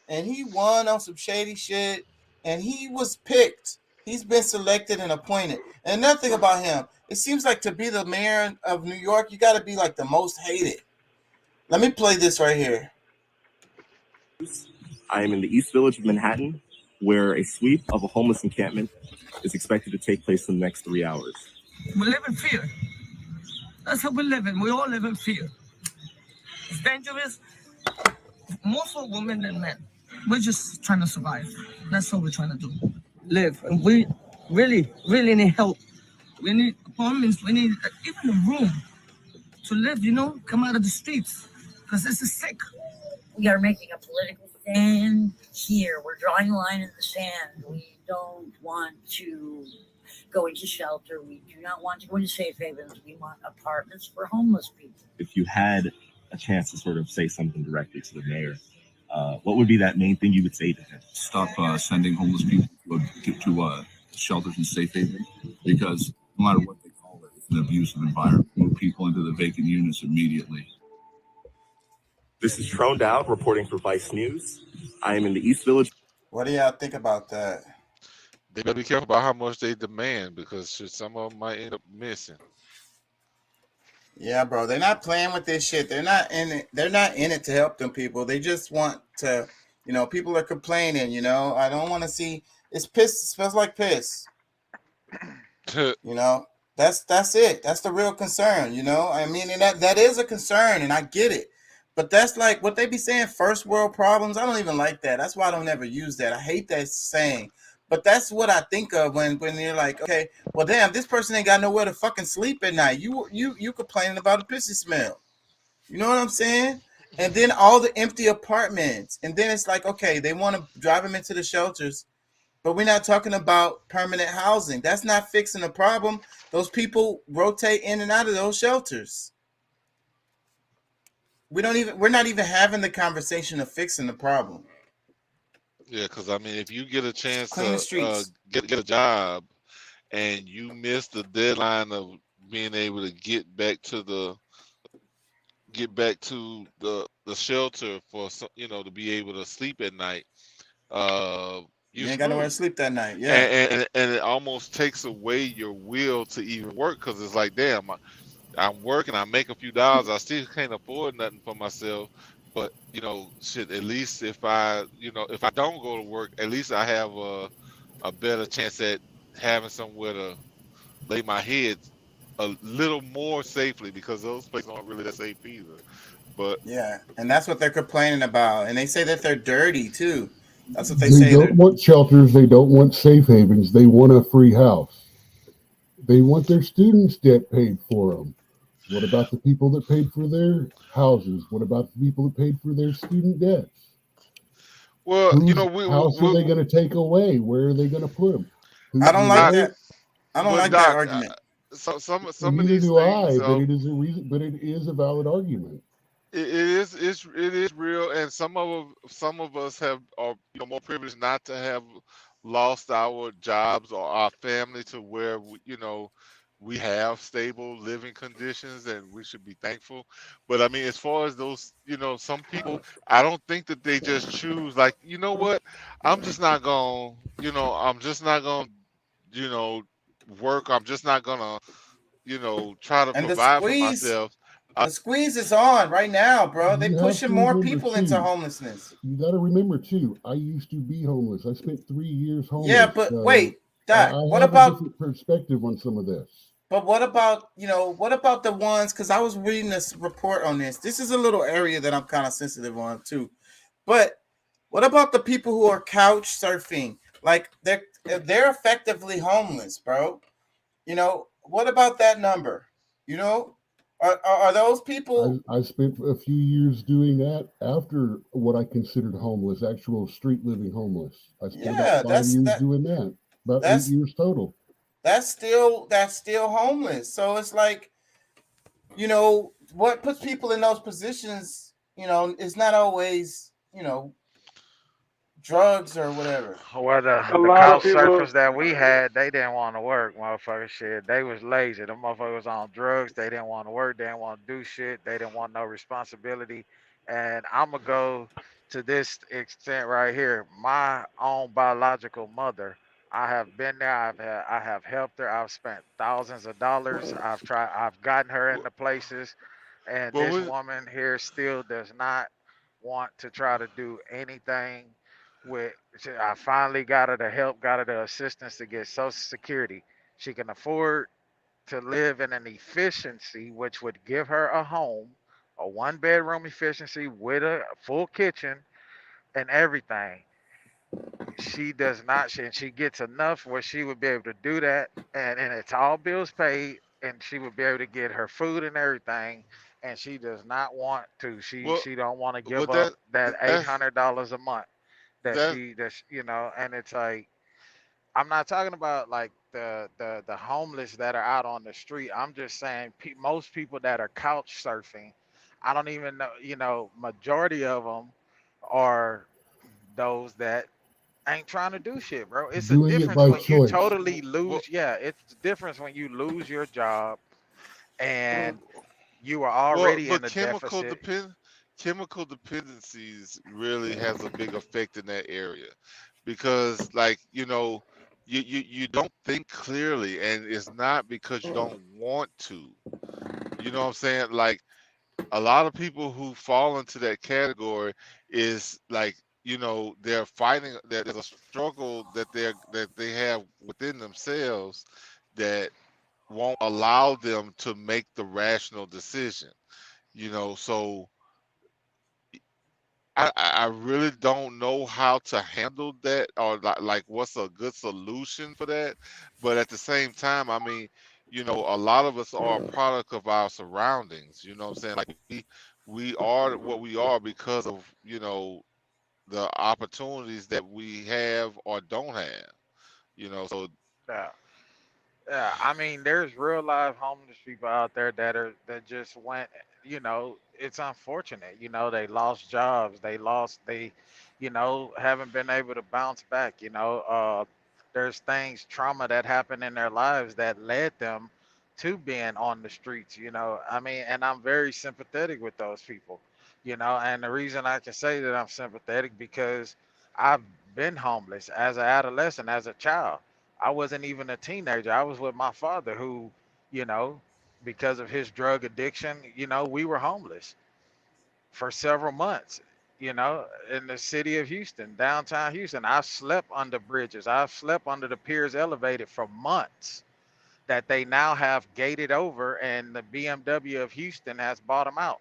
and he won on some shady shit, and he was picked. He's been selected and appointed. And another thing about him, it seems like to be the mayor of New York, you got to be like the most hated. Let me play this right here. I am in the East Village of Manhattan, where a sweep of a homeless encampment is expected to take place in the next 3 hours. We live in fear. That's how we live in. We all live in fear. It's dangerous, more for women than men. We're just trying to survive. That's all we're trying to do. Live. And we really, really need help. We need apartments. We need even a room to live, come out of the streets. Because this is sick. We are making a political stand here. We're drawing a line in the sand. We don't want to go into shelter. We do not want to go into safe havens. We want apartments for homeless people. If you had a chance to sort of say something directly to the mayor, what would be that main thing you would say to him? Stop sending homeless people to shelters and safe havens, because no matter what they call it, it's an abusive environment. Move people into the vacant units immediately. This is Troned Out reporting for Vice News. I am in the East Village. What do y'all think about that? they better be careful about how much they demand because some of them might end up missing. Yeah, bro, they're not playing with this shit. They're not in it. They're not in it to help them people. They just want to, people are complaining. I don't want to see. It's piss. It smells like piss. That's it. That's the real concern. I mean, and that is a concern, and I get it. But that's like what they be saying, first world problems. I don't even like that. That's why I don't ever use that. I hate that saying. But that's what I think of when you're like, okay, well, damn, this person ain't got nowhere to fucking sleep at night. You complaining about a pissy smell. You know what I'm saying? And then all the empty apartments. And then it's like, okay, they want to drive them into the shelters, but we're not talking about permanent housing. That's not fixing the problem. Those people rotate in and out of those shelters. We're not even having the conversation of fixing the problem. Yeah, because I mean, if you get a chance Clean the to streets. get a job and you miss the deadline of being able to get back to the shelter for to be able to sleep at night, You ain't got nowhere to sleep that night. Yeah. and it almost takes away your will to even work because it's like, damn, I'm working, I make a few dollars, I still can't afford nothing for myself. But shit, at least if I don't go to work, at least I have a better chance at having somewhere to lay my head a little more safely because those places aren't really that safe either. But yeah, and that's what they're complaining about, and they say that they're dirty too. That's what they They say. don't want shelters. They don't want safe havens. They want a free house. They want their students' debt paid for them. What about the people that paid for their houses? What about the people that paid for their student debts? well, Whose you know, house are they going to take away? Where are they going to put them? I don't like that. I don't but like that Doc, argument. some of Neither these do I, things, but it is a reason. But it is a valid argument. it is real, and some of us have are more privileged not to have lost our jobs or our family to where we have stable living conditions, and we should be thankful. But I mean, as far as those, some people, I don't think that they just choose like, you know what, I'm just not gonna, I'm just not gonna, you know, work. I'm just not gonna, try to And provide for myself. the squeeze is on right now, bro. They You have pushing to more remember, people into too, homelessness. You got to remember too. I used to be homeless. I spent 3 years homeless. Yeah, but so wait, Doc, I what have a about? different perspective on some of this. But what about what about the ones? Because I was reading this report on this. This is a little area that I'm kind of sensitive on too. But what about the people who are couch surfing? Like they're effectively homeless, bro. What about that number? Are those people? I spent a few years doing that after what I considered homeless, actual street living homeless. I spent Yeah, about 5 years doing that, about 8 that's years total. that's still homeless. So it's like, what puts people in those positions, is not always, drugs or whatever. Well, the lot couch of people- surfers that we had, they didn't want to work, motherfucker. Shit, they was lazy. The motherfuckers was on drugs. They didn't want to work. They didn't want to do shit. They didn't want no responsibility. And I'm gonna go to this extent right here. My own biological mother, I have been there. I have helped her. I've spent thousands of dollars. I've gotten her into places, and But this woman here still does not want to try to do anything with. I finally got her the help, got her the assistance to get Social Security. She can afford to live in an efficiency which would give her a home, a 1-bedroom efficiency with a full kitchen and everything. She does not, and she gets enough where she would be able to do that, and it's all bills paid, and she would be able to get her food and everything. And she does not want to. She don't want to give up that $800 a month and it's like, I'm not talking about like the homeless that are out on the street. I'm just saying most people that are couch surfing, I don't even know, majority of them are those that ain't trying to do shit, bro. It's Doing a it difference by when you choice. totally lose. It's a difference when you lose your job and you are already in a deficit. Chemical dependencies really has a big effect in that area, because like you don't think clearly, and it's not because you don't want to. You know what I'm saying? Like a lot of people who fall into that category is like, they're fighting, that there's a struggle that they have within themselves that won't allow them to make the rational decision. So I really don't know how to handle that, or like what's a good solution for that. But at the same time, I mean, a lot of us are a product of our surroundings. You know what I'm saying? Like we are what we are because of the opportunities that we have or don't have. So Yeah. Yeah, I mean, there's real life homeless people out there that just went. It's unfortunate. They lost jobs. They haven't been able to bounce back. There's trauma that happened in their lives that led them to being on the streets. I mean, and I'm very sympathetic with those people. And the reason I can say that I'm sympathetic because I've been homeless as an adolescent, as a child. I wasn't even a teenager. I was with my father who, you know, because of his drug addiction, we were homeless for several months, in the city of Houston, downtown Houston. I slept under bridges. I slept under the piers elevated for months that they now have gated over, and the BMW of Houston has bought them out.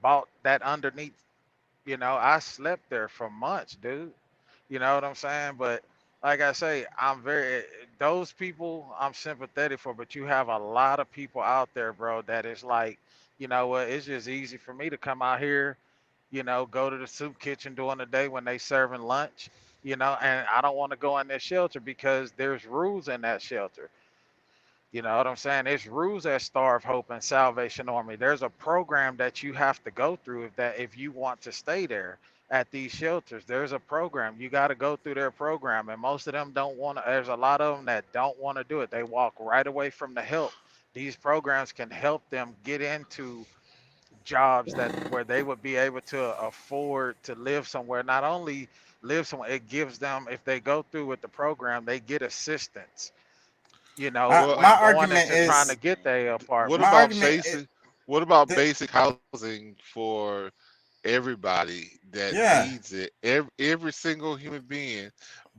bought that underneath. You know, I slept there for months, dude. You know what I'm saying? But like I say, those people I'm sympathetic for, but you have a lot of people out there, bro, that is like, you know what, it's just easy for me to come out here, you know, go to the soup kitchen during the day when they serving lunch, you know, and I don't want to go in their shelter because there's rules in that shelter. You know what I'm saying? There's rules at Starve Hope and Salvation Army. There's a program that you have to go through if you want to stay there at these shelters. There's a program. You got to go through their program. And most of them don't want to, there's a lot of them that don't want to do it. They walk right away from the help. These programs can help them get into jobs where they would be able to afford to live somewhere. Not only live somewhere, it gives them, if they go through with the program, they get assistance. You know, my argument into trying is to get their apartment. What about basic housing for everybody that needs it? Every single human being.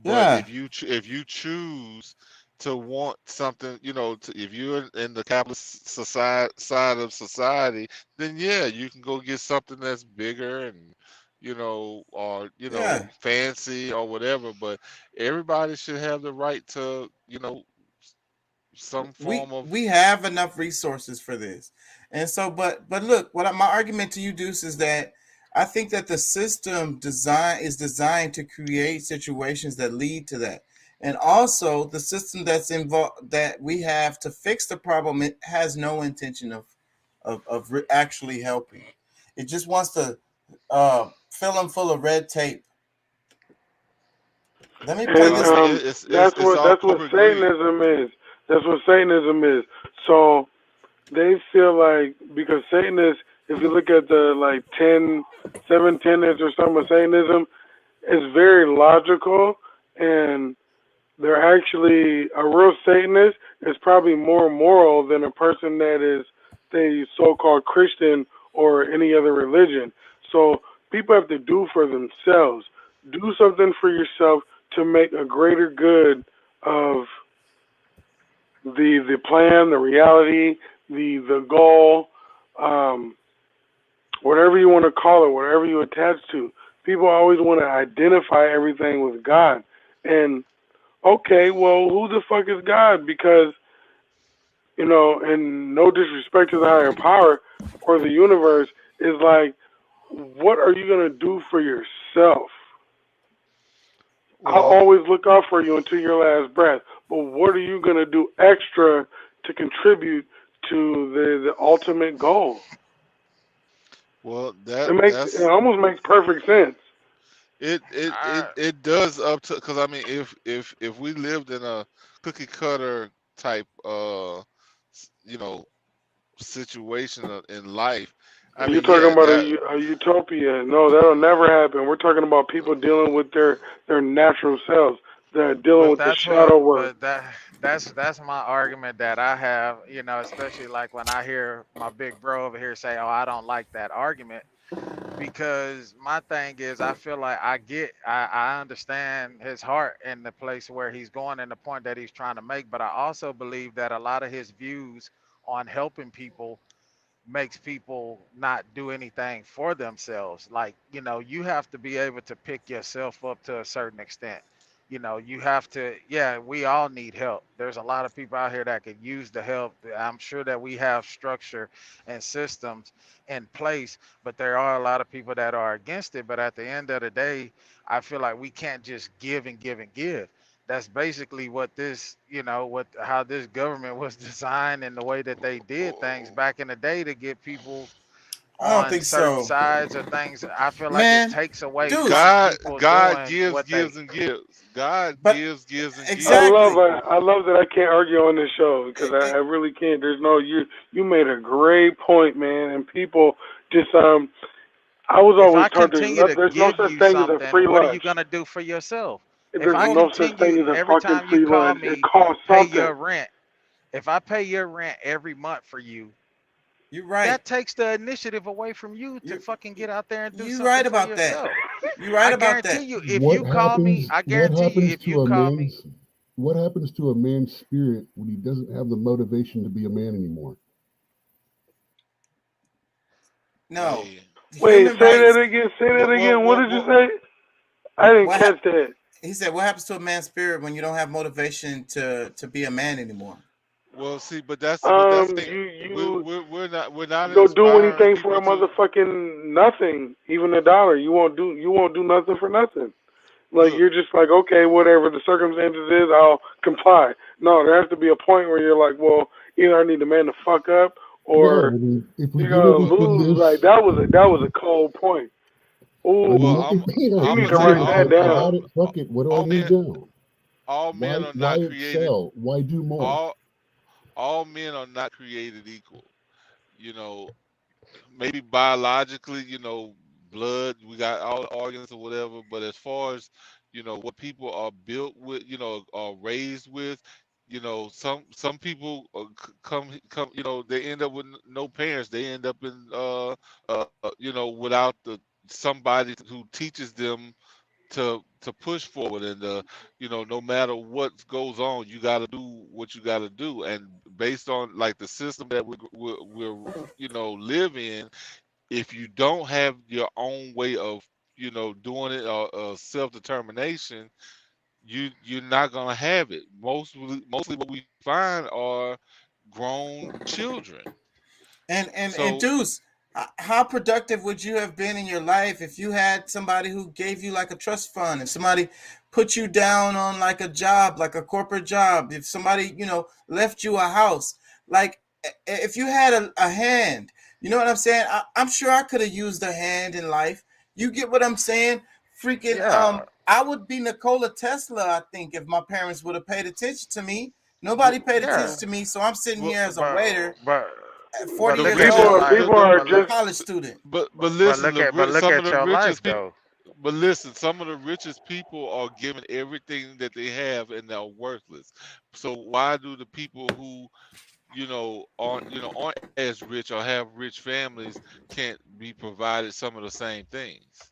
But if you choose to want something, you know, if you're in the capitalist side of society, then yeah, you can go get something that's bigger and, you know, or, you know, fancy or whatever. But everybody should have the right to, you know, some form of. We have enough resources for this. And so, but look, my argument to you, Deuce, is that I think that the system is designed to create situations that lead to that. And also the system that's involved that we have to fix the problem, it has no intention of actually helping. It just wants to fill them full of red tape. Let me play this. That's what Satanism is. That's what Satanism is. So they feel like, because Satanists, if you look at the like 7 tenets or something of Satanism, it's very logical, and they're actually, a real Satanist is probably more moral than a person that is, say, so-called Christian or any other religion. So people have to do for themselves. Do something for yourself to make a greater good of the plan, the reality, the goal, whatever you want to call it, whatever you attach to. People always want to identify everything with God. And okay, well, who the fuck is God? Because, you know, and no disrespect to the higher power or the universe, is like, what are you going to do for yourself? I'll always look out for you until your last breath. But what are you going to do extra to contribute to the ultimate goal? Well, it almost makes perfect sense. It does up to, because I mean, if we lived in a cookie cutter type you know, situation in life. You're talking about a utopia. No, that'll never happen. We're talking about people dealing with their natural selves. They're dealing with the shadow work. But that's my argument that I have, you know, especially like when I hear my big bro over here say, oh, I don't like that argument. Because my thing is, I feel like I understand his heart and the place where he's going and the point that he's trying to make. But I also believe that a lot of his views on helping people makes people not do anything for themselves. Like, you know, you have to be able to pick yourself up to a certain extent. You know, you have to, we all need help. There's a lot of people out here that could use the help. I'm sure that we have structure and systems in place, but there are a lot of people that are against it. But at the end of the day, I feel like we can't just give and give and give. That's basically what this, you know, how this government was designed and the way that they did things back in the day to get people I don't think certain so. sides or things. I feel Man, like it takes away dude, from God people gives and gives. God gives and gives. I love that I can't argue on this show, because I really can't. There's no, you made a great point, man, and people just I was always taught there's no such thing as a free lunch. What are you gonna do for yourself? There's no such thing as a every fucking time free you call lunch. me, It costs pay something. your rent. If I pay your rent every month for you, you're right. That takes the initiative away from you to fucking get out there and do something right for about yourself. that. You're right about that. I guarantee you, if you call me, I guarantee you, if you call me. What happens to a man's spirit when he doesn't have the motivation to be a man anymore? No. Hey, Wait, Human say that rights. again. Say that what again. What did you what say? I didn't What catch that. He said, "What happens to a man's spirit when you don't have motivation to be a man anymore?" well, see, but that's the thing. You We're not don't do inspiring anything for people a to motherfucking nothing, even a dollar. You won't do nothing for nothing. Like look. you're just like, okay, whatever the circumstances is, I'll comply. No, there has to be a point where you're like, well, either I need the man to fuck up Yeah, I or mean, if we you're did gonna everything lose. Like this, that was a cold point. I mean, Ooh, look at me. you Like, need I'm to gonna tell you, write again, that I down. got it. Fuck it. What do I all need men down? all men are Why not created excel? Why do more? all men are not created equal. You know, maybe biologically, blood, we got all the organs or whatever, but as far as, what people are built with, are raised with, some people come, they end up with no parents. They end up in without somebody who teaches them to push forward, and no matter what goes on, you got to do what you got to do. And based on like the system that we're live in, if you don't have your own way of doing it, or self-determination, you're not gonna have it. Mostly what we find are grown children. And So Deuce, how productive would you have been in your life if you had somebody who gave you like a trust fund, if somebody put you down on like a job, like a corporate job, if somebody, left you a house, like if you had a hand, you know what I'm saying? I'm sure I could have used a hand in life. You get what I'm saying? Freaking, Yeah, I would be Nikola Tesla, I think, if my parents would have paid attention to me. Nobody paid yeah. attention to me, so I'm sitting well, here as a But waiter but at but 40 look years at People your old, are life. people are a But just college student. but but listen, look some of at the your life richest people. though. But listen, some of the richest people are given everything that they have and they're worthless. So why do the people who aren't as rich or have rich families can't be provided some of the same things?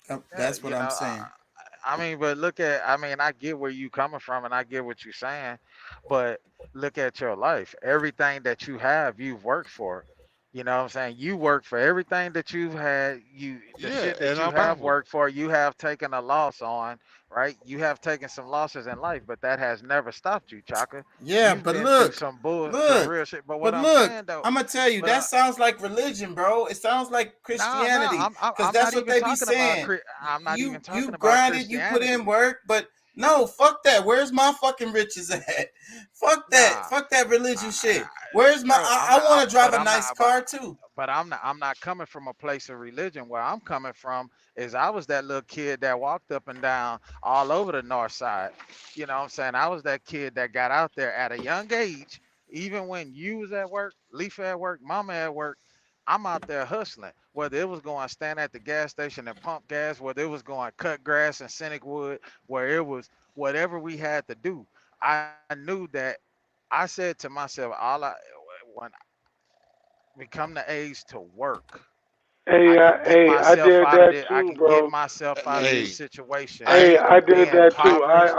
Yeah, That's what I'm saying. I mean, but look at, I mean, I get where you coming from and I get what you're saying, but look at your life. Everything that you have, you've worked for. You know what I'm saying? You work for everything that you've had, the Yeah, shit that and you I'm have fine with it. worked for, you have taken a loss on, right? You have taken some losses in life, but that has never stopped you, Chaka. Yeah, You've but been through some look, real shit. But what but I'm look, saying though, I'm gonna tell you, but that sounds like religion, bro. It sounds like nah, Christianity, because I'm that's not what even they be talking about, saying. I'm not even You talking about grinded, you put in Christianity. work, but no, fuck that. Where's my fucking riches at? Fuck that. Nah, Fuck that religion shit. Where's my? bro, I'm I not. want to drive But a I'm nice not. car too. But I'm not. I'm not coming from a place of religion. Where I'm coming from is I was that little kid that walked up and down all over the north side. You know what I'm saying? I was that kid that got out there at a young age. Even when you was at work, Leaf at work, Mama at work, I'm out there hustling. Whether it was going to stand at the gas station and pump gas, whether it was going to cut grass and scenic wood, where it was whatever we had to do. I knew that I said to myself, when we come to age to work, I can get Hey, I myself did out of that this. I too, can get bro. myself out of this Hey, situation I Hey, ain't I of did being that too. impoverished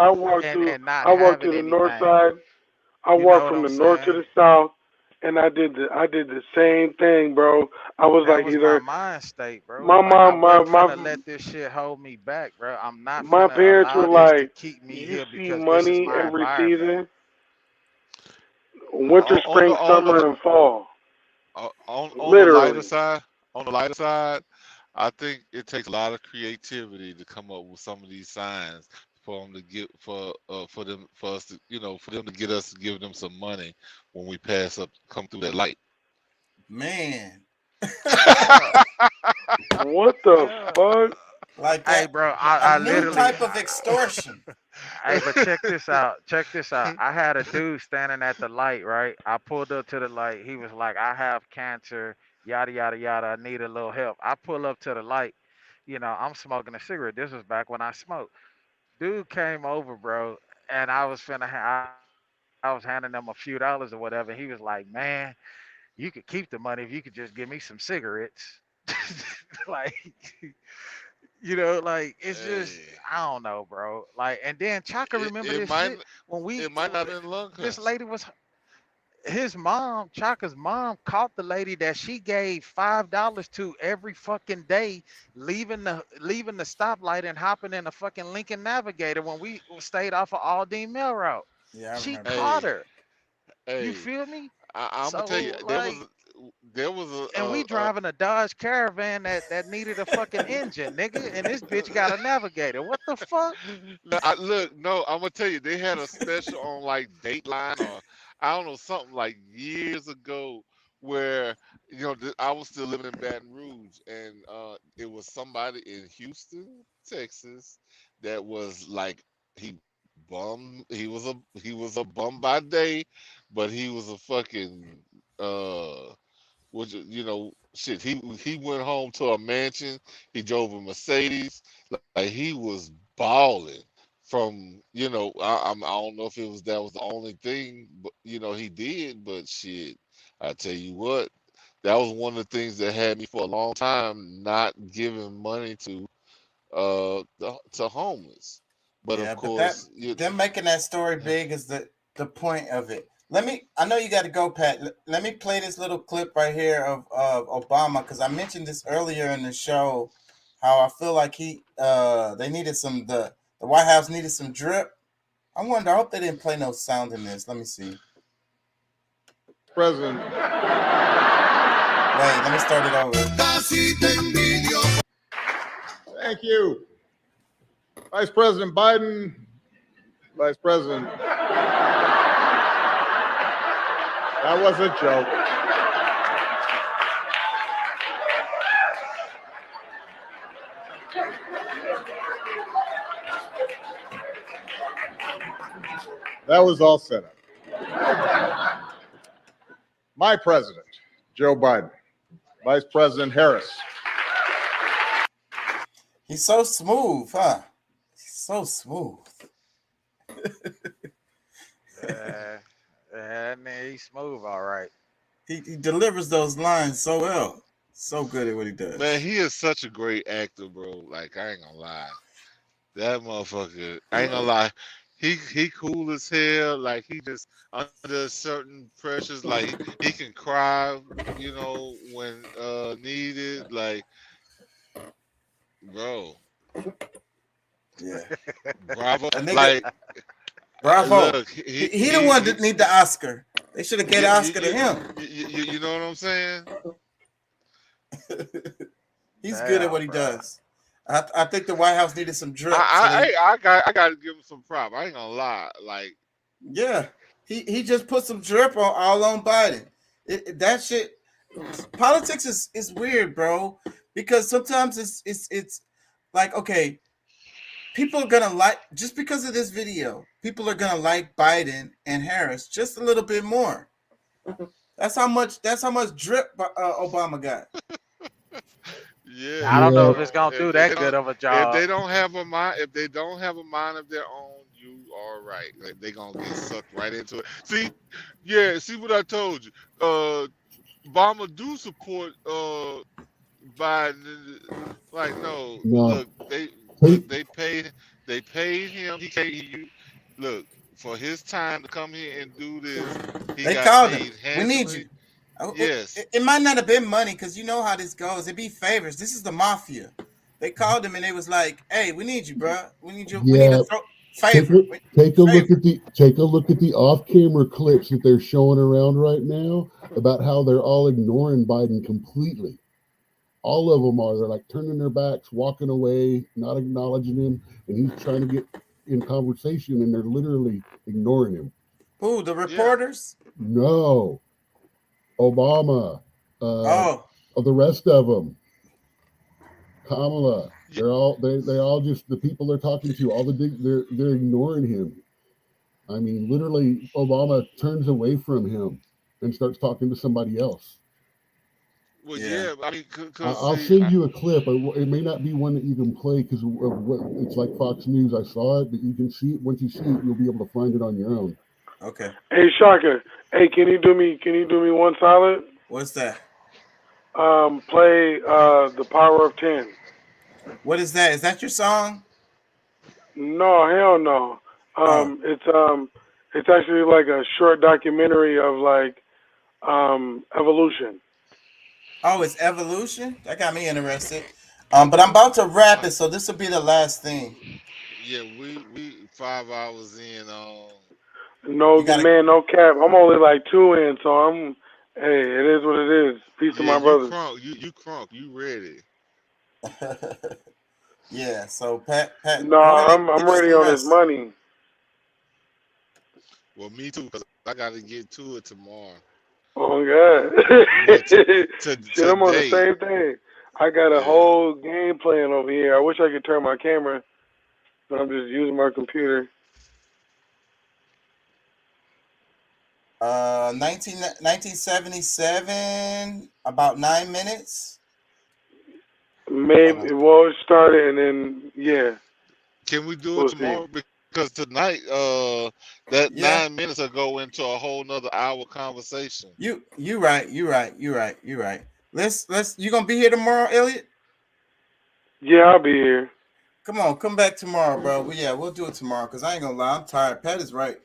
and not I walked having through the north anything. side. I You know walked what from I'm the north to saying? the south, and I did the same thing, bro. I was That like was my either mind state, bro. my Like I mom, wasn't finna let this shit hold me back, bro. I'm not my finna parents were allow this to like, keep me you here see because this is money my every environment. season, winter, on the spring, summer, and fall. on the lighter Literally. side. On the lighter side, I think it takes a lot of creativity to come up with some of these signs for them to get for them for us to for them to get us to give them some money when we come through that light. Man, Yeah, What the yeah. fuck? like Hey, that, bro, a I new literally. type of extortion. Hey, but check this out. Check this out. I had a dude standing at the light, right? I pulled up to the light. He was like, I have cancer, yada, yada, yada. I need a little help. I pull up to the light. I'm smoking a cigarette. This was back when I smoked. Dude came over, bro, and I was handing him a few dollars or whatever. He was like, man, you could keep the money if you could just give me some cigarettes. Like, like it's just Hey, I don't know, bro. Like, and then Chaka it remember it this might shit when we it might not have been lung this cancer. lady was his mom, Chaka's mom, caught the lady that she gave $5 to every fucking day, leaving the stoplight and hopping in a fucking Lincoln Navigator when we stayed off of Aldine Mill Road. Yeah, I She remember. caught Hey, her. hey, You feel me? I'm gonna tell you, So like, there was and we driving a Dodge Caravan that needed a fucking engine, nigga, and this bitch got a Navigator. What the fuck? no, I'm gonna tell you, they had a special on like Dateline or I don't know something like years ago where I was still living in Baton Rouge and it was somebody in Houston, Texas, that was like he he was a bum by day, but he was a fucking which shit. He went home to a mansion. He drove a Mercedes. Like he was balling from I don't know if that was the only thing, but he did. But shit, I tell you what, that was one of the things that had me for a long time not giving money to to homeless. But Yeah, of but that course, them making that story big is the point of it. I know you got to go, Pat. Let me play this little clip right here of Obama, because I mentioned this earlier in the show, how I feel like they needed the White House needed some drip. I hope they didn't play no sound in this. Let me see. President. Wait, let me start it over. Thank you. Vice President Biden, Vice President. That was a joke. That was all set up. My president, Joe Biden, Vice President Harris. He's so smooth, huh? So smooth. Yeah, he's smooth, all right. He delivers those lines so well. So good at what he does. man, he is such a great actor, bro. Like I ain't gonna lie, that motherfucker. I ain't gonna lie. He cool as hell. Like he just under certain pressures. Like he can cry, when needed. Like, bro. Yeah. Bravo. Nigga, Like, bravo. look, he the one that need the Oscar. They should have given the Oscar to him. You know what I'm saying? He's good at what he does. I think the White House needed some drip. I got to give him some prop. I ain't gonna lie. Like, yeah, he just put some drip all on Biden. That shit. Politics is weird, bro. Because sometimes it's like, okay, people are gonna like, just because of this video, people are gonna like Biden and Harris just a little bit more. That's how much drip Obama got. yeah, I don't know if it's gonna do that good of a job. If they don't have a mind, of their own, you are right. Like, they gonna get sucked right into it. See what I told you. Obama do support Biden. Like, no. Look, they paid him. He can't. Look, for his time to come here and do this, They called him. We need you. Yes. It might not have been money, because you know how this goes. It be favors. This is the mafia. They called him and they was like, "Hey, we need you, bro. We need you. Yeah. We need to throw favor." Take a look at the off-camera clips that they're showing around right now about how they're all ignoring Biden completely. All of them are. They're like turning their backs, walking away, not acknowledging him, and he's trying to get in conversation, and they're literally ignoring him. Who, the reporters? No, Obama. The rest of them. Kamala. They're all just the people they're talking to. They're ignoring him. I mean, literally, Obama turns away from him and starts talking to somebody else. Well, yeah. I mean, I'll send you a clip. It may not be one that you can play because it's like Fox News. I saw it, but you can see it. Once you see it, you'll be able to find it on your own. Okay. Hey, Shaka. Hey, can you do me one solid? What's that? Play The Power of 10. What is that? Is that your song? No, hell no. It's actually like a short documentary of like evolution. Oh, it's evolution. That got me interested. But I'm about to wrap it, so this will be the last thing. Yeah, we 5 hours in. No You gotta. man, no cap. I'm only like 2 in, so I'm. Hey, it is what it is. Peace to Yeah, my you brothers. crunk. You crunk. You ready? Yeah. So Pat, go Nah, ahead and I'm get you ready some on this rest. money. Well, me too, because I got to get to it tomorrow. Oh God. Well, Shit, I'm on the today. same thing. I got a Yeah. whole game plan over here. I wish I could turn my camera, but I'm just using my computer. 1977, about 9 minutes. Maybe well it started and then yeah. Can we do it We'll see. tomorrow? Because tonight, that Yeah. 9 minutes will go into a whole nother hour conversation. You right. Let's. You gonna be here tomorrow, Elliot? Yeah, I'll be here. Come on, come back tomorrow, bro. We'll do it tomorrow. Cause I ain't gonna lie, I'm tired. Pat is right.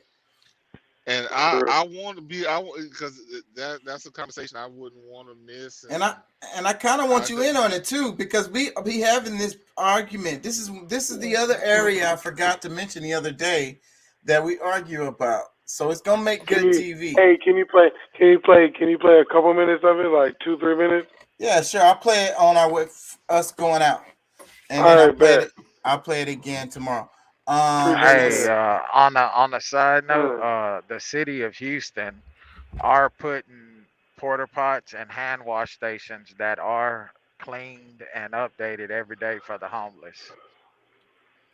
And I want to be because that's a conversation I wouldn't want to miss. And I kind of want you in on it too, because we be having this argument. This is the other area I forgot to mention the other day that we argue about. So it's gonna make good TV. Hey, can you play a couple minutes of it, like 2-3 minutes? Yeah, sure. I'll play it on our way, us going out, and All then right, I'll play it again tomorrow. Hey, on the side note, the city of Houston are putting porta pots and hand wash stations that are cleaned and updated every day for the homeless.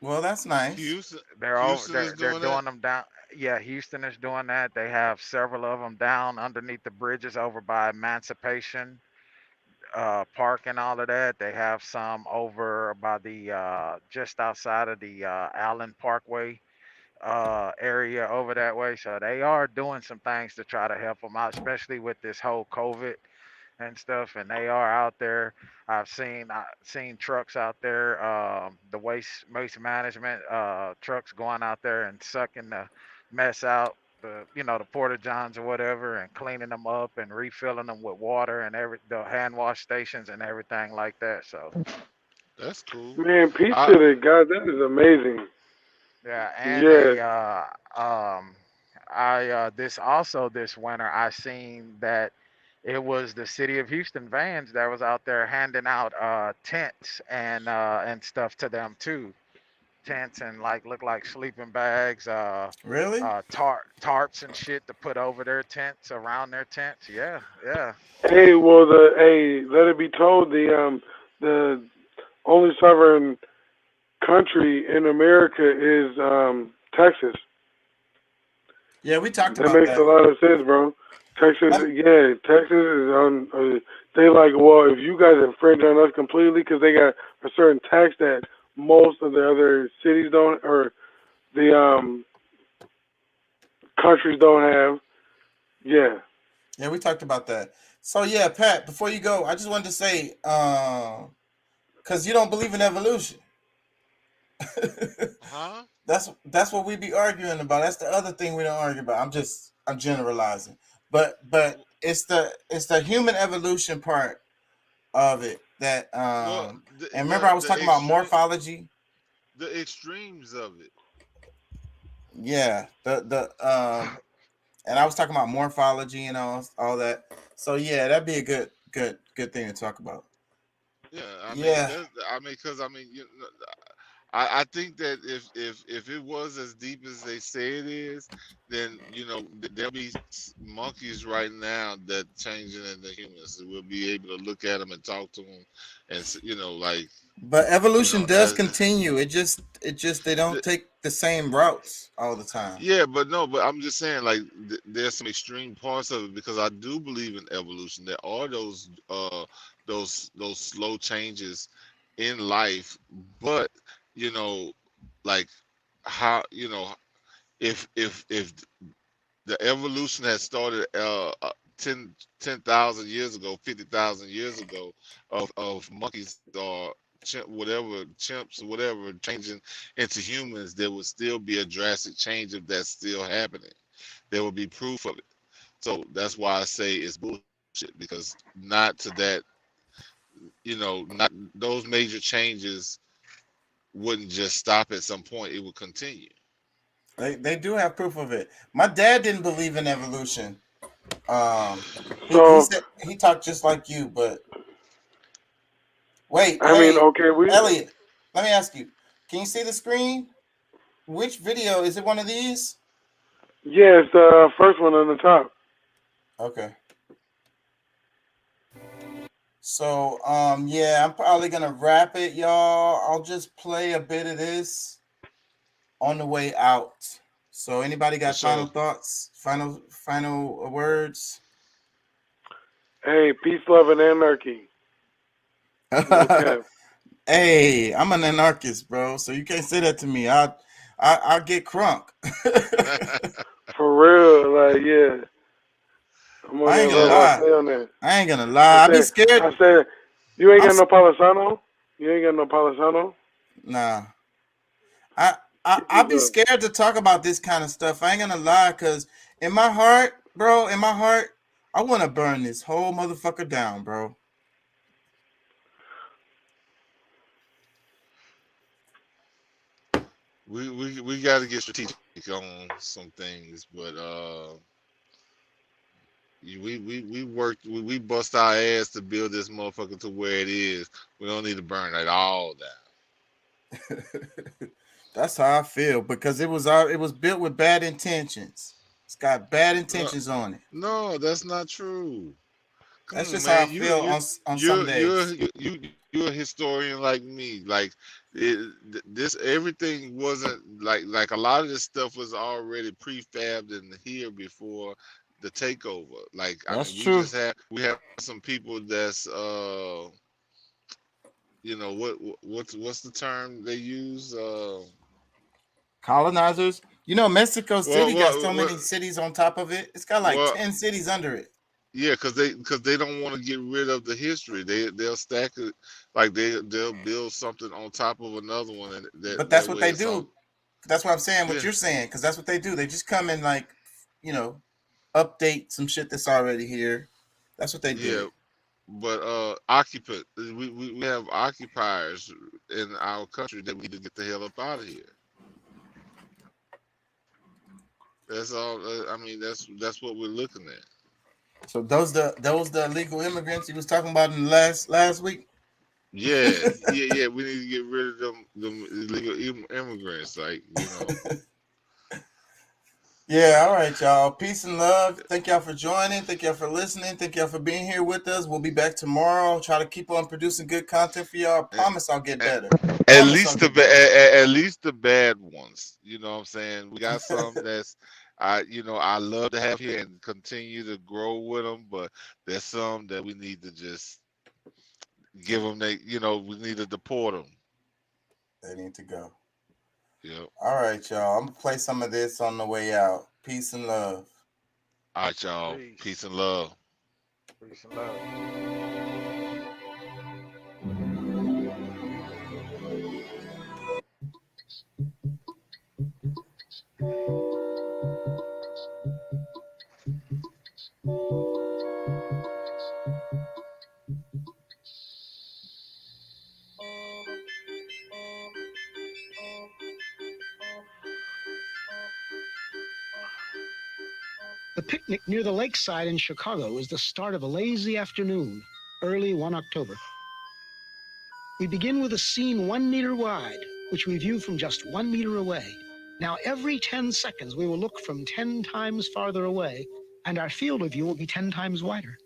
Well, that's nice. Houston They're is doing doing them down. Yeah, Houston is doing that. They have several of them down underneath the bridges over by Emancipation Park and all of that. They have some over by the just outside of the Allen Parkway area over that way. So they are doing some things to try to help them out, especially with this whole COVID and stuff. And they are out there. I've seen trucks out there, the waste management trucks going out there and sucking the mess out. The porta johns or whatever, and cleaning them up and refilling them with water and the hand wash stations and everything like that. So that's cool. Man, peace to the guys. That is amazing. Yeah, and this winter I seen that it was the city of Houston vans that was out there handing out tents and stuff to them too. Tents and look like sleeping bags, really? Tarps and shit to put over their tents, around their tents. Yeah. Hey, well let it be told the only sovereign country in America is Texas. Yeah, we talked that about makes that. a lot of sense, bro. Texas is on. They like, well, if you guys infringe on us completely, because they got a certain tax that most of the other cities don't, or the countries don't have. Yeah. Yeah, we talked about that. So yeah, Pat, before you go, I just wanted to say, because you don't believe in evolution. Huh? That's what we be arguing about. That's the other thing we don't argue about. I'm generalizing, but it's the human evolution part of it that and remember I was talking about morphology. The extremes of it. Yeah, and I was talking about morphology and all that. So yeah, that'd be a good thing to talk about. Yeah, because I think that if it was as deep as they say it is, then there'll be monkeys right now that changing into humans. So we'll be able to look at them and talk to them, and But evolution does continue. It just they don't take the same routes all the time. Yeah, but I'm just saying there's some extreme parts of it because I do believe in evolution. There are those slow changes in life, but how if the evolution had started 10,000 years ago, 50,000 years ago of monkeys or chimps or whatever changing into humans, there would still be a drastic change if that's still happening. there will be proof of it. So that's why I say it's bullshit, because not to that, not those major changes wouldn't just stop at some point. It would continue. They do have proof of it. My dad didn't believe in evolution. He talked just like you, but wait. Elliot, let me ask you. Can you see the screen? Which video is it? One of these? Yeah, it's the first one on the top. Okay. So, yeah, I'm probably gonna wrap it, y'all. I'll just play a bit of this on the way out. So, anybody got final thoughts? Final words? Hey, peace, love, and anarchy. Okay. Hey, I'm an anarchist, bro. So you can't say that to me. I'll get crunk. For real, like, yeah. I ain't gonna lie. I ain't gonna lie. I be scared. I said, you ain't got no Palisano? You ain't got no Palisano? Nah. I be scared to talk about this kind of stuff. I ain't gonna lie, because in my heart, bro, I want to burn this whole motherfucker down, bro. We got to get strategic on some things, but we bust our ass to build this motherfucker to where it is. We don't need to burn it all down. That's how I feel, because it was built with bad intentions. It's got bad intentions on it. No, that's not true. That's just how I feel on some days. You're a historian like me. Like this, everything wasn't like a lot of this stuff was already prefabbed and here before the takeover. Like that's true. We have some people that's what's the term they use? Colonizers. Mexico City got so many cities on top of it. It's got like 10 cities under it. Yeah, because they don't want to get rid of the history. They'll stack it, like they'll build something on top of another one. But that's what they do. That's what I'm saying. What you're saying, because that's what they do. They just come and update some shit that's already here. That's what they do. Yeah, but we have occupiers in our country that we need to get the hell up out of here. That's all. I mean, that's what we're looking at. So those the illegal immigrants he was talking about in the last week? Yeah. We need to get rid of them illegal immigrants, Yeah, all right, y'all. Peace and love. Thank y'all for joining. Thank y'all for listening. Thank y'all for being here with us. We'll be back tomorrow. I'll try to keep on producing good content for y'all. I promise I'll get better. At least the bad ones. You know what I'm saying? We got some that's I love to have here and continue to grow with them, but there's some that we need to just give them. We need to deport them. They need to go. Yep. All right, y'all. I'm gonna play some of this on the way out. Peace and love. All right, y'all. Peace and love. Peace and love. The picnic near the lakeside in Chicago was the start of a lazy afternoon, early one October. We begin with a scene 1 meter wide, which we view from just 1 meter away. Now, every 10 seconds, we will look from 10 times farther away, and our field of view will be 10 times wider.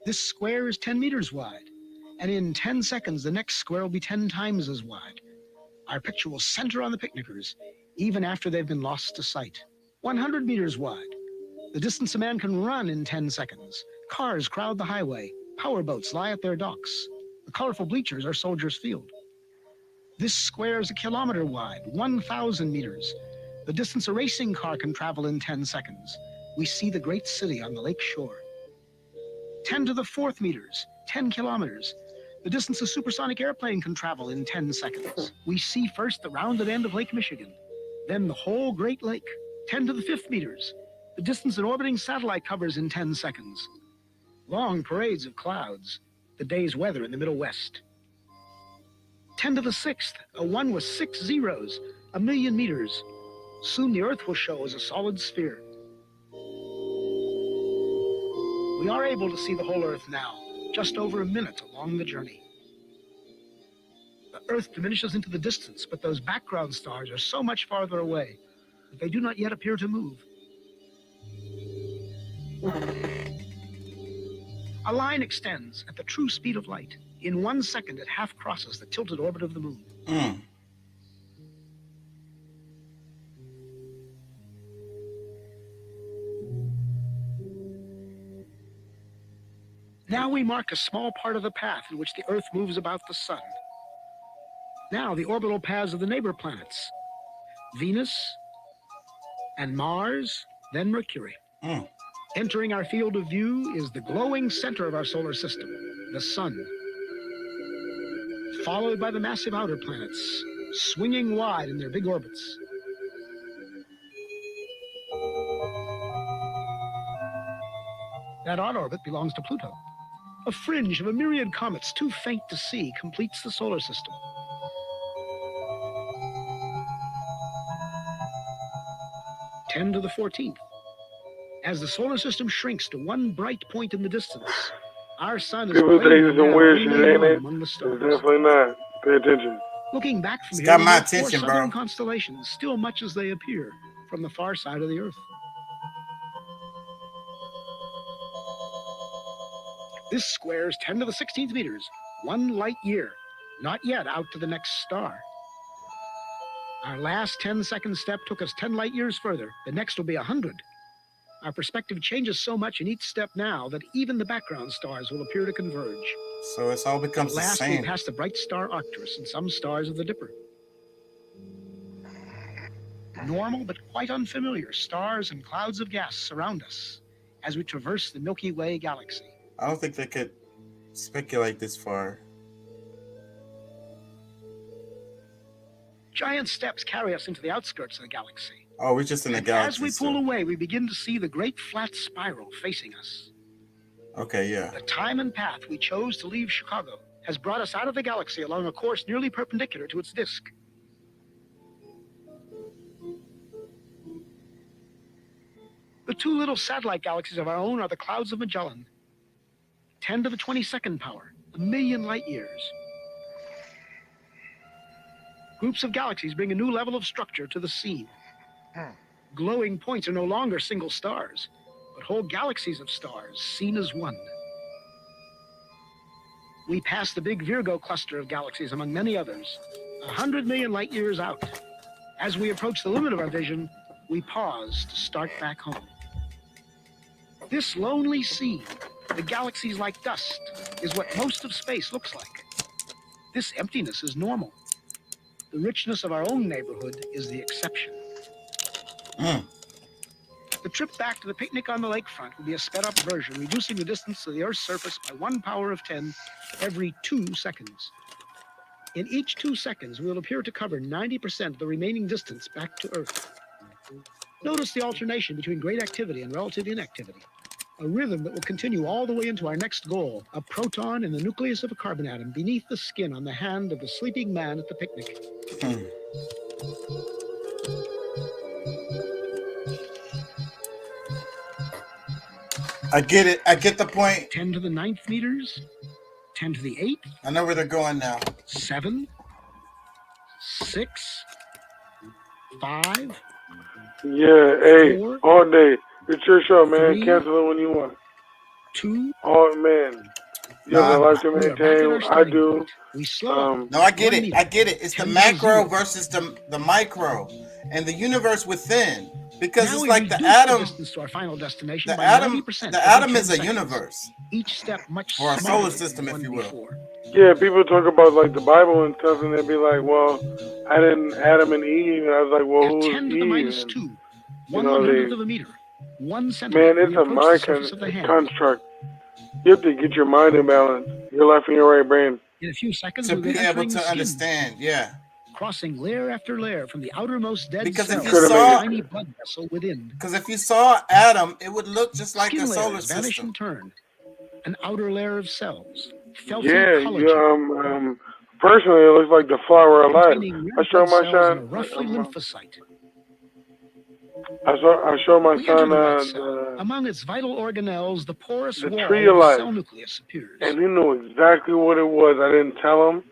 This square is 10 meters wide, and in 10 seconds, the next square will be 10 times as wide. Our picture will center on the picnickers, even after they've been lost to sight. 100 meters wide. The distance a man can run in 10 seconds. Cars crowd the highway. Powerboats lie at their docks. The colorful bleachers are Soldiers Field. This square is 1 kilometer wide, 1,000 meters. The distance a racing car can travel in 10 seconds. We see the great city on the lake shore. 10 to the 4th meters, 10 kilometers. The distance a supersonic airplane can travel in 10 seconds. We see first the rounded end of Lake Michigan, then the whole Great Lake. 10 to the 5th meters, the distance an orbiting satellite covers in 10 seconds. Long parades of clouds, the day's weather in the Middle West. 10 to the 6th, a 1 with 6 zeros, 1,000,000 meters. Soon the Earth will show as a solid sphere. We are able to see the whole Earth now, just over a minute along the journey. The Earth diminishes into the distance, but those background stars are so much farther away that they do not yet appear to move. A line extends at the true speed of light. In 1 second, it half crosses the tilted orbit of the moon. Now we mark a small part of the path in which the Earth moves about the sun. Now the orbital paths of the neighbor planets, Venus and Mars, then Mercury. Entering our field of view is the glowing center of our solar system, the sun, followed by the massive outer planets, swinging wide in their big orbits. That odd orbit belongs to Pluto. A fringe of a myriad comets too faint to see completes the solar system. Ten to the 14th. As the solar system shrinks to one bright point in the distance, our sun is People say plainly it's some now weird only shit, ain't one it? among the It's stars. definitely not. Pay attention. Looking back from It's here, got we my note four attention, bro. southern constellations, still much as they appear from the far side of the Earth. This squares 10 to the 16th meters, 1 light year, not yet out to the next star. Our last 10-second step took us 10 light years further. The next will be 100. Our perspective changes so much in each step now that even the background stars will appear to converge. So it's all becomes At the last, we same. pass the bright star Arcturus and some stars of the Dipper. Normal but quite unfamiliar stars and clouds of gas surround us as we traverse the Milky Way galaxy. I don't think they could speculate this far. Giant steps carry us into the outskirts of the galaxy. Oh, we're just in the And galaxy. as we pull still. away, we begin to see the great flat spiral facing us. Okay, yeah. The time and path we chose to leave Chicago has brought us out of the galaxy along a course nearly perpendicular to its disk. The two little satellite galaxies of our own are the clouds of Magellan. 10 to the 22nd power, 1,000,000 light years. Groups of galaxies bring a new level of structure to the scene. Glowing points are no longer single stars, but whole galaxies of stars seen as one. We pass the big Virgo cluster of galaxies among many others, 100 million light years out. As we approach the limit of our vision, we pause to start back home. This lonely scene, the galaxies like dust, is what most of space looks like. This emptiness is normal. The richness of our own neighborhood is the exception. The trip back to the picnic on the lakefront will be a sped-up version, reducing the distance to the Earth's surface by 1 power of 10 every 2 seconds. In each 2 seconds, we will appear to cover 90% of the remaining distance back to Earth. Notice the alternation between great activity and relative inactivity, a rhythm that will continue all the way into our next goal, a proton in the nucleus of a carbon atom beneath the skin on the hand of the sleeping man at the picnic. I get it. I get the point. 10 to the 9th meters, 10 to the 8th. I know where they're going now. 7, 6, 5. Yeah, hey, 4, all day. It's your show, man. 3, Cancel it when you want. 2. Oh, man. You have a life to maintain. I do. No, I get it. I get it. It's the macro versus the micro and the universe within. Because Now it's we like the reduce atom. distance to our final destination The by atom. 90% The every atom 10 is a seconds. universe. Each step much Or a smaller solar than system, the if one you will. before. Yeah, people talk about like the Bible and stuff, and they'd be like, "Well, I didn't Adam and Eve," and I was like, "Well, At who's 10 to the Eve?" minus And, 2, you 1 know, 100th they, of a meter, 1 centimeter. man, it's we a approach mind the surface of the hand. construct. You have to get your mind in balance, your left and your right brain. In a few seconds, To we'll be be able entering to the skin. understand, yeah. crossing layer after layer from the outermost dead Because cell if you to the saw, tiny blood vessel within. because if you saw Adam, it would look just like Skin a solar layers vanish system. and turn. An outer layer of cells, felty Yeah, collagen, personally, it looks like the flower of life. containing I red show blood my cells and a son. roughly lymphocyte. I show my We enter son the red cell. Among its vital organelles, the porous the wall tree of of the life, cell nucleus appears. and he knew exactly what it was. I didn't tell him.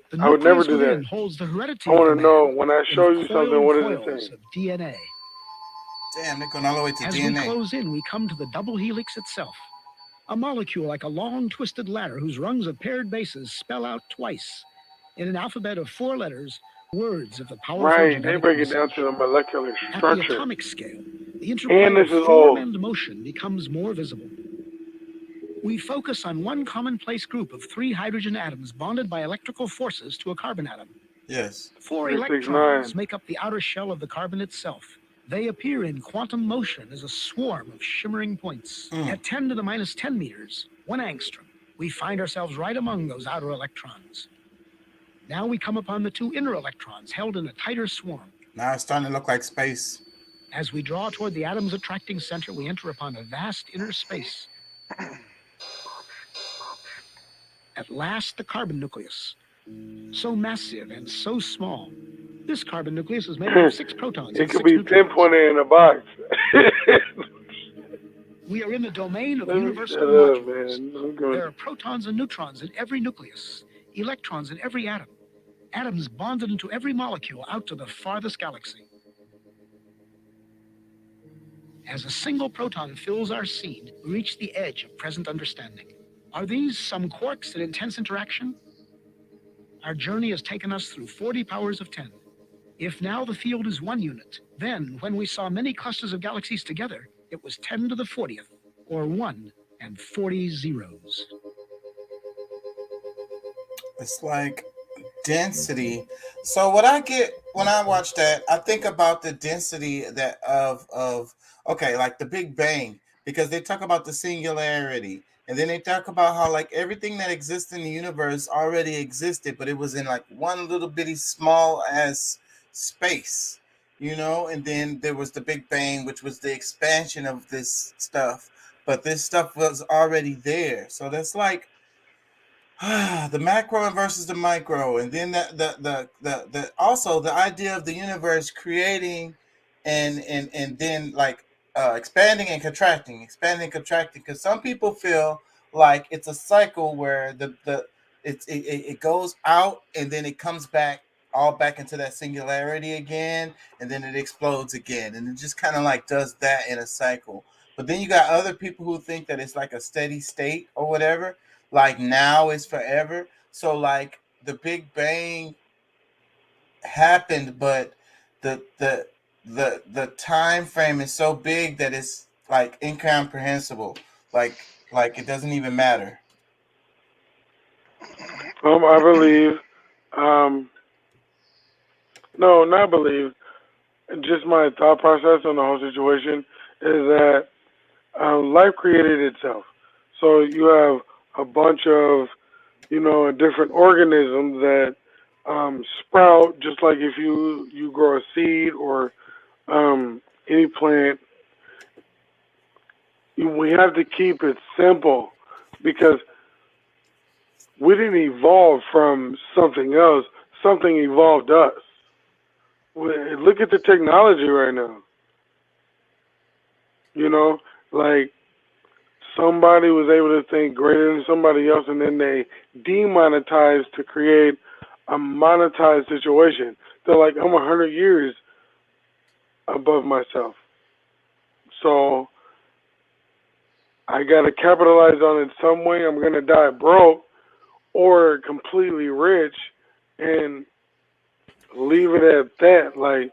The I would never nucleus do that. within holds the heredity I of want the to know man when I in show the you something. What does it coils say? of DNA. Damn, they're going all the way to As we DNA. close in, we come to the double helix itself, a molecule like a long twisted ladder whose rungs of paired bases spell out twice, in an alphabet of 4 letters, words of the powerful Right, they genetic break it message. down to the molecular At the structure. atomic scale, the interplay And this of is form old. and motion becomes more visible. We focus on one commonplace group of 3 hydrogen atoms bonded by electrical forces to a carbon atom. Yes. 4 369. electrons make up the outer shell of the carbon itself. They appear in quantum motion as a swarm of shimmering points. At 10 to the minus 10 meters, 1 angstrom, we find ourselves right among those outer electrons. Now we come upon the 2 inner electrons held in a tighter swarm. Now it's starting to look like space. As we draw toward the atom's attracting center, we enter upon a vast inner space. At last, the carbon nucleus. So massive and so small. This carbon nucleus is made up of 6 protons. It and could 6 be neutrons. pinpointed in a box. We are in the domain of Let me universal shut up, molecules. man. I'm going. There are protons and neutrons in every nucleus, electrons in every atom, atoms bonded into every molecule out to the farthest galaxy. As a single proton fills our scene, we reach the edge of present understanding. Are these some quarks in intense interaction? Our journey has taken us through 40 powers of 10. If now the field is 1 unit, then when we saw many clusters of galaxies together, it was 10 to the 40th, or 1 and 40 zeros. It's like density. So what I get when I watch that, I think about the density that of okay, like the Big Bang, because they talk about the singularity, and then they talk about how like everything that exists in the universe already existed, but it was in like one little bitty small ass space, you know, and then there was the Big Bang, which was the expansion of this stuff, but this stuff was already there. So that's like the macro versus the micro, and then the also the idea of the universe creating and then like expanding and contracting, because some people feel like it's a cycle where it goes out and then it comes back all back into that singularity again, and then it explodes again, and it just kind of like does that in a cycle. But then you got other people who think that it's like a steady state or whatever, like now is forever. So like the Big Bang happened, but the time frame is so big that it's like incomprehensible, like it doesn't even matter. I believe, no, not believe, just my thought process on the whole situation is that life created itself. So you have a bunch of, different organisms that sprout, just like if you grow a seed or any plant. We have to keep it simple because we didn't evolve from something else. Something evolved us. Look at the technology right now. Like somebody was able to think greater than somebody else, and then they demonetized to create a monetized situation. They're like, I'm 100 years above myself. So I got to capitalize on it some way. I'm going to die broke or completely rich and leave it at that. Like,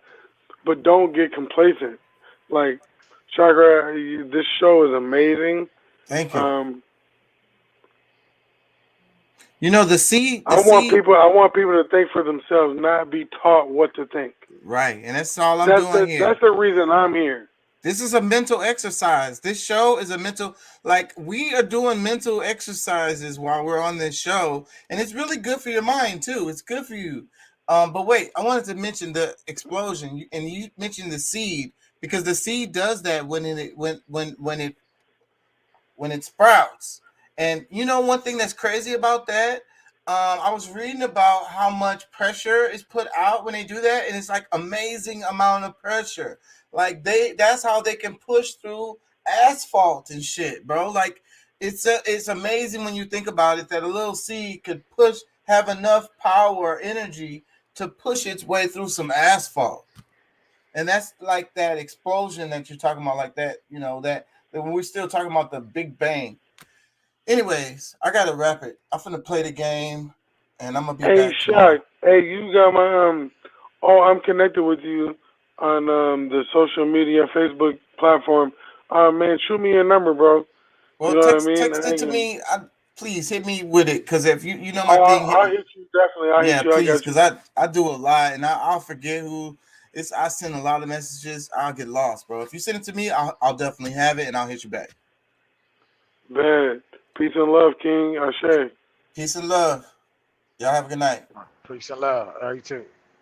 but don't get complacent. Like, Chakra, this show is amazing. Thank you. The seed. I want people to think for themselves, not be taught what to think. Right, and that's all I'm doing here. That's the reason I'm here. This is a mental exercise. This show is a mental, like we are doing mental exercises while we're on this show, and it's really good for your mind too. It's good for you. But wait, I wanted to mention the explosion, and you mentioned the seed because the seed does that when it sprouts. And you know one thing that's crazy about that? I was reading about how much pressure is put out when they do that, and it's like amazing amount of pressure. Like that's how they can push through asphalt and shit, bro. Like it's amazing when you think about it that a little seed could have enough power, energy to push its way through some asphalt. And that's like that explosion that you're talking about, like that, you know, that when we're still talking about the Big Bang. Anyways, I gotta wrap it. I'm finna play the game, and I'm gonna be Hey, back tomorrow. Shaq. Hey, you got my I'm connected with you on the social media Facebook platform. Man, shoot me your number, bro. Well, You know what I mean? text it to me. Please hit me with it, because if you know my I'll, thing. I'll hit you definitely. I'll Yeah, hit you. I please, got because you. I do a lot, and I'll forget who. I send a lot of messages. I'll get lost, bro. If you send it to me, I'll definitely have it, and I'll hit you back. Man, peace and love, King. Ashe. Peace and love. Y'all have a good night. Peace and love. You too.